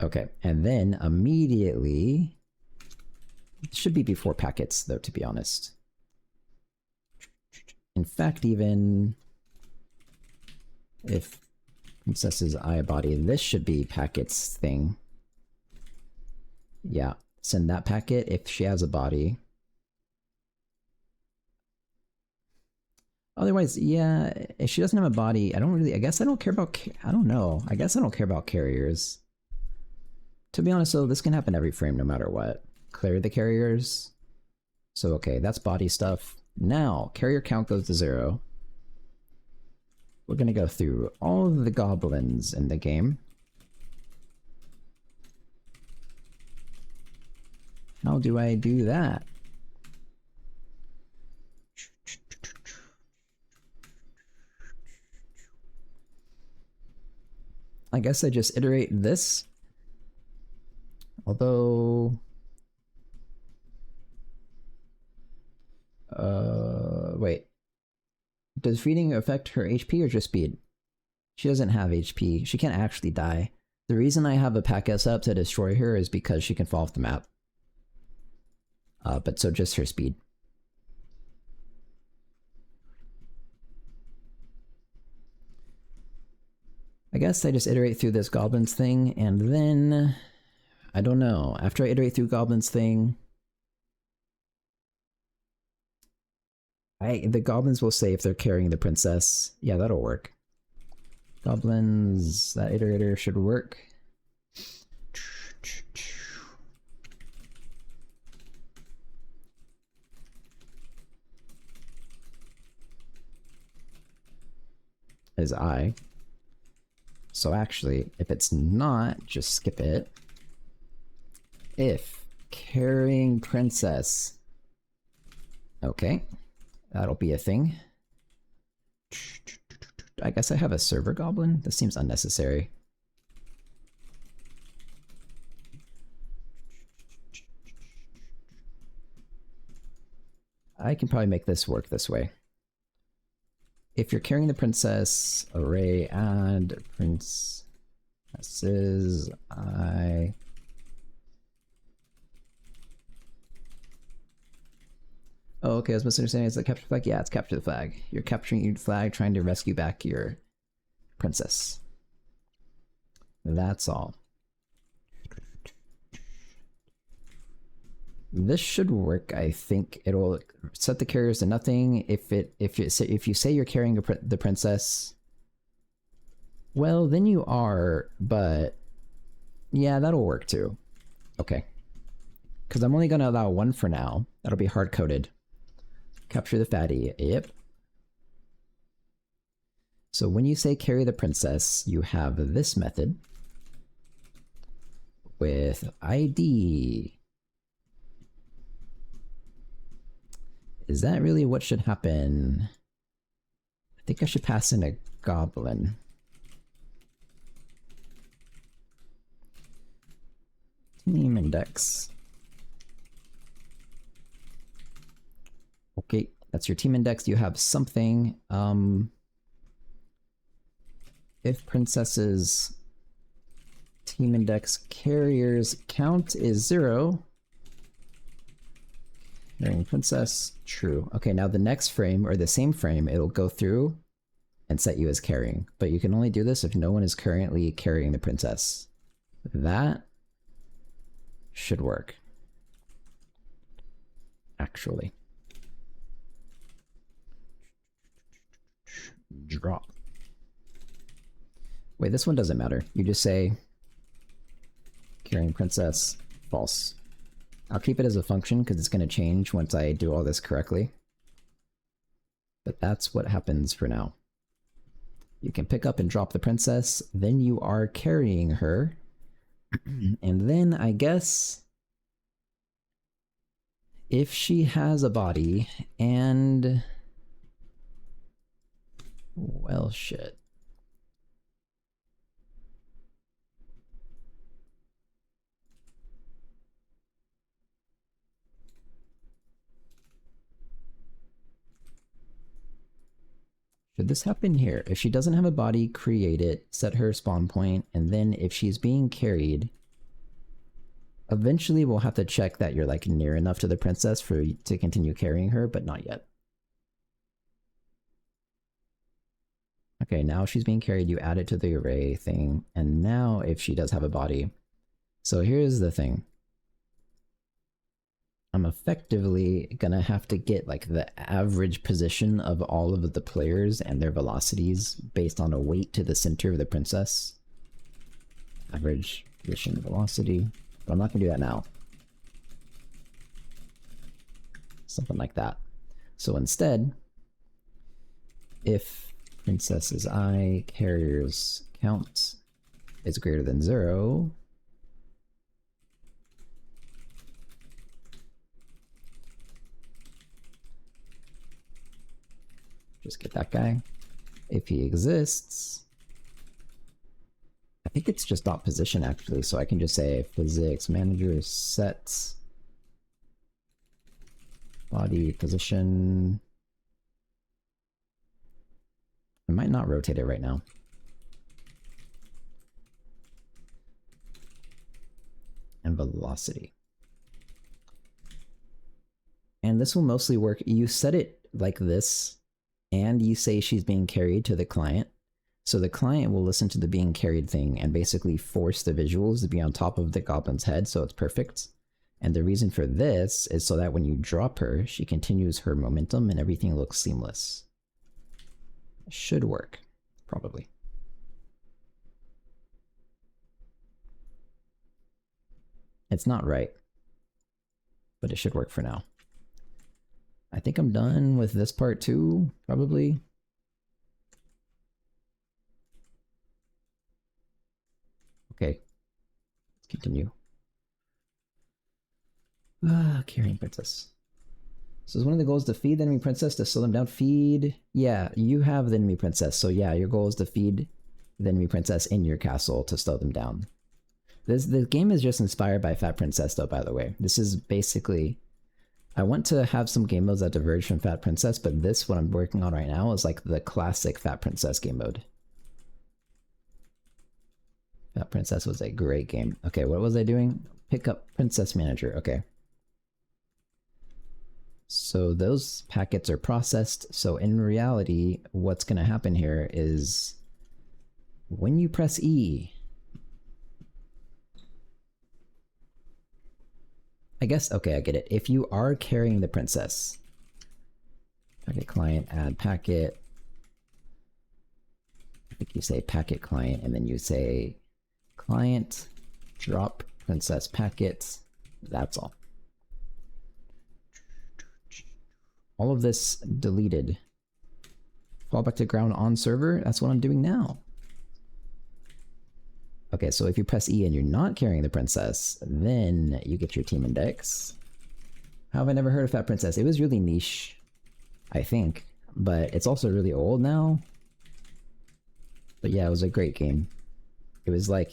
Speaker 1: Okay, and then immediately, it should be before packets though, to be honest. In fact, even if princesses I body, this should be packets thing. Yeah, send that packet if she has a body. Otherwise, yeah, if she doesn't have a body, I guess I don't care about, I don't know. I guess I don't care about carriers. To be honest though, this can happen every frame no matter what. Clear the carriers. So okay, that's body stuff. Now, carrier count goes to 0. We're gonna go through all of the goblins in the game. How do I do that? I guess I just iterate this. Although... wait. Does feeding affect her HP or just speed? She doesn't have HP. She can't actually die. The reason I have a packet set up to destroy her is because she can fall off the map. But so just her speed. I guess I just iterate through this goblins thing, and then... I don't know. After I iterate through goblins thing... the goblins will say if they're carrying the princess. Yeah, that'll work. Goblins, that iterator should work. Is I. So actually, if it's not, just skip it. If carrying princess. Okay, that'll be a thing. I guess I have a server goblin? This seems unnecessary. I can probably make this work this way. If you're carrying the princess, array add princesses, I... Oh, okay, I was misunderstanding. It's like capture the flag? Yeah, it's capture the flag. You're capturing your flag, trying to rescue back your princess. That's all. This should work, I think. It'll set the carriers to nothing. If you say you're carrying the princess, well, then you are, but yeah, that'll work too. Okay. Because I'm only going to allow one for now. That'll be hard-coded. Capture the fatty. Yep. So when you say carry the princess, you have this method with ID. Is that really what should happen? I think I should pass in a goblin. Team index. Okay, that's your team index. You have something. If princesses team index carriers count is 0. Carrying princess, true. Okay, now the next frame, or the same frame, it'll go through and set you as carrying. But you can only do this if no one is currently carrying the princess. That should work. Actually. Drop. Wait, this one doesn't matter. You just say carrying princess, false. I'll keep it as a function because it's going to change once I do all this correctly. But that's what happens for now. You can pick up and drop the princess, then you are carrying her. And then I guess if she has a body and... well, shit. Should this happen here? If she doesn't have a body, create it, set her spawn point, and then if she's being carried, eventually we'll have to check that you're like near enough to the princess to continue carrying her, but not yet. Okay, now she's being carried, you add it to the array thing, and now if she does have a body. So here's the thing. I'm effectively gonna have to get like the average position of all of the players and their velocities based on a weight to the center of the princess. Average position velocity. But I'm not gonna do that now. Something like that. So instead, if princess is I, carriers count is greater than 0, just get that guy. If he exists, I think it's just dot position actually, so I can just say physics manager sets body position. I might not rotate it right now. And velocity. And this will mostly work. You set it like this, and you say she's being carried to the client. So the client will listen to the being carried thing and basically force the visuals to be on top of the goblin's head, so it's perfect. And the reason for this is so that when you drop her, she continues her momentum and everything looks seamless. Should work, probably. It's not right, but it should work for now. I think I'm done with this part too, probably. Okay, let's continue. Carrying princess. So is one of the goals to feed the enemy princess to slow them down? Feed? Yeah, you have the enemy princess. So yeah, your goal is to feed the enemy princess in your castle to slow them down. The game is just inspired by Fat Princess though, by the way. This is basically... I want to have some game modes that diverge from Fat Princess, but this, what I'm working on right now, is like the classic Fat Princess game mode. Fat Princess was a great game. Okay, what was I doing? Pick up Princess Manager. Okay. So those packets are processed. So in reality, what's going to happen here is when you press E, I guess, okay, I get it. If you are carrying the princess, packet client, add packet. I think you say packet client, and then you say client, drop princess packet. That's all. All of this deleted. Fall back to ground on server. That's what I'm doing now. Okay, so if you press E and you're not carrying the princess, then you get your team index. How have I never heard of Fat Princess? It was really niche, I think, but it's also really old now. But yeah, it was a great game. It was like,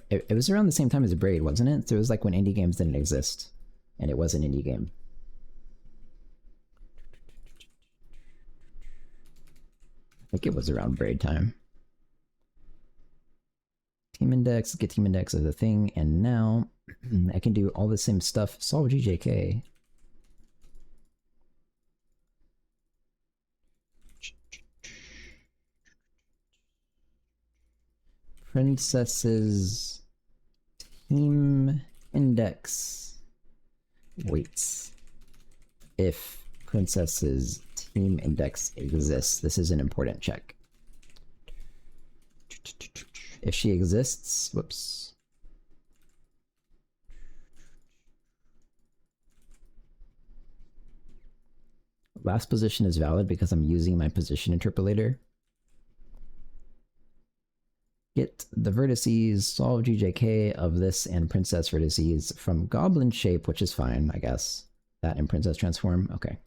Speaker 1: it was around the same time as Braid, wasn't it? So it was like when indie games didn't exist, and it was an indie game. I think it was around Braid time. Team index, get team index as a thing, and now I can do all the same stuff. Solve GJK. Princess's team index waits. If princess's team index exists, this is an important check. If she exists, whoops. Last position is valid because I'm using my position interpolator. Get the vertices, solve GJK of this and princess vertices from goblin shape, which is fine, I guess. That and princess transform, okay.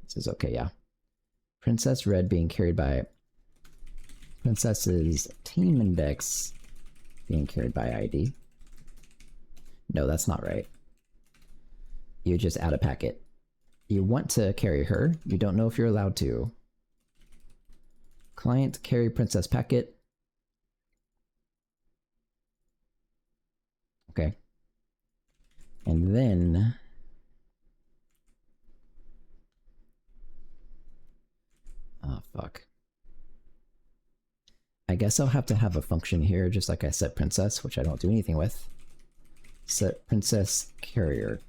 Speaker 1: This is okay, yeah. Princess red being carried by princess's team index being carried by ID. No, that's not right. You just add a packet. You want to carry her. You don't know if you're allowed to. Client carry princess packet. Okay. And then oh, fuck. I guess I'll have to have a function here, just like I set princess, which I don't do anything with. Set princess carrier.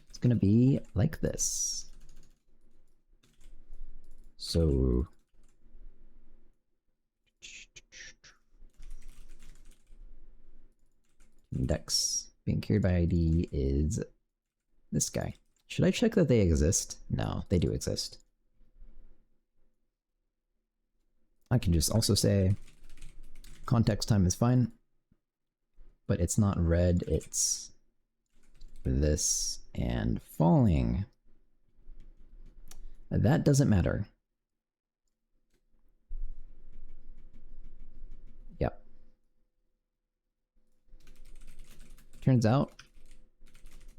Speaker 1: It's gonna be like this. So index being carried by ID is this guy. Should I check that they exist? No, they do exist. I can just also say context time is fine, but it's not red, it's this and falling. That doesn't matter. Yep. Turns out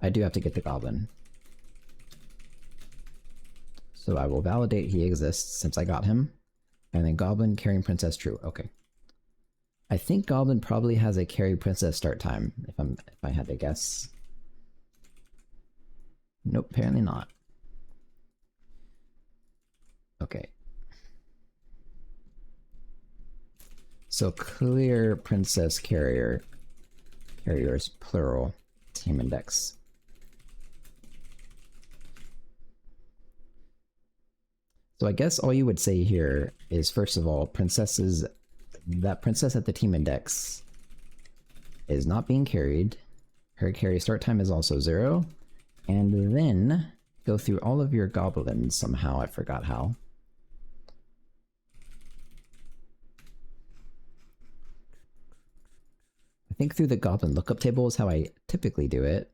Speaker 1: I do have to get the goblin. So I will validate he exists since I got him. And then goblin carrying princess true. Okay. I think goblin probably has a carry princess start time, if I had to guess. Nope, apparently not. Okay. So clear princess carrier. Carriers plural. Team index. So I guess all you would say here is, first of all, princess's that princess at the team index is not being carried. Her carry start time is also 0. And then go through all of your goblins somehow. I forgot how. I think through the goblin lookup table is how I typically do it.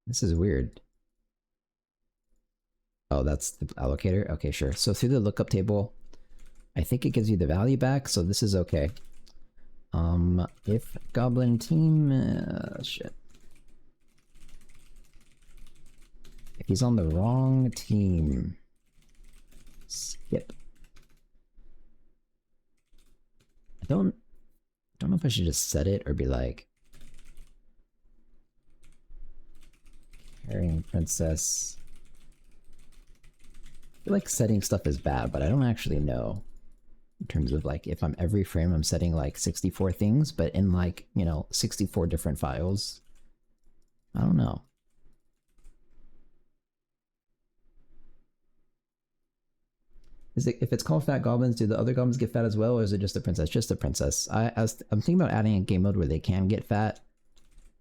Speaker 1: This is weird. Oh, that's the allocator? Okay, sure. So through the lookup table, I think it gives you the value back, so this is okay. If goblin team... shit. If he's on the wrong team... Skip. I don't know if I should just set it or be like... Carrying princess... I feel like setting stuff is bad, but I don't actually know. In terms of like, if I'm every frame I'm setting like 64 things, but in like, you know, 64 different files. I don't know. Is it, if it's called Fat Goblins, do the other goblins get fat as well, or is it just the princess? Just the princess. I'm thinking about adding a game mode where they can get fat,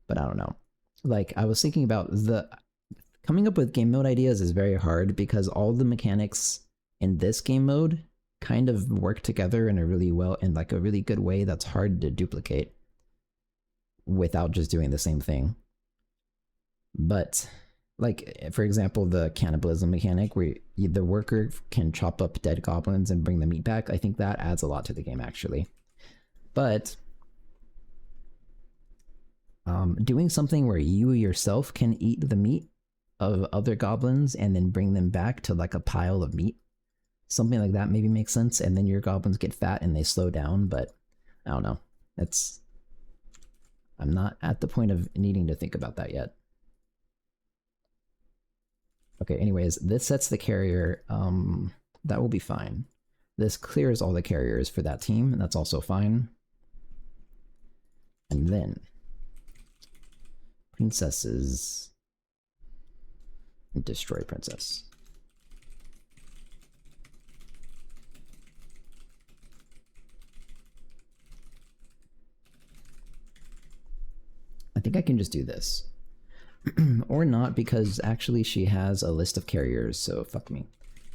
Speaker 1: but I don't know. Like, I was thinking about coming up with game mode ideas is very hard because all the mechanics in this game mode kind of work together in a really really good way that's hard to duplicate without just doing the same thing. But like, for example, the cannibalism mechanic where the worker can chop up dead goblins and bring the meat back, I think that adds a lot to the game actually. But doing something where you yourself can eat the meat of other goblins and then bring them back to like a pile of meat, something like that maybe makes sense, and then your goblins get fat and they slow down, but I don't know. I'm not at the point of needing to think about that yet. Okay, anyways, this sets the carrier. That will be fine. This clears all the carriers for that team, and that's also fine. And then princesses. Destroy princess. I think I can just do this. Or not, because actually she has a list of carriers, so fuck me.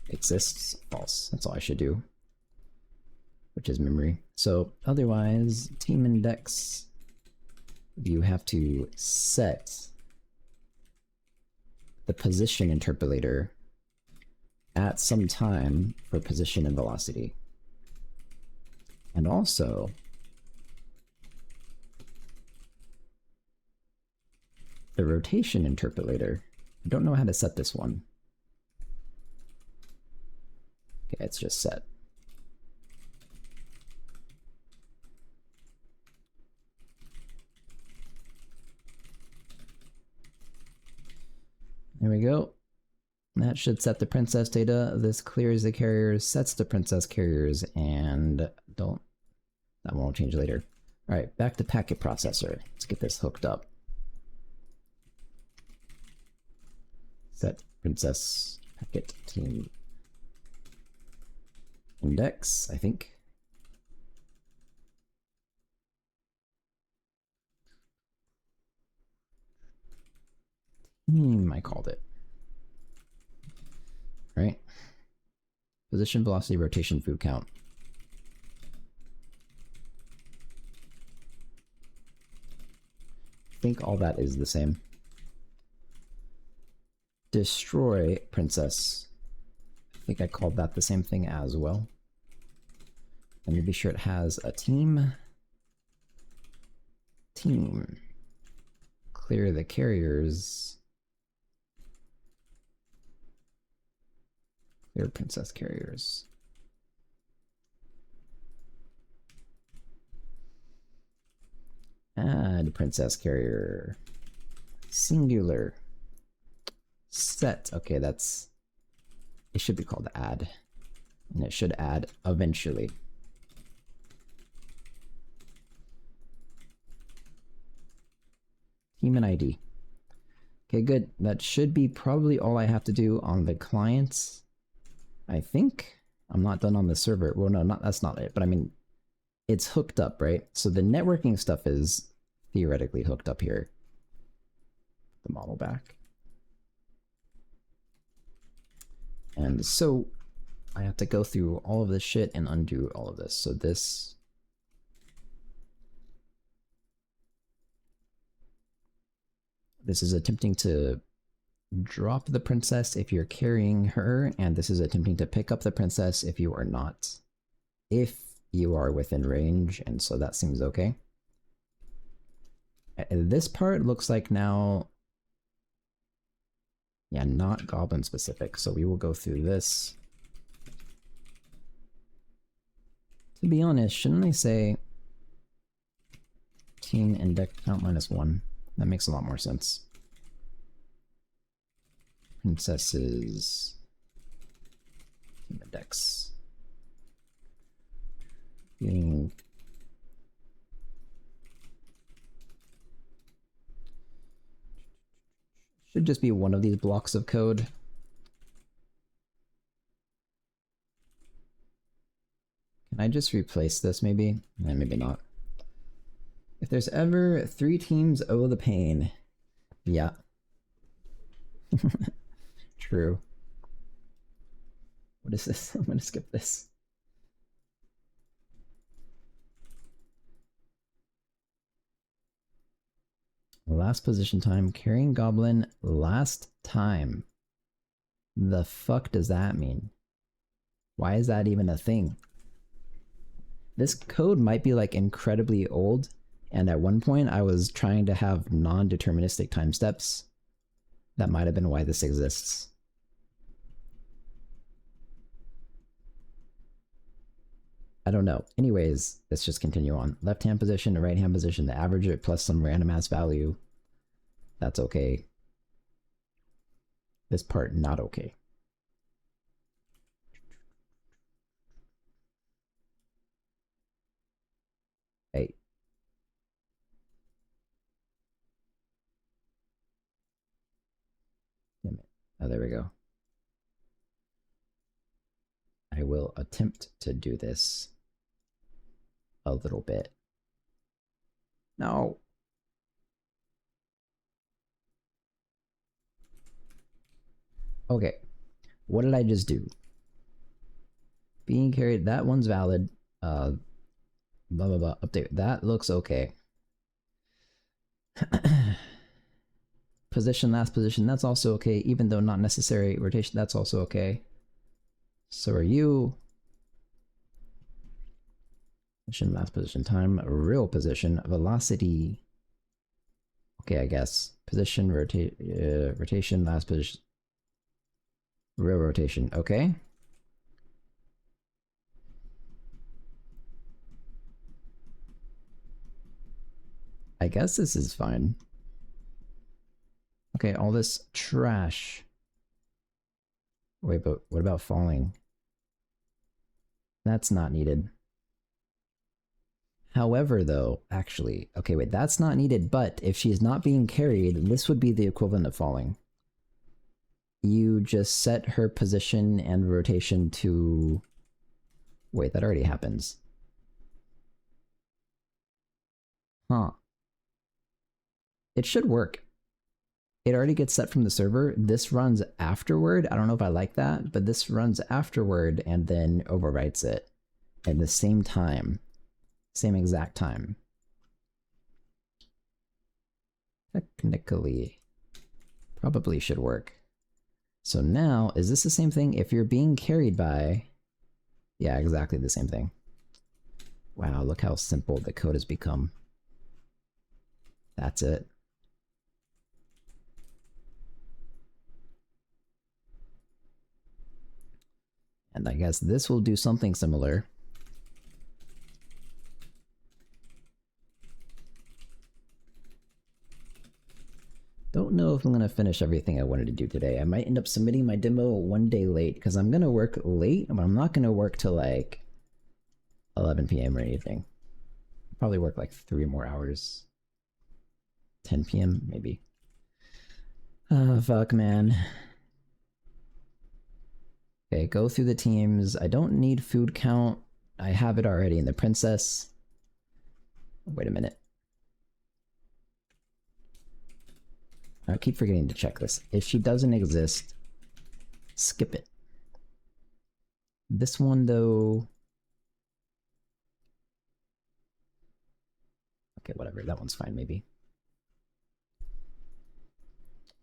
Speaker 1: Exists, false. That's all I should do. Which is memory. So otherwise, team index, you have to set the position interpolator at some time for position and velocity. And also the rotation interpolator. I don't know how to set this one. Okay, it's just set. There we go. That should set the princess data. This clears the carriers, sets the princess carriers, and that won't change later. All right, back to packet processor. Let's get this hooked up. Set princess packet team index, I think. I called it. Right? Position, velocity, rotation, food count. I think all that is the same. Destroy princess. I think I called that the same thing as well. Let me be sure it has a team. Team. Clear the carriers. Clear princess carriers. Add princess carrier. Singular. Set. Okay, it should be called add. And it should add eventually. Human ID. Okay, good. That should be probably all I have to do on the clients, I think. I'm not done on the server. Well, no, that's not it. But I mean, it's hooked up, right? So the networking stuff is theoretically hooked up here. The model back. And so I have to go through all of this shit and undo all of this. So this is attempting to drop the princess if you're carrying her, and this is attempting to pick up the princess if you are not. If you are within range, and so that seems okay. This part looks like now, yeah, not goblin specific, so we will go through this. To be honest, shouldn't I say team and deck count -1? That makes a lot more sense. Princesses, team index, being should just be one of these blocks of code. Can I just replace this maybe? Maybe not. If there's ever 3 teams, oh the pain. Yeah. True. What is this? I'm gonna skip this. Last position time, carrying goblin last time. The fuck does that mean? Why is that even a thing? This code might be like incredibly old, and at one point I was trying to have non-deterministic time steps. That might have been why this exists. I don't know. Anyways, let's just continue on. Left-hand position to right-hand position, the average it plus some random ass value. That's okay. This part, not okay. Hey. Damn it. Oh, there we go. I will attempt to do this a little bit. No. Okay. What did I just do? Being carried, that one's valid. Blah, blah, blah. Update. That looks okay. Position, last position, that's also okay. Even though not necessary. Rotation, that's also okay. So are you. Position, last position, time, real position, velocity. Okay, I guess. Position, rotation, last position. Real rotation, okay. I guess this is fine. Okay, all this trash. Wait, but what about falling? That's not needed. However, though, actually, okay, wait, that's not needed, but if she's not being carried, this would be the equivalent of falling. You just set her position and rotation to... Wait, that already happens. Huh. It should work. It already gets set from the server. This runs afterward. I don't know if I like that, but this runs afterward and then overwrites it at the same time. Same exact time. Technically, probably should work. So now, is this the same thing? If you're being carried by... Yeah, exactly the same thing. Wow, look how simple the code has become. That's it. And I guess this will do something similar. Don't know if I'm going to finish everything I wanted to do today. I might end up submitting my demo one day late because I'm going to work late, but I'm not going to work till like 11 p.m. or anything. Probably work like 3 more hours. 10 p.m. maybe. Oh, fuck, man. Okay, go through the teams. I don't need food count. I have it already in the princess. Wait a minute. I keep forgetting to check this. If she doesn't exist, skip it. This one, though... Okay, whatever. That one's fine, maybe.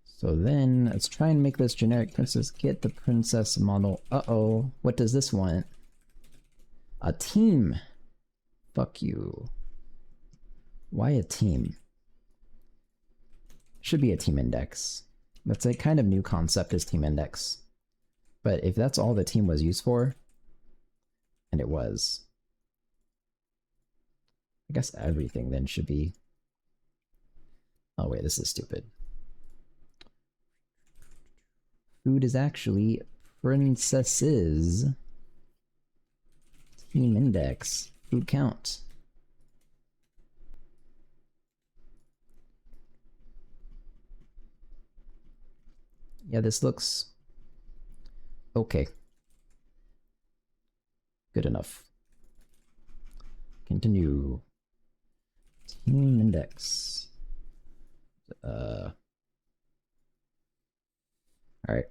Speaker 1: So then, let's try and make this generic princess. Get the princess model. Uh-oh. What does this want? A team. Fuck you. Why a team? Should be a team index. That's a kind of new concept as team index. But if that's all the team was used for, and it was, I guess everything then should be... Oh wait, this is stupid. Food is actually princesses. Team index. Food count. Yeah, this looks okay. Good enough. Continue. Team index. All right.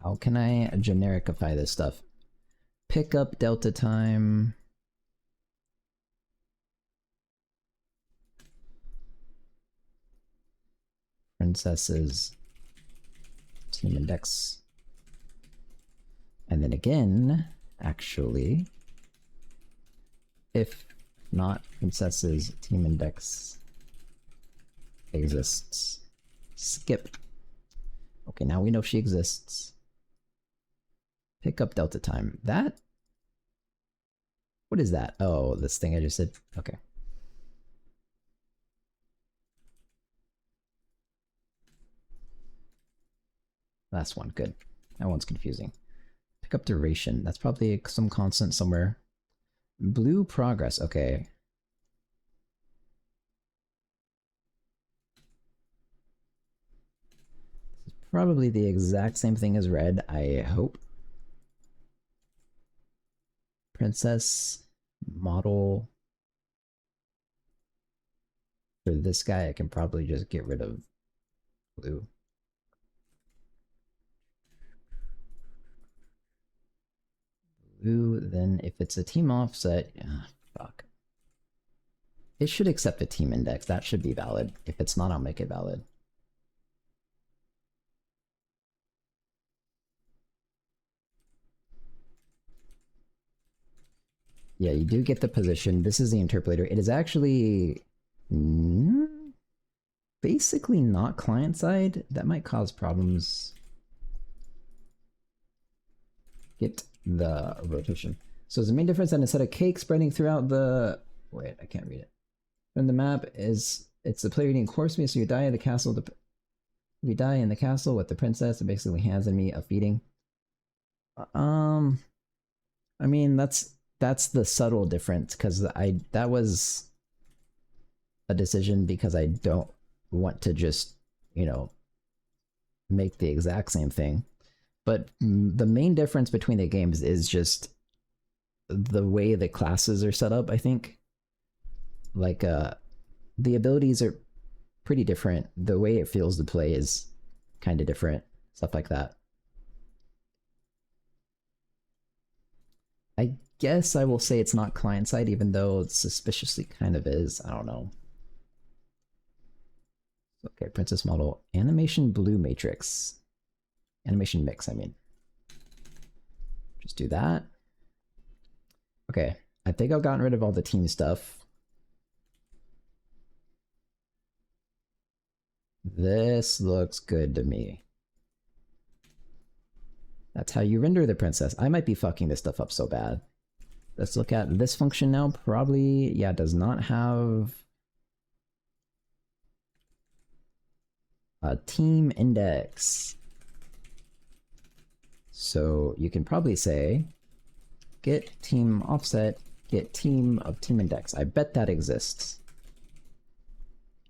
Speaker 1: How can I genericify this stuff? Pick up delta time. Princesses. Team index. And then again, actually, if not princesses, team index exists. Skip. Okay, now we know she exists. Pick up delta time. That? What is that? Oh, this thing I just said. Okay. Last one, good. That one's confusing. Pick up duration. That's probably some constant somewhere. Blue progress, okay. This is probably the exact same thing as red, I hope. Princess model. For this guy, I can probably just get rid of blue. Blue, then if it's a team offset, fuck. It should accept a team index. That should be valid. If it's not, I'll make it valid. Yeah, you do get the position. This is the interpolator. It is actually basically not client-side. That might cause problems. Get the rotation. So the main difference, that instead of cake spreading throughout the... Wait, I can't read it. And the map is... It's the player eating corpse meat, so you die in the castle. We die in the castle with the princess. It basically hands me a feeding. I mean, that's the subtle difference, because that was a decision because I don't want to just, you know, make the exact same thing. But the main difference between the games is just the way the classes are set up, I think. Like, the abilities are pretty different. The way it feels to play is kind of different. Stuff like that. I guess I will say it's not client-side, even though it suspiciously kind of is. I don't know. Okay, princess model. Animation blue matrix. Animation mix, I mean. Just do that. Okay, I think I've gotten rid of all the team stuff. This looks good to me. That's how you render the princess. I might be fucking this stuff up so bad. Let's look at this function now. Probably, yeah, does not have a team index. So you can probably say get team offset, get team of team index. I bet that exists.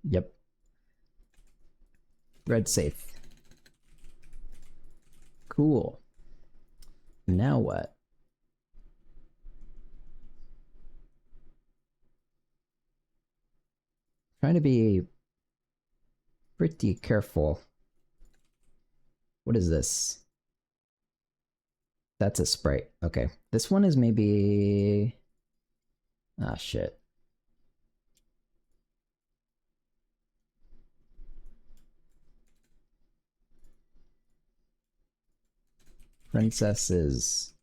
Speaker 1: Yep. Red safe. Cool. Now what? Trying to be pretty careful. What is this? That's a sprite. Okay. This one is maybe... Ah, shit. Princess is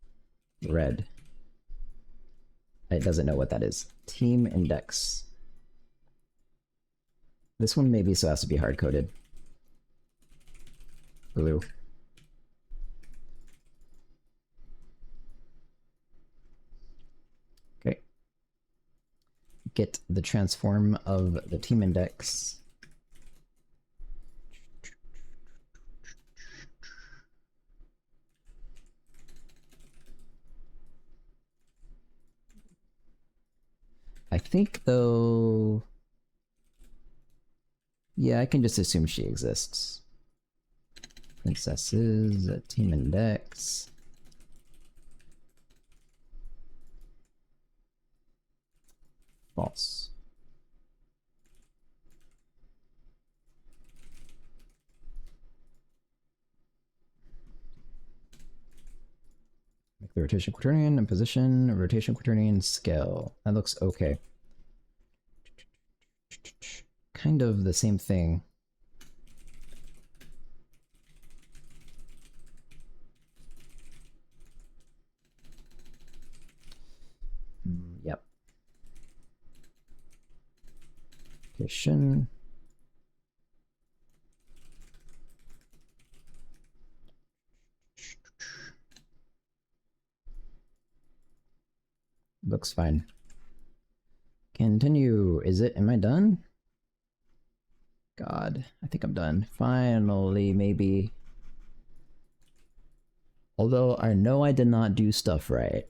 Speaker 1: red. It doesn't know what that is. Team index. This one maybe so has to be hard-coded. Blue. Okay. Get the transform of the team index. I think, though... Yeah, I can just assume she exists. Princesses, team index. False. Make the rotation quaternion and position, rotation quaternion scale. That looks okay. Kind of the same thing. Yep. Rotation. Looks fine. Continue. Is it? Am I done? God, I think I'm done. Finally, maybe. Although I know I did not do stuff right.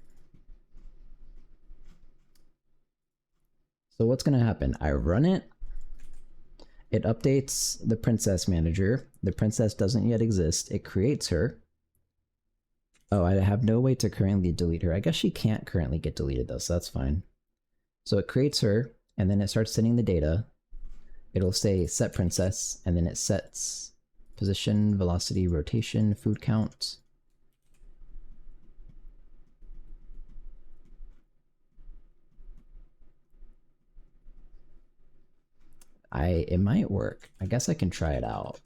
Speaker 1: So what's gonna happen? I run it. It updates the princess manager. The princess doesn't yet exist. It creates her. Oh, I have no way to currently delete her. I guess she can't currently get deleted though, so that's fine. So it creates her, and then it starts sending the data. It'll say set princess, and then it sets position, velocity, rotation, food count. It might work. I guess I can try it out.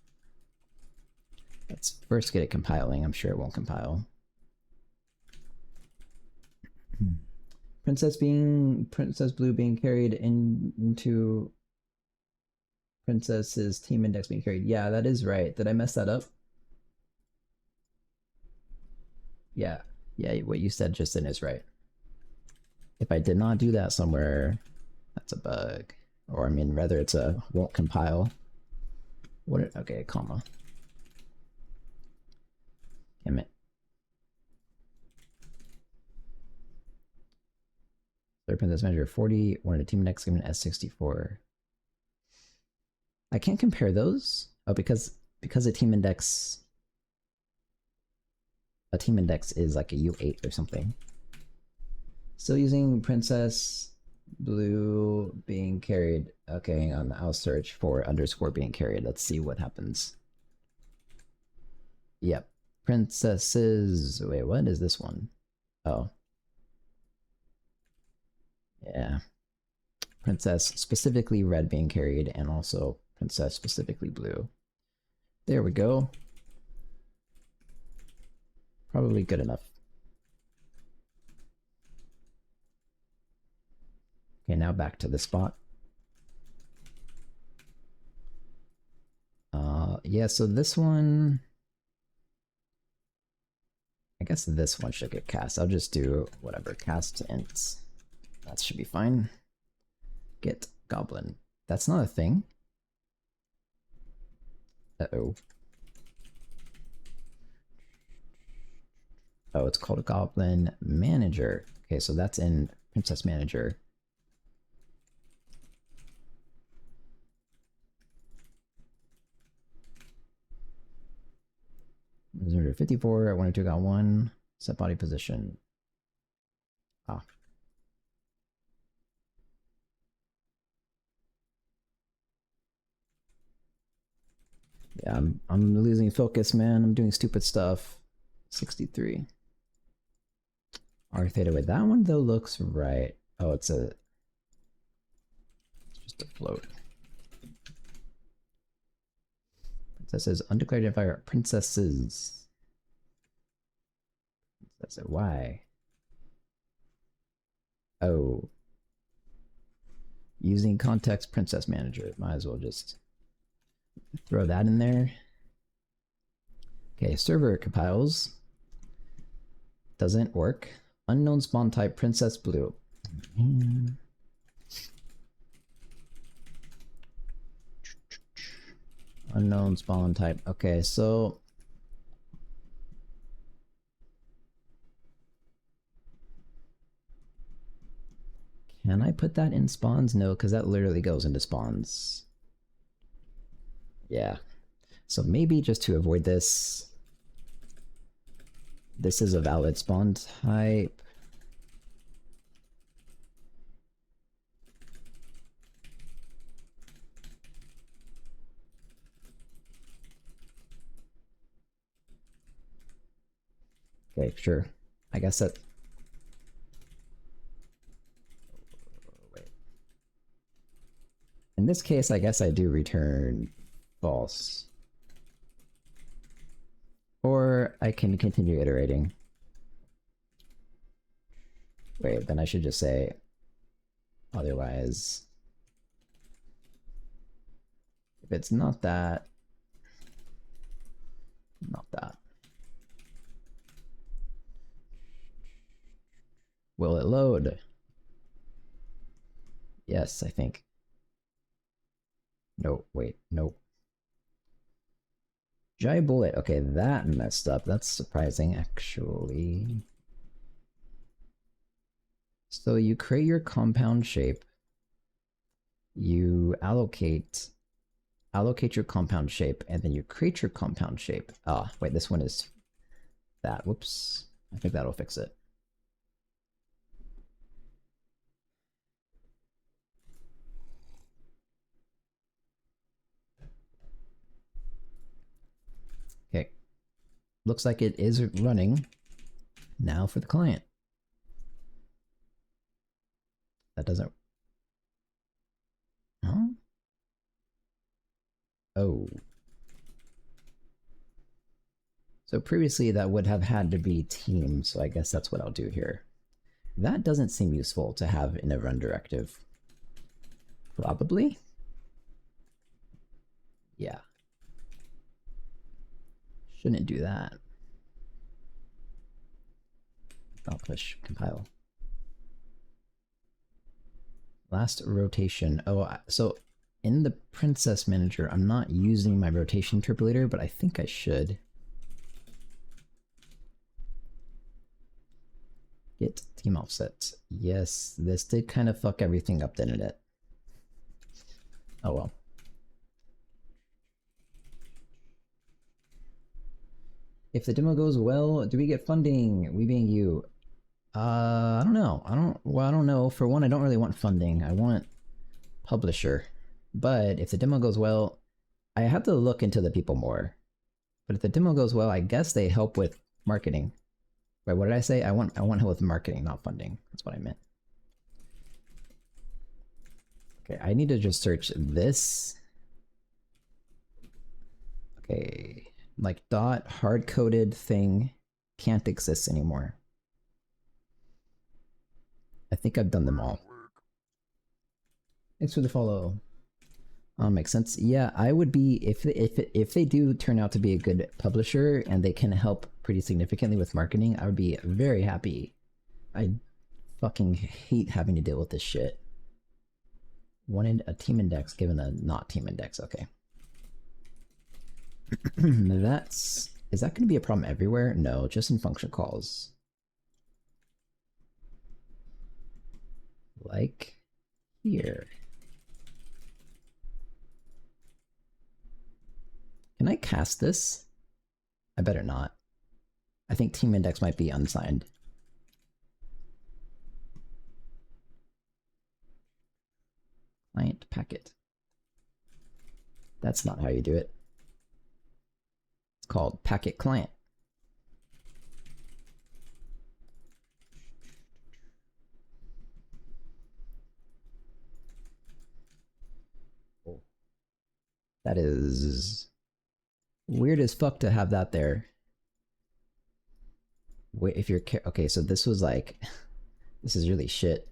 Speaker 1: Let's first get it compiling. I'm sure it won't compile. Princess Blue being carried into Princess's team index being carried. Yeah, that is right. Did I mess that up? Yeah. Yeah, what you said just then is right. If I did not do that somewhere, that's a bug. Or I mean, rather it's a won't compile. What? Okay, comma. Damn it. Third princess manager 40, one of the team index given S64. I can't compare those. Oh, because a team index is like a U8 or something. Still using Princess Blue being carried. Okay, hang on. I'll search for underscore being carried. Let's see what happens. Yep. Princesses. Wait, what is this one? Oh. Yeah. Princess specifically red being carried, and also princess specifically blue. There we go. Probably good enough. Okay, now back to the spot. Yeah, so this one... I guess this one should get cast. I'll just do whatever, cast ints. That should be fine. Get goblin. That's not a thing. Uh-oh. Oh, it's called a goblin manager. Okay, so that's in princess manager. 154, 102 got 1. Set body position. Ah. Yeah, I'm losing focus, man. I'm doing stupid stuff. 63. R theta. Wait, that one though looks right. Oh, it's just a float. Princesses, undeclared identifier, princesses. That's it. Why? Oh. Using context princess manager. Might as well just throw that in there. Okay, server compiles. Doesn't work. Unknown spawn type princess blue. Unknown spawn type. Okay, so can I put that in spawns? No, because that literally goes into spawns. Yeah. So maybe just to avoid this, this is a valid spawn type. Okay, sure. I guess that... Wait. In this case, I guess I do return false. Or I can continue iterating. Wait, then I should just say otherwise. If it's not that, not that. Will it load? Yes, I think. No, wait, nope. Jai bullet. Okay, that messed up. That's surprising, actually. So you create your compound shape. You allocate your compound shape, and then you create your compound shape. Ah, wait, this one is that. Whoops. I think that'll fix it. Okay. Looks like it is running now for the client. That doesn't... Huh? Oh. So previously that would have had to be team, so I guess that's what I'll do here. That doesn't seem useful to have in a run directive. Probably? Yeah. Shouldn't do that. I'll push compile. Last rotation. Oh, so in the princess manager, I'm not using my rotation interpolator, but I think I should. Get team offset. Yes, this did kind of fuck everything up, didn't it? Oh well. If the demo goes well, do we get funding? We being you. I don't know. I don't know. For one, I don't really want funding. I want publisher. But if the demo goes well, I have to look into the people more. But if the demo goes well, I guess they help with marketing. Wait, what did I say? I want help with marketing, not funding. That's what I meant. Okay, I need to just search this. Okay, like dot hard-coded thing can't exist anymore. I think I've done them all. Thanks for the follow. Makes sense. Yeah, I would be if they do turn out to be a good publisher and they can help pretty significantly with marketing, I would be very happy. I fucking hate having to deal with this shit. Wanted a team index given a not team index. Okay. Is that going to be a problem everywhere? No, just in function calls. Like here. Can I cast this? I better not. I think team index might be unsigned. Client packet. That's not how you do it. It's called packet client. That is weird as fuck to have that there. Wait, if you're okay, so this was like, this is really shit.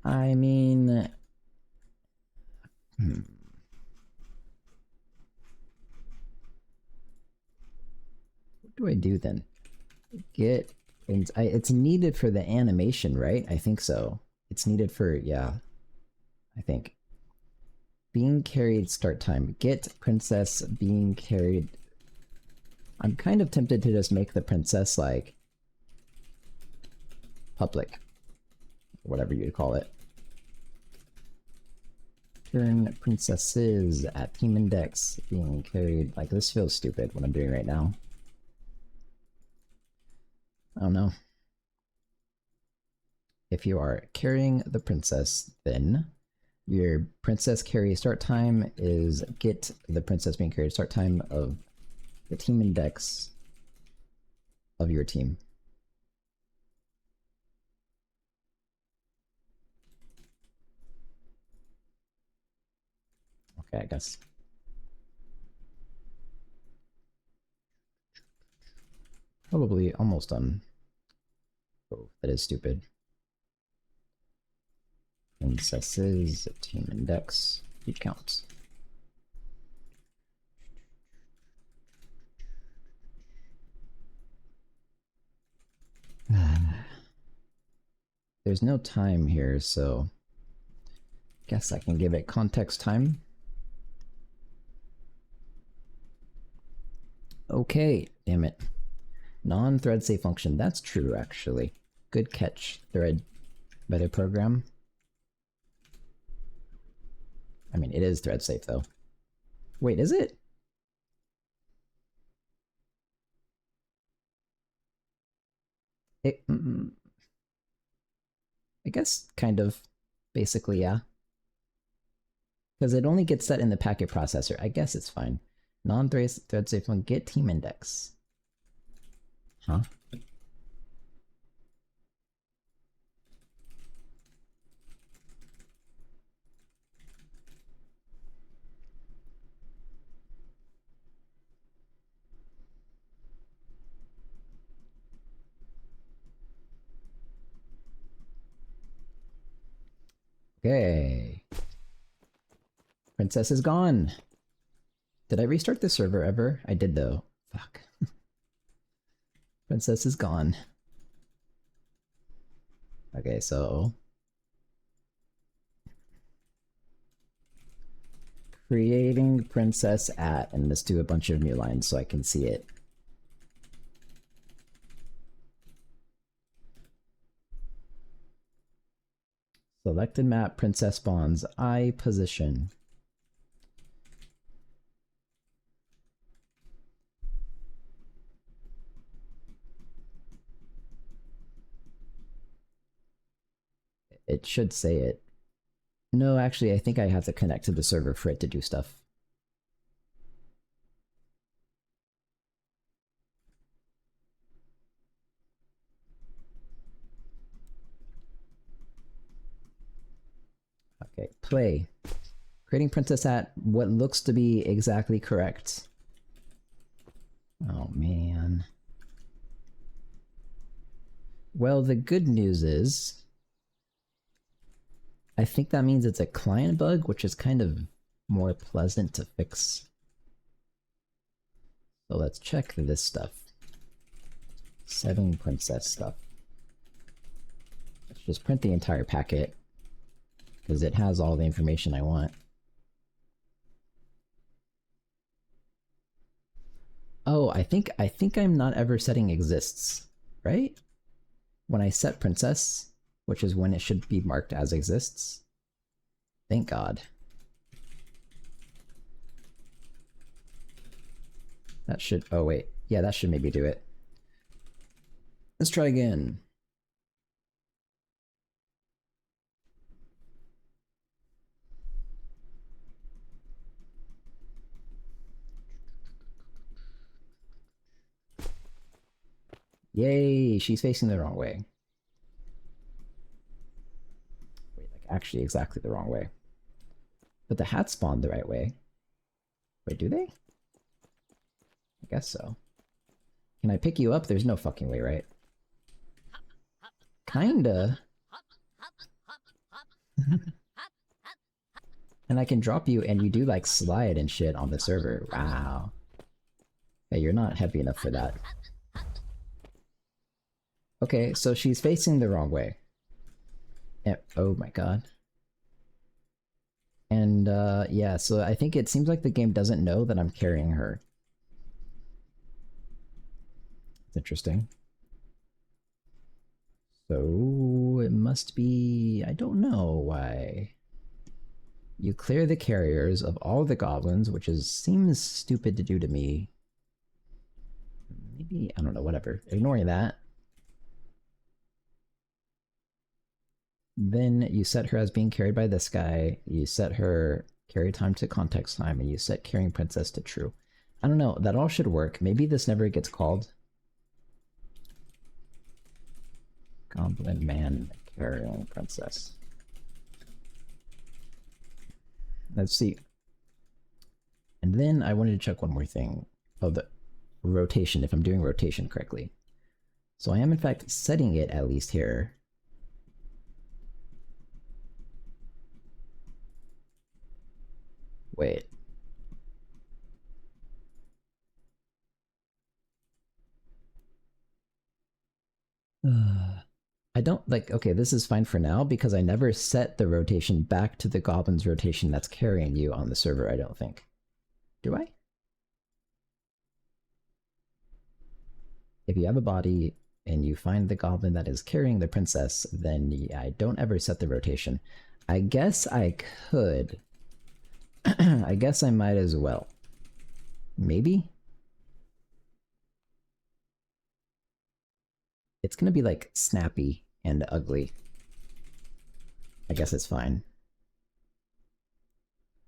Speaker 1: I mean, what do I do then? Get, it's needed for the animation, right? I think so. It's needed for, yeah, I think. Being carried start time. Get princess being carried. I'm kind of tempted to just make the princess like public, whatever you'd call it. Turn princesses at team index being carried. Like, this feels stupid what I'm doing right now. I don't know. If you are carrying the princess, then your princess carry start time is get the princess being carried start time of the team index of your team. Okay, I guess. Probably almost done. Oh, that is stupid. Princesses, team index, each counts. There's no time here, so guess I can give it context time. Okay, damn it. Non-thread safe function. That's true, actually. Good catch, thread. Better program. I mean, it is thread safe, though. Wait, is it? I guess, kind of. Basically, yeah. Because it only gets set in the packet processor. I guess it's fine. Non-thread safe function. Get team index. Huh? Okay. Princess is gone. Did I restart the server ever? I did though. Fuck. Princess is gone. Okay, so creating princess at, and let's do a bunch of new lines so I can see it. Selected map, princess spawns, I position. It should say it. No, actually, I think I have to connect to the server for it to do stuff. Okay, play. Creating princess at what looks to be exactly correct. Oh, man. Well, the good news is I think that means it's a client bug, which is kind of more pleasant to fix. So let's check this stuff. Setting princess stuff. Let's just print the entire packet because it has all the information I want. Oh, I think I'm not ever setting exists, right? When I set princess, which is when it should be marked as exists. Thank God. That should... Oh, wait. Yeah, that should maybe do it. Let's try again. Yay! She's facing the wrong way. Wait, like actually exactly the wrong way. But the hats spawned the right way. Wait, do they? I guess so. Can I pick you up? There's no fucking way, right? Kinda. And I can drop you and you do like slide and shit on the server. Wow. Yeah, you're not heavy enough for that. Okay, so she's facing the wrong way. And, oh my god. And yeah, so I think it seems like the game doesn't know that I'm carrying her. It's interesting. So it must be... I don't know why. You clear the carriers of all the goblins, which seems stupid to do to me. Maybe, I don't know, whatever. Ignoring that. Then you set her as being carried by this guy. You set her carry time to context time, and you set carrying princess to true. I don't know, that all should work. Maybe this never gets called. Goblin man carrying princess. Let's see. And then I wanted to check one more thing. Oh, the rotation, if I'm doing rotation correctly. So I am in fact setting it at least here. Wait. I don't like, okay, this is fine for now because I never set the rotation back to the goblin's rotation that's carrying you on the server, I don't think. Do I? If you have a body and you find the goblin that is carrying the princess, then I don't ever set the rotation. I guess I could. I guess I might as well. Maybe? It's gonna be like snappy and ugly. I guess it's fine.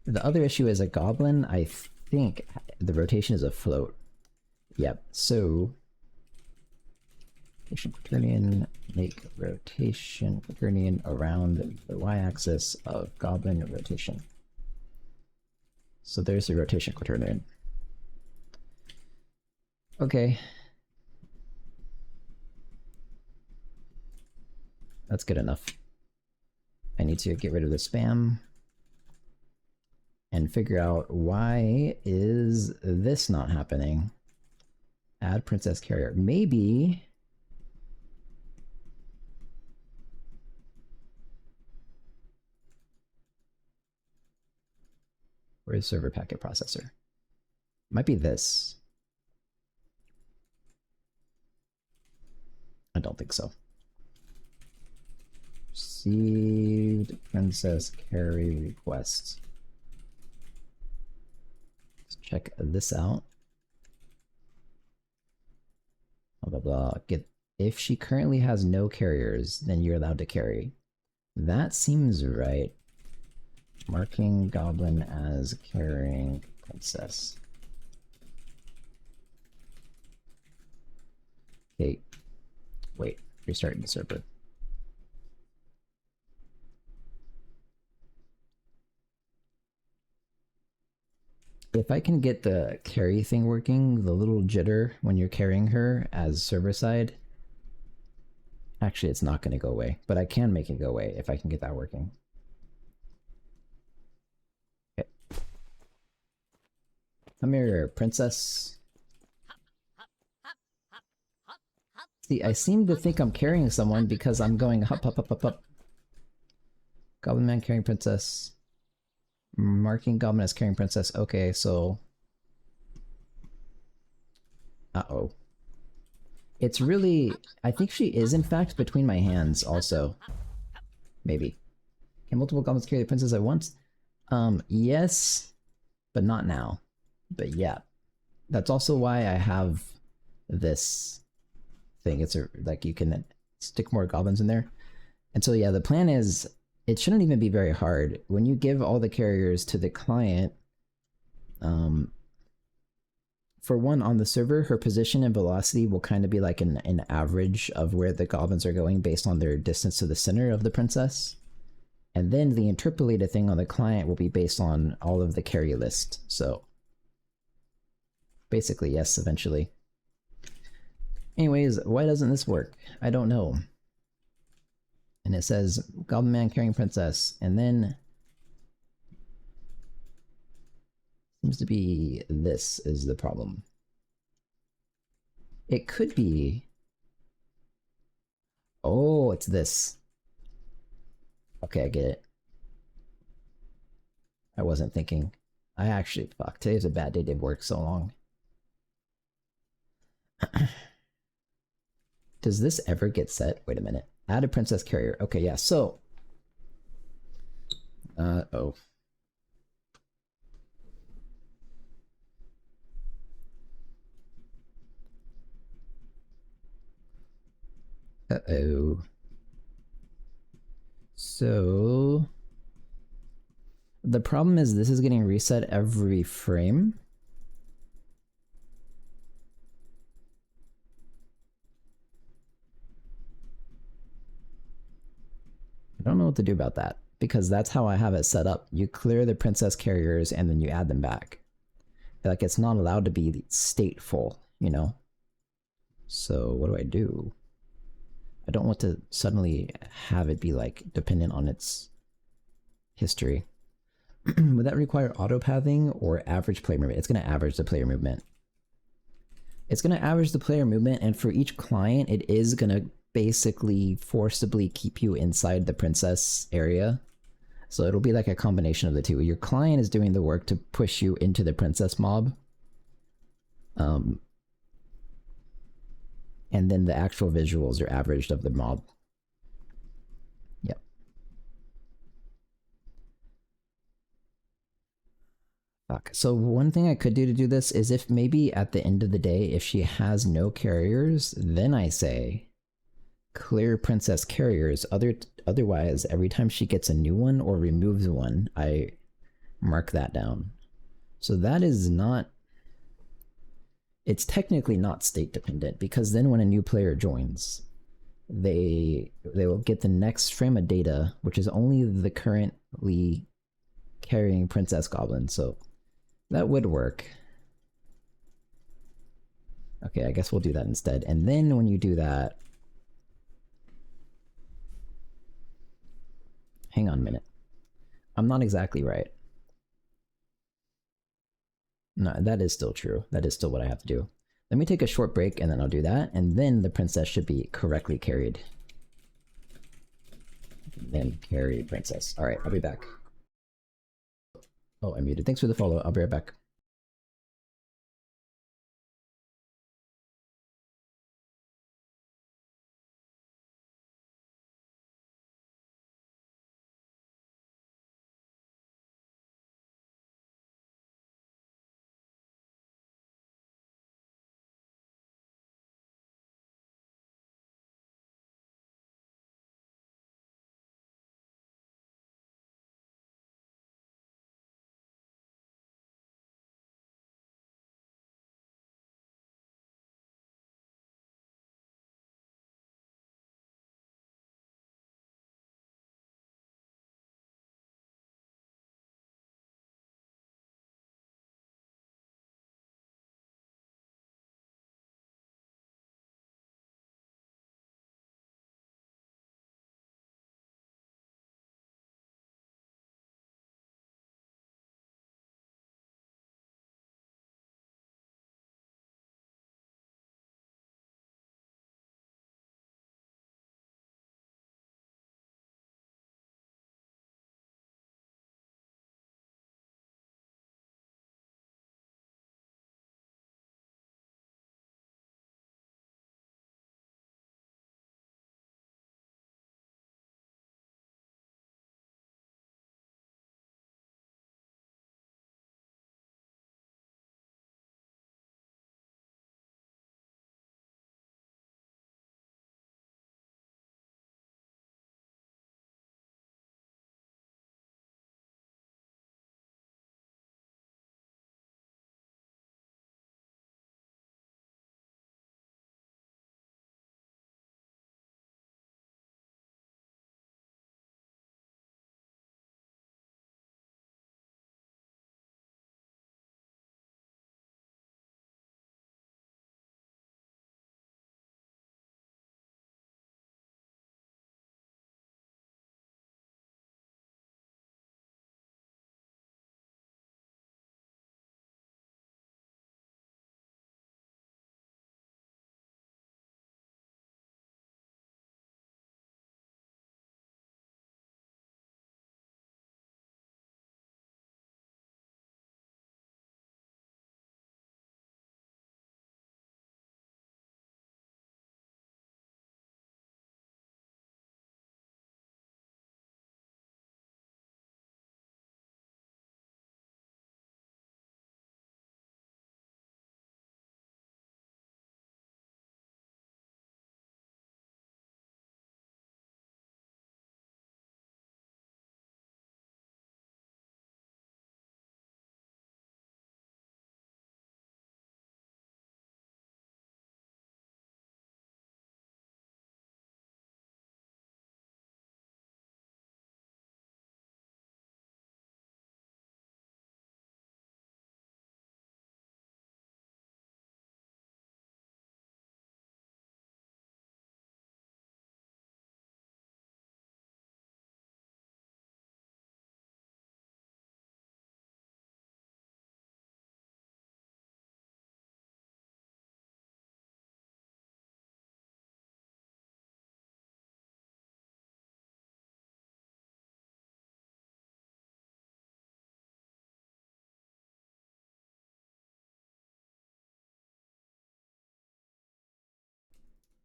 Speaker 1: The other issue is a goblin, I think the rotation is a float. Yep, so... rotation quaternion, make rotation quaternion around the y-axis of goblin rotation. So there's the rotation quaternion. Okay. That's good enough. I need to get rid of the spam and figure out why is this not happening. Add princess carrier. Maybe... where's server packet processor? Might be this. I don't think so. Received princess carry request. Let's check this out. Blah, blah, blah. Get, if she currently has no carriers, then you're allowed to carry. That seems right. Marking goblin as carrying princess. Okay. Wait, restarting the server. If I can get the carry thing working, the little jitter when you're carrying her as server side, actually it's not going to go away, but I can make it go away if I can get that working. Okay. Come here, princess. See, I seem to think I'm carrying someone because I'm going hop, hop, hop, hop, hop. Goblin man carrying princess. Marking goblin as carrying princess. Okay, so... uh-oh. It's really... I think she is, in fact, between my hands, also. Maybe. Can multiple goblins carry the princess at once? Yes, but not now. But yeah. That's also why I have this thing. It's like you can stick more goblins in there. And so yeah, the plan is it shouldn't even be very hard. When you give all the carriers to the client, for one, on the server, her position and velocity will kind of be like an average of where the goblins are going based on their distance to the center of the princess. And then the interpolated thing on the client will be based on all of the carry list. So basically, yes, eventually. Anyways, why doesn't this work? I don't know. And it says Goblin Man carrying princess, and then seems to be this is the problem. It could be. Oh, it's this. Okay, I get it. I wasn't thinking. I actually, fuck, today's a bad day. They've worked so long. Does this ever get set? Wait a minute. Add a princess carrier. Okay, yeah, so. Oh. Uh-oh. So. The problem is this is getting reset every frame. I don't know what to do about that because that's how I have it set up. You clear the princess carriers and then you add them back. Like it's not allowed to be stateful, you know? So what do I do? I don't want to suddenly have it be like dependent on its history. Would that require auto pathing or average player movement? It's going to average the player movement. It's going to average the player movement, and for each client, it is going to basically forcibly keep you inside the princess area. So it'll be like a combination of the two. Your client is doing the work to push you into the princess mob. And then the actual visuals are averaged of the mob. Yep. Fuck. So one thing I could do to do this is if maybe at the end of the day, if she has no carriers, then I say clear princess carriers. Otherwise, every time she gets a new one or removes one, I mark that down. So that is not... It's technically not state dependent because then when a new player joins, they will get the next frame of data, which is only the currently carrying princess goblin. So that would work. Okay, I guess we'll do that instead. And then when you do that, hang on a minute. I'm not exactly right. No, that is still true. That is still what I have to do. Let me take a short break and then I'll do that. And then the princess should be correctly carried. Then carry princess. All right, I'll be back. Oh, I'm muted. Thanks for the follow. I'll be right back.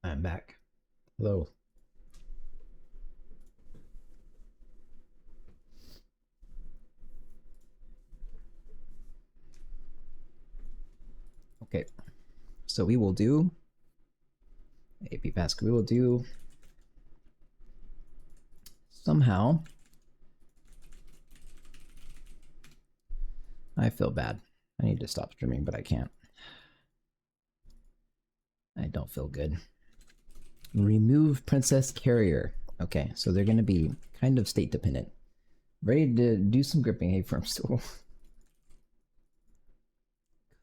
Speaker 1: I'm back. Hello. Okay, so we will do AP Pask. We will do somehow. I feel bad. I need to stop streaming, but I can't. I don't feel good. Remove Princess Carrier. Okay, so they're going to be kind of state dependent. Ready to do some gripping. Hey, firm stool.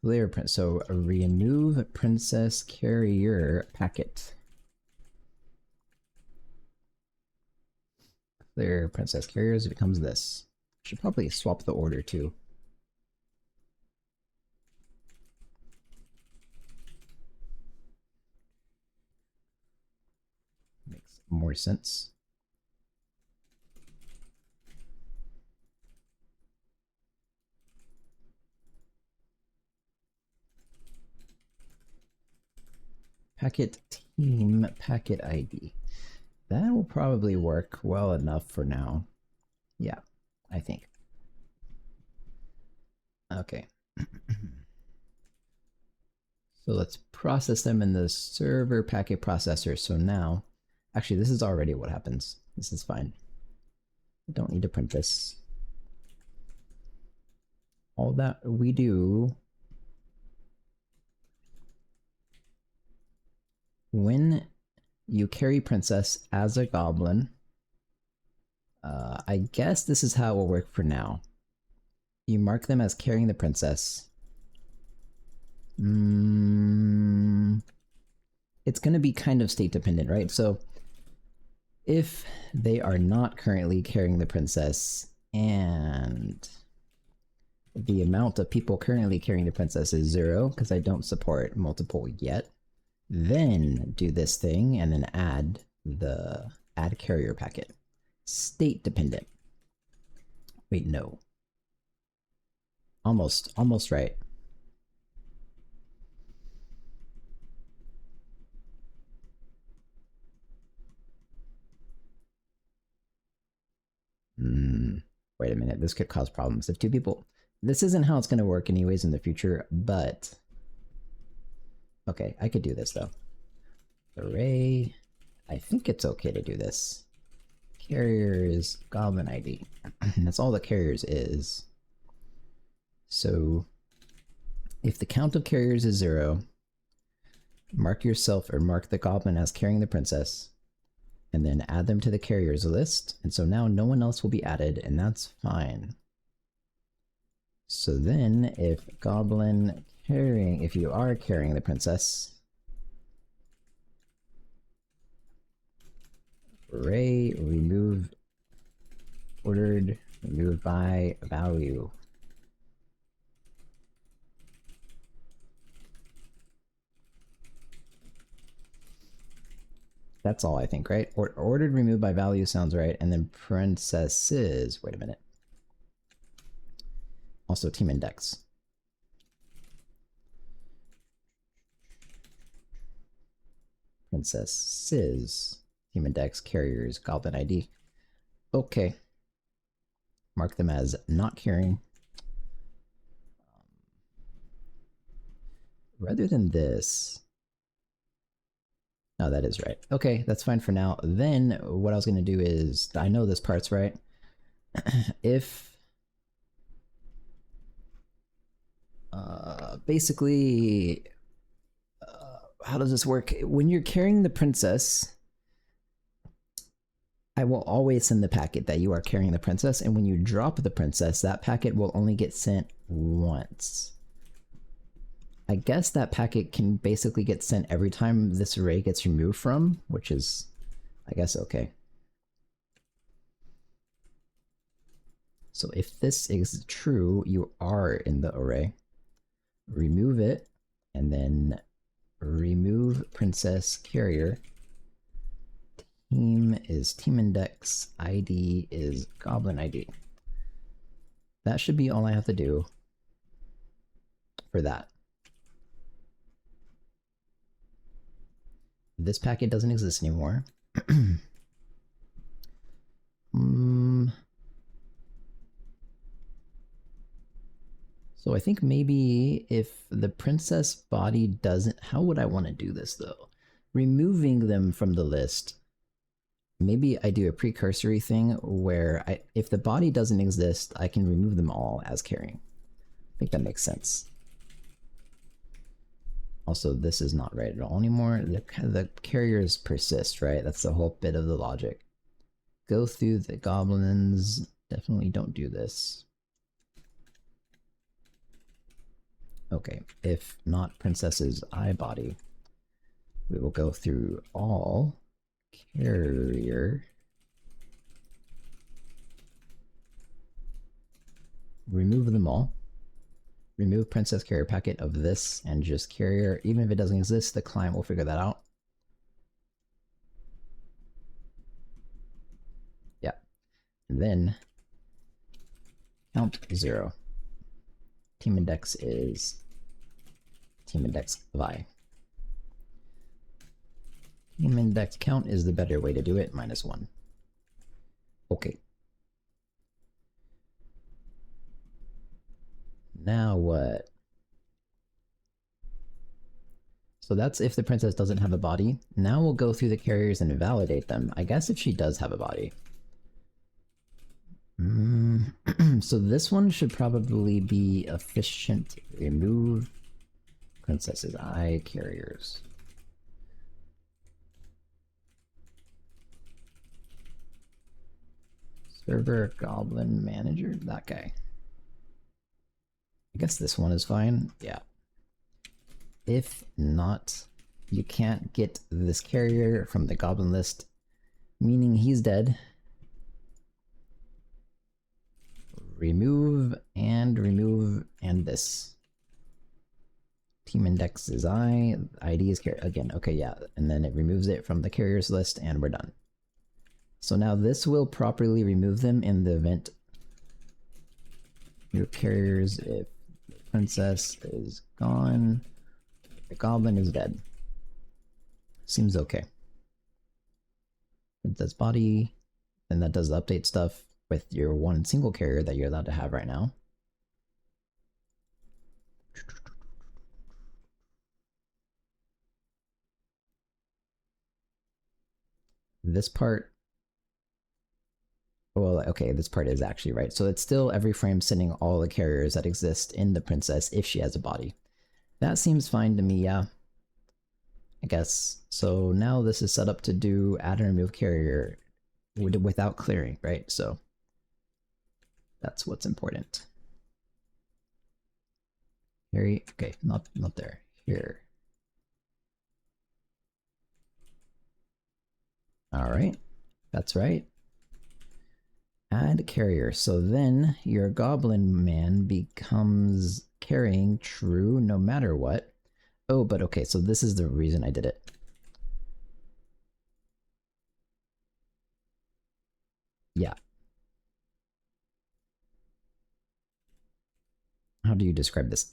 Speaker 1: Clear print. So remove Princess Carrier packet. Clear Princess Carriers. It becomes this. Should probably swap the order too. Makes more sense. Packet team packet ID. That will probably work well enough for now. Yeah, I think. Okay. So let's process them in the server packet processor. So now, actually, this is already what happens. This is fine. I don't need to print this. All that we do when you carry princess as a goblin, I guess this is how it will work for now. You mark them as carrying the princess. It's going to be kind of state dependent, right? So if they are not currently carrying the princess and the amount of people currently carrying the princess is 0, because I don't support multiple yet, then do this thing and then add the add carrier packet. State dependent. Wait, no. Almost right. Wait a minute, this could cause problems. If two people... This isn't how it's going to work anyways in the future, but... Okay, I could do this though. Array... I think it's okay to do this. Carriers, goblin ID. That's all the carriers is. So, if the count of carriers is 0, mark yourself or mark the goblin as carrying the princess, and then add them to the carriers list. And so now no one else will be added, and that's fine. So then, if goblin carrying, if you are carrying the princess, array remove ordered remove by value. That's all I think, right? Ordered removed by value sounds right. And then princesses, wait a minute. Also team index. Princesses, team index, carriers, goblin ID. Okay. Mark them as not carrying. Rather than this. No, that is right. Okay, that's fine for now. Then what I was going to do is, I know this part's right. If basically, how does this work? When you're carrying the princess, I will always send the packet that you are carrying the princess, and when you drop the princess, that packet will only get sent once. I guess that packet can basically get sent every time this array gets removed from, which is, I guess, okay. So if this is true, you are in the array. Remove it, and then remove princess carrier. Team is team index, ID is goblin ID. That should be all I have to do for that. This packet doesn't exist anymore. So I think maybe if the princess body doesn't... How would I want to do this, though? Removing them from the list. Maybe I do a precursory thing where if the body doesn't exist, I can remove them all as carrying. I think that makes sense. Also, this is not right at all anymore. The carriers persist, right? That's the whole bit of the logic. Go through the goblins. Definitely don't do this. Okay, if not princess's eye body, we will go through all carrier. Remove them all. Remove princess carrier packet of this and just carrier. Even if it doesn't exist, the client will figure that out. Yeah. And then count 0. Team index is team index of I. Team index count is the better way to do it, -1. Okay. Now what? So that's if the princess doesn't have a body. Now we'll go through the carriers and validate them. I guess if she does have a body. So this one should probably be efficient. Remove princess's eye carriers. Server goblin manager, that guy. I guess this one is fine. Yeah. If not, you can't get this carrier from the goblin list, meaning he's dead. Remove and this. Team index is I, ID is carrier again. Okay, yeah, and then it removes it from the carriers list, and we're done. So now this will properly remove them in the event your carriers if the princess is gone, the goblin is dead. Seems okay. Princess body, and that does the update stuff with your one single carrier that you're allowed to have right now. This part, well, okay, this part is actually right. So it's still every frame sending all the carriers that exist in the princess if she has a body. That seems fine to me, yeah. I guess. So now this is set up to do add and remove carrier without clearing, right? So that's what's important. Here, okay, not there. Here. All right, that's right. Add carrier. So then your goblin man becomes carrying true no matter what. Oh, but okay, so this is the reason I did it. Yeah. How do you describe this?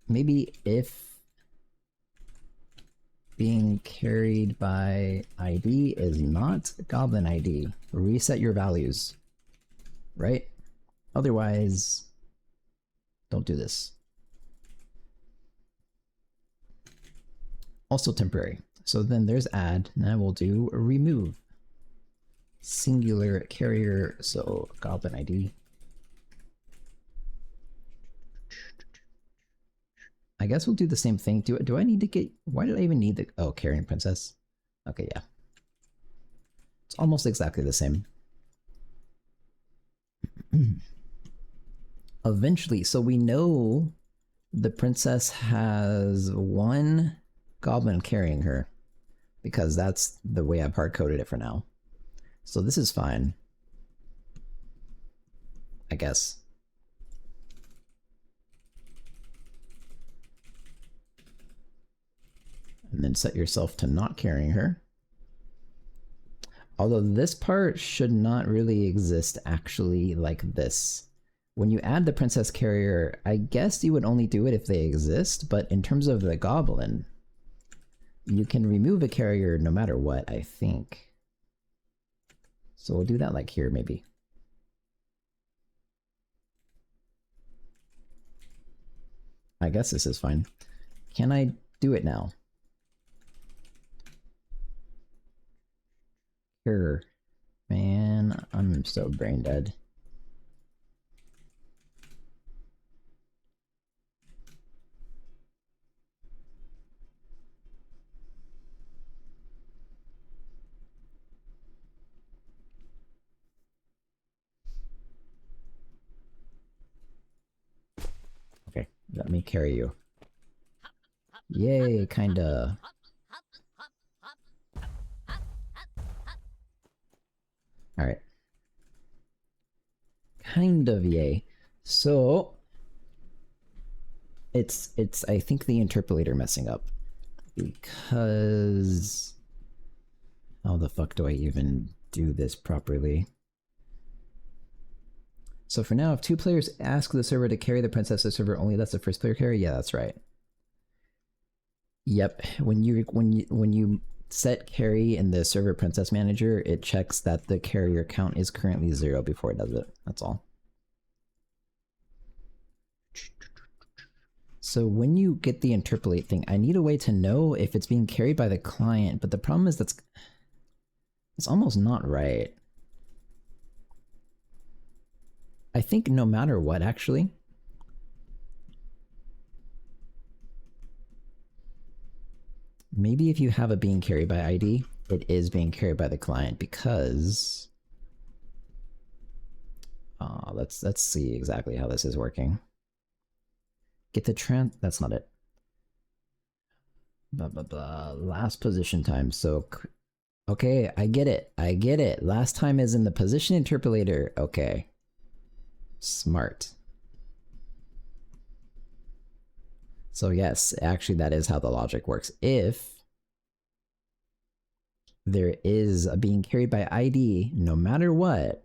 Speaker 1: Maybe if being carried by ID is not goblin ID, reset your values, right? Otherwise, don't do this. Also temporary. So then there's add, now we'll do remove. Singular carrier, so goblin ID. I guess we'll do the same thing. Do I need to get... Why did I even need the... Oh, carrying princess. Okay, yeah. It's almost exactly the same. Eventually, so we know the princess has one goblin carrying her, because that's the way I've hard-coded it for now. So this is fine, I guess. And then set yourself to not carrying her. Although this part should not really exist actually like this. When you add the princess carrier, I guess you would only do it if they exist, but in terms of the goblin, you can remove a carrier no matter what, I think. So we'll do that like here, maybe. I guess this is fine. Can I do it now? Sure. Man, I'm so brain dead. Okay, let me carry you. Yay, kinda. Alright. Kind of yay. So it's I think the interpolator messing up. Because how the fuck do I even do this properly? So for now, if two players ask the server to carry the princess, the server only lets the first player carry. Yeah, that's right. Yep. When you set carry in the server princess manager, it checks that the carrier count is currently 0 before it does it. That's all. So when you get the interpolate thing, I need a way to know if it's being carried by the client, but the problem is it's almost not right. I think no matter what, actually. Maybe if you have a being carried by ID, it is being carried by the client because... let's see exactly how this is working. Get the that's not it. Blah, blah, blah. Last position time. So, okay, I get it. I get it. Last time is in the position interpolator. Okay. Smart. So yes, actually that is how the logic works. If there is a being carried by ID, no matter what,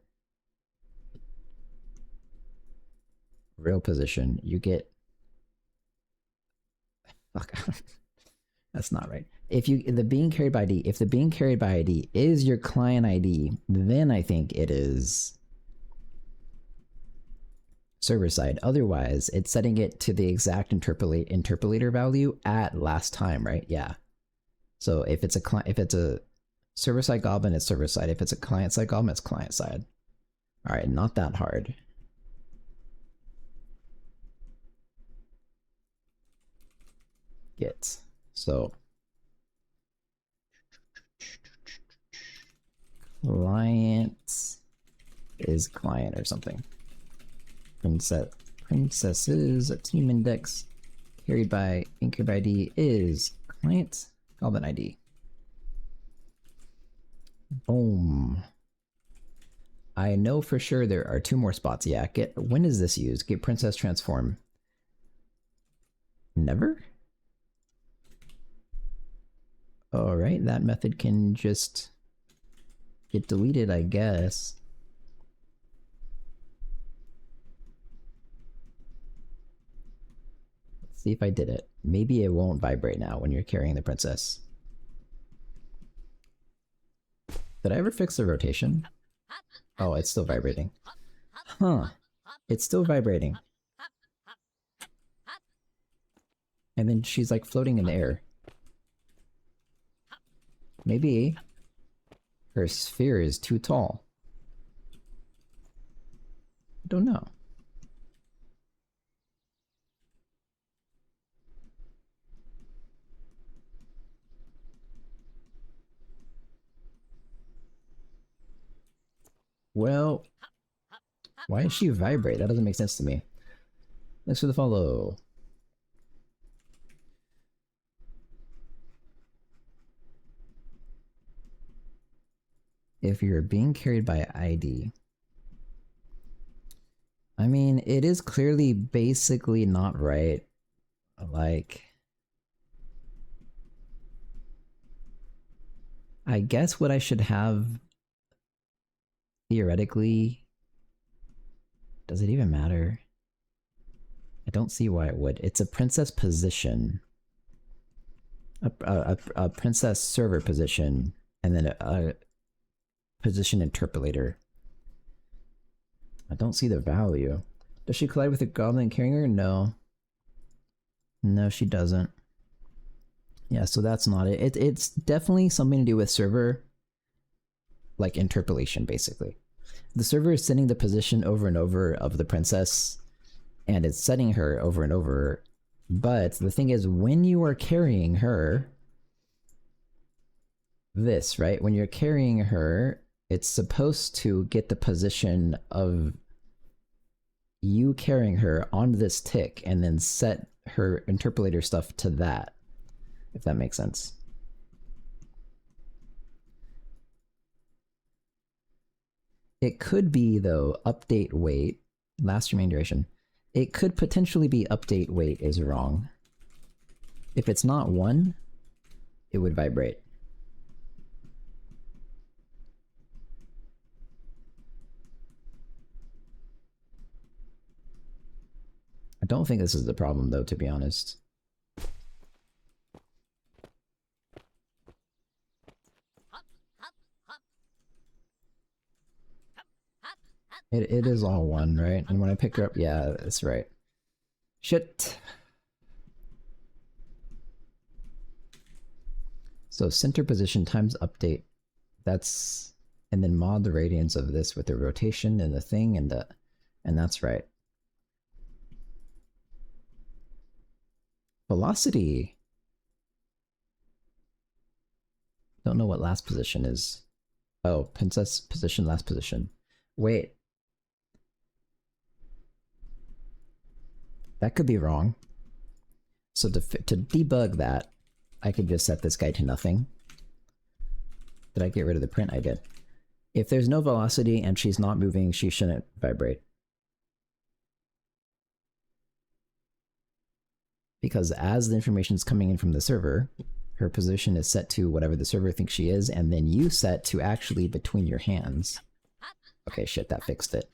Speaker 1: real position, you get... Fuck. That's not right. If the being carried by ID, if the being carried by ID is your client ID, then I think it is server side. Otherwise, it's setting it to the exact interpolator value at last time, right? Yeah. So if it's a server side goblin, it's server side. If it's a client side goblin, it's client side. All right, not that hard. Get so client is client or something. Princesses, a team index carried by Incube ID is client goblin ID. Boom. I know for sure there are 2 more spots. Yeah, when is this used? Get princess transform. Never? Alright, that method can just get deleted, I guess. Let's see if I did it. Maybe it won't vibrate now when you're carrying the princess. Did I ever fix the rotation? Oh, it's still vibrating. Huh. It's still vibrating. And then she's like floating in the air. Maybe her sphere is too tall. I don't know. Well, why does she vibrate? That doesn't make sense to me. Thanks for the follow. If you're being carried by ID, I mean, it is clearly basically not right. Like, I guess what I should have theoretically, does it even matter? I don't see why it would. It's a princess position. a princess server position, and then a position interpolator. I don't see the value. Does she collide with a goblin carrying her? No. No, she doesn't. Yeah, so that's not it. It's definitely something to do with server, like interpolation, basically. The server is setting the position over and over of the princess, and it's setting her over and over. But the thing is, when you are carrying her, this, right? When you're carrying her, it's supposed to get the position of you carrying her on this tick and then set her interpolator stuff to that, if that makes sense. It could be, though, update weight, last remaining duration. It could potentially be update weight is wrong. If it's not 1, it would vibrate. I don't think this is the problem, though, to be honest. It is all 1, right? And when I pick her up, yeah, that's right. Shit. So center position times update. That's, and then mod the radiance of this with the rotation and the thing and that's right. Velocity. Don't know what last position is. Oh, princess position, last position. Wait. That could be wrong. So to debug that, I could just set this guy to nothing. Did I get rid of the print? I did. If there's no velocity and she's not moving, she shouldn't vibrate. Because as the information is coming in from the server, her position is set to whatever the server thinks she is, and then you set to actually between your hands. Okay, shit, that fixed it.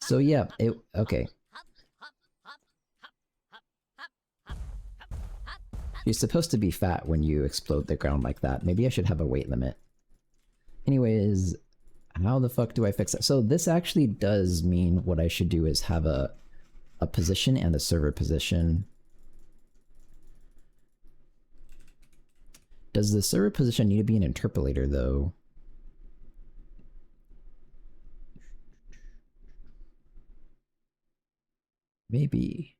Speaker 1: So yeah, okay. She's supposed to be fat when you explode the ground like that. Maybe I should have a weight limit. Anyways, how the fuck do I fix that? So this actually does mean what I should do is have a position and a server position. Does the server position need to be an interpolator, though? Maybe.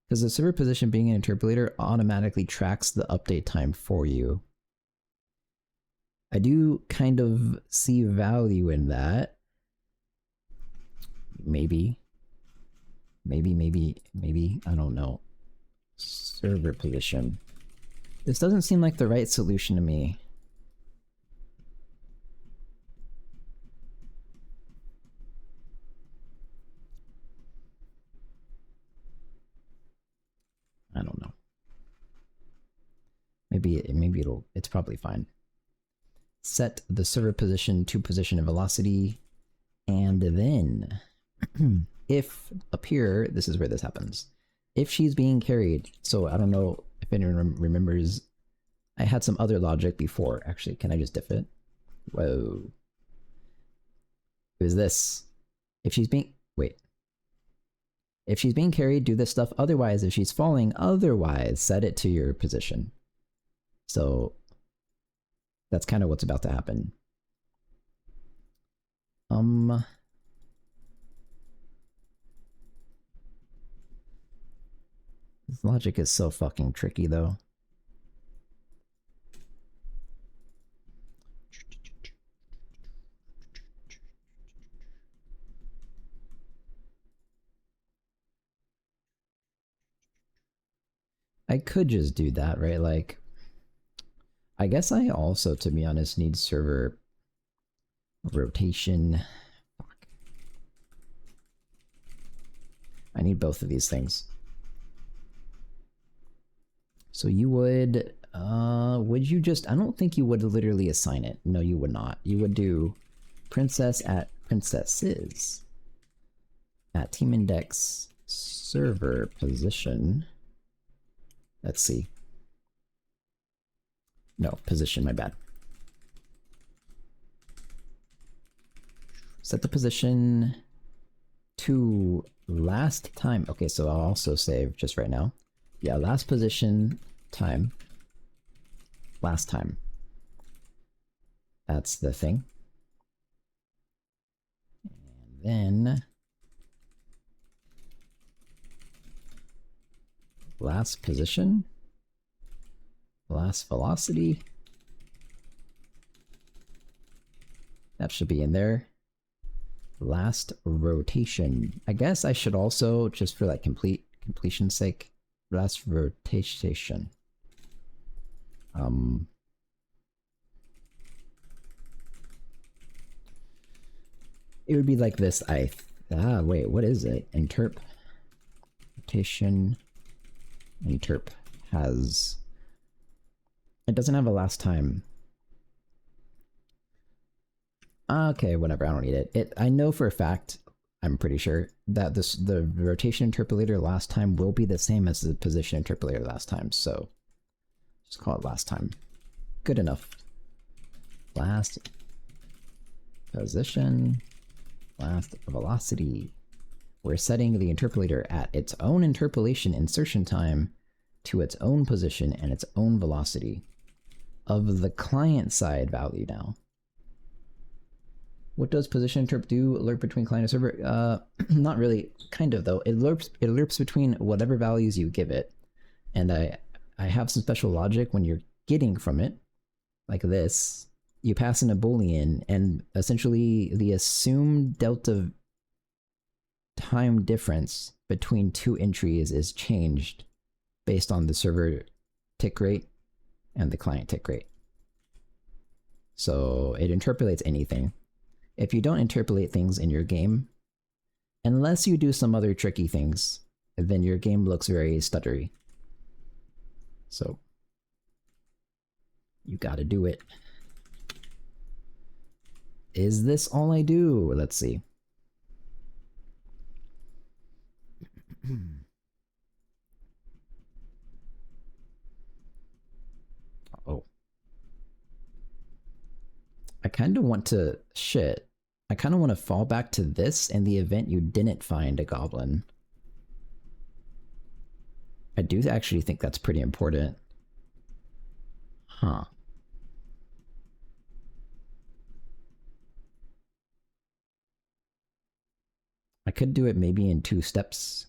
Speaker 1: Because the server position being an interpolator automatically tracks the update time for you. I do kind of see value in that. Maybe, I don't know. Server position. This doesn't seem like the right solution to me. I don't know. Maybe it's probably fine. Set the server position to position and velocity, and then if up here, this is where this happens. If she's being carried, so I don't know if anyone remembers, I had some other logic before. Actually, can I just diff it? Whoa. It was this. If she's being, wait. If she's being carried, do this stuff. Otherwise, if she's falling, otherwise, set it to your position. So that's kind of what's about to happen. This logic is so fucking tricky, though. I could just do that, right? Like, I guess I also, to be honest, need server rotation. Fuck. I need both of these things. So you would you just, I don't think you would literally assign it. No, you would not. You would do princess at princesses at team index server position. Let's see. No, position, my bad. Set the position to last time. Okay, so I'll also save just right now. Yeah, last position time. Last time. That's the thing. And then last position. Last velocity. That should be in there. Last rotation. I guess I should also, just for like completion's sake, last rotation. It would be like this. Wait, what is it? Interp rotation. Interp has. It doesn't have a last time. Okay, whatever, I don't need it. I know for a fact, I'm pretty sure, that the rotation interpolator last time will be the same as the position interpolator last time, so just call it last time. Good enough. Last position, last velocity. We're setting the interpolator at its own interpolation insertion time to its own position and its own velocity of the client side value now. What does position interp do? Alert between client and server? Not really. Kind of, though. It alerts between whatever values you give it. And I have some special logic when you're getting from it, like this. You pass in a boolean, and essentially the assumed delta time difference between two entries is changed based on the server tick rate and the client tick rate. So it interpolates anything. If you don't interpolate things in your game, unless you do some other tricky things, then your game looks very stuttery. So you gotta do it. Is this all I do? Let's see. Oh. I kind of want to... Shit. I kind of want to fall back to this in the event you didn't find a goblin. I do actually think that's pretty important. Huh. I could do it maybe in 2 steps.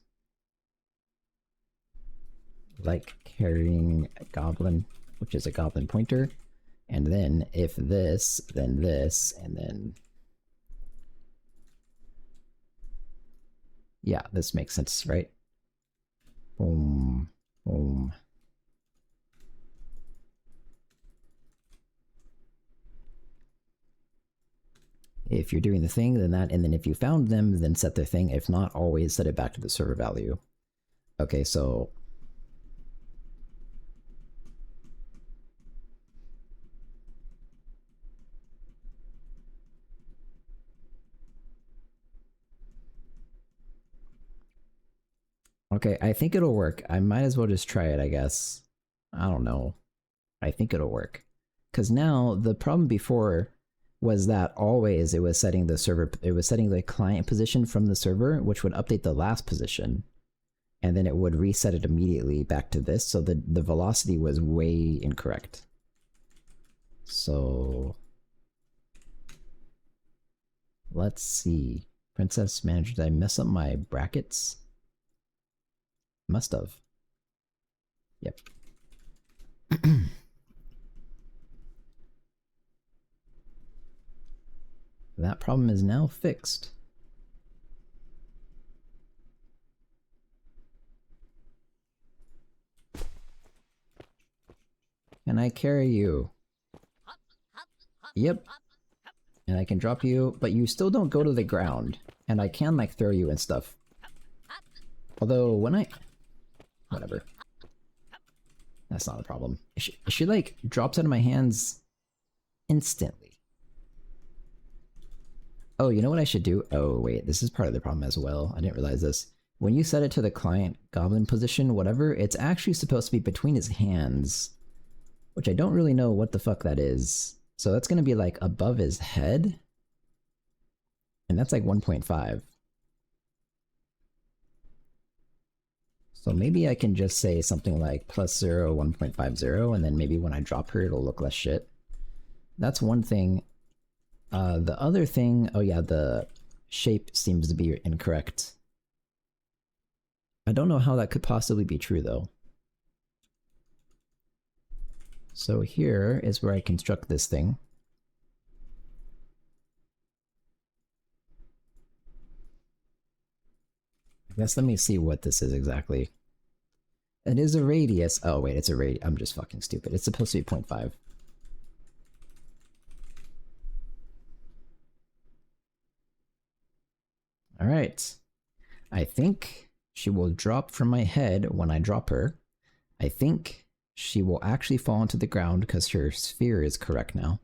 Speaker 1: Like carrying a goblin, which is a goblin pointer. And then if this, then this, and then... Yeah, this makes sense, right? Boom, boom. If you're doing the thing, then that, and then if you found them, then set their thing. If not, always set it back to the server value. Okay, so... Okay, I think it'll work. I might as well just try it, I guess. I don't know. I think it'll work. Because now, the problem before was that always it was setting the server, it was setting the client position from the server, which would update the last position. And then it would reset it immediately back to this, so the velocity was way incorrect. So... let's see. Princess Manager, did I mess up my brackets? Must have. Yep. That problem is now fixed. Can I carry you? Yep. And I can drop you, but you still don't go to the ground. And I can, like, throw you and stuff. Although, when I... Whatever. That's not a problem. She like, drops out of my hands instantly. Oh, you know what I should do? Oh, wait, this is part of the problem as well. I didn't realize this. when you set it to the client goblin position, whatever, it's actually supposed to be between his hands, which I don't really know what the fuck that is. So that's going to be like above his head, and that's like 1.5. So maybe I can just say something like +0, 1.50, and then maybe when I drop her, it'll look less shit. That's one thing. The other thing, oh yeah, the shape seems to be incorrect. I don't know how that could possibly be true though. So here is where I construct this thing. I guess let me see what this is exactly. It is a radius. Oh wait, it's a radius. I'm just fucking stupid. It's supposed to be 0.5. Alright. I think she will drop from my head when I drop her. I think she will actually fall into the ground because her sphere is correct now.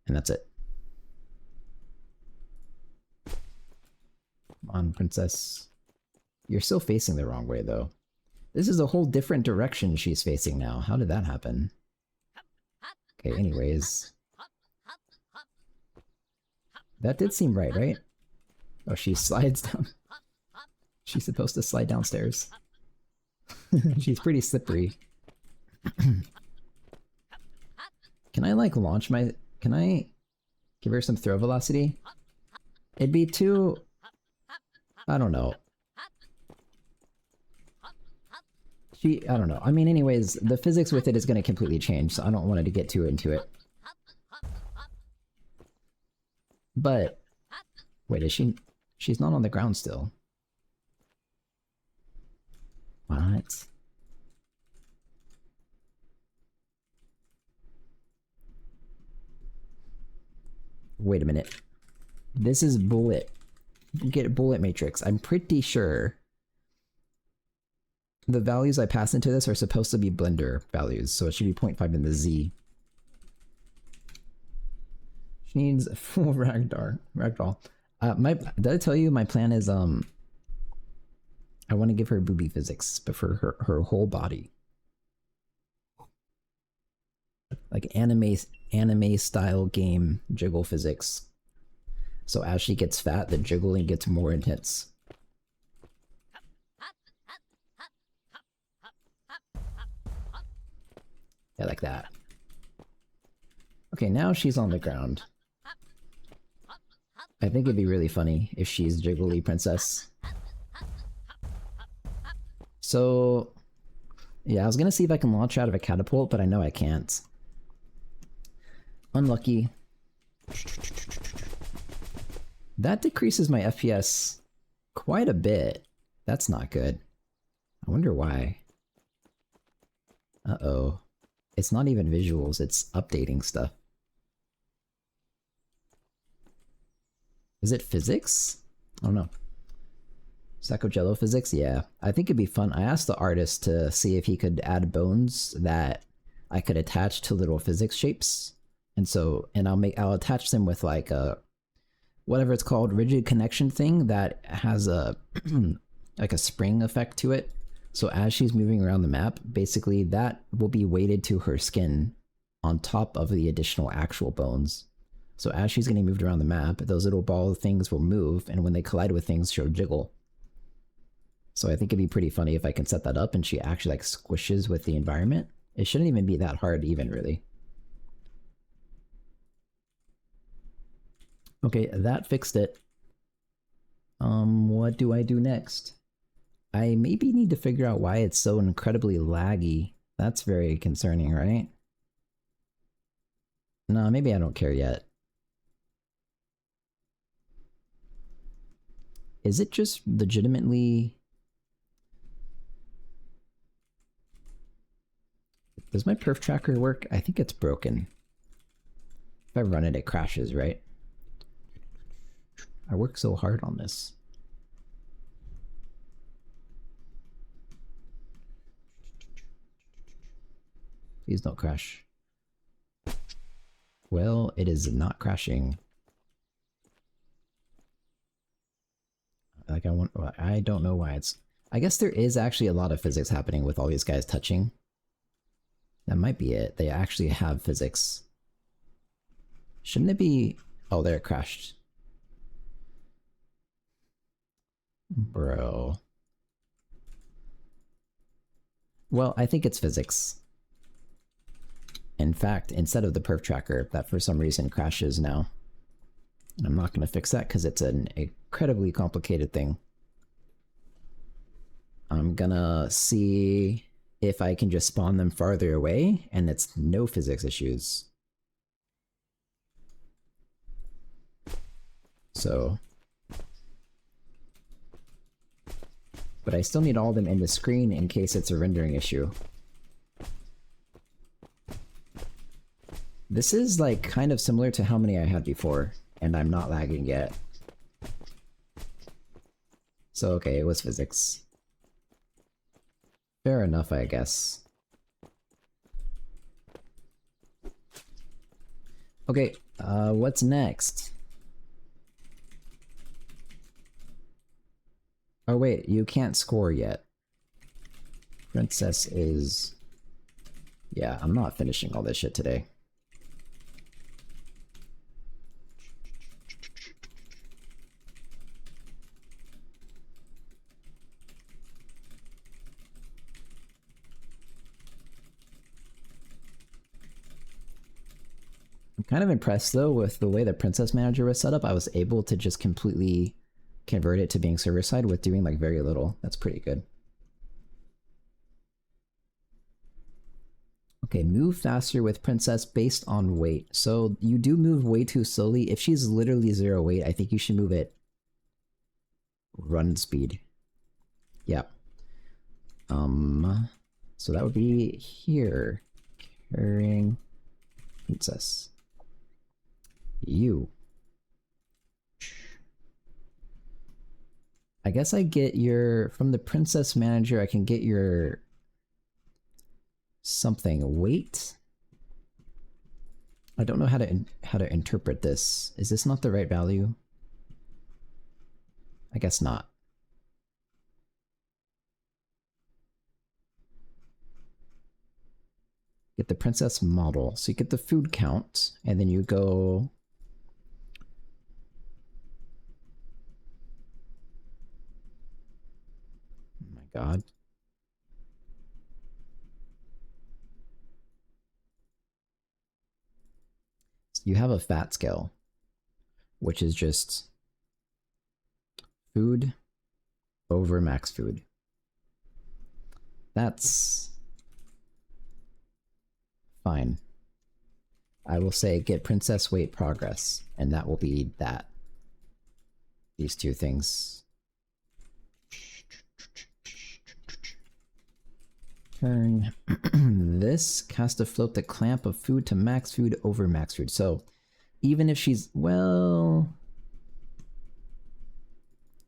Speaker 1: And that's it. Come on, princess. You're still facing the wrong way, though. This is a whole different direction she's facing now. How did that happen? Okay, anyways. That did seem right, right? Oh, she slides down. She's supposed to slide downstairs. She's pretty slippery. Can I, like, launch my... Can I give her some throw velocity? It'd be too... I don't know. I don't know. I mean, anyways, the physics with it is going to completely change, so I don't want it to get too into it. But... Wait, is she... She's not on the ground still. What? Wait a minute. This is bullet. Get bullet matrix. I'm pretty sure the values I pass into this are supposed to be blender values, so it should be 0.5 in the Z. She needs full ragdoll. Did I tell you my plan is I want to give her booby physics, but for her whole body. Like anime style game jiggle physics. So as she gets fat, the jiggling gets more intense. Yeah, like that. Okay, now she's on the ground. I think it'd be really funny if she's Jiggly Princess. So, yeah, I was gonna see if I can launch out of a catapult, but I know I can't. Unlucky. That decreases my FPS quite a bit. That's not good. I wonder why. Uh-oh. It's not even visuals, it's updating stuff. Is it physics? I don't know. Saccogello physics? Yeah. I think it'd be fun. I asked the artist to see if he could add bones that I could attach to little physics shapes. And so, I'll attach them with like a, whatever it's called, rigid connection thing that has a, like a spring effect to it. So as she's moving around the map, basically that will be weighted to her skin on top of the additional actual bones. So as she's getting moved around the map, those little ball things will move, and when they collide with things, she'll jiggle. So I think it'd be pretty funny if I can set that up and she actually like squishes with the environment. It shouldn't even be that hard even, really. Okay, that fixed it. What do I do next? I maybe need to figure out why it's so incredibly laggy. That's very concerning, right? No, maybe I don't care yet. Is it just legitimately... Does my perf tracker work? I think it's broken. If I run it, it crashes, right? I work so hard on this. Please don't crash. Well, it is not crashing. Like I don't know why it's... I guess there is actually a lot of physics happening with all these guys touching. That might be it. They actually have physics. Shouldn't it be... Oh, there it crashed. Bro. Well, I think it's physics. In fact, instead of the perf tracker, that for some reason crashes now. And I'm not going to fix that because it's an incredibly complicated thing. I'm gonna see if I can just spawn them farther away and it's no physics issues. So... But I still need all of them in the screen in case it's a rendering issue. This is like kind of similar to how many I had before, and I'm not lagging yet. So okay, it was physics. Fair enough, I guess. Okay, what's next? Oh wait, you can't score yet. Princess is... Yeah, I'm not finishing all this shit today. I'm kind of impressed though with the way the Princess Manager was set up. I was able to just completely convert it to being server-side with doing like very little. That's pretty good. Okay, move faster with Princess based on weight. So you do move way too slowly. If she's literally 0 weight, I think you should move it run speed. Yeah. So that would be here. Carrying Princess. You. I guess I get your... From the Princess Manager, I can get your... something. Weight? I don't know how to interpret this. Is this not the right value? I guess not. Get the Princess model. So you get the food count, and then you go... God. You have a fat scale, which is just food over max food. That's fine. I will say get princess weight progress, and that will be that. These two things. Turn this, cast a float the clamp of food to max food over max food. So even if she's, well,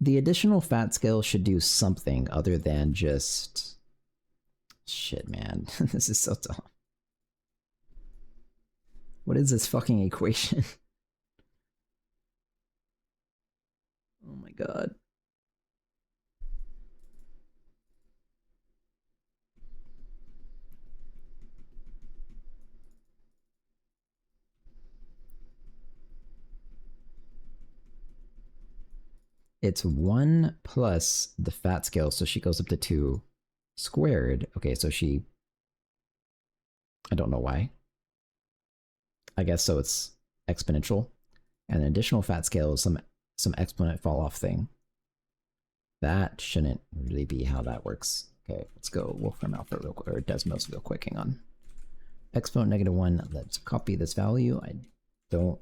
Speaker 1: the additional fat scale should do something other than just, shit, man. This is so dumb. What is this fucking equation? Oh my god. It's 1 plus the fat scale, so she goes up to 2 squared. Okay, so she... I don't know why. I guess so it's exponential. And an additional fat scale is some exponent fall off thing. That shouldn't really be how that works. Okay, let's go Wolfram Alpha real quick, or Desmos real quick, hang on. Exponent -1, let's copy this value. I don't...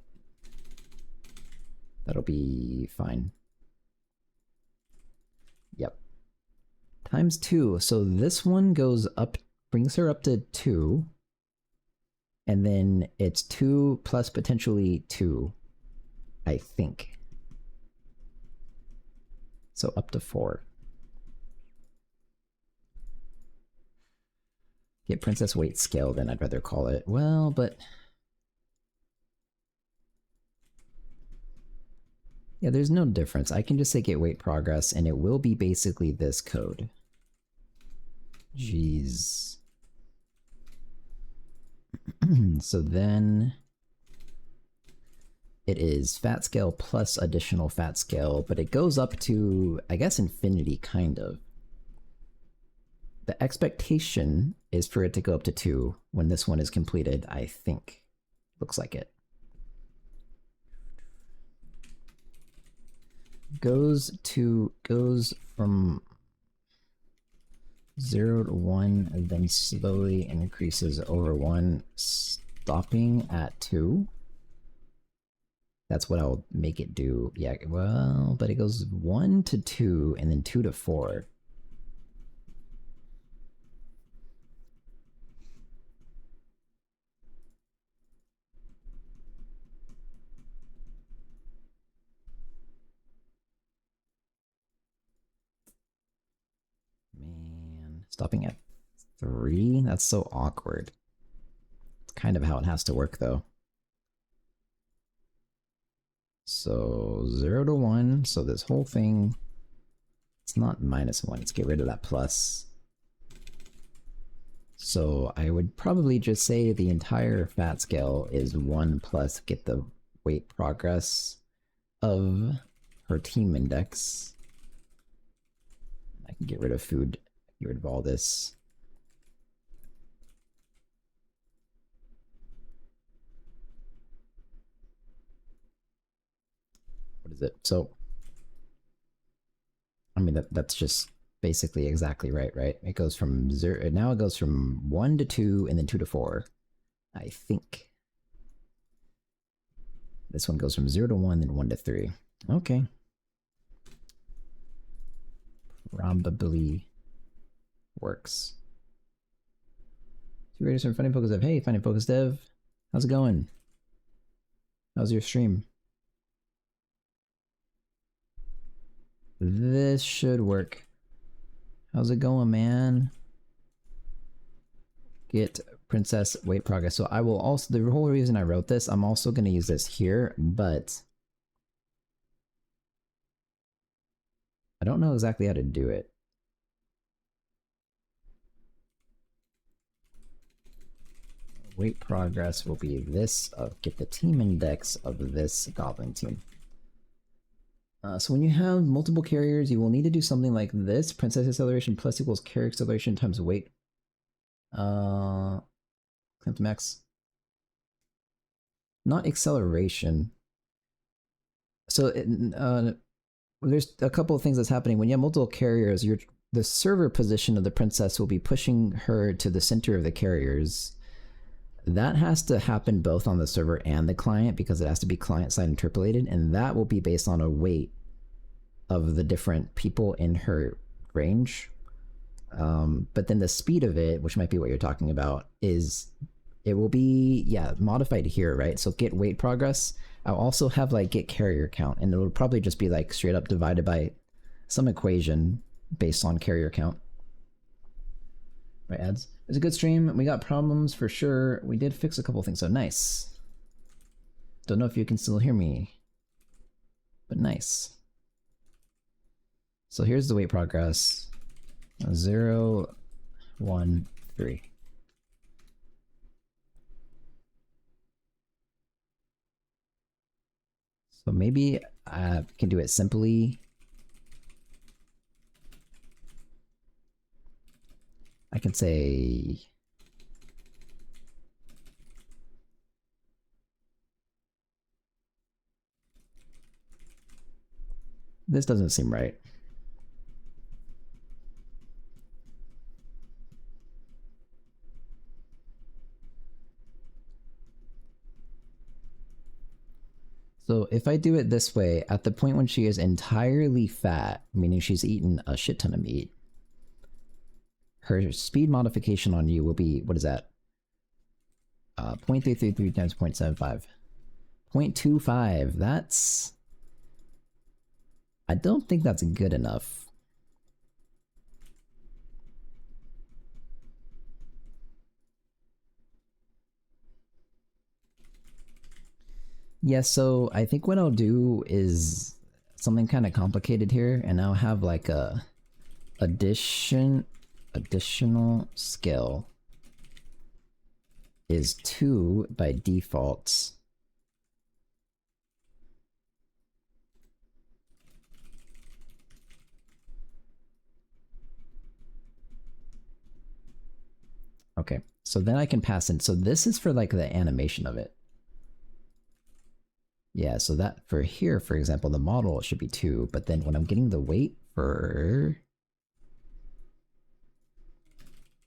Speaker 1: That'll be fine. Yep. Times 2. So this one goes up, brings her up to 2. And then it's 2 plus potentially 2, I think. So up to 4. Get princess weight scale, then I'd rather call it. Well, but... Yeah, there's no difference. I can just say get weight progress, and it will be basically this code. Jeez. So then it is fat scale plus additional fat scale, but it goes up to, I guess, infinity, kind of. The expectation is for it to go up to 2 when this one is completed, I think. Looks like it. Goes from 0 to 1 and then slowly increases over 1, stopping at 2. That's what I'll make it do. Yeah, well, but it goes 1 to 2 and then 2 to 4. Man, stopping at 3? That's so awkward. It's kind of how it has to work, though. So 0 to 1, so this whole thing, it's not -1, let's get rid of that plus. So I would probably just say the entire fat scale is 1 plus get the weight progress of her team index. I can get rid of food, get rid of all this. What is it? So, I mean, that's just basically exactly right? It goes from 0, now it goes from 1 to 2 and then 2 to 4, I think. This one goes from 0 to 1, then 1 to 3. Okay. Probably works. 2 raters from Finding Focus Dev. Hey, Finding Focus Dev. How's it going? How's your stream? This should work. How's it going, man? Get princess weight progress. So I will also, the whole reason I wrote this, I'm also going to use this here, but I don't know exactly how to do it. Weight progress will be this, get the team index of this goblin team. So when you have multiple carriers, you will need to do something like this. Princess acceleration plus equals carrier acceleration times weight. Clamp to max. Not acceleration. So there's a couple of things that's happening. When you have multiple carriers, the server position of the princess will be pushing her to the center of the carriers. That has to happen both on the server and the client because it has to be client-side interpolated, and that will be based on a weight of the different people in her range. But then the speed of it, which might be what you're talking about, is it will be, yeah, modified here, right? So get weight progress. I'll also have like get carrier count, and it'll probably just be like straight up divided by some equation based on carrier count. Right, ads? It was a good stream. We got problems for sure. We did fix a couple things, so nice. Don't know if you can still hear me, but nice. So here's the weight progress. 0, 1, 3. So maybe I can do it simply. I can say this doesn't seem right. So if I do it this way, at the point when she is entirely fat, meaning she's eaten a shit ton of meat, her speed modification on you will be, what is that? 0.333 times 0.75. 0.25, that's... I don't think that's good enough. Yeah, so I think what I'll do is something kind of complicated here, and now have like a additional scale is 2 by default. Okay, so then I can pass in. So this is for like the animation of it. Yeah, so that for here, for example, the model should be 2, but then when I'm getting the weight for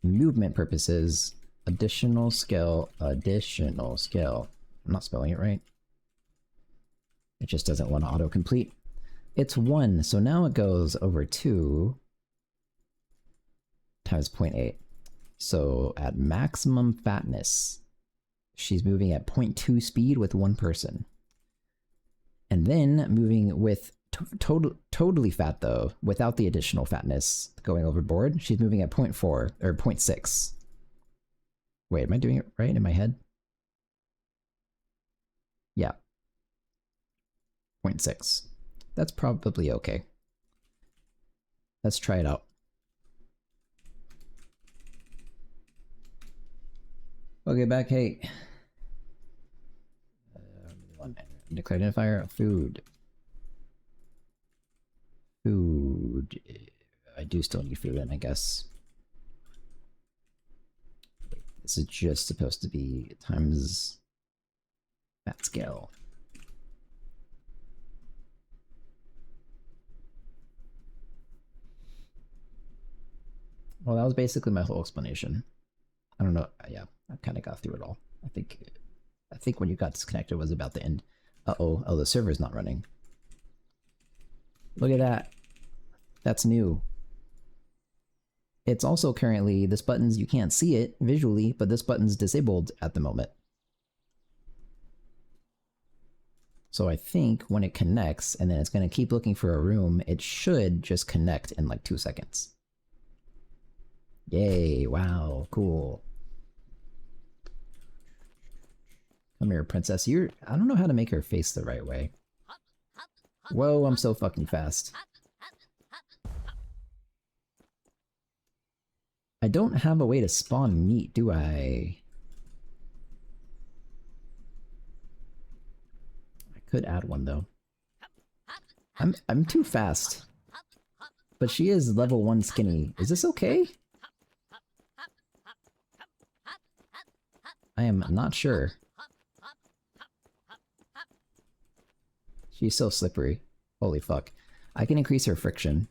Speaker 1: movement purposes, additional scale. I'm not spelling it right. It just doesn't want to autocomplete. It's 1, so now it goes over 2 times 0.8. So at maximum fatness, she's moving at 0.2 speed with 1 person. And then moving with totally fat though, without the additional fatness going overboard, she's moving at 0.4 or 0.6. Wait, am I doing it right in my head? Yeah. 0.6. That's probably okay. Let's try it out. Okay, back. Hey. Declare identifier. Food. Food. I do still need food in, I guess. Wait, this is just supposed to be times fat scale. Well, that was basically my whole explanation. I don't know. Yeah, I kind of got through it all. I think when you got disconnected was about the end. Uh-oh. Oh, the server's not running. Look at that. That's new. It's also currently, this button's, you can't see it visually, but this button's disabled at the moment. So I think when it connects, and then it's going to keep looking for a room, it should just connect in like 2 seconds. Yay, wow, cool. Come here, princess. I don't know how to make her face the right way. Whoa, I'm so fucking fast. I don't have a way to spawn meat, do I? I could add one though. I'm too fast. But she is level 1 skinny. Is this okay? I am not sure. She's so slippery. Holy fuck. I can increase her friction.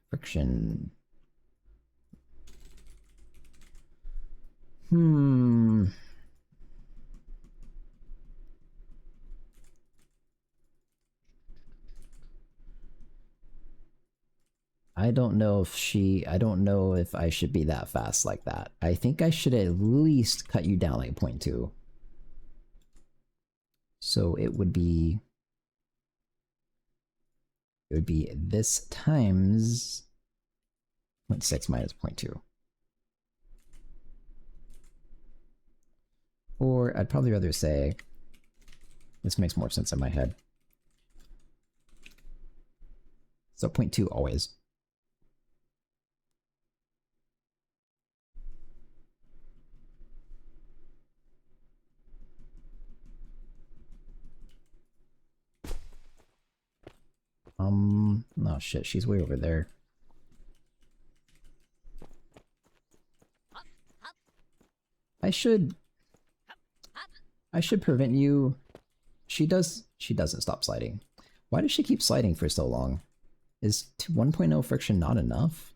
Speaker 1: Friction. I don't know if I should be that fast like that. I think I should at least cut you down like 0.2. So it would be this times 0.6 minus 0.2. Or I'd probably rather say, this makes more sense in my head. So 0.2 always. No shit, she's way over there. I should prevent you. She doesn't stop sliding. Why does she keep sliding for so long? Is 1.0 friction not enough?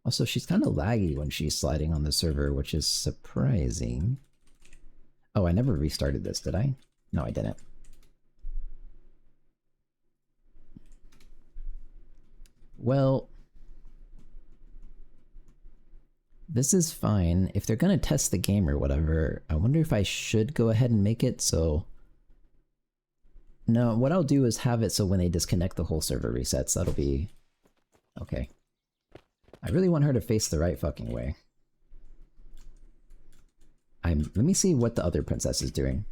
Speaker 1: Also, she's kind of laggy when she's sliding on the server, which is surprising. Oh, I never restarted this, did I? No, I didn't. Well, this is fine. If they're gonna test the game or whatever, I wonder if I should go ahead and make it so... No, what I'll do is have it so when they disconnect, the whole server resets. That'll be... okay. I really want her to face the right fucking way. Let me see what the other princess is doing.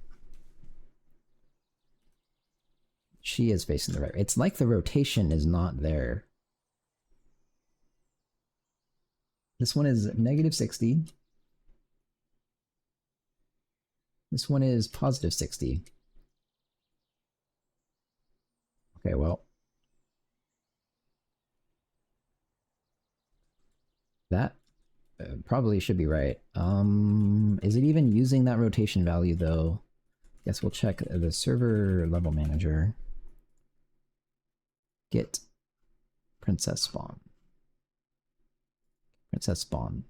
Speaker 1: she is facing the right. It's like the rotation is not there. This one is -60. This one is +60. Okay, well. That probably should be right. Is it even using that rotation value though? Guess we'll check the server level manager. Get princess spawn. Princess spawn.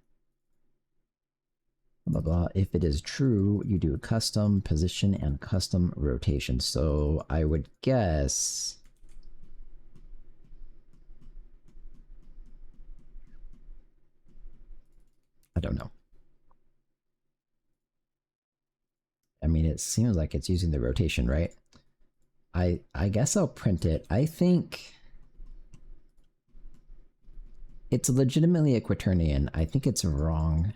Speaker 1: Blah, blah, blah. If it is true, you do custom position and custom rotation. So I would guess... I don't know. I mean, it seems like it's using the rotation, right? I guess I'll print it. I think it's legitimately a quaternion. I think it's wrong.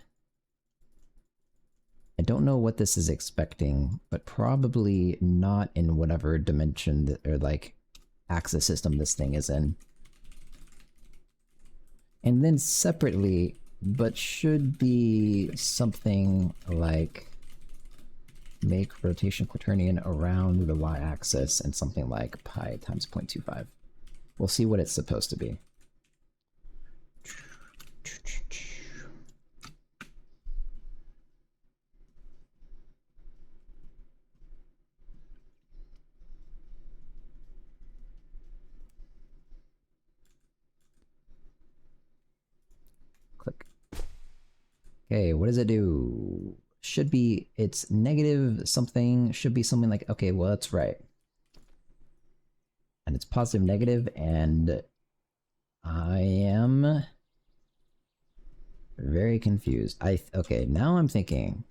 Speaker 1: I don't know what this is expecting, but probably not in whatever dimension that, or like axis system this thing is in. And then separately, but should be something like make rotation quaternion around the y-axis and something like pi times 0.25. We'll see what it's supposed to be. Click. Okay, what does it do? Should be, it's negative something, should be something like, okay, well, that's right. And it's positive, negative, and I am very confused. Okay, now I'm thinking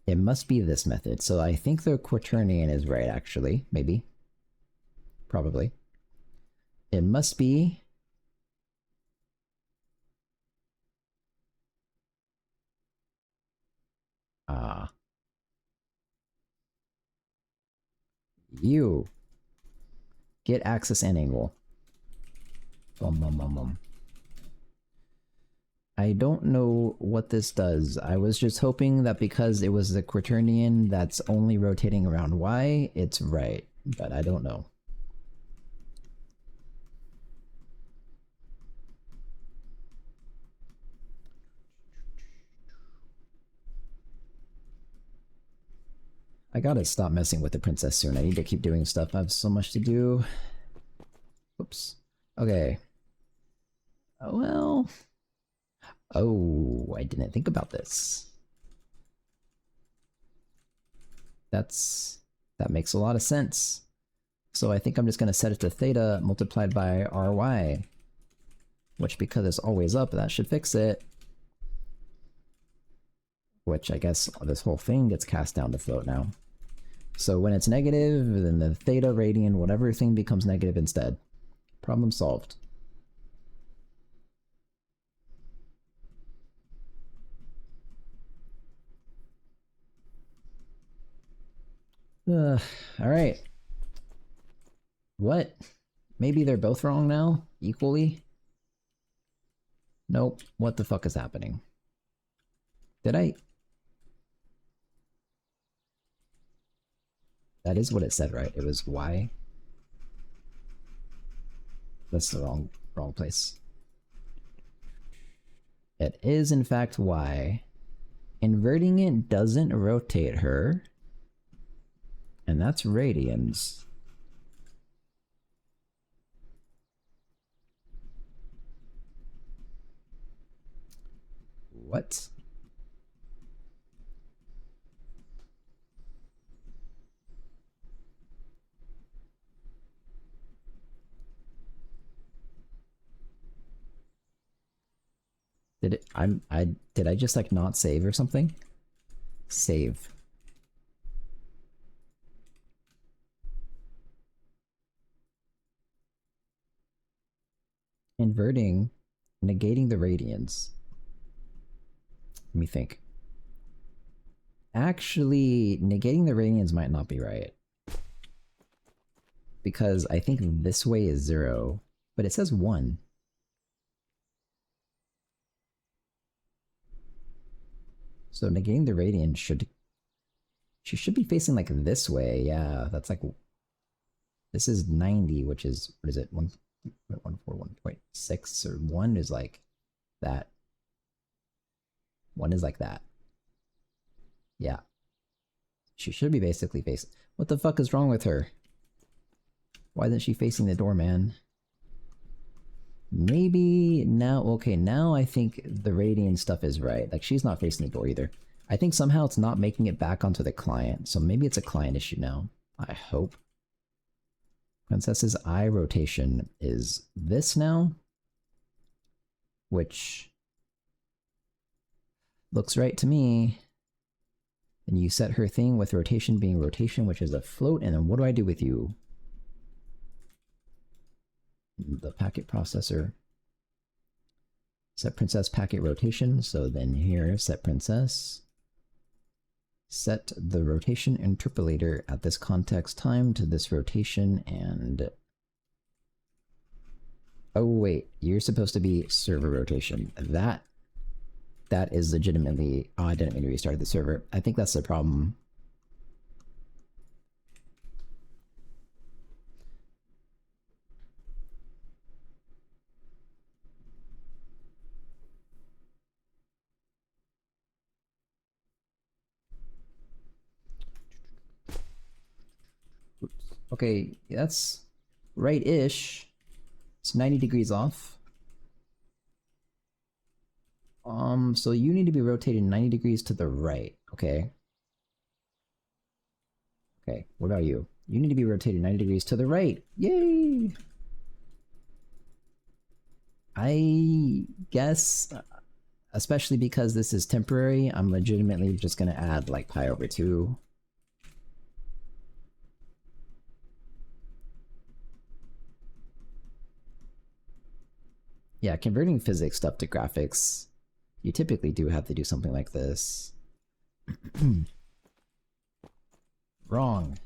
Speaker 1: it must be this method. So I think the quaternion is right, actually, maybe, probably. It must be you get axis and angle. Bum, bum, bum, bum. I don't know what this does. I was just hoping that because it was the quaternion that's only rotating around y, it's right, but I don't know. I gotta stop messing with the princess soon. I need to keep doing stuff. I have so much to do. Oops. Okay. Well... Oh, I didn't think about this. That makes a lot of sense. So I think I'm just gonna set it to theta multiplied by ry. Which, because it's always up, that should fix it. Which I guess this whole thing gets cast down to float now. So when it's negative, then the theta, radian, whatever thing becomes negative instead. Problem solved. Alright. What? Maybe they're both wrong now? Equally? Nope. What the fuck is happening? Did I... That is what it said, right? It was Y. That's the wrong place. It is in fact Y. Inverting it doesn't rotate her. And that's radians. What? Did I just like not save or something? Save. Inverting, negating the radians. Let me think. Actually, negating the radians might not be right. because I think this way is 0, but it says 1. So negating the radiant she should be facing like this way. Yeah, that's like, this is 90, which is, what is it? 1.6 or 1 is like that. 1 is like that. Yeah. She should be basically facing. What the fuck is wrong with her? Why isn't she facing the door, man? Maybe now, okay, now I think the radiant stuff is right. Like, she's not facing the door either. I think somehow it's not making it back onto the client, so maybe it's a client issue now. I hope. Princess's eye rotation is this now, which looks right to me. And you set her thing with rotation being rotation, which is a float, and then what do I do with you? The packet processor. Set princess packet rotation, so then here, set princess. Set the rotation interpolator at this context time to this rotation, and... Oh wait, you're supposed to be server rotation. That is legitimately... Oh, I didn't mean to restart the server. I think that's the problem. Oops. Okay, that's right-ish. It's 90 degrees off. So you need to be rotating 90 degrees to the right, okay? Okay, what about you? You need to be rotating 90 degrees to the right! Yay! I guess, especially because this is temporary, I'm legitimately just gonna add like pi over 2. Yeah, converting physics stuff to graphics, you typically do have to do something like this. Wrong.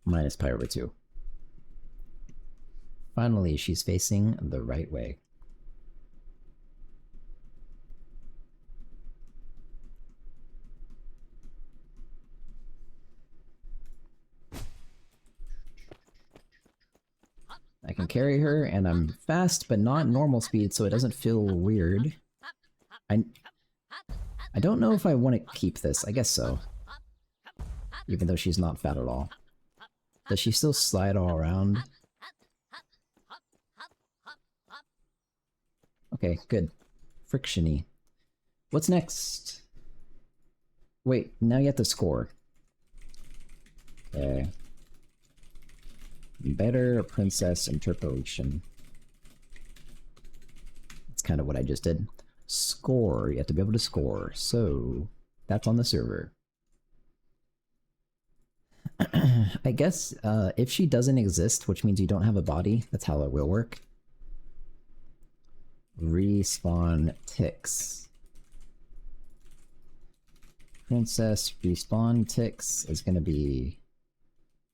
Speaker 1: Minus pi over 2. Finally, she's facing the right way. I can carry her, and I'm fast, but not normal speed, so it doesn't feel weird. I don't know if I want to keep this. I guess so. Even though she's not fat at all. Does she still slide all around? Okay, good. Friction-y. What's next? Wait, now you have to score. Okay. Better princess interpolation. That's kind of what I just did. Score. You have to be able to score. So, that's on the server. I guess if she doesn't exist, which means you don't have a body, that's how it will work. Respawn ticks. Princess respawn ticks is going to be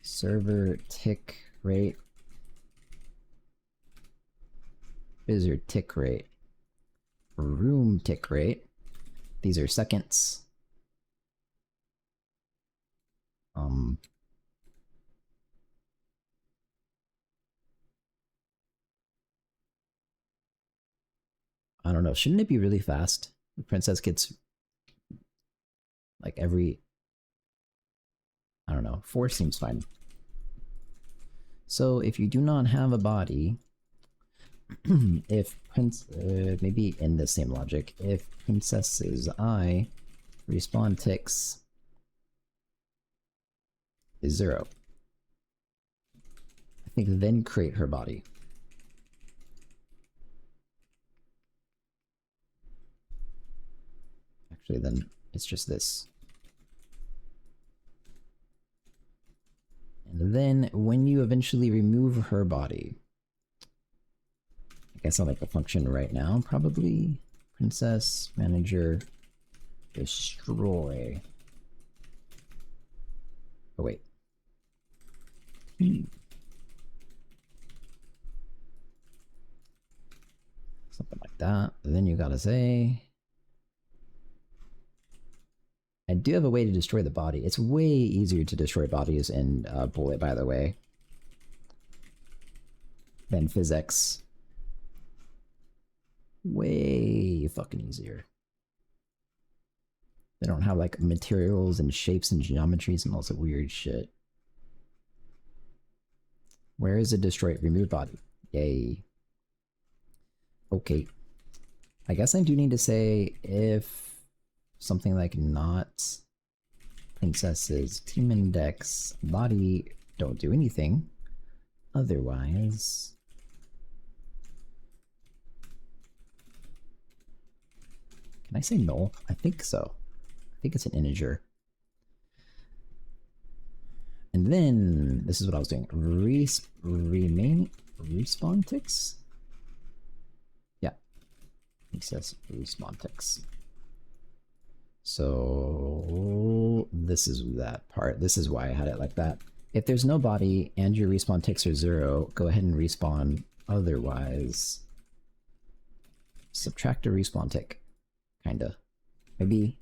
Speaker 1: server tick rate. What is your tick rate? Room tick rate. These are seconds. I don't know. Shouldn't it be really fast? The princess gets like every... I don't know. 4 seems fine. So if you do not have a body, if maybe in the same logic, if princess's eye respawn ticks is 0, I think then create her body. Actually, then it's just this. And then when you eventually remove her body, I guess I'll make a function right now, probably. Princess manager destroy. Oh wait. Something like that. And then you gotta say, I do have a way to destroy the body. It's way easier to destroy bodies in Bullet, by the way, than physics. Way fucking easier. They don't have like materials and shapes and geometries and all that weird shit. Where is it destroy? Remove body. Yay. Okay. I guess I do need to say if something like not princesses, team index, body don't do anything. Otherwise, can I say null? I think so. I think it's an integer. And then this is what I was doing. Respawn ticks? Yeah. It says respawn ticks. So this is that part. This is why I had it like that. If there's no body and your respawn ticks are 0, go ahead and respawn. Otherwise, subtract a respawn tick. Kinda. Maybe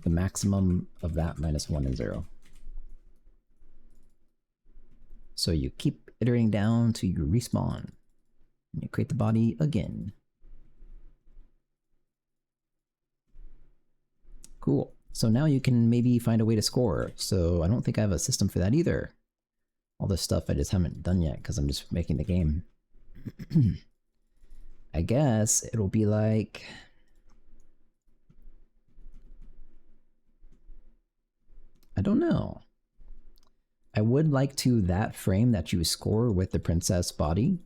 Speaker 1: the maximum of that minus 1 and 0. So you keep iterating down to you respawn. And you create the body again. Cool. So now you can maybe find a way to score. So I don't think I have a system for that either. All this stuff I just haven't done yet because I'm just making the game. I guess it'll be like... I don't know. I would like to that frame that you score with the princess body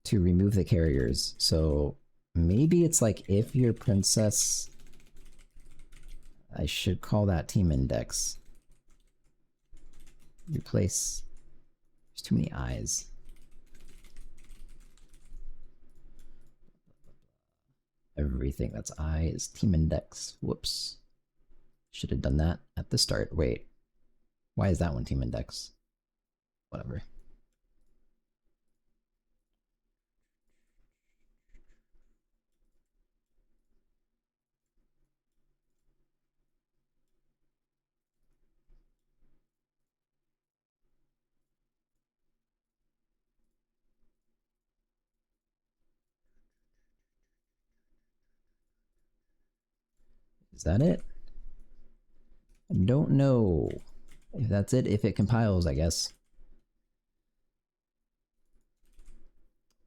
Speaker 1: to remove the carriers. So maybe it's like if your princess... I should call that team index. Replace... There's too many eyes. Everything that's I is team index. Whoops. Should have done that at the start. Wait. Why is that one team index? Whatever. Is that it? I don't know if that's it. If it compiles, I guess.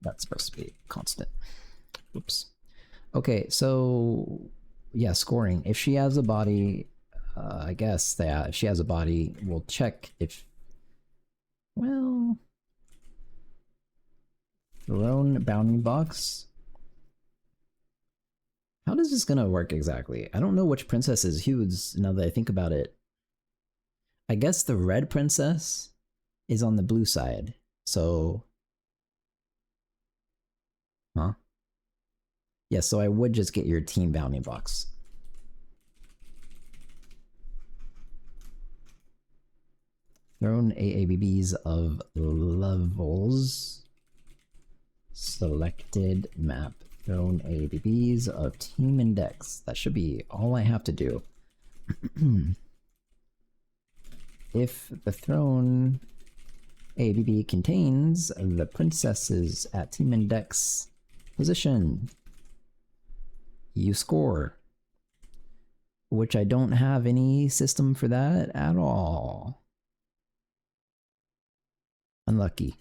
Speaker 1: That's supposed to be constant. Whoops. Okay, so yeah, scoring. If she has a body, I guess that if she has a body, we'll check if, well, thrown bounding box. How is this gonna work exactly? I don't know which princess is whose now that I think about it. I guess the red princess is on the blue side, so... Huh? Yeah, so I would just get your team bounding box. Thrown AABBs of levels. Selected map. Thrown AABBs of team index. That should be all I have to do. If the thrown AABB contains the princesses at team index position, you score. Which I don't have any system for that at all. Unlucky.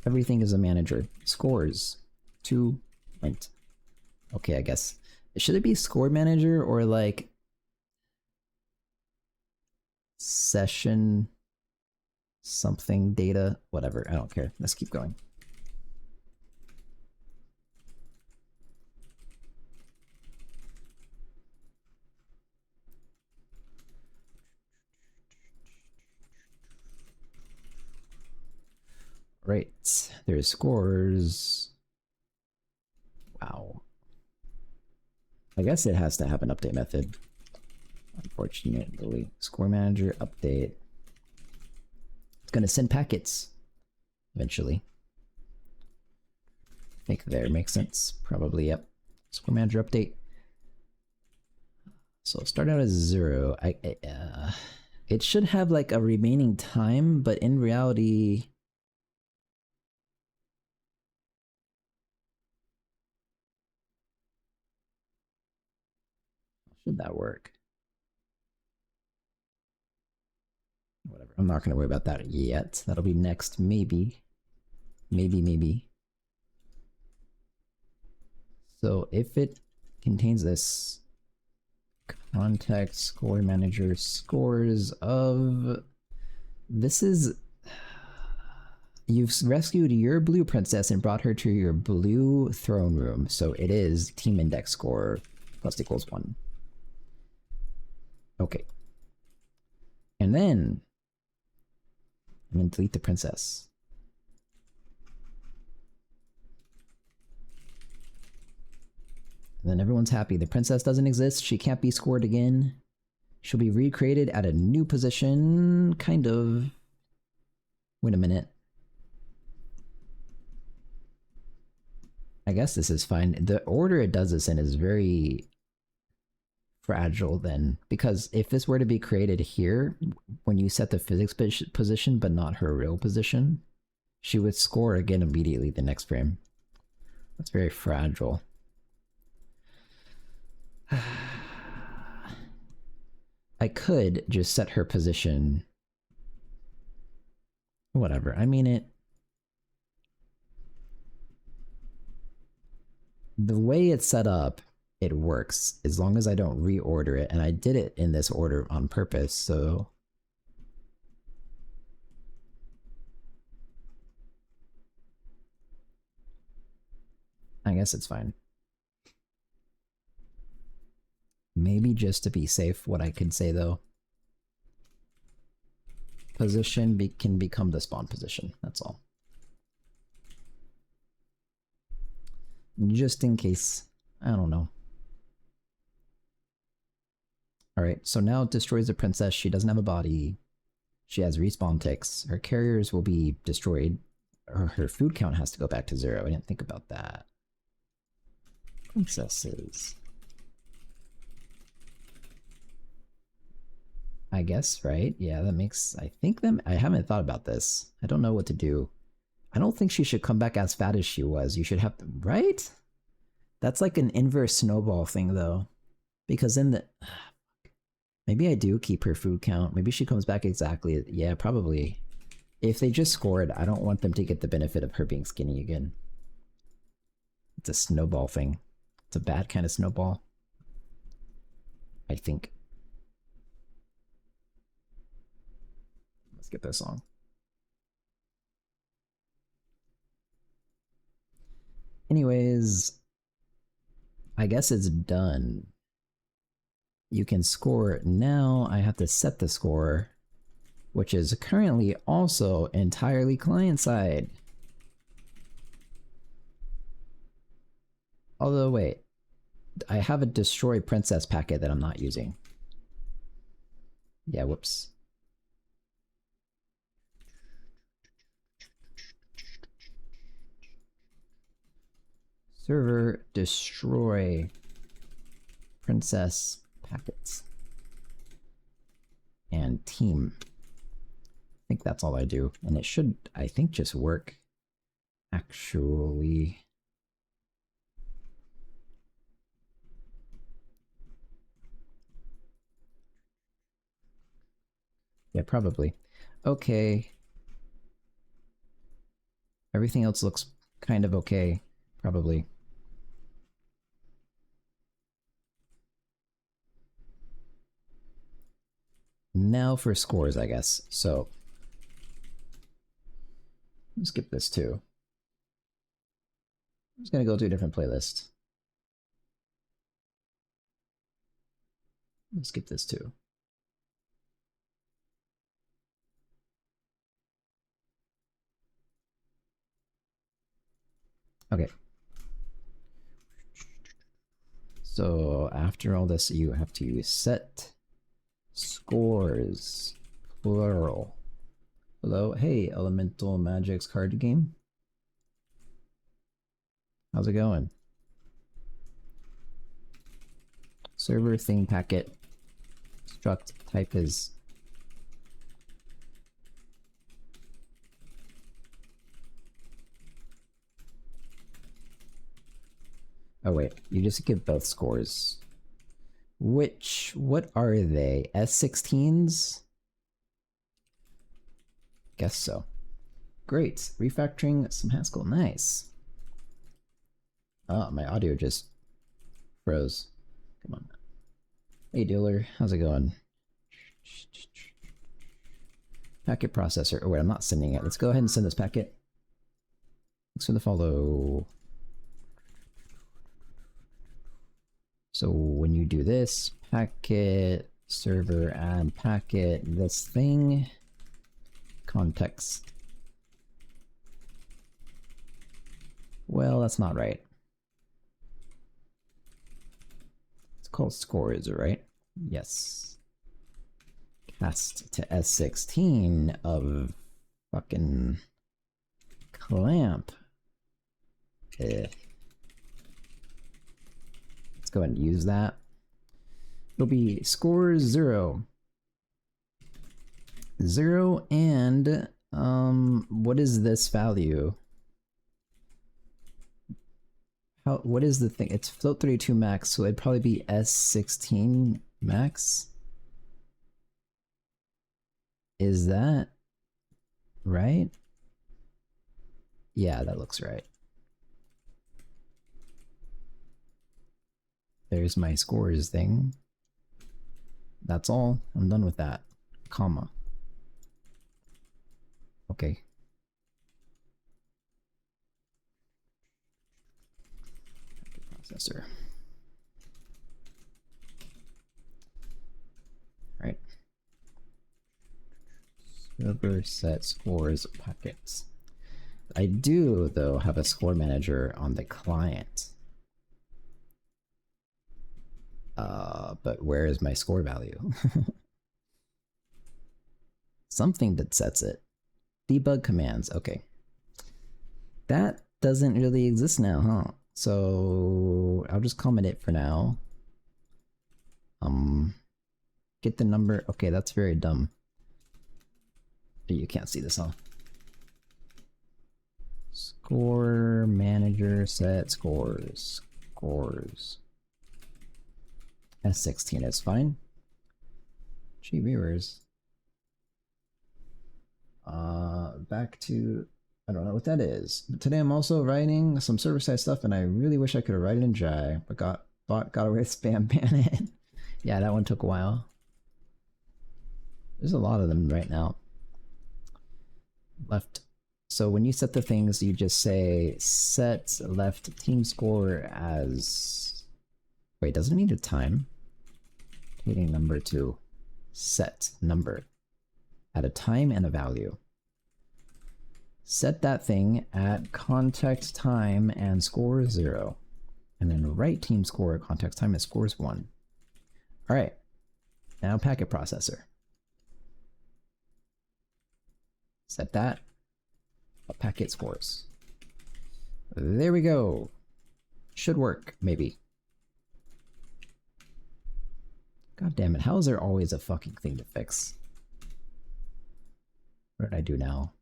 Speaker 1: Everything is a manager. Scores. 2 int. Okay, I guess. Should it be score manager or like session something data? Whatever, I don't care. Let's keep going. Right, there's scores. Wow. I guess it has to have an update method. Unfortunately. Score manager update. It's gonna send packets eventually. I think there makes sense. Probably, yep. Score manager update. So start out as 0. It should have like a remaining time, but in reality, should that work? Whatever. I'm not going to worry about that yet. That'll be next, maybe. Maybe. So if it contains this context score manager scores of... This is... You've rescued your blue princess and brought her to your blue throne room. So it is team index score plus equals 1. Okay. And then delete the princess. And then everyone's happy. The princess doesn't exist. She can't be scored again. She'll be recreated at a new position. Kind of. Wait a minute. I guess this is fine. The order it does this in is very fragile then. Because if this were to be created here, when you set the physics position but not her real position, she would score again immediately the next frame. That's very fragile. I could just set her position. Whatever. I mean, the way it's set up, it works as long as I don't reorder it, and I did it in this order on purpose, so I guess it's fine. Maybe just to be safe, what I could say though, position can become the spawn position, that's all. Just in case. I don't know. Alright, so now it destroys the princess. She doesn't have a body. She has respawn ticks. Her carriers will be destroyed. Her food count has to go back to 0. I didn't think about that. Princesses. I guess, right? Yeah, that makes... I haven't thought about this. I don't know what to do. I don't think she should come back as fat as she was. You should have to... Right? That's like an inverse snowball thing, though. Because then the... Maybe I do keep her food count. Maybe she comes back exactly... Yeah, probably. If they just scored, I don't want them to get the benefit of her being skinny again. It's a snowball thing. It's a bad kind of snowball. I think. Let's get this song. Anyways, I guess it's done. You can score now. I have to set the score, which is currently also entirely client-side. Although, wait. I have a destroy princess packet that I'm not using. Yeah, whoops. Server destroy princess packets. And team. I think that's all I do. And it should, I think, just work. Actually. Yeah, probably. Okay. Everything else looks kind of okay. Probably. Now for scores, I guess. So, let's skip this too. I'm just gonna go to a different playlist. Let's skip this too. Okay. So after all this, you have to set scores, plural. Hello, hey, Elemental Magic's card game. How's it going? Server thing packet. Struct type is. Oh wait, you just give both scores. What are they? S16s? Guess so. Great, refactoring some Haskell, nice. Oh, my audio just froze. Come on. Hey dealer, how's it going? Packet processor. Oh wait, I'm not sending it. Let's go ahead and send this packet. Thanks for the follow. So when you do this, packet, server, add packet, this thing, context. Well, that's not right. It's called scores, right? Yes. Cast to S16 of fucking clamp. Let's go ahead and use that. It'll be scores 0. 0 and what is this value? What is the thing? It's float 32 max, so it'd probably be S16 max. Is that right? Yeah, that looks right. There's my scores thing. That's all. I'm done with that. Comma. Okay. Processor. Right. Server set scores packets. I do, though, have a score manager on the client. But where is my score value? Something that sets it. Debug commands, okay. That doesn't really exist now, huh? So I'll just comment it for now. Get the number. Okay, that's very dumb. You can't see this, huh? Score manager set scores. Scores. S16 is fine. Gee, viewers. Back to, I don't know what that is. But today I'm also writing some server-side stuff, and I really wish I could have written it in Jai, but got away with spam ban. Yeah, that one took a while. There's a lot of them right now. Left. So when you set the things, you just say set left team score as. Wait, doesn't it need a time? Hitting number to set number at a time and a value. Set that thing at context time and score 0. And then right team score at context time and scores 1. Alright. Now packet processor. Set that. Packet scores. There we go. Should work, maybe. God damn it, how is there always a fucking thing to fix? What did I do now?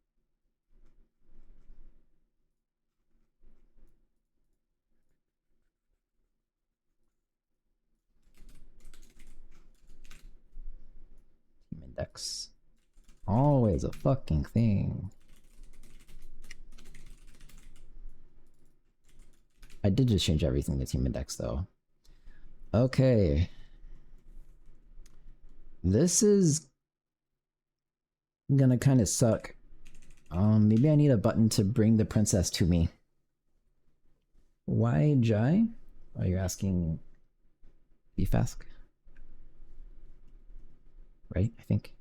Speaker 1: Team index. Always a fucking thing. I did just change everything to team index though. Okay. This is gonna kind of suck. Maybe I need a button to bring the princess to me. Why Jai? Are you asking BFASK? Right, I think.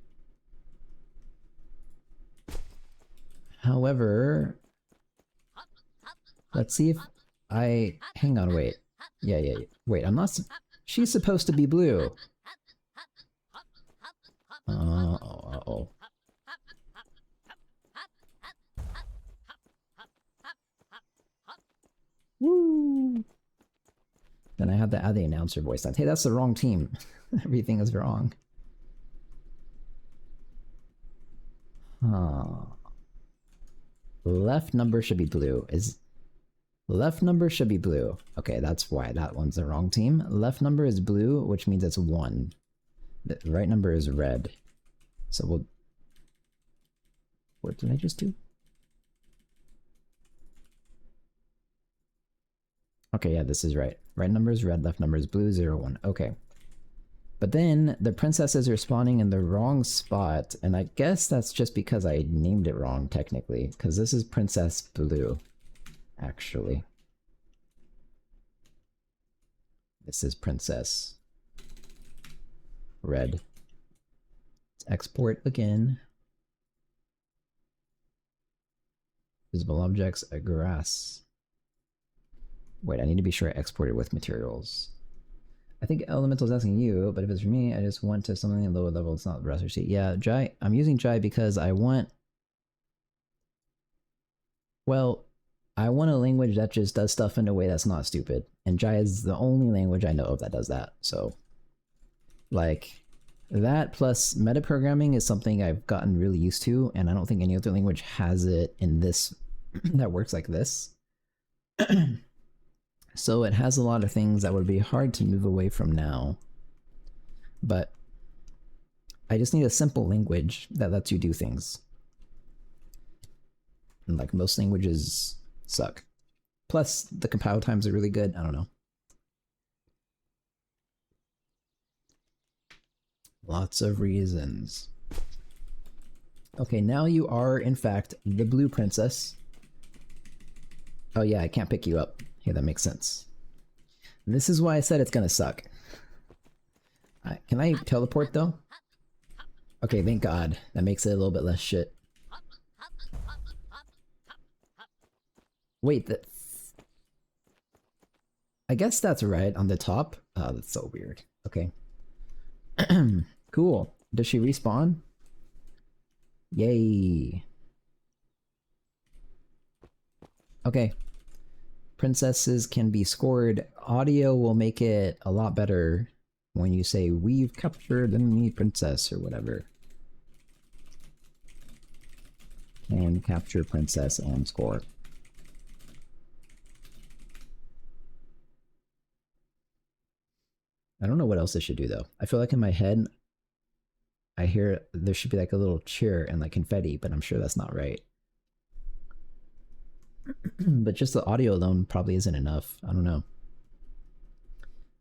Speaker 1: However, Let's see if I... Hang on, wait. Yeah. Wait, I'm not... She's supposed to be blue. Uh-oh. Woo! Then I had to add the announcer voice. Hey, that's the wrong team. Everything is wrong. Left number should be blue. Left number should be blue. Okay, that's why that one's the wrong team. Left number is blue, which means it's 1. The right number is red. So we'll... What did I just do? Okay, yeah, this is right. Right number is red, left number is blue, 0, 1. Okay. But then the princesses are spawning in the wrong spot, and I guess that's just because I named it wrong, technically. Because this is Princess Blue, actually. This is Princess Red. Let's export again. Visible objects, a grass. Wait, I need to be sure I exported with materials. I think Elemental's asking you, but if it's for me, I just want to something at lower level. It's not Rust or C. Yeah, Jai, I'm using Jai because I want... Well, I want a language that just does stuff in a way that's not stupid. And Jai is the only language I know of that does that. So, like, that plus metaprogramming is something I've gotten really used to, and I don't think any other language has it in this that works like this. So it has a lot of things that would be hard to move away from now. But I just need a simple language that lets you do things. And like most languages suck. Plus the compile times are really good. I don't know. Lots of reasons. Okay, now you are in fact the blue princess. Oh yeah, I can't pick you up. Yeah, that makes sense. This is why I said it's gonna suck. Can I teleport though? Okay, thank God. That makes it a little bit less shit. Wait, I guess that's right on the top. Oh, that's so weird. Okay. Cool. Does she respawn? Yay. Okay. Princesses can be scored. Audio will make it a lot better when you say, "We've captured an enemy princess," or whatever. And capture princess and score. I don't know what else this should do though. I feel like in my head, I hear there should be like a little cheer and like confetti, but I'm sure that's not right. But just the audio alone probably isn't enough. I don't know.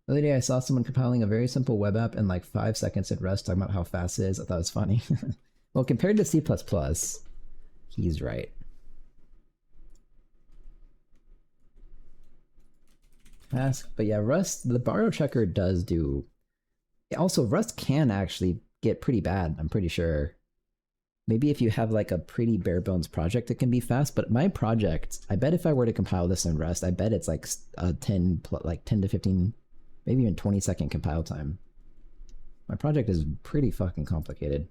Speaker 1: The other day I saw someone compiling a very simple web app in like 5 seconds in Rust talking about how fast it is. I thought it was funny. Well, compared to C++, he's right. Task, but yeah, Rust, the borrow checker does do... Also, Rust can actually get pretty bad, I'm pretty sure. Maybe if you have like a pretty bare bones project, it can be fast, but my project, I bet if I were to compile this in Rust, I bet it's like a 10 to 15, maybe even 20-second compile time. My project is pretty fucking complicated.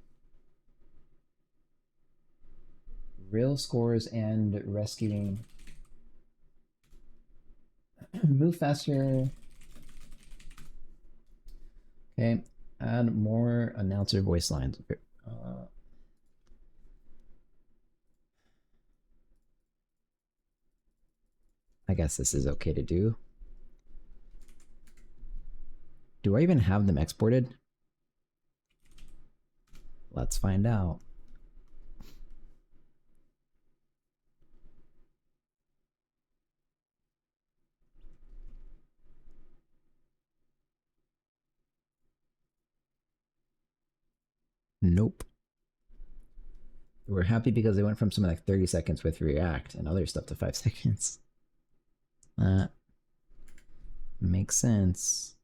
Speaker 1: Real scores and rescuing. Move faster. Okay, add more announcer voice lines. I guess this is okay to do. Do I even have them exported? Let's find out. Nope. We're happy because they went from something like 30 seconds with React and other stuff to 5 seconds. Makes sense.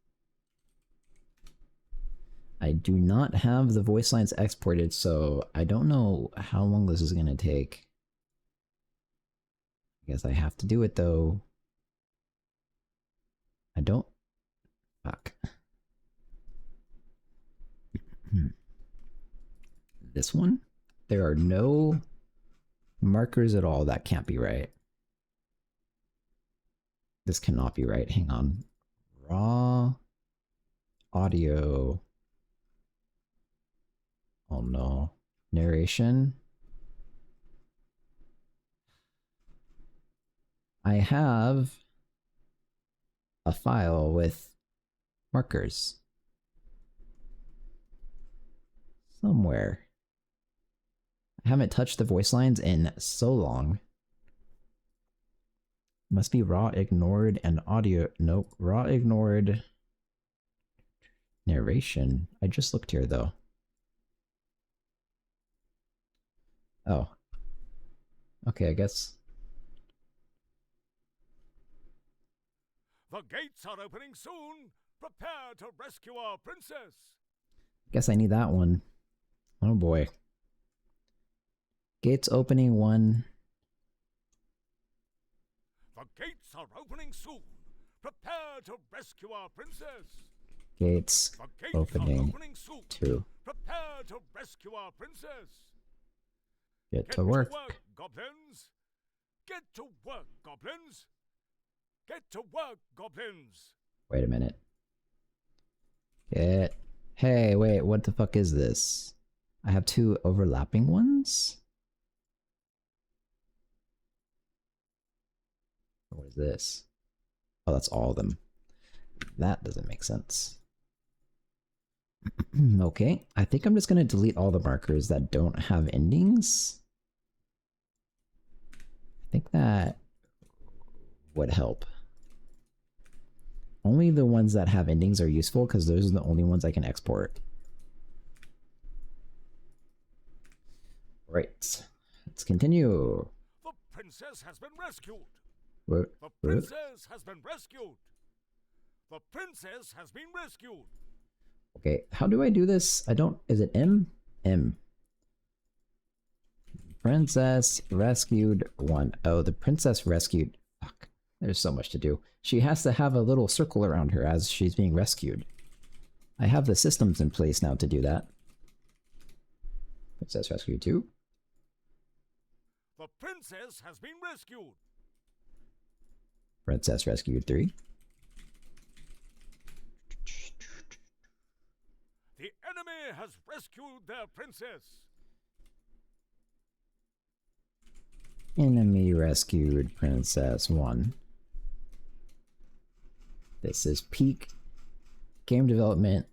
Speaker 1: I do not have the voice lines exported, so I don't know how long this is going to take. guess I have to do it though. I don't. Fuck. This one? There are no markers at all. That can't be right. This cannot be right. Hang on. Raw audio. Oh no. Narration. I have a file with markers somewhere. I haven't touched the voice lines in so long. Must be raw ignored and audio. Nope. Raw ignored narration. I just looked here though. Oh. Okay, I guess.
Speaker 3: The gates are opening soon. Prepare to rescue our princess.
Speaker 1: Guess I need that one. Oh boy. Gates opening 1.
Speaker 3: The gates are opening soon. Prepare to rescue our princess.
Speaker 1: Gates
Speaker 3: The gates
Speaker 1: opening
Speaker 3: are opening soon.
Speaker 1: 2.
Speaker 3: Prepare to rescue our princess.
Speaker 1: Get to work.
Speaker 3: Goblins. Get to work, goblins. Get to work, goblins.
Speaker 1: Wait a minute. Hey, wait, what the fuck is this? I have 2 overlapping ones? What is this? Oh, that's all of them. That doesn't make sense. Okay, I think I'm just gonna delete all the markers that don't have endings. I think that would help. Only the ones that have endings are useful because those are the only ones I can export. Right, let's continue.
Speaker 3: The princess has been rescued.
Speaker 1: What?
Speaker 3: The princess has been rescued. The princess has been rescued.
Speaker 1: Okay, how do I do this? I don't... Is it M? M. Princess rescued 1. Oh, the princess rescued... Fuck. There's so much to do. She has to have a little circle around her as she's being rescued. I have the systems in place now to do that. Princess rescued 2.
Speaker 3: The princess has been rescued.
Speaker 1: Princess rescued 3.
Speaker 3: The enemy has rescued their princess.
Speaker 1: Enemy rescued Princess 1. This is peak game development.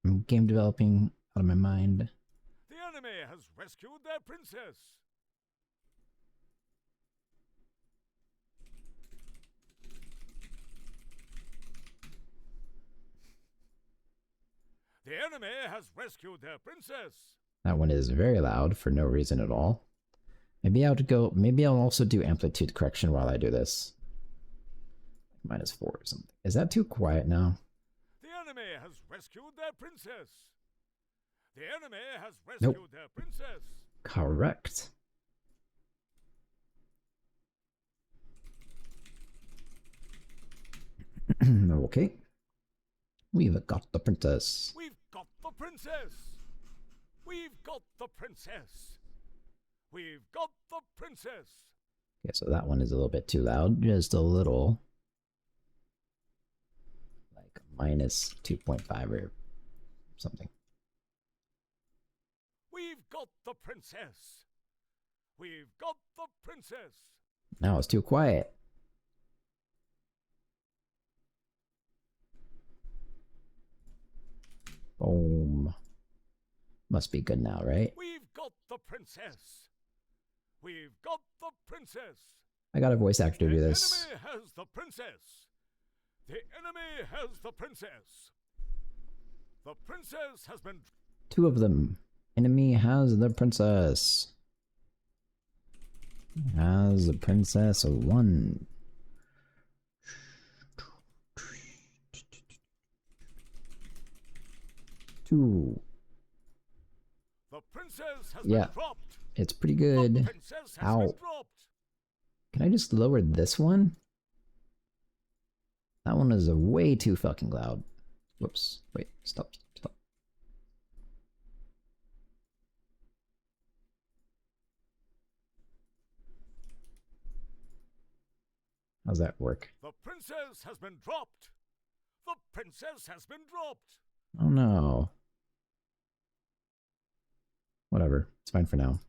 Speaker 1: I'm game developing out of my mind.
Speaker 3: The enemy has rescued their princess. The enemy has rescued their princess.
Speaker 1: That one is very loud for no reason at all. Maybe I'll also do amplitude correction while I do this. -4 or something. Is that too quiet now?
Speaker 3: The enemy has rescued their princess. The enemy has rescued their princess.
Speaker 1: Correct. Okay. We've got the princess.
Speaker 3: We've got the princess. We've got the princess. We've got the princess.
Speaker 1: Okay, so that one is a little bit too loud. Just a little. Like -2.5 or something.
Speaker 3: We've got the princess. We've got the princess.
Speaker 1: Now it's too quiet. Boom. Must be good now, right?
Speaker 3: We've got the princess. We've got the princess.
Speaker 1: I got a voice actor to do
Speaker 3: The
Speaker 1: this.
Speaker 3: enemy has the princess. The enemy has the princess. The princess has been...
Speaker 1: 2 of them. Enemy has the princess. Has the princess 1. Two.
Speaker 3: The princess has
Speaker 1: Yeah.
Speaker 3: been dropped.
Speaker 1: It's pretty
Speaker 3: The
Speaker 1: good.
Speaker 3: princess has
Speaker 1: Ow.
Speaker 3: been dropped.
Speaker 1: Can I just lower this one? That one is way too fucking loud. Whoops. Wait, stop. How's that work?
Speaker 3: The princess has been dropped. The princess has been dropped.
Speaker 1: Oh no. Whatever. It's fine for now.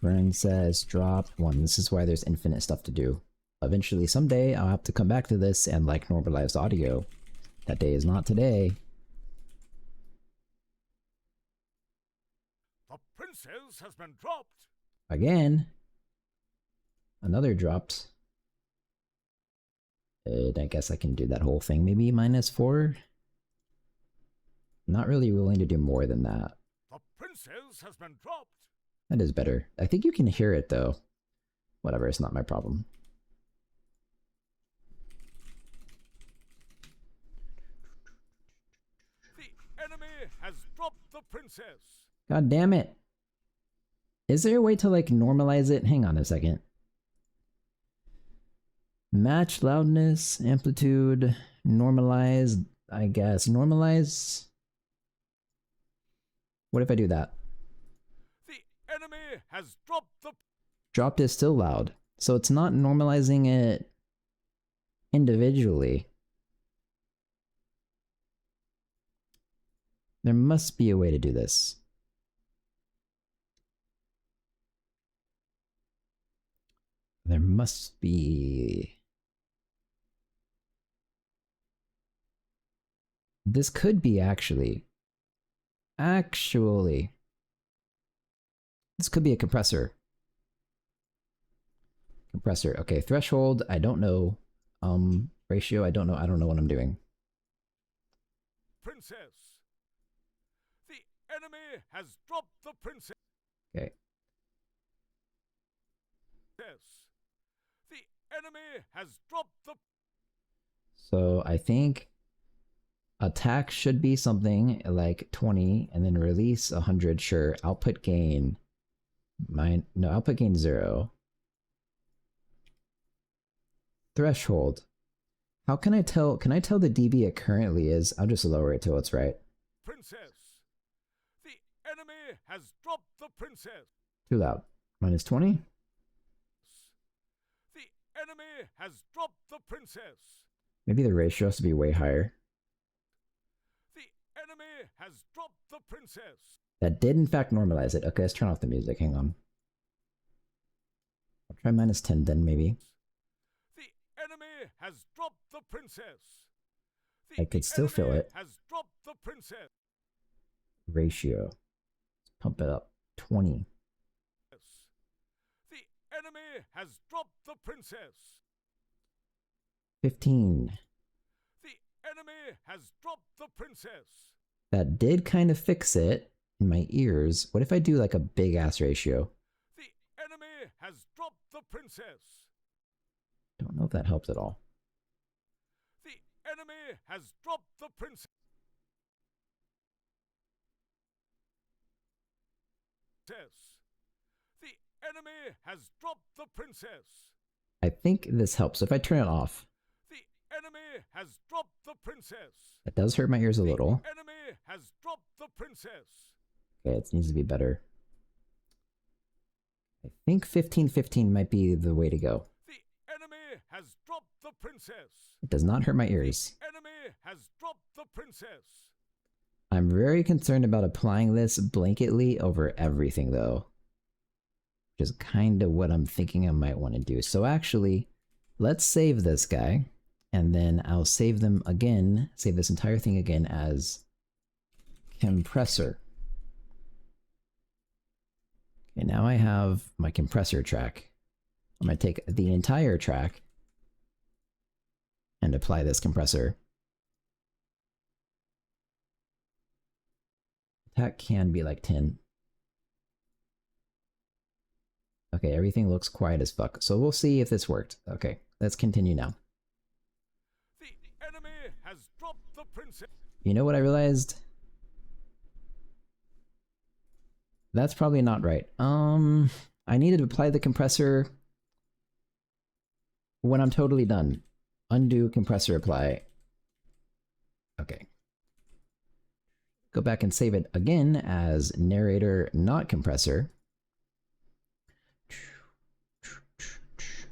Speaker 1: Princess dropped 1. This is why there's infinite stuff to do. Eventually, someday, I'll have to come back to this and like normalize audio. That day is not today.
Speaker 3: The princess has been dropped.
Speaker 1: Again. Another dropped. And I guess I can do that whole thing. Maybe -4? Not really willing to do more than that.
Speaker 3: The princess has been dropped.
Speaker 1: That is better. I think you can hear it though. Whatever, it's not my problem.
Speaker 3: The enemy has dropped the princess.
Speaker 1: God damn it. Is there a way to like normalize it? Hang on a second. Match loudness, amplitude, normalize, I guess. Normalize? What if I do that?
Speaker 3: The enemy has dropped the...
Speaker 1: Dropped is still loud. So it's not normalizing it individually. There must be a way to do this. There must be... This could be actually. This could be a compressor. Okay, threshold, I don't know. Ratio, I don't know what I'm doing.
Speaker 3: Princess. The enemy has dropped the princess.
Speaker 1: Okay.
Speaker 3: The enemy has dropped the...
Speaker 1: So I think attack should be something like 20 and then release 100, sure. Output gain. Output gain 0. Threshold. How can I tell the dB it currently is? I'll just lower it till it's right.
Speaker 3: Princess. The enemy has dropped the princess.
Speaker 1: Too loud. -20?
Speaker 3: The enemy has dropped the princess.
Speaker 1: Maybe the ratio has to be way higher.
Speaker 3: The enemy has dropped the princess.
Speaker 1: That did in fact normalize it. Okay, let's turn off the music. Hang on. I'll try -10 then maybe.
Speaker 3: The enemy has dropped the princess.
Speaker 1: I could still feel it.
Speaker 3: Has dropped the princess.
Speaker 1: Ratio. Let's pump it up. 20.
Speaker 3: The enemy has dropped the princess.
Speaker 1: 15.
Speaker 3: The enemy has dropped the princess.
Speaker 1: That did kind of fix it in my ears. What if I do like a big ass ratio?
Speaker 3: The enemy has dropped the princess.
Speaker 1: Don't know if that helps at all.
Speaker 3: The enemy has dropped the princess. The enemy has dropped the princess.
Speaker 1: I think this helps. If I turn it off,
Speaker 3: The enemy has dropped the princess.
Speaker 1: it does hurt my ears a little.
Speaker 3: The enemy has dropped the princess.
Speaker 1: Okay, it needs to be better. I think 15-15 might be the way to go.
Speaker 3: The enemy has dropped the princess.
Speaker 1: It does not hurt my ears.
Speaker 3: Enemy has dropped the princess.
Speaker 1: I'm very concerned about applying this blanketly over everything though. Which is kind of what I'm thinking I might want to do. So actually, let's save this guy. And then I'll save them again, save this entire thing again as compressor. Okay, now I have my compressor track. I'm going to take the entire track and apply this compressor. Attack can be like 10. Okay, everything looks quiet as fuck. So we'll see if this worked. Okay, let's continue now.
Speaker 3: The enemy has dropped the princess.
Speaker 1: You know what I realized? That's probably not right. I need to apply the compressor when I'm totally done. Undo compressor apply. Okay. Go back and save it again as narrator, not compressor.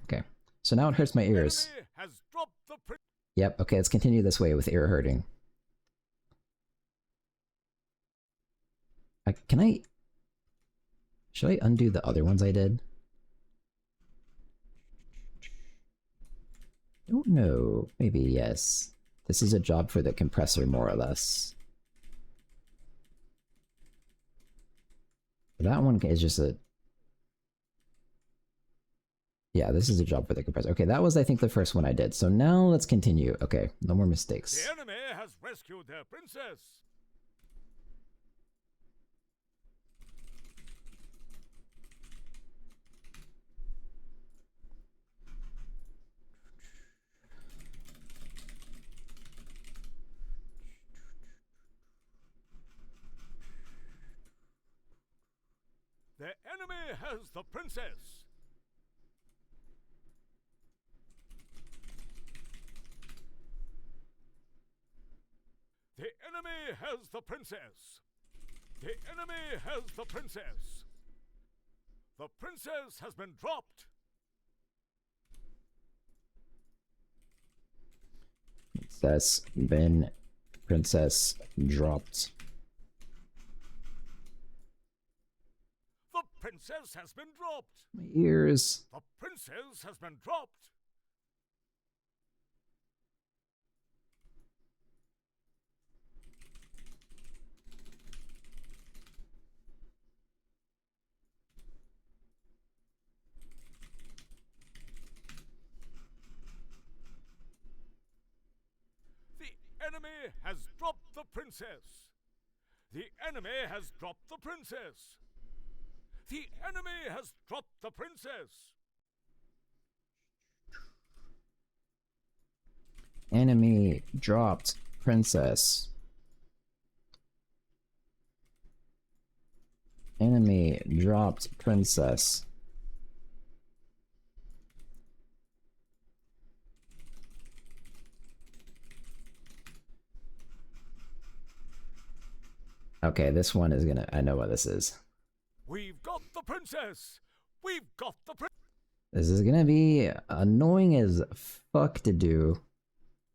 Speaker 1: Okay. So now it hurts my ears. Yep, okay, let's continue this way with ear hurting. Can I... Should I undo the other ones I did? Don't know. Maybe yes. This is a job for the compressor, more or less. That one is just a... Yeah, this is a job for the compressor. Okay, that was, I think, the first one I did. So now let's continue. Okay, no more mistakes.
Speaker 3: The enemy has rescued their princess. The enemy has the princess. The enemy has the princess. The enemy has the princess. The princess has been dropped.
Speaker 1: Princess dropped.
Speaker 3: The princess has been dropped.
Speaker 1: My ears.
Speaker 3: The princess has been dropped. The enemy has dropped the princess. The enemy has dropped the princess. The enemy has dropped the princess.
Speaker 1: Enemy dropped princess. Enemy dropped princess. Okay, this one is gonna... I know what this is.
Speaker 3: We've got the princess! We've got the princess!
Speaker 1: This is gonna be annoying as fuck to do.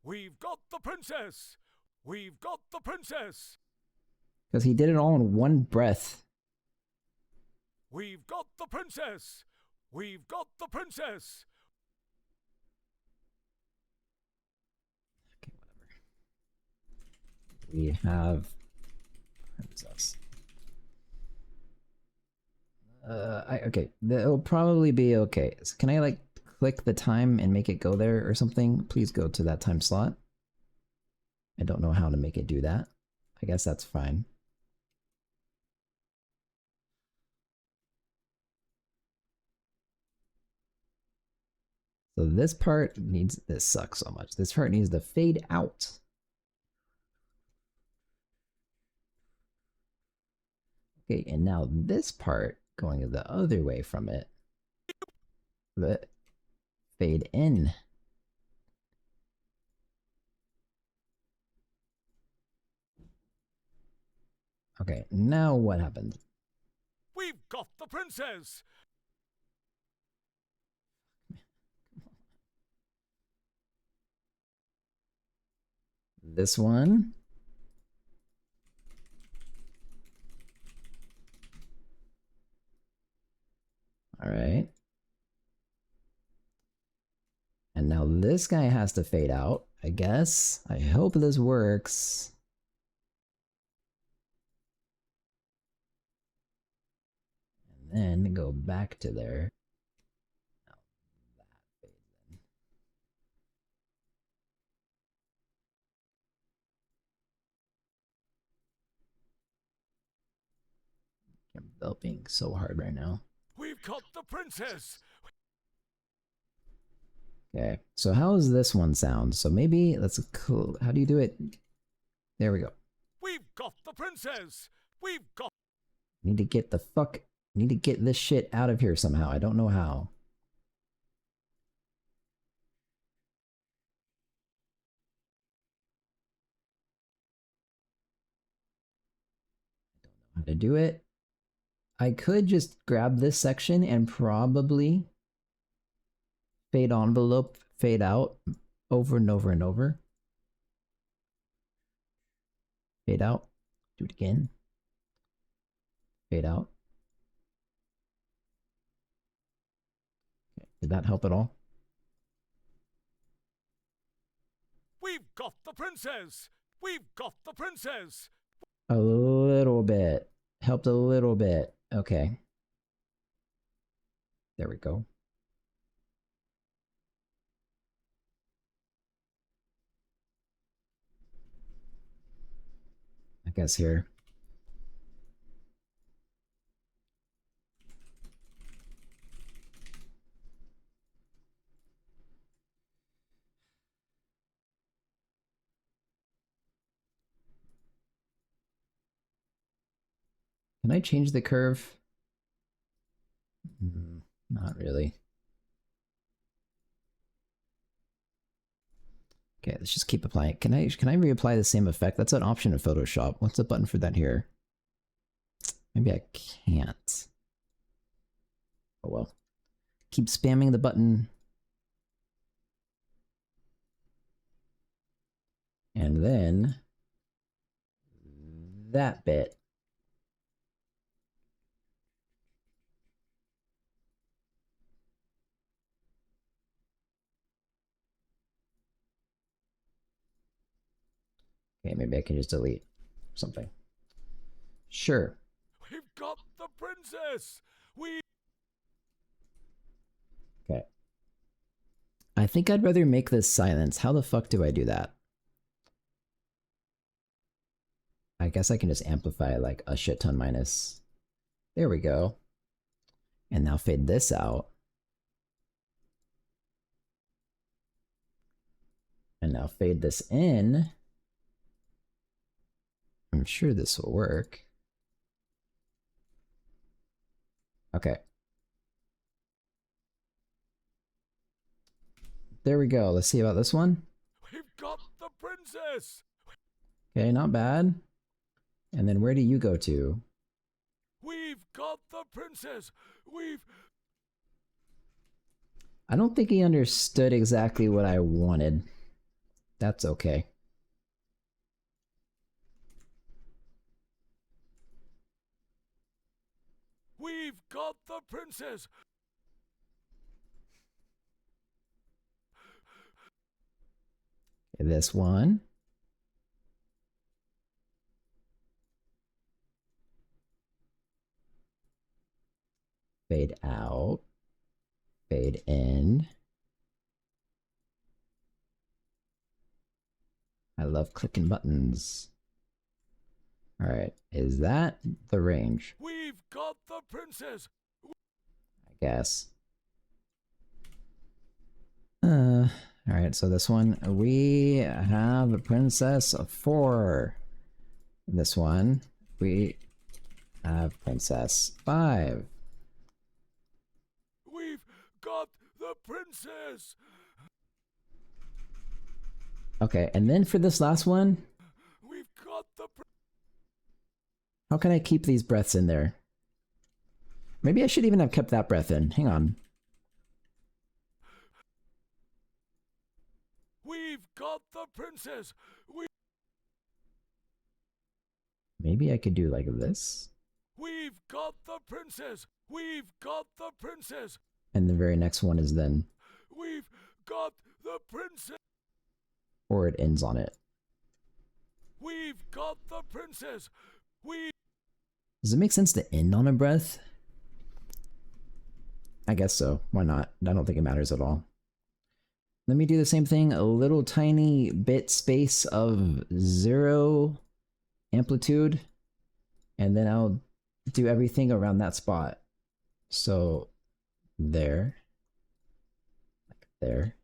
Speaker 3: We've got the princess! We've got the princess!
Speaker 1: Because he did it all in one breath.
Speaker 3: We've got the princess! We've got the princess!
Speaker 1: Okay, whatever. We have princess. Okay, it'll probably be okay. So can I like click the time and make it go there or something? Please go to that time slot. I don't know how to make it do that. I guess that's fine. So this part needs... This sucks so much. This part needs to fade out. Okay, and now this part going the other way from it. Fade in. Okay, now what happened?
Speaker 3: We've got the princess!
Speaker 1: This one. All right. And now this guy has to fade out, I guess. I hope this works. And then go back to there. Now that fades in. I'm developing so hard right now.
Speaker 3: We've got the princess!
Speaker 1: Okay, so how does this one sound? So maybe let's... How do you do it? There we go.
Speaker 3: We've got the princess! We've got...
Speaker 1: Need to get the fuck Need to get this shit out of here somehow. I don't know how. How to do it. I could just grab this section and probably fade envelope, fade out over and over and over. Fade out. Do it again. Fade out. Okay. Did that help at all?
Speaker 3: We've got the princess! We've got the princess!
Speaker 1: A little bit. Helped a little bit. Okay. There we go. I guess here. Can I change the curve? Not really. Okay, let's just keep applying. Can I reapply the same effect? That's an option in Photoshop. What's the button for that here? Maybe I can't. Oh well. Keep spamming the button. And then that bit. Okay, maybe I can just delete something. Sure.
Speaker 3: We've got the princess!
Speaker 1: Okay. I think I'd rather make this silence. How the fuck do I do that? I guess I can just amplify like a shit ton minus. There we go. And now fade this out. And now fade this in. I'm sure this will work. Okay. There we go. Let's see about this one.
Speaker 3: We've got the princess!
Speaker 1: Okay, not bad. And then where do you go to?
Speaker 3: We've got the princess!
Speaker 1: I don't think he understood exactly what I wanted. That's okay.
Speaker 3: We've got the princess!
Speaker 1: Okay, this one. Fade out. Fade in. I love clicking buttons. All right, is that the range?
Speaker 3: We've got the princess!
Speaker 1: I guess. All right, so this one, we have a princess 4. This one, we have princess 5.
Speaker 3: We've got the princess!
Speaker 1: Okay, and then for this last one,
Speaker 3: We've got the
Speaker 1: how can I keep these breaths in there? Maybe I should even have kept that breath in. Hang on.
Speaker 3: We've got the princess!
Speaker 1: Maybe I could do like this.
Speaker 3: We've got the princess! We've got the princess!
Speaker 1: And the very next one is then,
Speaker 3: We've got the princess!
Speaker 1: or it ends on it.
Speaker 3: We've got the princess!
Speaker 1: Does it make sense to end on a breath? I guess so. Why not? I don't think it matters at all. Let me do the same thing. A little tiny bit space of 0 amplitude. And then I'll do everything around that spot. So there. Like there.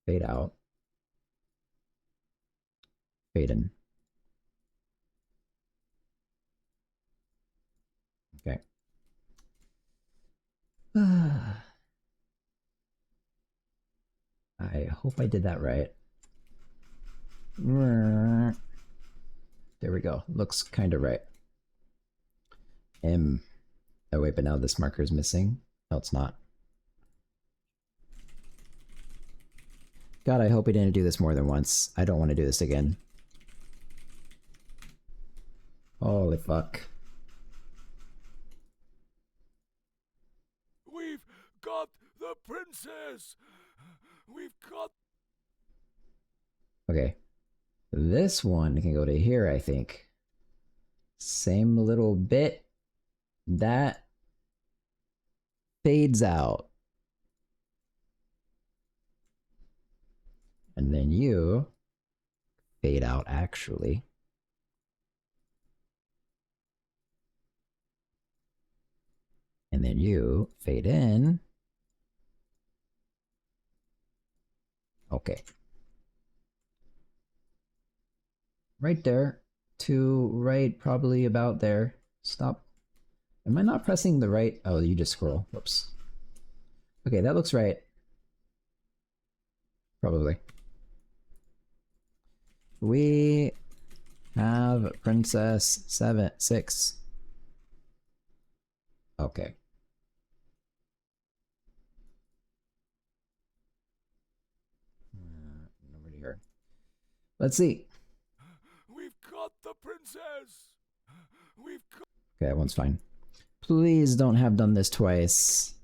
Speaker 1: Fade out. Fade in. I hope I did that right. There we go. Looks kind of right. M. Oh wait, but now this marker is missing. No, it's not. God, I hope we didn't do this more than once. I don't want to do this again. Holy fuck.
Speaker 3: We've got the princess! We've got...
Speaker 1: Okay. This one can go to here, I think. Same little bit. That fades out. And then you fade out, actually. And then you fade in. Okay. Right there. To right, probably about there. Stop. Am I not pressing the right? Oh, you just scroll. Whoops. Okay, that looks right. Probably. We have Princess 6. Okay. Over here. Let's see.
Speaker 3: We've got the princess! We've got...
Speaker 1: Okay, that one's fine. Please don't have done this twice.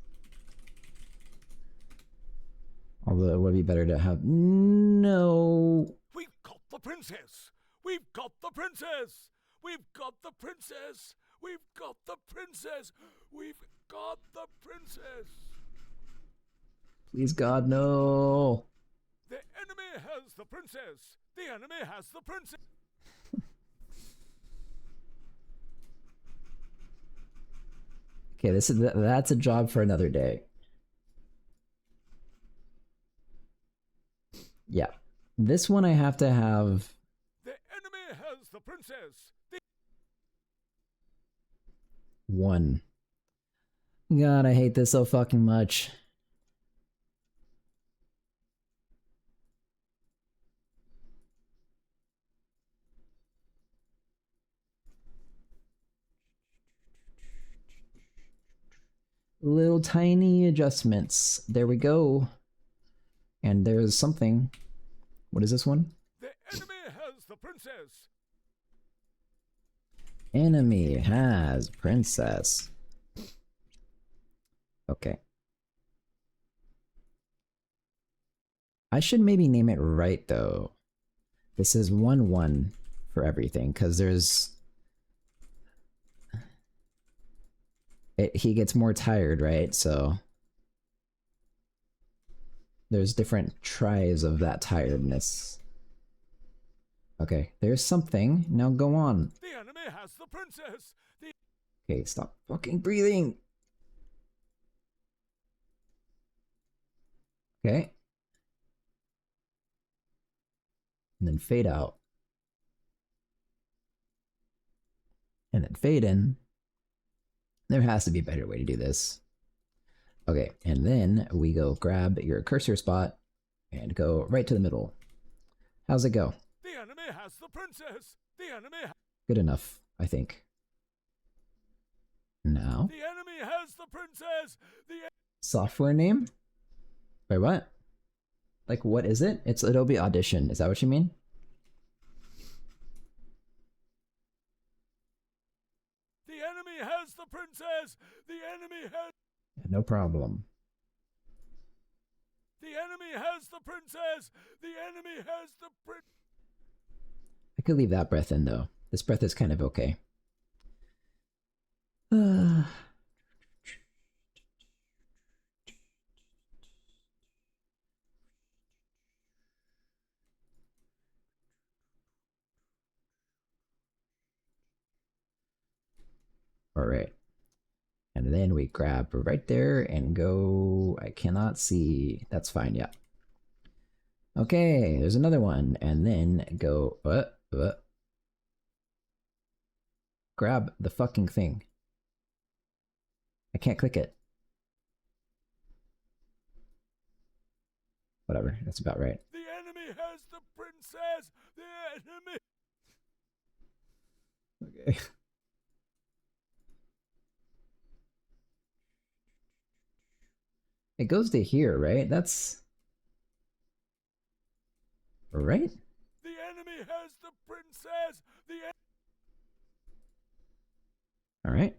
Speaker 1: Although it would be better to have... No!
Speaker 3: We've got the princess! We've got the princess! We've got the princess! We've got the princess! We've got the princess!
Speaker 1: Please, God, no!
Speaker 3: The enemy has the princess! The enemy has the princess!
Speaker 1: Okay, that's a job for another day. Yeah. This one I have to have...
Speaker 3: The enemy has the princess! The...
Speaker 1: One. God, I hate this so fucking much. Little tiny adjustments. There we go. And there's something. What is this one?
Speaker 3: The enemy has the princess!
Speaker 1: Enemy has princess. Okay. I should maybe name it right though. This is 1-1 for everything, because there's... he gets more tired, right? So... there's different tries of that tiredness. Okay, there's something. Now go on.
Speaker 3: The enemy has the princess! The...
Speaker 1: Okay, stop fucking breathing! Okay. And then fade out. And then fade in. There has to be a better way to do this. Okay, and then we go grab your cursor spot and go right to the middle. How's it go?
Speaker 3: The enemy has the princess! The enemy...
Speaker 1: Good enough, I think. Now?
Speaker 3: The enemy has the princess! The...
Speaker 1: Software name? Wait, what? Like, what is it? It's Adobe Audition. Is that what you mean?
Speaker 3: The enemy has the princess! The enemy has...
Speaker 1: No problem.
Speaker 3: The enemy has the princess! The enemy has the
Speaker 1: I could leave that breath in, though. This breath is kind of okay. Alright. And then we grab right there and go... I cannot see. That's fine, yeah. Okay, there's another one. And then go... Grab the fucking thing. I can't click it. Whatever, that's about right.
Speaker 3: The enemy has the princess! The enemy!
Speaker 1: Okay. It goes to here, right? That's... right?
Speaker 3: The enemy has the princess!
Speaker 1: Alright.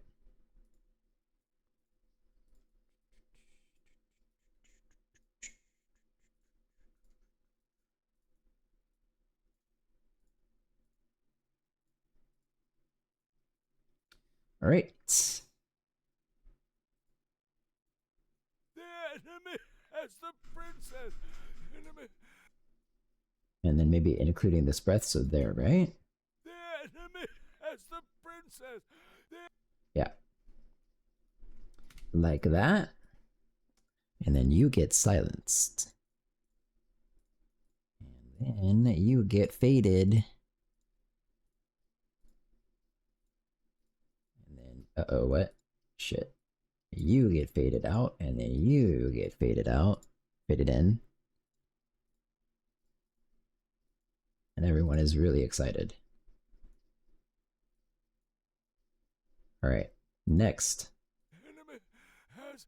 Speaker 1: Alright.
Speaker 3: The enemy has the princess! Enemy!
Speaker 1: And then maybe including this breath, so there, right?
Speaker 3: The enemy has the princess!
Speaker 1: Yeah. Like that. And then you get silenced. And then you get faded. And then, uh-oh, what? Shit. You get faded out, and then you get faded out. Faded in. And everyone is really excited. Alright, next.
Speaker 3: Enemy has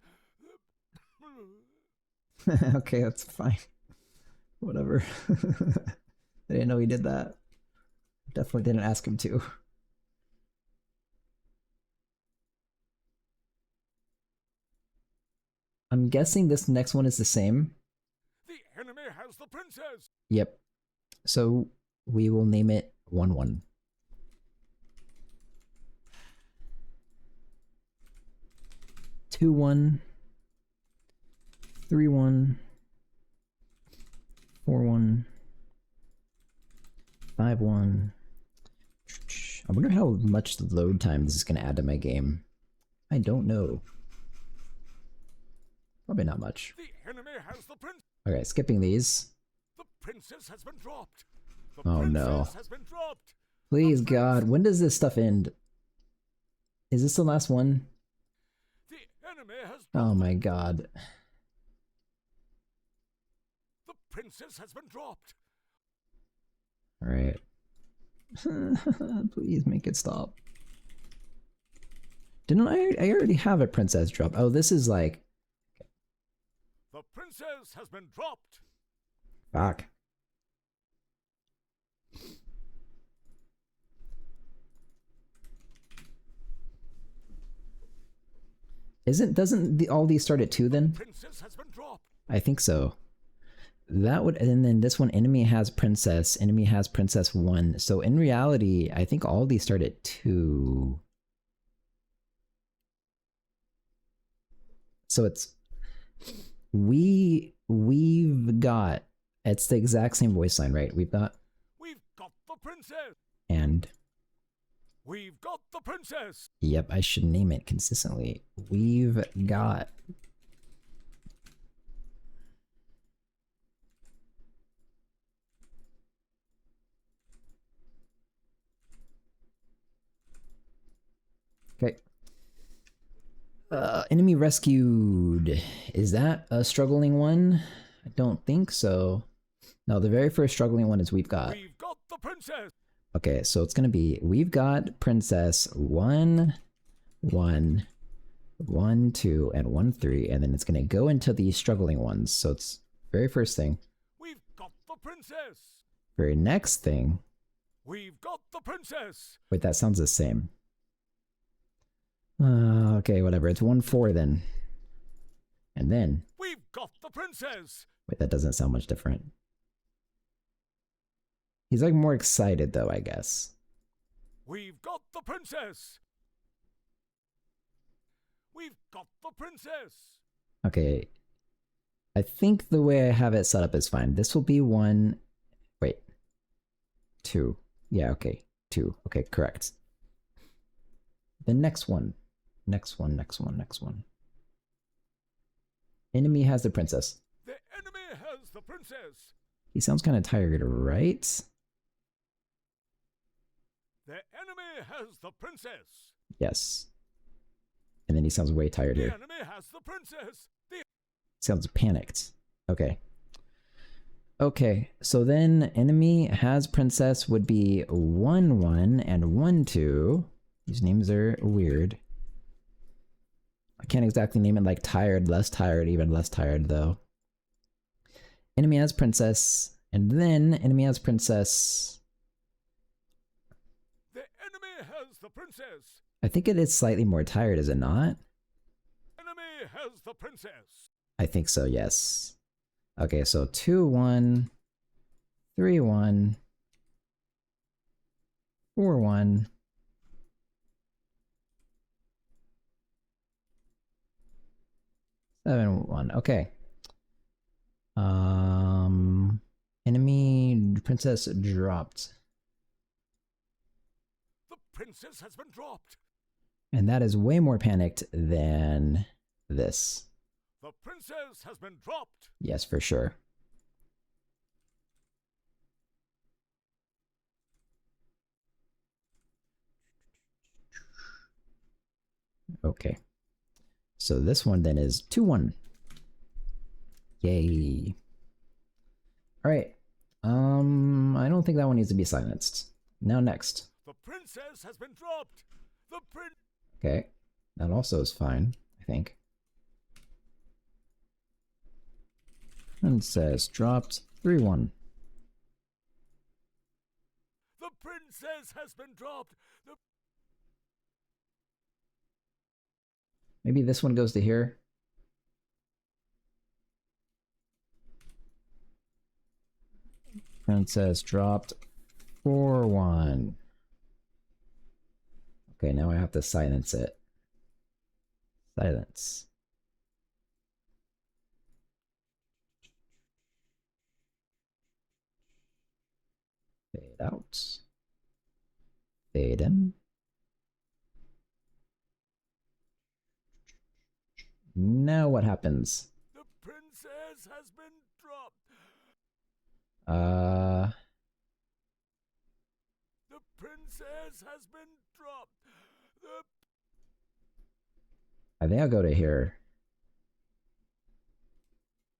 Speaker 1: the... Okay, that's fine. Whatever. I didn't know he did that. Definitely didn't ask him to. I'm guessing this next one is the same.
Speaker 3: The enemy has the princess!
Speaker 1: Yep. So we will name it 1-1. Two 1, 3-1, 4-1, 5-1. I wonder how much load time this is going to add to my game. I don't know. Probably not much.
Speaker 3: The enemy has the prince.
Speaker 1: Okay, skipping these.
Speaker 3: The princess has been dropped. The
Speaker 1: Oh no.
Speaker 3: Has been dropped.
Speaker 1: Please God, when does this stuff end? Is this the last one?
Speaker 3: The enemy has
Speaker 1: Oh my God.
Speaker 3: The princess has been dropped.
Speaker 1: Alright. Please make it stop. Didn't I already have a princess drop? Oh, this is like...
Speaker 3: The princess has been dropped.
Speaker 1: Fuck. Doesn't all these start at 2 then?
Speaker 3: Princess has been dropped.
Speaker 1: I think so. That would, and then this one, enemy has princess 1. So in reality, I think all these start at 2. So it's, we've got, it's the exact same voice line, right? We've got
Speaker 3: the princess.
Speaker 1: And
Speaker 3: we've got the princess.
Speaker 1: Yep, I should name it consistently. We've got. Okay. Enemy rescued. Is that a struggling one? I don't think so. No, the very first struggling one is we've got.
Speaker 3: We've got the princess.
Speaker 1: Okay, so it's gonna be we've got princess 1, 1, 1, 2, and 1, 3, and then it's gonna go into the struggling ones. So it's very first thing.
Speaker 3: We've got the princess.
Speaker 1: Very next thing.
Speaker 3: We've got the princess.
Speaker 1: Wait, that sounds the same. Okay, whatever. It's 1, 4 then. And then.
Speaker 3: We've got the princess.
Speaker 1: Wait, that doesn't sound much different. He's like more excited though, I guess.
Speaker 3: We've got the princess. We've got the princess.
Speaker 1: Okay. I think the way I have it set up is fine. This will be 1. Wait. 2. Yeah, okay. 2. Okay, correct. The next one. Next one. Enemy has the princess.
Speaker 3: The enemy has the princess.
Speaker 1: He sounds kind of tired, right?
Speaker 3: The enemy has the princess.
Speaker 1: Yes. And then he sounds way tired here.
Speaker 3: The enemy has the princess.
Speaker 1: Sounds panicked. Okay. Okay, so then enemy has princess would be 1-1 and 1-2. These names are weird. I can't exactly name it like tired, less tired, even less tired though. Enemy has princess, and then enemy has princess.
Speaker 3: The enemy has the princess.
Speaker 1: I think it is slightly more tired, is it not?
Speaker 3: Enemy has the princess.
Speaker 1: I think so, yes. Okay, so 2-1, 3-1, 4-1. Seven one. Okay. Enemy princess dropped.
Speaker 3: The princess has been dropped.
Speaker 1: And that is way more panicked than this.
Speaker 3: The princess has been dropped.
Speaker 1: Yes, for sure. Okay. So this one then is 2-1. Yay. Alright. I don't think that one needs to be silenced. Now next.
Speaker 3: The princess has been dropped. The
Speaker 1: Okay. That also is fine, I think. Princess dropped. 3-1.
Speaker 3: The princess has been dropped.
Speaker 1: Maybe this one goes to here. Princess dropped. 4-1. Okay, now I have to silence it. Silence. Fade out. Fade in. Now what happens?
Speaker 3: The princess has been dropped. The princess has been dropped.
Speaker 1: I think I'll go to here.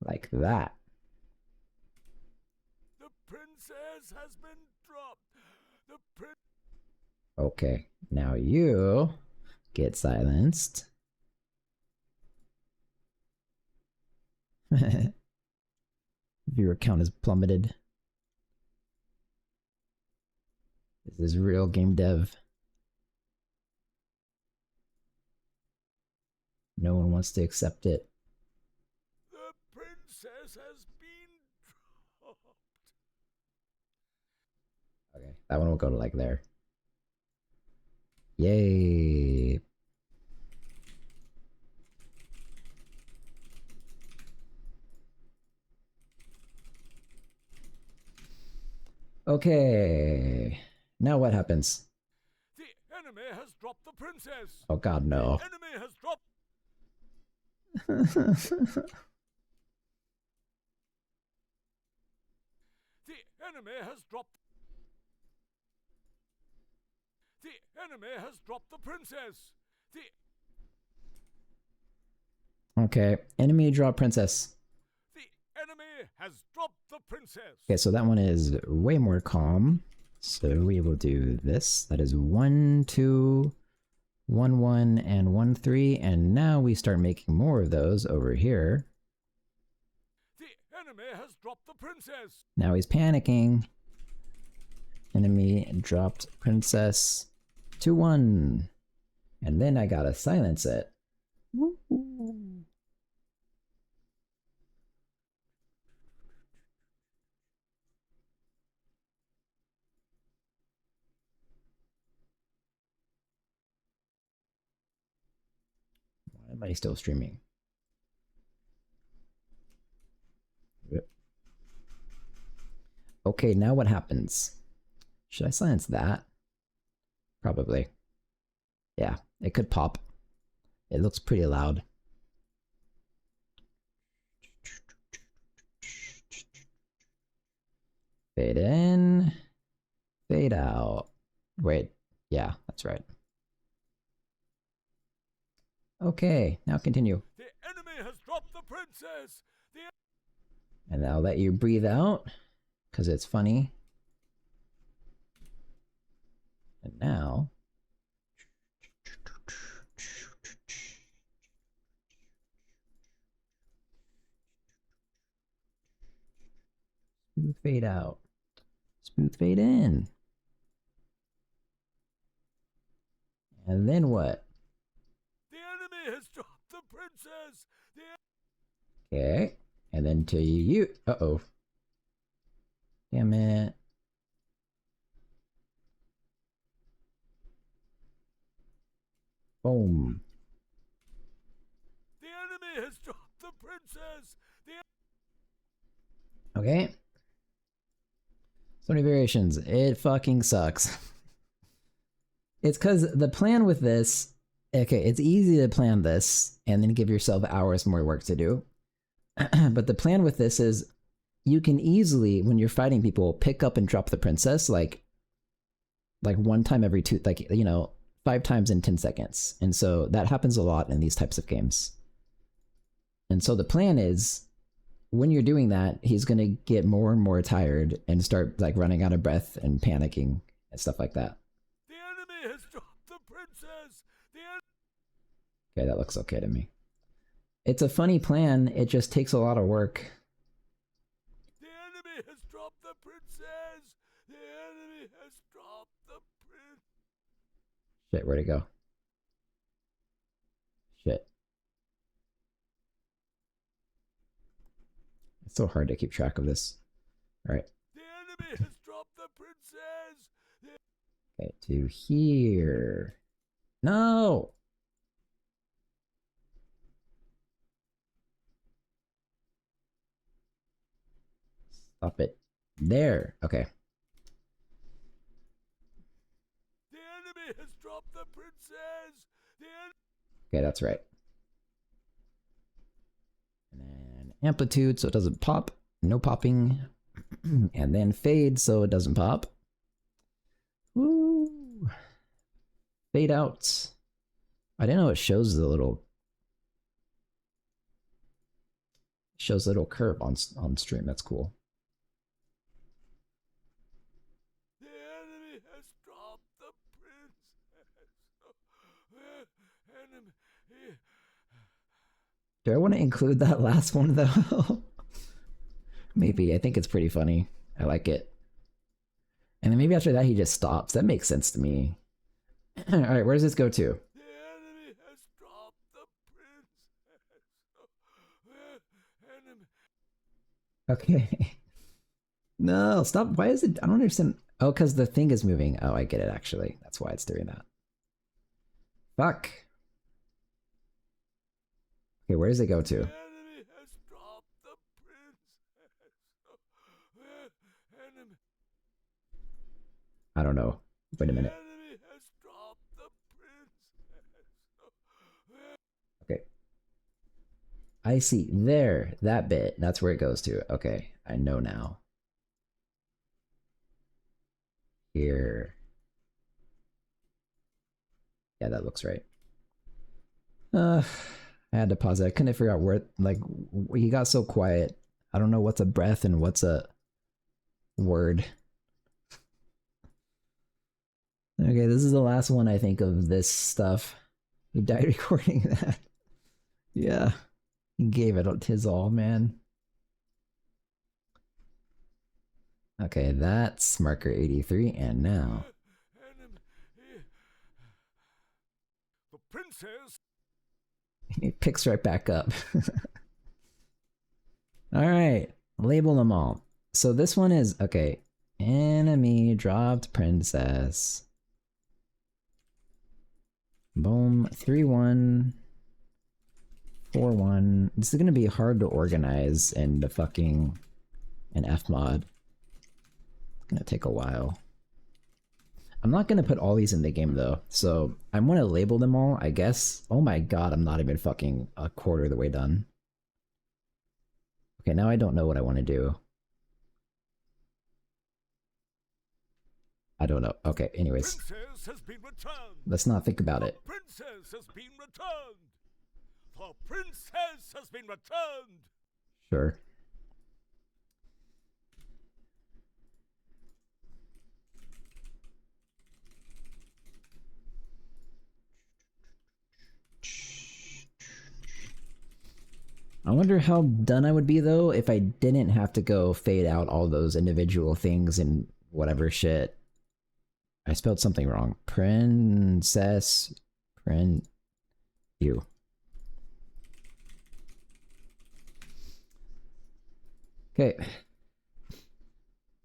Speaker 1: Like that.
Speaker 3: The princess has been dropped.
Speaker 1: Okay, now you get silenced. Viewer count has plummeted. This is real game dev. No one wants to accept it.
Speaker 3: The princess has been dropped.
Speaker 1: Okay, that one will go to like there. Yay. Okay. Now what happens?
Speaker 3: The enemy has dropped the princess.
Speaker 1: Oh god, no.
Speaker 3: The enemy has dropped. The enemy has dropped. The enemy has dropped the princess.
Speaker 1: Okay, enemy drop princess.
Speaker 3: The enemy has dropped the princess.
Speaker 1: Okay, so that one is way more calm. So we will do this. That is 1-2, 1-1, and 1-3. And now we start making more of those over here.
Speaker 3: The enemy has dropped the princess.
Speaker 1: Now he's panicking. Enemy dropped princess. 2-1. And then I gotta silence it. Woo. Why am I still streaming? Yep. Okay, now what happens? Should I silence that? Probably. Yeah, it could pop. It looks pretty loud. Fade in. Fade out. Wait. Yeah, that's right. Okay, now continue.
Speaker 3: The enemy has dropped the princess.
Speaker 1: And I'll let you breathe out, because it's funny. And now... smooth fade out. Smooth fade in. And then what?
Speaker 3: The enemy has dropped the princess!
Speaker 1: Okay. And then to you. Uh-oh. Damn it. Boom.
Speaker 3: The enemy has dropped the princess!
Speaker 1: Okay. So many variations. It fucking sucks. It's because the plan with this... Okay, it's easy to plan this and then give yourself hours more work to do. But the plan with this is you can easily, when you're fighting people, pick up and drop the princess like one time every 2, like, you know, 5 times in 10 seconds. And so that happens a lot in these types of games. And so the plan is, when you're doing that, he's going to get more and more tired and start like running out of breath and panicking and stuff like that.
Speaker 3: The enemy has dropped the princess!
Speaker 1: Okay, that looks okay to me. It's a funny plan, it just takes a lot of work.
Speaker 3: The enemy has dropped the princess! The enemy has dropped the princess!
Speaker 1: Shit, where'd it go? Shit. It's so hard to keep track of this. Alright.
Speaker 3: The enemy has dropped the princess!
Speaker 1: Okay, to here. No! Stop it. There. Okay.
Speaker 3: The enemy has dropped the princess!
Speaker 1: Okay, that's right. And then amplitude so it doesn't pop. No popping. And then fade so it doesn't pop. Woo! Fade out. I didn't know it shows the little... shows the little curve on stream. That's cool.
Speaker 3: The enemy has dropped the princess! Enemy...
Speaker 1: Do I want to include that last one though? Maybe. I think it's pretty funny. I like it. And then maybe after that he just stops. That makes sense to me. Alright, where does this go to?
Speaker 3: The enemy has dropped the princess! Enemy...
Speaker 1: Okay. No, stop. Why is it? I don't understand. Oh, because the thing is moving. Oh, I get it actually. That's why it's doing that. Fuck. Okay, where does it go to?
Speaker 3: The enemy has dropped the princess! Enemy...
Speaker 1: I don't know. Wait a minute.
Speaker 3: The enemy has dropped the princess!
Speaker 1: Okay. I see. There. That bit. That's where it goes to. Okay. I know now. Here. Yeah, that looks right. I had to pause it. I couldn't figure out where, like, he got so quiet. I don't know what's a breath and what's a word. Okay, this is the last one I think of this stuff. He died recording that. Yeah, he gave it his all, man. Okay, that's marker 83, and now...
Speaker 3: The princess...
Speaker 1: He picks right back up. Alright, label them all. So this one is, okay, enemy dropped princess. Boom, 3-1, 4-1. This is gonna be hard to organize in the fucking, an Fmod. It's gonna take a while. I'm not gonna put all these in the game though, so I'm gonna label them all, I guess. Oh my god, I'm not even fucking a quarter of the way done. Okay, now I don't know what I want to do. I don't know. Okay, anyways.
Speaker 3: Princess has been returned.
Speaker 1: Let's not think about it.
Speaker 3: The princess has been returned. The princess has been returned.
Speaker 1: Sure. I wonder how done I would be though if I didn't have to go fade out all those individual things and whatever shit. I spelled something wrong. Princess. You. Okay.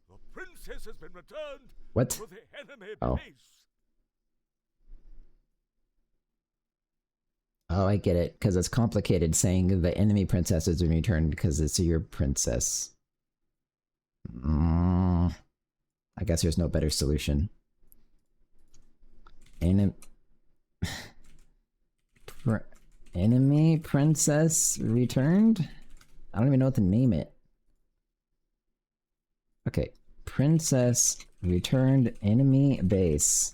Speaker 3: The princess has been returned
Speaker 1: What?
Speaker 3: to the enemy
Speaker 1: Oh.
Speaker 3: base.
Speaker 1: Oh, I get it. Because it's complicated saying the enemy princess has been returned because it's your princess. I guess there's no better solution. Enemy princess returned? I don't even know what to name it. Okay. Princess returned enemy base.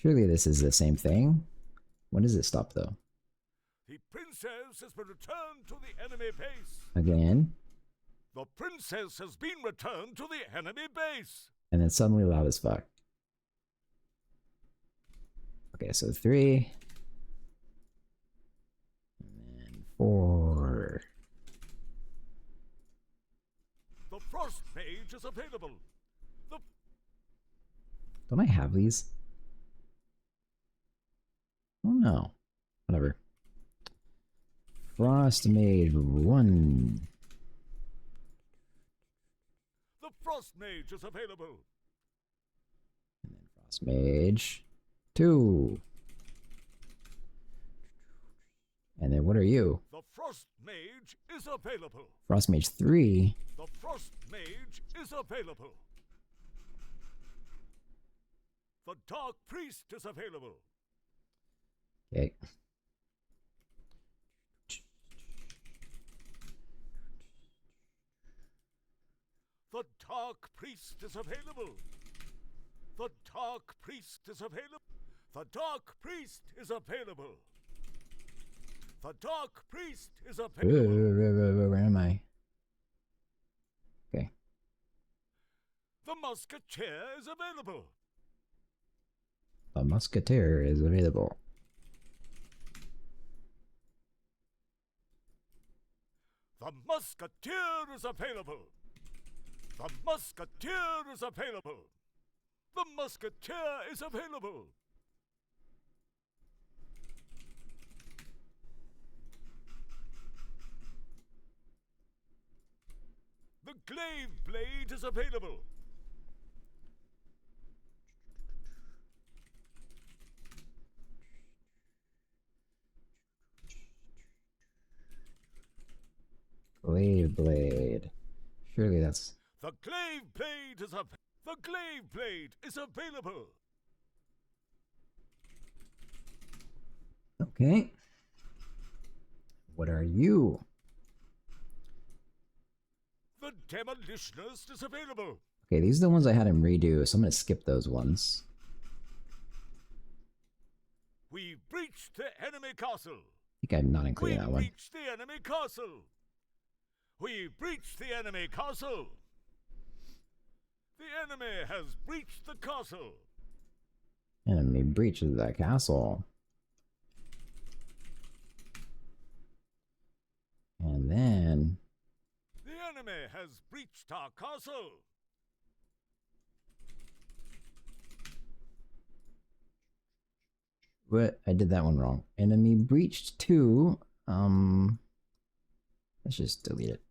Speaker 1: Surely this is the same thing. When does it stop though?
Speaker 3: The princess has been returned to the enemy base.
Speaker 1: Again.
Speaker 3: The princess has been returned to the enemy base.
Speaker 1: And then suddenly loud as fuck. Okay, so 3. And then 4.
Speaker 3: The frost mage is available.
Speaker 1: Don't I have these? Oh no. Whatever. Frost Mage 1.
Speaker 3: The frost mage is available.
Speaker 1: And then Frost Mage 2. And then what are you?
Speaker 3: The frost mage is available.
Speaker 1: Frost Mage 3.
Speaker 3: The frost mage is available. The dark priest is available.
Speaker 1: Okay.
Speaker 3: The dark priest is available. The dark priest is available. The dark priest is available. The dark priest is available.
Speaker 1: Where am I? Okay.
Speaker 3: The musketeer is available.
Speaker 1: A musketeer is available.
Speaker 3: The musketeer is available. The musketeer is available. The musketeer is available. The glaive blade is available.
Speaker 1: Glaive blade. Surely that's...
Speaker 3: The glaive blade is The glaive blade is available.
Speaker 1: Okay. What are you?
Speaker 3: The demolitionist is available.
Speaker 1: Okay, these are the ones I had him redo, so I'm gonna skip those ones.
Speaker 3: We breached the enemy castle.
Speaker 1: I think I'm not including that
Speaker 3: We
Speaker 1: one.
Speaker 3: breached the enemy castle. We breached the enemy castle. The enemy has breached the castle.
Speaker 1: Enemy breaches that castle. And then...
Speaker 3: The enemy has breached our castle.
Speaker 1: What? I did that one wrong. Enemy breached 2. Let's just delete it.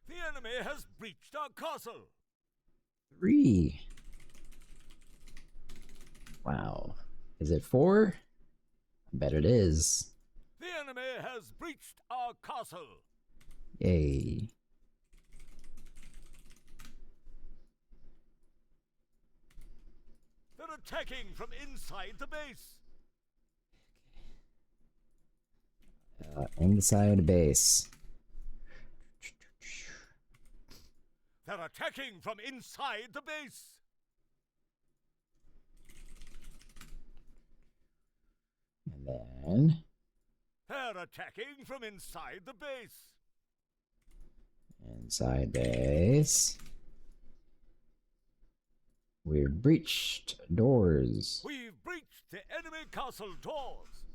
Speaker 3: The enemy has breached our castle.
Speaker 1: 3. Wow. Is it 4? I bet it is.
Speaker 3: The enemy has breached our castle.
Speaker 1: Yay.
Speaker 3: They're attacking from inside the base.
Speaker 1: Inside base.
Speaker 3: They're attacking from inside the base.
Speaker 1: And then...
Speaker 3: They're attacking from inside the base.
Speaker 1: Inside base. We've breached doors.
Speaker 3: We've breached the enemy castle doors.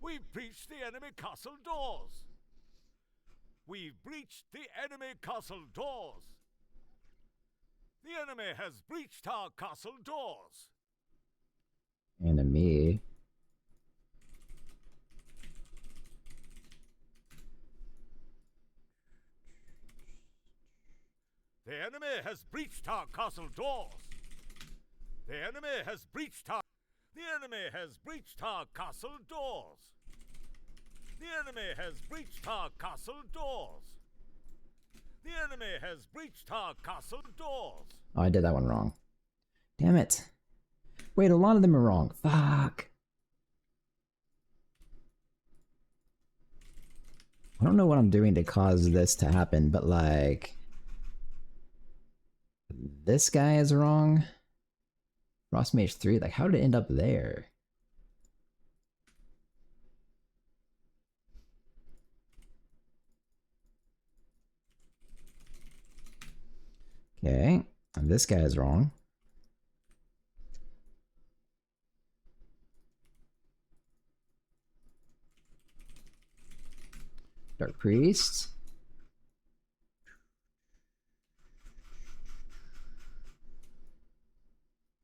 Speaker 3: We've breached the enemy castle doors. We've breached the enemy castle doors. The enemy has breached our castle doors.
Speaker 1: Enemy.
Speaker 3: The enemy has breached our castle doors. The enemy has breached our... The enemy has breached our castle doors. The enemy has breached our castle doors. The enemy has breached our castle doors.
Speaker 1: Oh, I did that one wrong. Damn it. Wait, a lot of them are wrong. Fuck. I don't know what I'm doing to cause this to happen, but like... This guy is wrong. Frost Mage 3, like how did it end up there? Okay, and this guy is wrong. Dark Priest.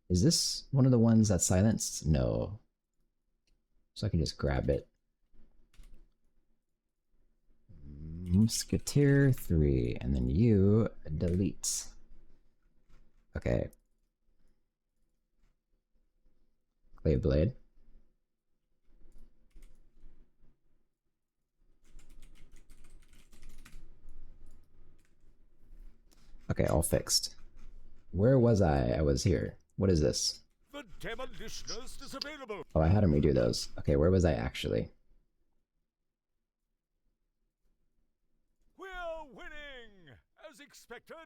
Speaker 1: Is this one of the ones that's silenced? No. So I can just grab it. Musketeer 3, and then you delete. Okay. Clay Blade. Okay, all fixed. Where was I? I was here. What is this?
Speaker 3: The demolitionist is available.
Speaker 1: Oh, I had him redo those. Okay, where was I actually?
Speaker 3: We're winning, as expected.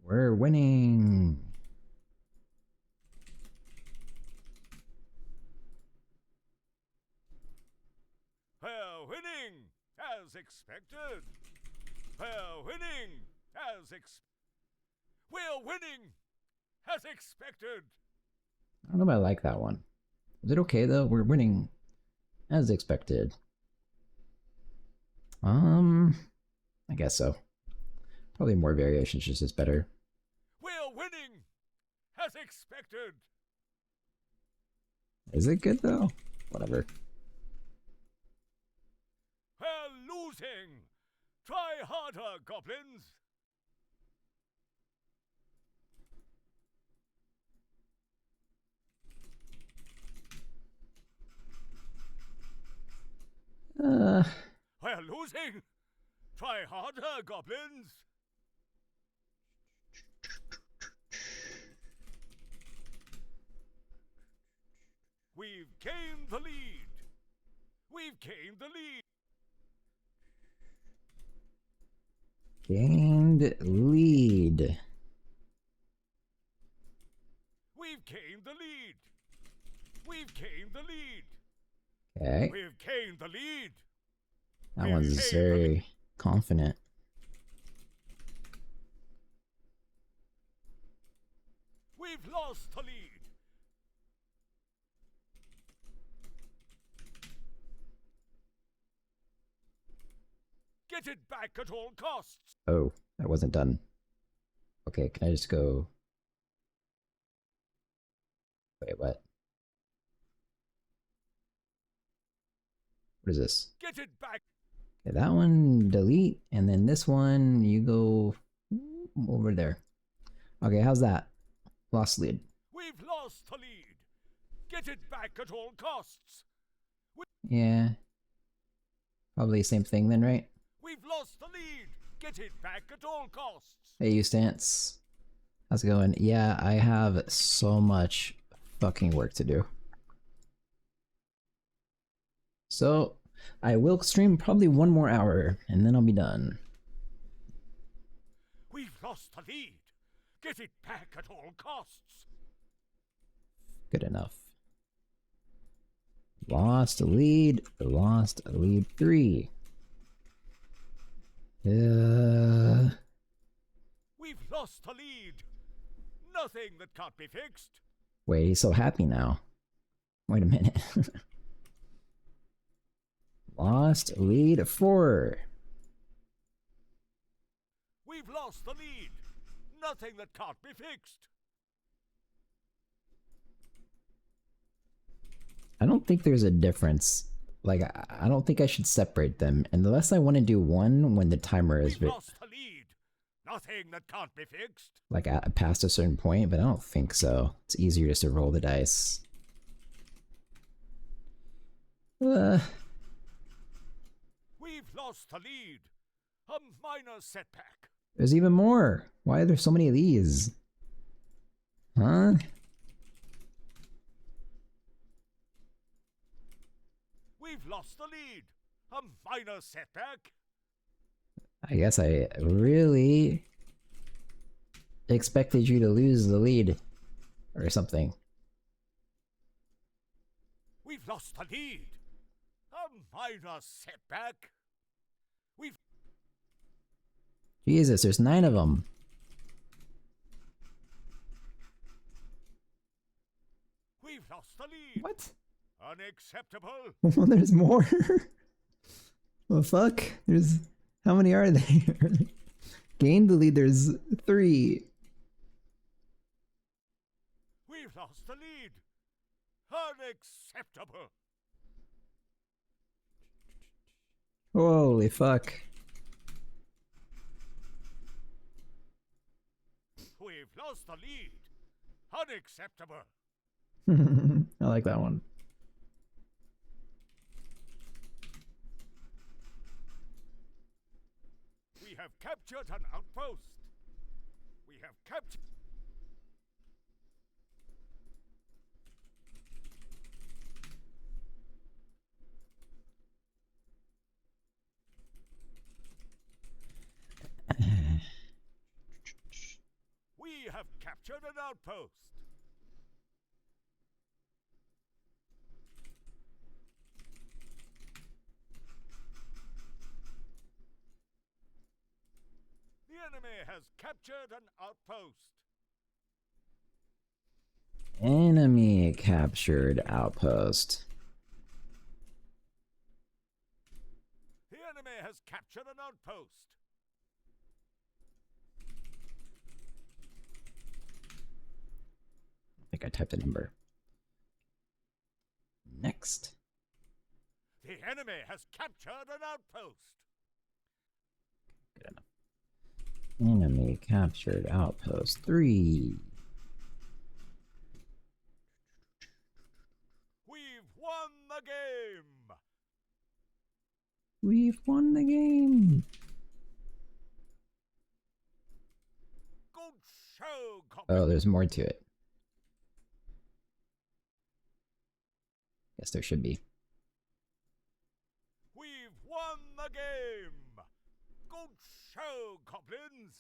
Speaker 1: We're winning.
Speaker 3: We're winning, as expected. We're winning, We're winning, as expected.
Speaker 1: I don't know if I like that one. Is it okay though? We're winning, as expected. I guess so. Probably more variations just is better.
Speaker 3: We're winning, as expected.
Speaker 1: Is it good though? Whatever.
Speaker 3: We're losing. Try harder, goblins. We're losing. Try harder, goblins. We've gained the lead. We've gained the lead.
Speaker 1: Gained lead.
Speaker 3: We've gained the lead. We've gained the lead.
Speaker 1: Okay.
Speaker 3: We've gained the lead.
Speaker 1: That one's very confident.
Speaker 3: We've lost the lead. Get it back at all costs.
Speaker 1: Oh, that wasn't done. Okay, can I just go... Wait, what? What is this?
Speaker 3: Get it back.
Speaker 1: Okay, that one delete, and then this one you go over there. Okay, how's that? Lost lead.
Speaker 3: We've lost the lead. Get it back at all costs.
Speaker 1: Yeah. Probably same thing then, right?
Speaker 3: We've lost the lead. Get it back at all costs.
Speaker 1: Hey, Eustace. How's it going? Yeah, I have so much fucking work to do. So, I will stream probably 1 more hour, and then I'll be done.
Speaker 3: We've lost the lead. Get it back at all costs.
Speaker 1: Good enough. Lost lead 3.
Speaker 3: We've lost the lead. Nothing that can't be fixed.
Speaker 1: Wait, he's so happy now. Wait a minute. Lost lead 4.
Speaker 3: We've lost the lead. Nothing that can't be fixed.
Speaker 1: I don't think there's a difference. Like, I don't think I should separate them unless I want to do one when the timer is
Speaker 3: We've lost the lead. Nothing that can't be fixed.
Speaker 1: like past a certain point, but I don't think so. It's easier just to roll the dice.
Speaker 3: We've lost the lead. A minor setback.
Speaker 1: There's even more. Why are there so many of these? Huh?
Speaker 3: We've lost the lead. A minor setback.
Speaker 1: I guess I really expected you to lose the lead or something.
Speaker 3: We've lost the lead. A minor setback.
Speaker 1: Jesus, there's 9 of them.
Speaker 3: We've lost the lead.
Speaker 1: What?
Speaker 3: Unacceptable.
Speaker 1: Well, there's more. Well, fuck. There's... How many are there? Gained the lead, there's 3.
Speaker 3: We've lost the lead. Unacceptable.
Speaker 1: Holy fuck.
Speaker 3: We've lost the lead. Unacceptable.
Speaker 1: I like that one.
Speaker 3: We have captured an outpost. We have captured... We have captured an outpost. The enemy has captured an outpost.
Speaker 1: Enemy captured outpost.
Speaker 3: The enemy has captured an outpost.
Speaker 1: I think I typed a number. Next.
Speaker 3: The enemy has captured an outpost.
Speaker 1: Good enough. Enemy captured outpost 3.
Speaker 3: We've won the game.
Speaker 1: We've won the game.
Speaker 3: Good show,
Speaker 1: Oh,
Speaker 3: Goblin.
Speaker 1: there's more to it. Guess there should be.
Speaker 3: We've won the game. Good show, Goblins.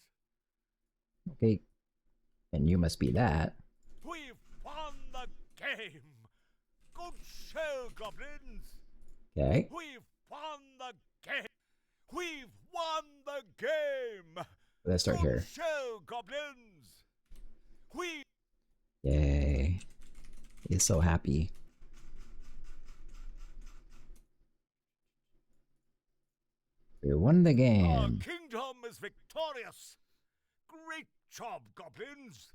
Speaker 1: Okay. And you must be that.
Speaker 3: We've won the game. Good show, Goblins.
Speaker 1: Okay.
Speaker 3: We've won the game. We've won the game.
Speaker 1: Let's start
Speaker 3: Good
Speaker 1: here.
Speaker 3: show, Goblins. We
Speaker 1: Yay. He's so happy. We won the
Speaker 3: Our
Speaker 1: game.
Speaker 3: kingdom is victorious. Great job, Goblins.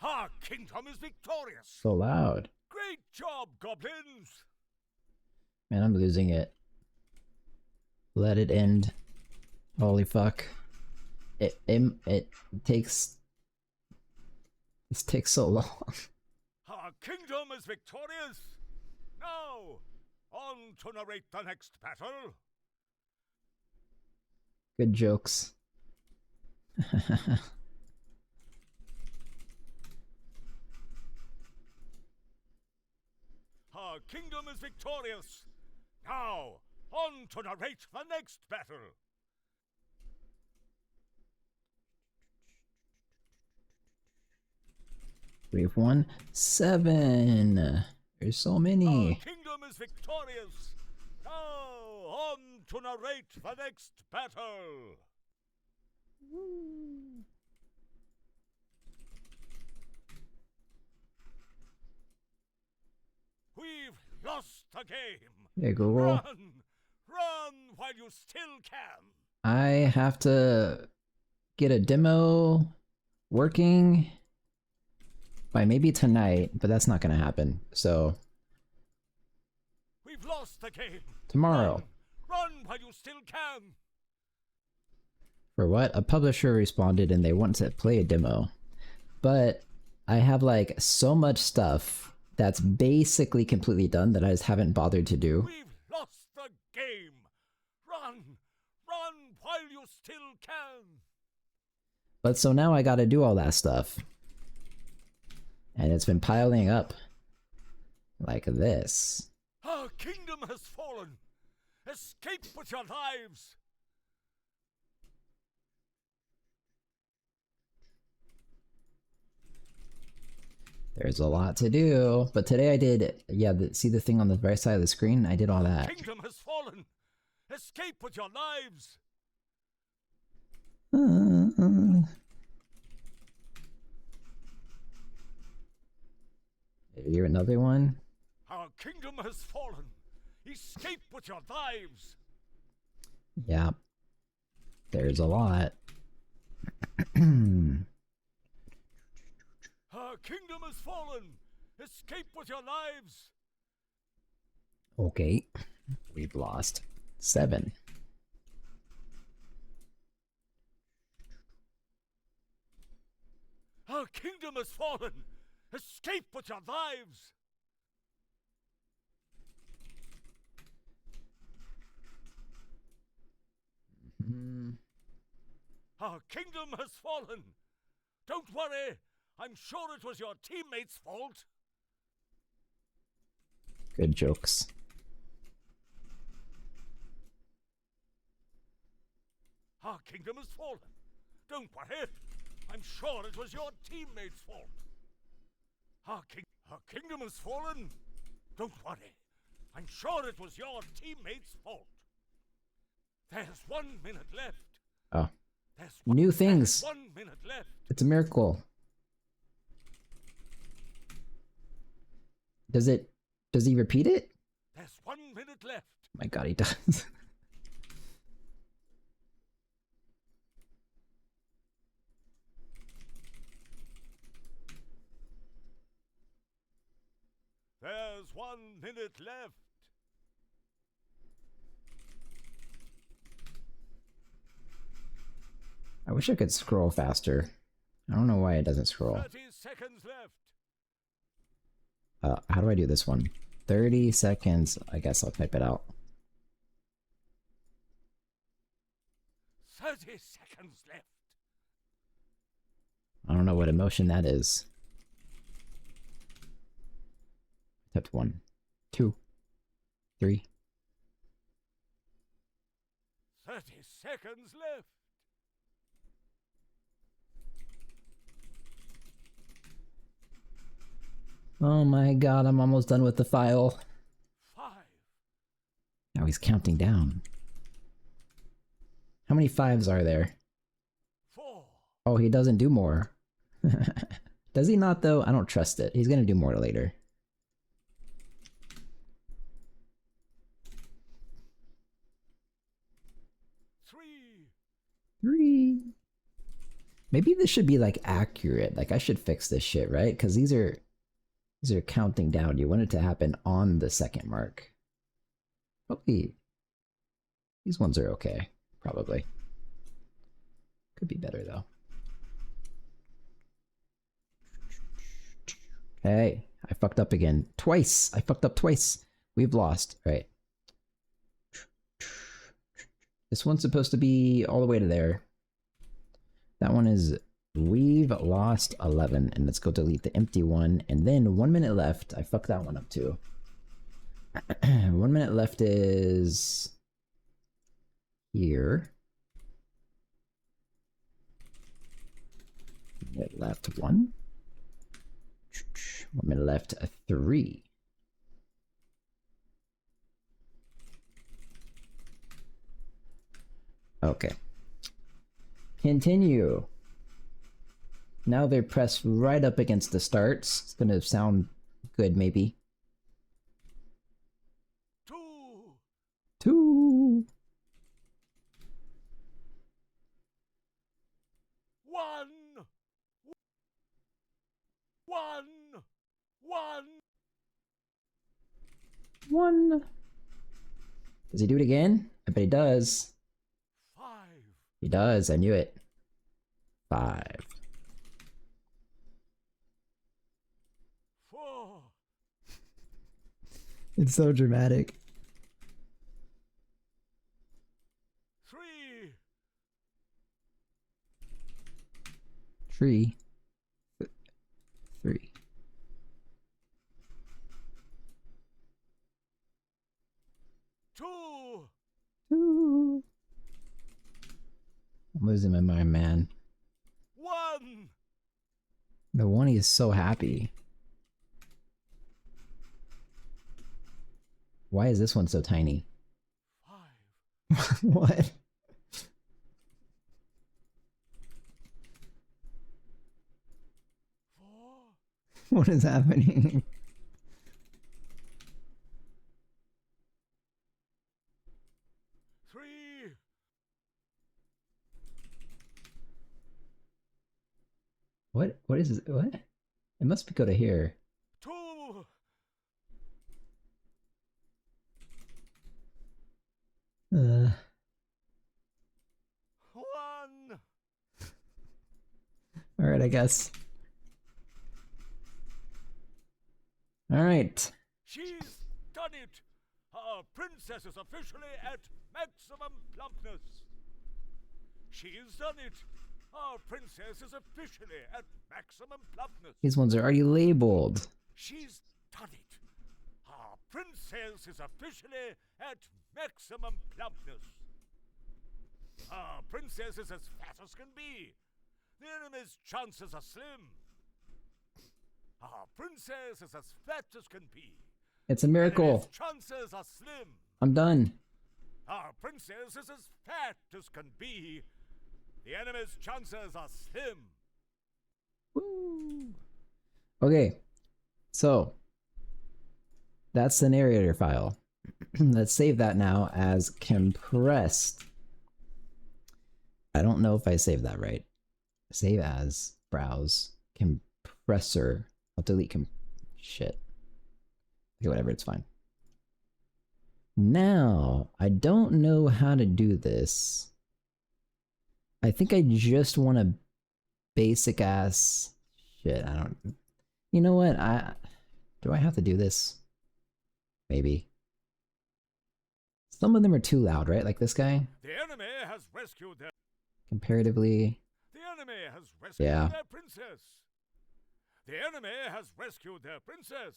Speaker 3: Our kingdom is victorious.
Speaker 1: So loud.
Speaker 3: Great job, Goblins.
Speaker 1: Man, I'm losing it. Let it end. Holy fuck. It takes... This takes so long.
Speaker 3: Our kingdom is victorious. Now, on to narrate the next battle.
Speaker 1: Good jokes.
Speaker 3: Our kingdom is victorious. Now, on to narrate the next battle.
Speaker 1: We've won 7. There's so
Speaker 3: Our
Speaker 1: many.
Speaker 3: kingdom is victorious. Now on to narrate the next battle. We've lost the game.
Speaker 1: Hey Google,
Speaker 3: Run while you still can.
Speaker 1: I have to get a demo working by maybe tonight, but that's not gonna happen. So
Speaker 3: We've lost the game.
Speaker 1: tomorrow.
Speaker 3: Run while you still can.
Speaker 1: For what? A publisher responded and they want to play a demo. But I have like so much stuff that's basically completely done that I just haven't bothered to do.
Speaker 3: We've lost the game. Run while you still can.
Speaker 1: But so now I gotta do all that stuff. And it's been piling up. Like this.
Speaker 3: Our kingdom has fallen. Escape with your lives.
Speaker 1: There's a lot to do. But today I did, yeah, see the thing on the right side of the screen? I did all that.
Speaker 3: Kingdom has fallen. Escape with your lives.
Speaker 1: Here another one.
Speaker 3: Our kingdom has fallen. Escape with your lives.
Speaker 1: Yeah. There's a lot.
Speaker 3: Our kingdom has fallen. Escape with your lives.
Speaker 1: Okay. We've lost 7.
Speaker 3: Our kingdom has fallen. Escape with your lives. Our kingdom has fallen. Don't worry. I'm sure it was your teammates' fault.
Speaker 1: Good jokes.
Speaker 3: Our kingdom has fallen. Don't worry. I'm sure it was your teammates' fault. Our kingdom has fallen. Don't worry. I'm sure it was your teammates' fault. There's 1 minute left.
Speaker 1: Oh. New things.
Speaker 3: 1 minute left.
Speaker 1: It's a miracle. Does he repeat it?
Speaker 3: There's 1 minute left.
Speaker 1: My god, he does.
Speaker 3: There's 1 minute left.
Speaker 1: I wish I could scroll faster. I don't know why it doesn't scroll.
Speaker 3: 30 seconds left.
Speaker 1: How do I do this one? 30 seconds. I guess I'll type it out.
Speaker 3: 30 seconds left.
Speaker 1: I don't know what emotion that is. Typed 1, 2, 3.
Speaker 3: 30 seconds left.
Speaker 1: Oh my god, I'm almost done with the file.
Speaker 3: 5.
Speaker 1: Now he's counting down. How many 5s are there?
Speaker 3: 4.
Speaker 1: Oh, he doesn't do more. Does he not though? I don't trust it. He's gonna do more later. 3. Maybe this should be like accurate. Like I should fix this shit, right? Because these are counting down. You want it to happen on the second mark. Hopefully, these ones are okay. Probably. Could be better though. Okay, I fucked up again. Twice! I fucked up twice. We've lost. Right. This one's supposed to be all the way to there. That one is we've lost 11. And let's go delete the empty one. And then 1 minute left. I fucked that one up too. 1 minute left is here. Minute left 1. Woman left a 3. Okay. Continue. Now they're pressed right up against the starts. It's gonna sound good, maybe. 2.
Speaker 3: 1.
Speaker 1: 1. Does he do it again? I bet he does.
Speaker 3: 5.
Speaker 1: He does. I knew it. 5.
Speaker 3: 4.
Speaker 1: It's so dramatic.
Speaker 3: 3.
Speaker 1: 3.
Speaker 3: 2.
Speaker 1: 2. I'm losing my mind, man.
Speaker 3: 1.
Speaker 1: The 1 is so happy. Why is this one so tiny?
Speaker 3: 5.
Speaker 1: What?
Speaker 3: 4.
Speaker 1: What is happening?
Speaker 3: 3.
Speaker 1: What is this? What? It must go to here.
Speaker 3: 2. 1.
Speaker 1: Alright, I guess. Alright.
Speaker 3: She's done it! Our princess is officially at maximum plumpness. She's done it! Our princess is officially at maximum plumpness.
Speaker 1: These ones are already labeled.
Speaker 3: She's done it! Our princess is officially at maximum plumpness. Our princess is as fat as can be. The enemy's chances are slim. Our princess is as fat as can be.
Speaker 1: It's a miracle.
Speaker 3: Enemy's chances are slim.
Speaker 1: I'm done.
Speaker 3: Our princess is as fat as can be. The enemy's chances are slim.
Speaker 1: Woo. Okay, so that's the narrator file. Let's save that now as compressed. I don't know if I saved that right. Save as, browse, compressor. I'll delete shit. Okay, whatever, it's fine. Now, I don't know how to do this. I think I just want a basic ass shit. I don't. You know what? Do I have to do this? Maybe. Some of them are too loud, right? Like this guy.
Speaker 3: The enemy has rescued their.
Speaker 1: Comparatively.
Speaker 3: The enemy has rescued their princess. The enemy has rescued their princess.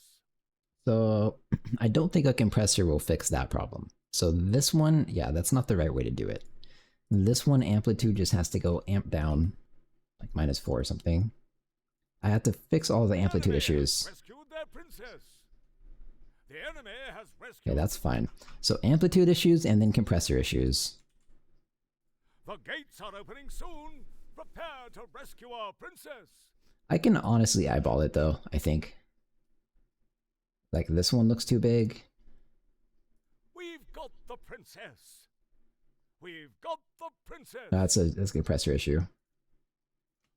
Speaker 1: So I don't think a compressor will fix that problem. So this one, yeah, that's not the right way to do it. This one, amplitude just has to go amp down, like -4 or something. I have to fix all the amplitude issues.
Speaker 3: The enemy has rescued.
Speaker 1: Okay, that's fine. So amplitude issues and then compressor issues.
Speaker 3: The gates are opening soon. Prepare to rescue our princess.
Speaker 1: I can honestly eyeball it though, I think. Like this one looks too big.
Speaker 3: We've got the princess. We've got the princess.
Speaker 1: That's a compressor issue.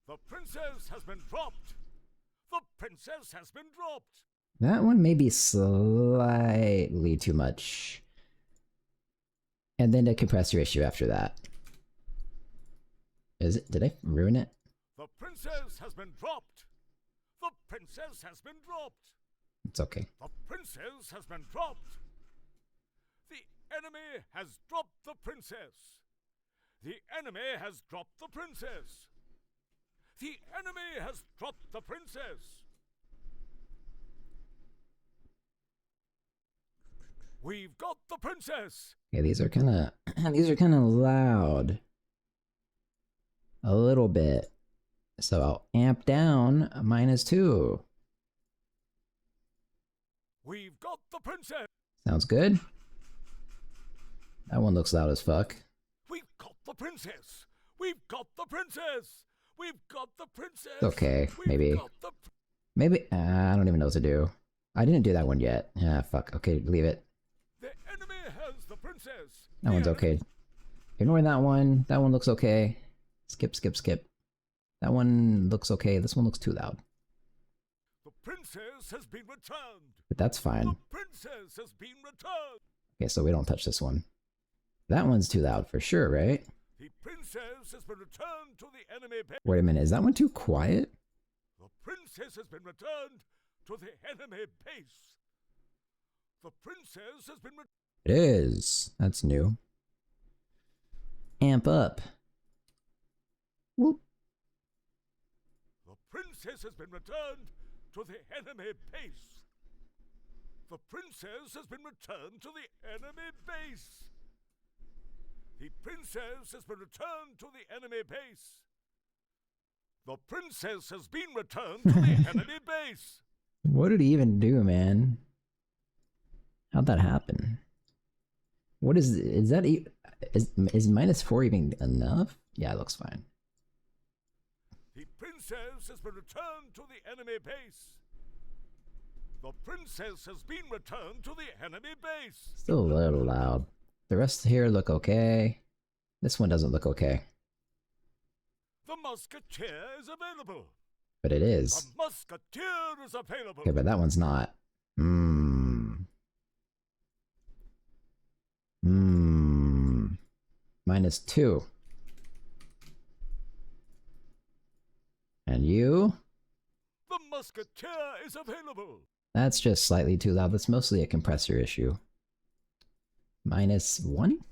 Speaker 3: The princess has been dropped. The princess has been dropped.
Speaker 1: That one may be slightly too much. And then a compressor issue after that. Is it? Did I ruin it?
Speaker 3: The princess has been dropped. The princess has been dropped.
Speaker 1: It's okay.
Speaker 3: The princess has been dropped. The enemy has dropped the princess. The enemy has dropped the princess. The enemy has dropped the princess. We've got the princess.
Speaker 1: Okay, these are kind of loud. A little bit. So I'll amp down -2.
Speaker 3: We've got the princess.
Speaker 1: Sounds good. That one looks loud as fuck.
Speaker 3: We've got the princess. We've got the princess. We've got the princess.
Speaker 1: It's okay, maybe.
Speaker 3: We've got the
Speaker 1: Maybe, I don't even know what to do. I didn't do that one yet. Ah, fuck. Okay, leave it.
Speaker 3: The enemy has the princess.
Speaker 1: That one's okay. Ignore that one. That one looks okay. Skip, skip, skip. That one looks okay. This one looks too loud.
Speaker 3: The princess has been returned.
Speaker 1: But that's fine.
Speaker 3: The princess has been returned.
Speaker 1: Okay, so we don't touch this one. That one's too loud for sure, right?
Speaker 3: The princess has been returned to the enemy base.
Speaker 1: Wait a minute, is that one too quiet?
Speaker 3: The princess has been returned to the enemy base. The princess has been returned.
Speaker 1: It is. That's new. Amp up. Whoop.
Speaker 3: The princess has been returned to the enemy base. The princess has been returned to the enemy base. The princess has been returned to the enemy base. The princess has been returned to the enemy base.
Speaker 1: What did he even do, man? How'd that happen? What is that? Is -4 even enough? Yeah, it looks fine.
Speaker 3: The princess has been returned to the enemy base. The princess has been returned to the enemy base.
Speaker 1: Still a little loud. The rest here look okay. This one doesn't look okay.
Speaker 3: The musketeer is available.
Speaker 1: But it is.
Speaker 3: The musketeer is available.
Speaker 1: Okay, but that one's not. -2. And you?
Speaker 3: The musketeer is available.
Speaker 1: That's just slightly too loud. That's mostly a compressor issue. -1?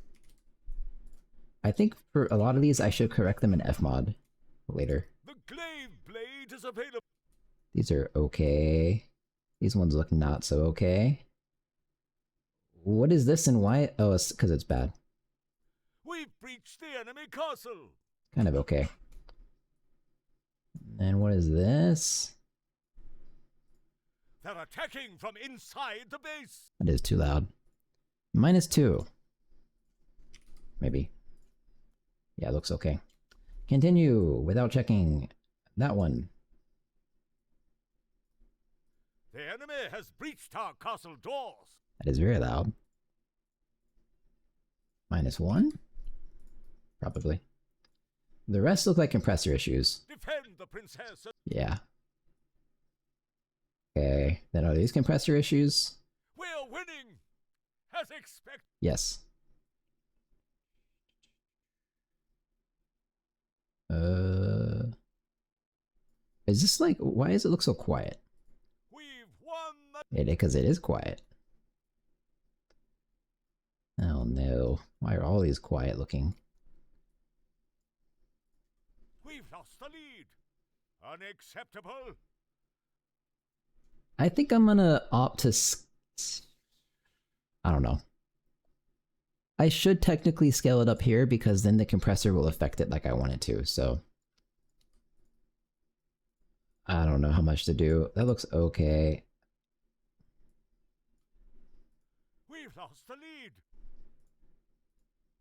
Speaker 1: I think for a lot of these, I should correct them in Fmod later.
Speaker 3: The glaive blade is available.
Speaker 1: These are okay. These ones look not so okay. What is this and why? Oh, it's because it's bad.
Speaker 3: We've breached the enemy castle.
Speaker 1: Kind of okay. And what is this?
Speaker 3: They're attacking from inside the base.
Speaker 1: That is too loud. -2. Maybe. Yeah, it looks okay. Continue without checking that one.
Speaker 3: The enemy has breached our castle doors.
Speaker 1: That is very loud. -1? Probably. The rest look like compressor issues.
Speaker 3: Defend the princess.
Speaker 1: Yeah. Okay, then are these compressor issues?
Speaker 3: We're winning, as expected.
Speaker 1: Yes. Is this like, why does it look so quiet?
Speaker 3: We've won the...
Speaker 1: Because it is quiet. Oh no, why are all these quiet looking?
Speaker 3: We've lost the lead. Unacceptable.
Speaker 1: I think I'm gonna opt to... I don't know. I should technically scale it up here because then the compressor will affect it like I want it to, so... I don't know how much to do. That looks okay.
Speaker 3: We've lost the lead.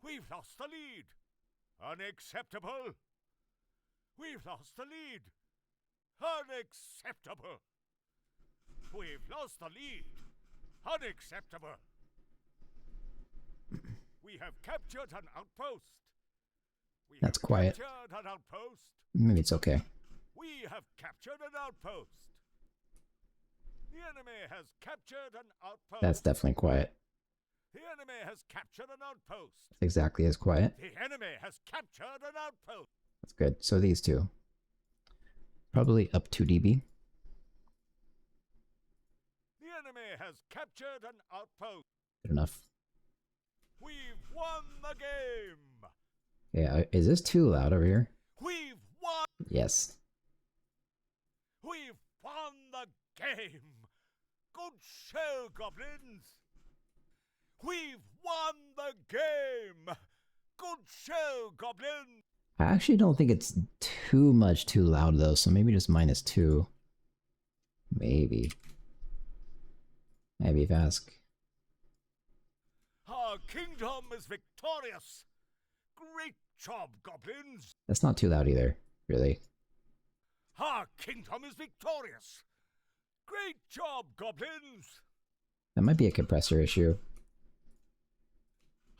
Speaker 3: We've lost the lead. Unacceptable. We've lost the lead. Unacceptable. We've lost the lead. Unacceptable. We have captured an outpost.
Speaker 1: That's quiet.
Speaker 3: Captured an outpost.
Speaker 1: Maybe it's okay.
Speaker 3: We have captured an outpost. The enemy has captured an outpost.
Speaker 1: That's definitely quiet.
Speaker 3: The enemy has captured an outpost.
Speaker 1: It's exactly as quiet.
Speaker 3: The enemy has captured an outpost.
Speaker 1: That's good. So these two. Probably up 2 dB.
Speaker 3: The enemy has captured an outpost.
Speaker 1: Good enough.
Speaker 3: We've won the game.
Speaker 1: Yeah, is this too loud over here?
Speaker 3: We've won.
Speaker 1: Yes.
Speaker 3: We've won the game. Good show, goblins. We've won the game. Good show, goblins.
Speaker 1: I actually don't think it's too much too loud though, so maybe just -2. Maybe. Maybe ask.
Speaker 3: Our kingdom is victorious. Great job, goblins.
Speaker 1: That's not too loud either, really.
Speaker 3: Our kingdom is victorious. Great job, goblins.
Speaker 1: That might be a compressor issue.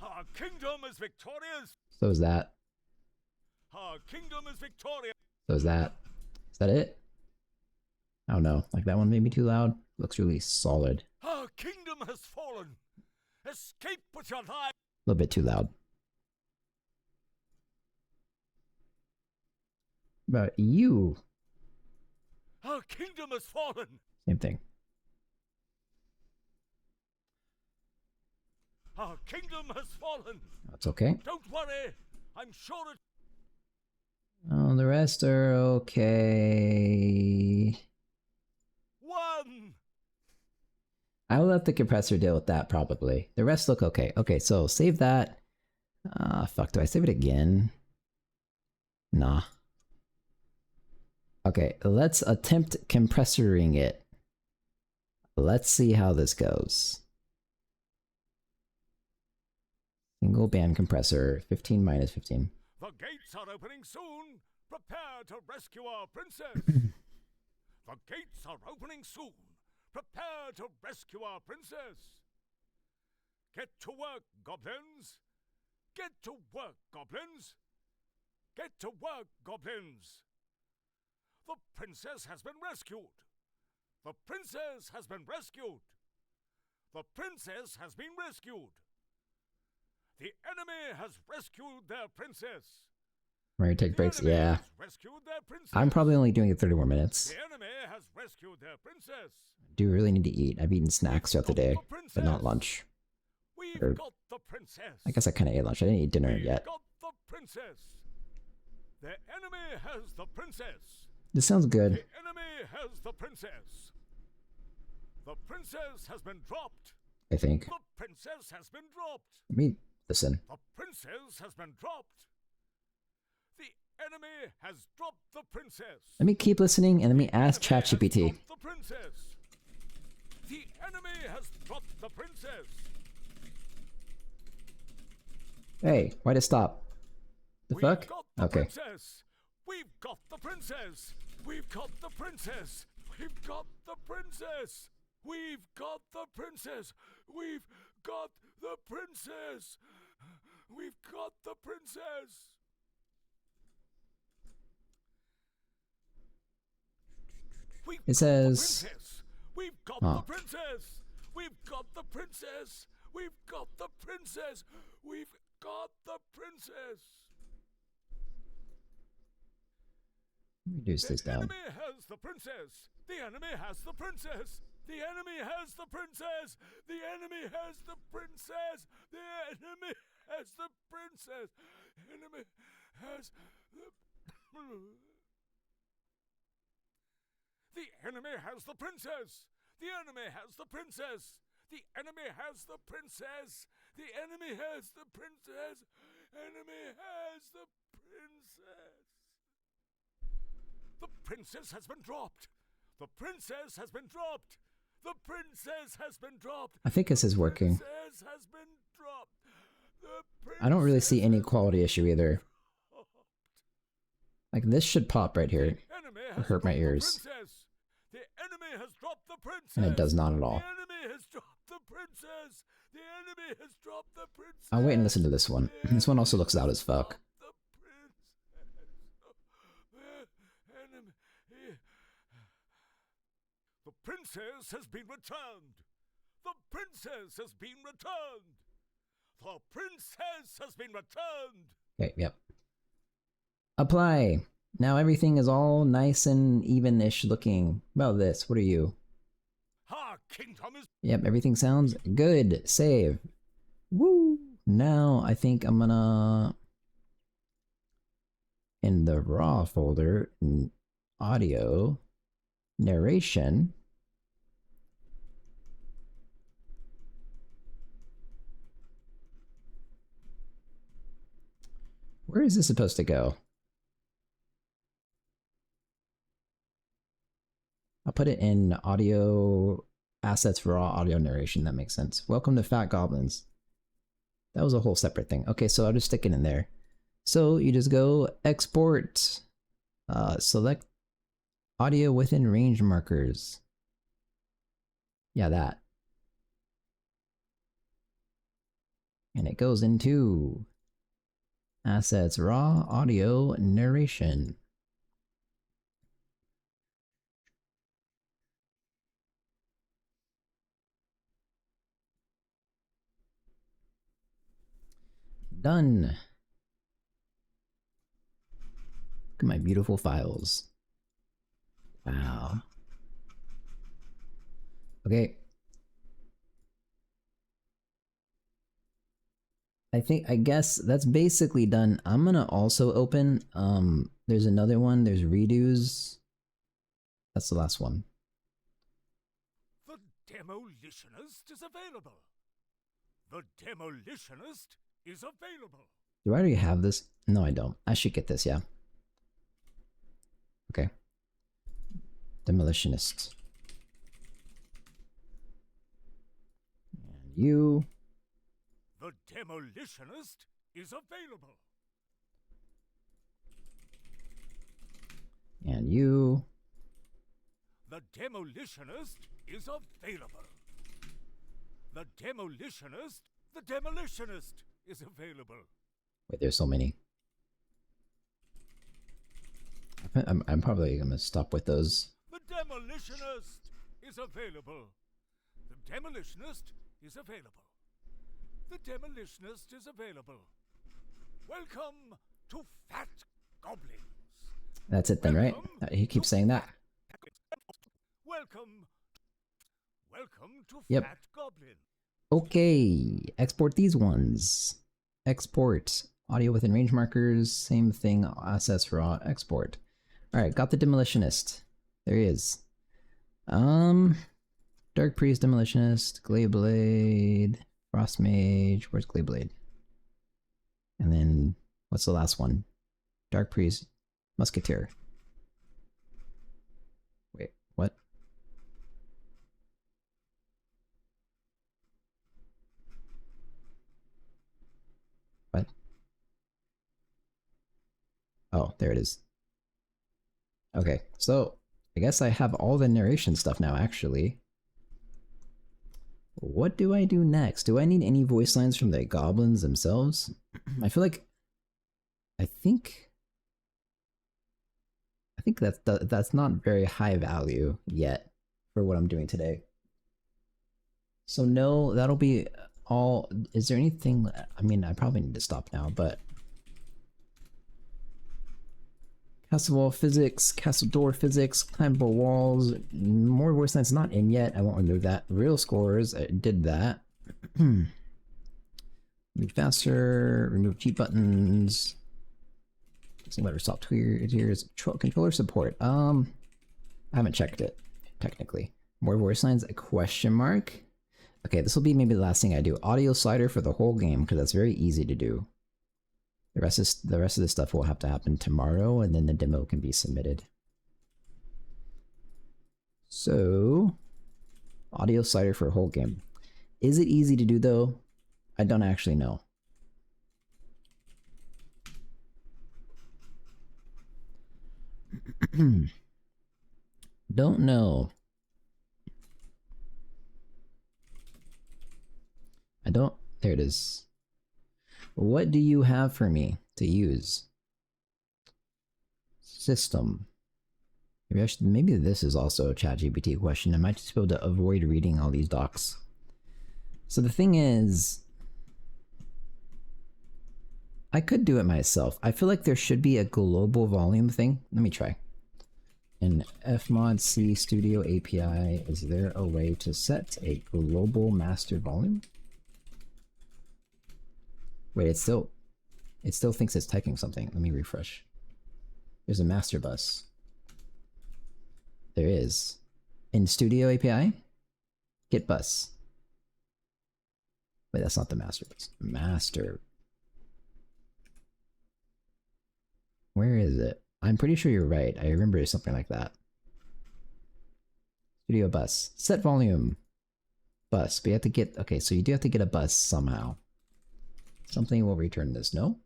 Speaker 3: Our kingdom is victorious.
Speaker 1: So is that.
Speaker 3: Our kingdom is victorious.
Speaker 1: So is that. Is that it? I don't know. Like that one may be too loud. Looks really solid.
Speaker 3: Our kingdom has fallen. Escape with your life.
Speaker 1: A little bit too loud. But you.
Speaker 3: Our kingdom has fallen.
Speaker 1: Same thing.
Speaker 3: Our kingdom has fallen.
Speaker 1: That's okay.
Speaker 3: Don't worry. I'm sure it.
Speaker 1: Oh, the rest are okay.
Speaker 3: One.
Speaker 1: I'll let the compressor deal with that probably. The rest look okay. Okay, so save that. Fuck, do I save it again? Nah. Okay, let's attempt compressoring it. Let's see how this goes. Single band compressor, 15 minus 15.
Speaker 3: The gates are opening soon. Prepare to rescue our princess. The gates are opening soon. Prepare to rescue our princess. Get to work, goblins. Get to work, goblins. Get to work, goblins. The princess has been rescued. The princess has been rescued. The princess has been rescued. The enemy has rescued their princess.
Speaker 1: Ready to take breaks? Yeah.
Speaker 3: Rescued their princess.
Speaker 1: I'm probably only doing it 30 more minutes.
Speaker 3: The enemy has rescued their princess.
Speaker 1: I do really need to eat. I've eaten snacks throughout the day, but not lunch.
Speaker 3: We've
Speaker 1: Or,
Speaker 3: got the princess.
Speaker 1: I guess I kind of ate lunch. I didn't eat dinner
Speaker 3: We've
Speaker 1: yet.
Speaker 3: got the princess. The enemy has the princess.
Speaker 1: This sounds good.
Speaker 3: The enemy has the princess. The princess has been dropped.
Speaker 1: I think.
Speaker 3: The princess has been dropped.
Speaker 1: Let me listen.
Speaker 3: The princess has been dropped. The enemy has dropped the princess.
Speaker 1: Let me keep listening and let me ask
Speaker 3: Enemy has
Speaker 1: ChatGPT.
Speaker 3: dropped the princess. The enemy has dropped the princess.
Speaker 1: Hey, why'd it stop? The
Speaker 3: We've
Speaker 1: fuck?
Speaker 3: got the
Speaker 1: Okay.
Speaker 3: princess. We've got the princess. We've got the princess. We've got the princess. We've got the princess. We've got the princess. We've got the princess. We've
Speaker 1: It
Speaker 3: got
Speaker 1: says-
Speaker 3: the princess. We've got
Speaker 1: Oh.
Speaker 3: the princess. We've got the princess. We've got the princess. We've got the princess.
Speaker 1: Let me reduce this
Speaker 3: The
Speaker 1: down.
Speaker 3: enemy has the princess. The enemy has the princess. The enemy has the princess. The enemy has the princess. The enemy has the princess. The enemy has the. The enemy has the princess. The enemy has the princess. The enemy has the princess. The enemy has the princess. Enemy has the princess. The princess has been dropped. The princess has been dropped. The princess has been dropped.
Speaker 1: I think this is working.
Speaker 3: The princess has been dropped. The
Speaker 1: I don't really see any
Speaker 3: princess
Speaker 1: quality issue either. Like this should pop right here.
Speaker 3: enemy
Speaker 1: Or
Speaker 3: has
Speaker 1: hurt my
Speaker 3: dropped the
Speaker 1: ears.
Speaker 3: princess. The enemy has dropped the princess.
Speaker 1: And it does not at all.
Speaker 3: The enemy has dropped the princess. The enemy has dropped the princess.
Speaker 1: I'll wait and listen to this one. This one also looks loud as fuck.
Speaker 3: The enemy. The princess has been returned. The princess has been returned. The princess has been returned.
Speaker 1: Okay, yep. Apply. Now everything is all nice and even-ish looking. About this, what are you?
Speaker 3: Our kingdom is.
Speaker 1: Yep, everything sounds good. Save. Woo! Now I think I'm gonna in the raw folder, audio, narration. Where is this supposed to go? I'll put it in audio assets raw audio narration. That makes sense. Welcome to Fat Goblins. That was a whole separate thing. Okay, so I'll just stick it in there. So you just go export, select audio within range markers. Yeah, that. And it goes into assets raw audio narration. Done. Look at my beautiful files. Wow. Okay. I guess that's basically done. I'm gonna also open, there's another one, there's redos. That's the last one.
Speaker 3: The Demolitionist is available. The Demolitionist is available.
Speaker 1: Do I already have this? No, I don't. I should get this, yeah. Okay. Demolitionist. And you.
Speaker 3: The Demolitionist is available.
Speaker 1: And you.
Speaker 3: The Demolitionist is available. The Demolitionist is available.
Speaker 1: Wait, there's so many. I'm probably gonna stop with those.
Speaker 3: The Demolitionist is available. The Demolitionist is available. The Demolitionist is available. Welcome to Fat Goblins.
Speaker 1: That's it then, right? He keeps saying that.
Speaker 3: Welcome to
Speaker 1: Yep.
Speaker 3: Fat Goblin.
Speaker 1: Okay, export these ones. Export audio within range markers. Same thing. Assets raw. Export. All right, got the Demolitionist. There he is. Dark Priest, Demolitionist, Glaiveblade, Frost Mage. Where's Glaiveblade? And then what's the last one? Dark Priest, Musketeer. Wait, what? What? Oh, there it is. Okay, so I guess I have all the narration stuff now, actually. What do I do next? Do I need any voice lines from the goblins themselves? I feel like... I think that's not very high value yet for what I'm doing today. So no, that'll be all. Is there anything... I mean, I probably need to stop now, but... Castle wall physics, castle door physics, climbable walls, more voice lines not in yet. I won't remove that. Real scores, I did that. Move faster, remove cheat buttons. See what software tiers. Controller support. I haven't checked it, technically. More voice lines, a question mark. Okay, this will be maybe the last thing I do. Audio slider for the whole game, because that's very easy to do. The rest of the stuff will have to happen tomorrow, and then the demo can be submitted. So, audio slider for a whole game. Is it easy to do though? I don't actually know. Don't know. There it is. What do you have for me to use? System. Maybe this is also a ChatGPT question. I might just be able to avoid reading all these docs. So the thing is, I could do it myself. I feel like there should be a global volume thing. Let me try. In Fmod C Studio API, is there a way to set a global master volume? Wait, it still thinks it's typing something. Let me refresh. There's a master bus. There is. In Studio API, get bus. Wait, that's not the master bus. Master. Where is it? I'm pretty sure you're right. I remember something like that. Studio bus. Set volume. bus. But you have to get... Okay, so you do have to get a bus somehow. Something will return this, no?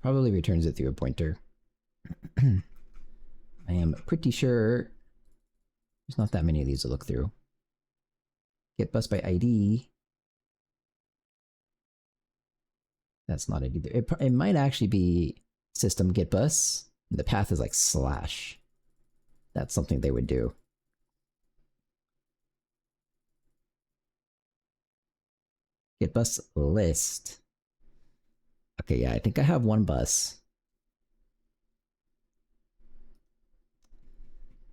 Speaker 1: Probably returns it through a pointer. I am pretty sure there's not that many of these to look through. Get bus by ID. That's not it either. It might actually be system get bus. The path is like slash. That's something they would do. Get bus list. Okay, yeah, I think I have one bus.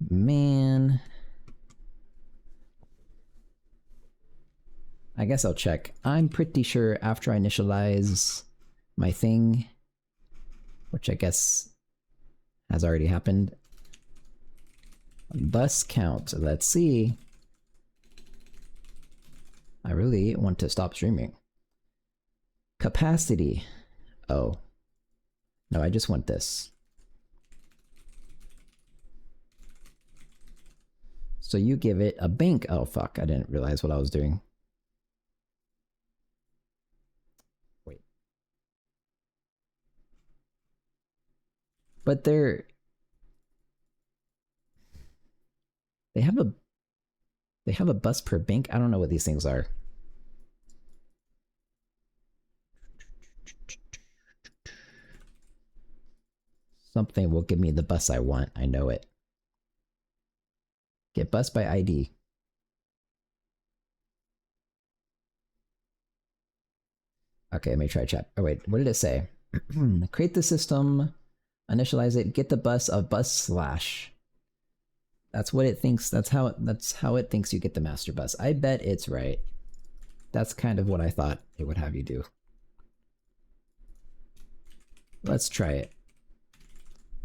Speaker 1: Man. I guess I'll check. I'm pretty sure after I initialize my thing, which I guess has already happened. Bus count. Let's see. I really want to stop streaming. Capacity. Oh. No, I just want this. So you give it a bank. Oh, fuck. I didn't realize what I was doing. Wait. But they have a bus per bank. I don't know what these things are. Something will give me the bus I want. I know it. Get bus by ID. Okay, let me try chat. Oh wait, what did it say? Create the system, initialize it, get the bus of bus slash. That's what it thinks. That's how it thinks you get the master bus. I bet it's right. That's kind of what I thought it would have you do. Let's try it.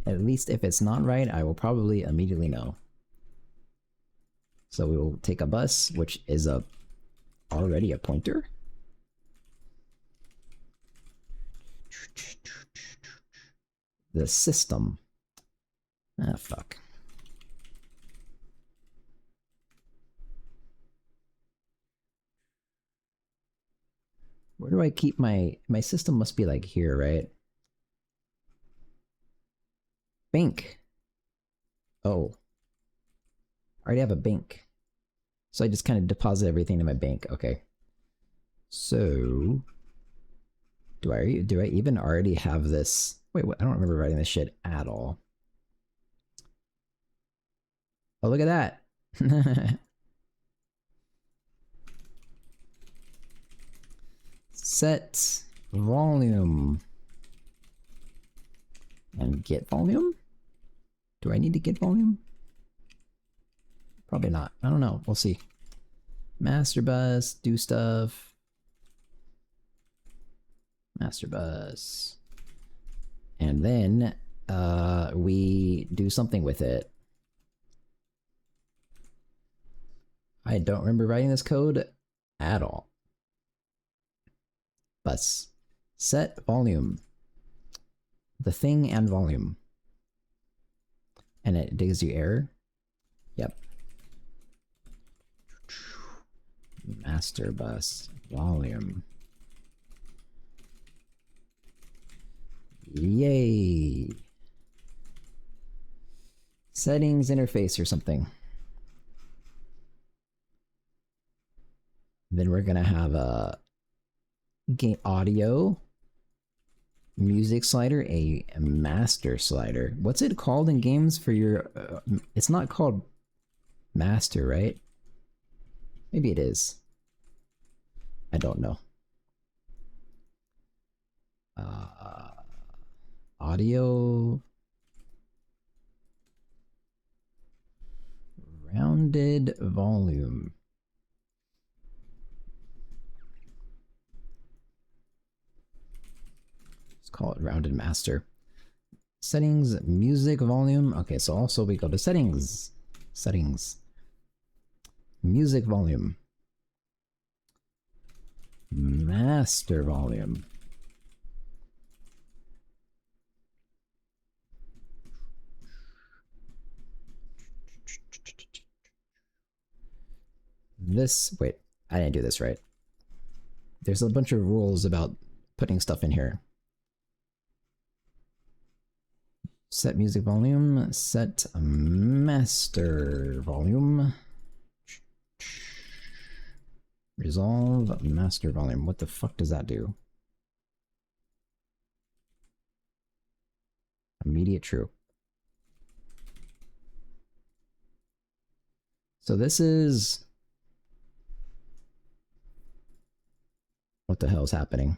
Speaker 1: At least if it's not right, I will probably immediately know. So we will take a bus, which is already a pointer. The system. Ah, fuck. Where do I keep my system? Must be like here, right? Bank. Oh. I already have a bank. So I just kind of deposit everything in my bank. Okay. So do I even already have this? Wait, what? I don't remember writing this shit at all. Oh, look at that. Set volume. And get volume? Do I need to get volume? Probably not. I don't know. We'll see. Master bus, do stuff. Master bus. And then we do something with it. I don't remember writing this code at all. Bus. Set volume. The thing and volume. And it gives you error. Yep. Master bus volume. Yay. Settings interface or something. Then we're gonna have a game audio, music slider, a master slider. What's it called in games for your it's not called master, right? Maybe it is. I don't know. Audio, rounded volume. Let's call it rounded master. Settings, music volume. Okay, so also we go to settings. Settings. Music volume. Master volume. this... Wait, I didn't do this right. There's a bunch of rules about putting stuff in here. Set music volume, set master volume. Resolve master volume. What the fuck does that do? Immediate true. So this is... What the hell is happening?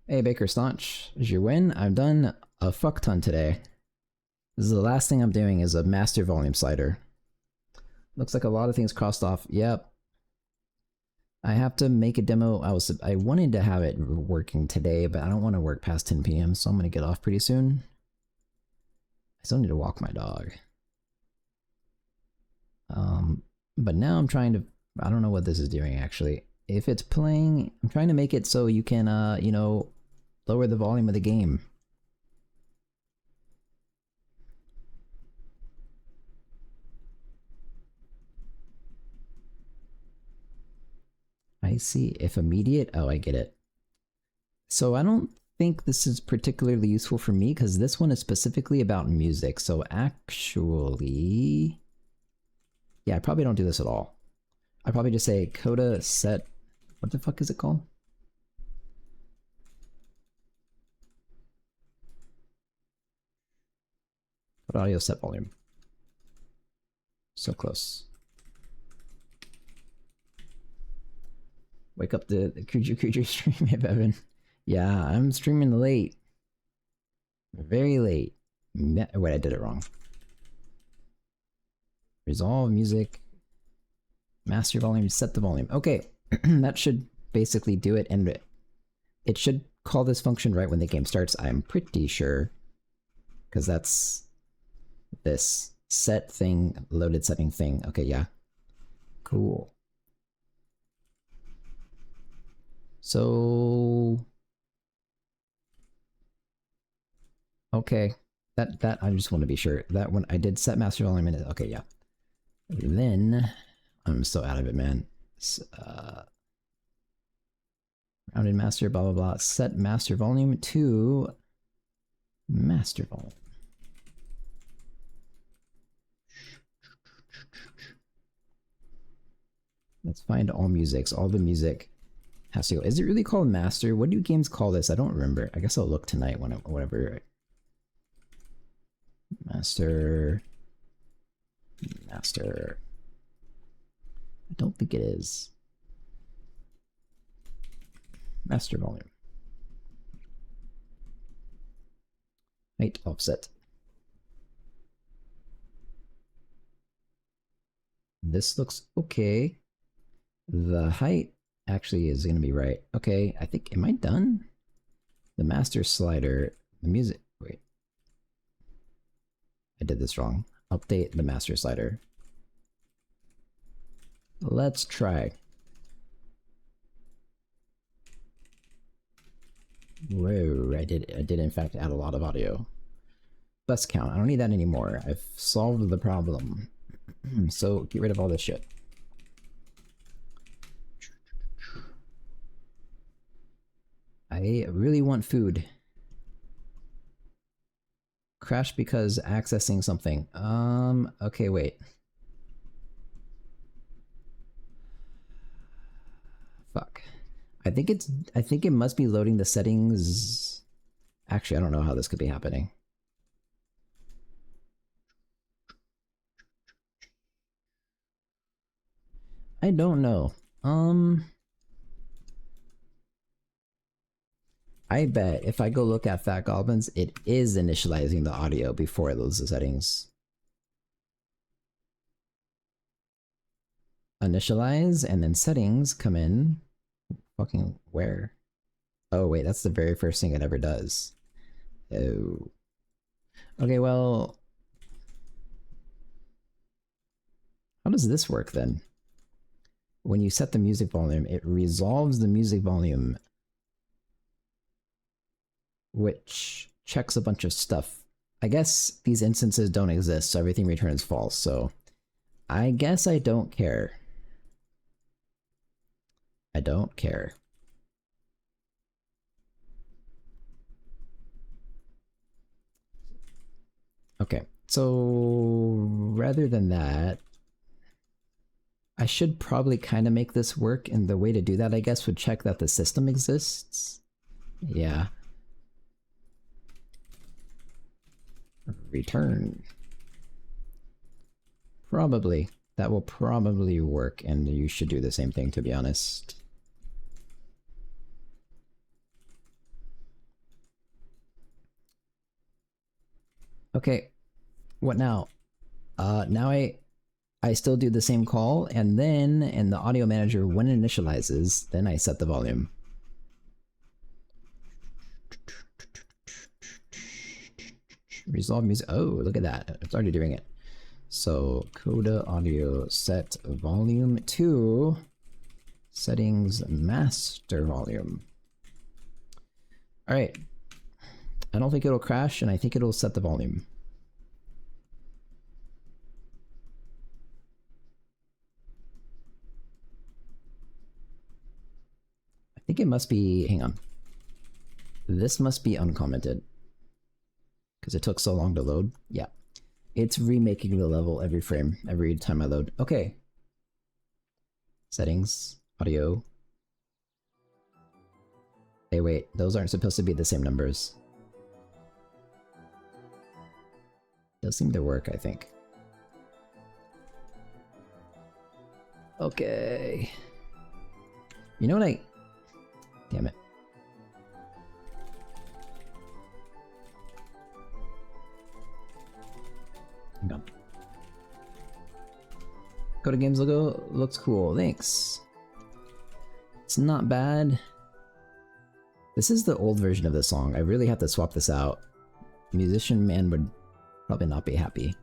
Speaker 1: Hey Baker Staunch, is your win? I've done a fuck ton today. This is the last thing I'm doing is a master volume slider. Looks like a lot of things crossed off. Yep. I have to make a demo. I wanted to have it working today, but I don't want to work past 10 p.m. so I'm gonna get off pretty soon. I still need to walk my dog. But now I'm trying to... I don't know what this is doing actually. If it's playing, I'm trying to make it so you can, you know, lower the volume of the game. I see. If immediate, oh, I get it. So I don't think this is particularly useful for me because this one is specifically about music. So actually, yeah, I probably don't do this at all. I probably just say coda set, what the fuck is it called? Coda audio set volume. So close. Wake up the creature stream, Evan. Yeah, I'm streaming late. Very late. Wait, I did it wrong. Resolve music. Master volume, set the volume. Okay, that should basically do it, and it should call this function right when the game starts, I'm pretty sure. Because that's this set thing, loaded setting thing. Okay, yeah. Cool. So... Okay, that I just want to be sure. That one, I did set master volume in it. Okay, yeah. Then... I'm so out of it, man. Rounded master, blah, blah, blah. Set master volume to master volume. Let's find all musics. All the music has to go. Is it really called master? What do games call this? I don't remember. I guess I'll look tonight when whatever. Master. I don't think it is. Master volume. Height offset. This looks okay. The height actually is going to be right. Okay, I think, am I done? The master slider, the music, wait. I did this wrong. Update the master slider. Let's try. Whoa, I did in fact add a lot of audio. Bus count, I don't need that anymore. I've solved the problem. So get rid of all this shit. I really want food. Crash because accessing something. Okay, wait. Fuck. I think it must be loading the settings. Actually, I don't know how this could be happening. I don't know. I bet if I go look at Fat Goblins, it is initializing the audio before it loads the settings. Initialize, and then settings come in. Fucking where? Oh wait, that's the very first thing it ever does. Oh. Okay, well... How does this work then? When you set the music volume, it resolves the music volume, which checks a bunch of stuff. I guess these instances don't exist, so everything returns false, so I guess I don't care. I don't care. Okay, so rather than that, I should probably kind of make this work, and the way to do that, I guess, would check that the system exists. Yeah. Return. Probably. That will probably work, and you should do the same thing, to be honest. Okay, what now? Now I still do the same call, and then in the audio manager, when it initializes, then I set the volume. Resolve music. Oh, look at that. It's already doing it. So, Coda audio set volume to settings master volume. All right. I don't think it'll crash, and I think it'll set the volume. I think it must be, hang on. This must be uncommented. Because it took so long to load. Yeah. It's remaking the level every frame, every time I load. Okay. Settings, audio. Hey, wait, those aren't supposed to be the same numbers. Does seem to work, I think. Okay. You know what I... Damn it. Hang on. Coda Games logo looks cool. Thanks. It's not bad. This is the old version of the song. I really have to swap this out. Musician man would probably not be happy.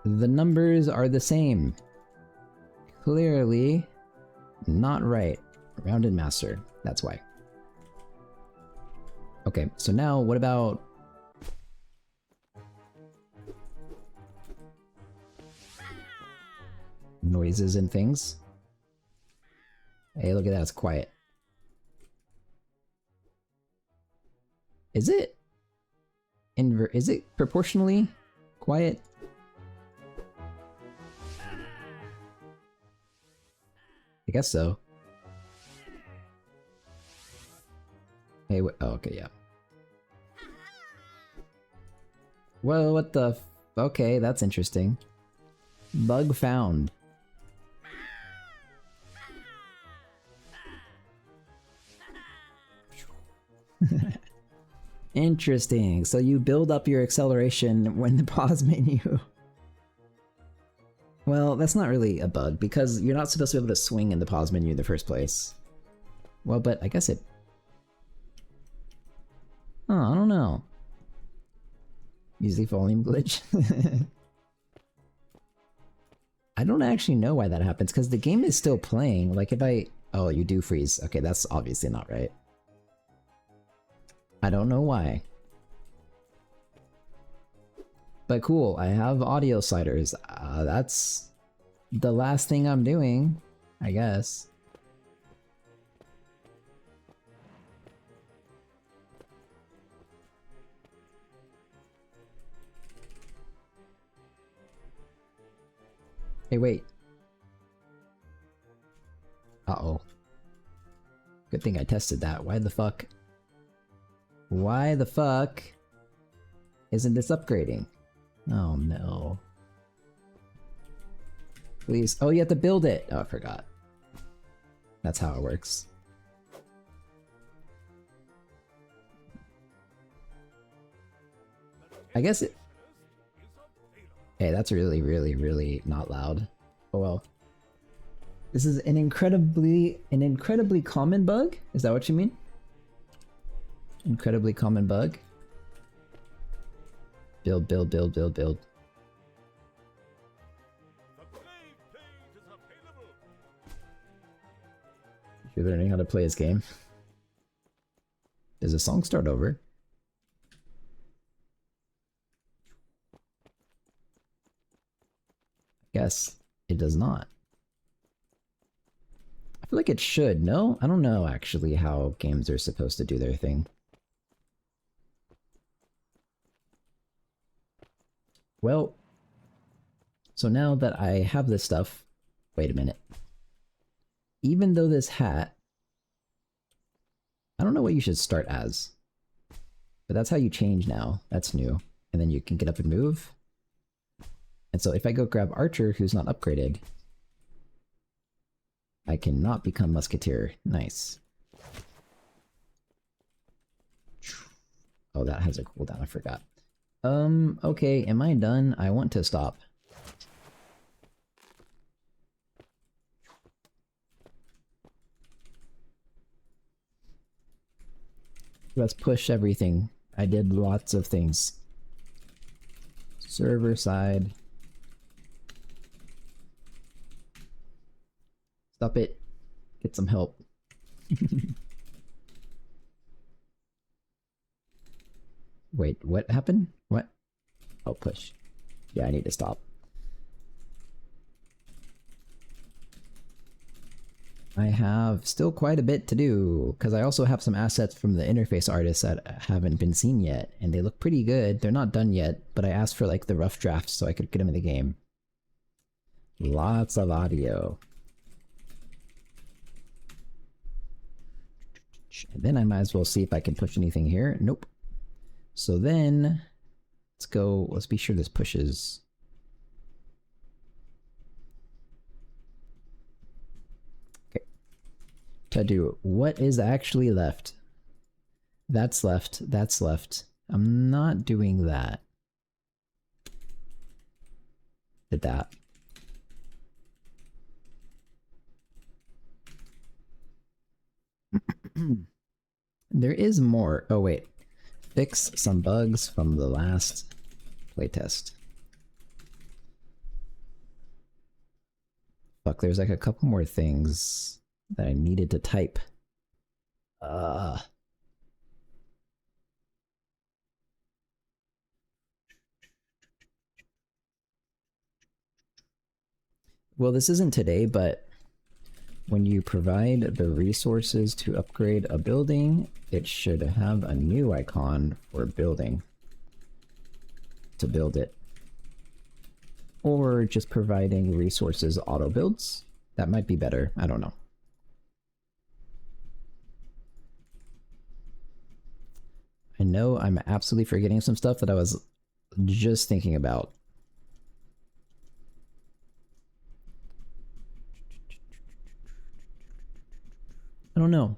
Speaker 1: The numbers are the same. Clearly not right. Rounded master. That's why. Okay, so now what about... noises and things? Hey, look at that, it's quiet. Is it... is it proportionally quiet? I guess so. Hey, oh, okay, yeah. Well, what the f- okay, that's interesting. Bug found. Interesting. So you build up your acceleration when the pause menu. Well, that's not really a bug, because you're not supposed to be able to swing in the pause menu in the first place. Well, but I guess it... Oh, I don't know. Music volume glitch. I don't actually know why that happens, because the game is still playing. Like if I... Oh, you do freeze. Okay, that's obviously not right. I don't know why. But cool, I have audio sliders. That's the last thing I'm doing, I guess. Hey, wait. Uh-oh. Good thing I tested that. Why the fuck? Why the fuck isn't this upgrading? Oh no. Please. Oh, you have to build it! Oh, I forgot. That's how it works. I guess it... Hey, that's really, really, really not loud. Oh well. This is an incredibly common bug? Is that what you mean? Incredibly common bug? Build, build, build, build, build. You're learning how to play this game. Does the song start over? I guess it does not. I feel like it should, no? I don't know actually how games are supposed to do their thing. Well, so now that I have this stuff, wait a minute. Even though this hat, I don't know what you should start as, but that's how you change now. That's new. And then you can get up and move. And so if I go grab Archer, who's not upgraded, I cannot become Musketeer. Nice. Oh, that has a cooldown, I forgot. Okay, am I done? I want to stop. Let's push everything. I did lots of things. Server side. Stop it. Get some help. Wait, what happened? What? Oh, push. Yeah, I need to stop. I have still quite a bit to do, because I also have some assets from the interface artists that haven't been seen yet, and they look pretty good. They're not done yet, but I asked for like the rough drafts so I could get them in the game. Lots of audio. And then I might as well see if I can push anything here. Nope. So then, let's be sure this pushes. Okay. To do, what is actually left? That's left, that's left. I'm not doing that. Did that. There is more. Oh wait. Fix some bugs from the last playtest. Fuck, there's like a couple more things that I needed to type. Well, this isn't today, but when you provide the resources to upgrade a building, it should have a new icon for building to build it. Or just providing resources auto builds. That might be better. I don't know. I know I'm absolutely forgetting some stuff that I was just thinking about. I don't know.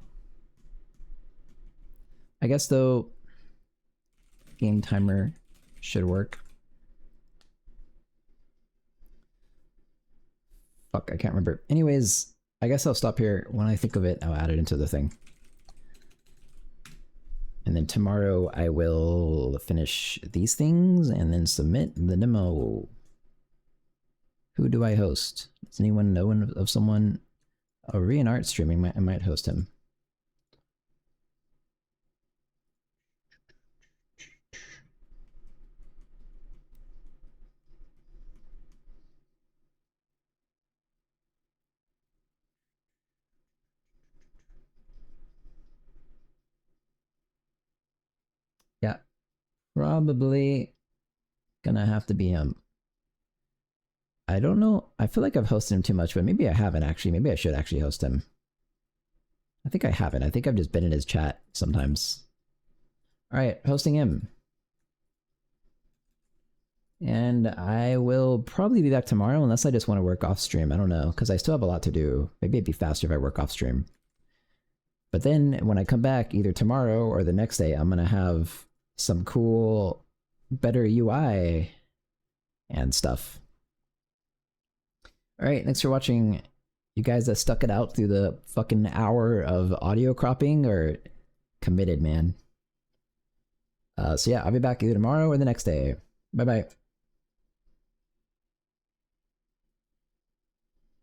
Speaker 1: I guess though, game timer should work. Fuck, I can't remember. Anyways, I guess I'll stop here. When I think of it, I'll add it into the thing. And then tomorrow I will finish these things and then submit the demo. Who do I host? Does anyone know of someone? Oh, Art streaming. I might host him. Yeah, probably gonna have to be him. I don't know. I feel like I've hosted him too much, but maybe I haven't actually. Maybe I should actually host him. I think I haven't. I think I've just been in his chat sometimes. Alright, hosting him. And I will probably be back tomorrow unless I just want to work off stream. I don't know, because I still have a lot to do. Maybe it'd be faster if I work off stream. But then when I come back, either tomorrow or the next day, I'm going to have some cool, better UI and stuff. Alright, thanks for watching. You guys that stuck it out through the fucking hour of audio cropping are committed, man. So yeah, I'll be back either tomorrow or the next day. Bye-bye.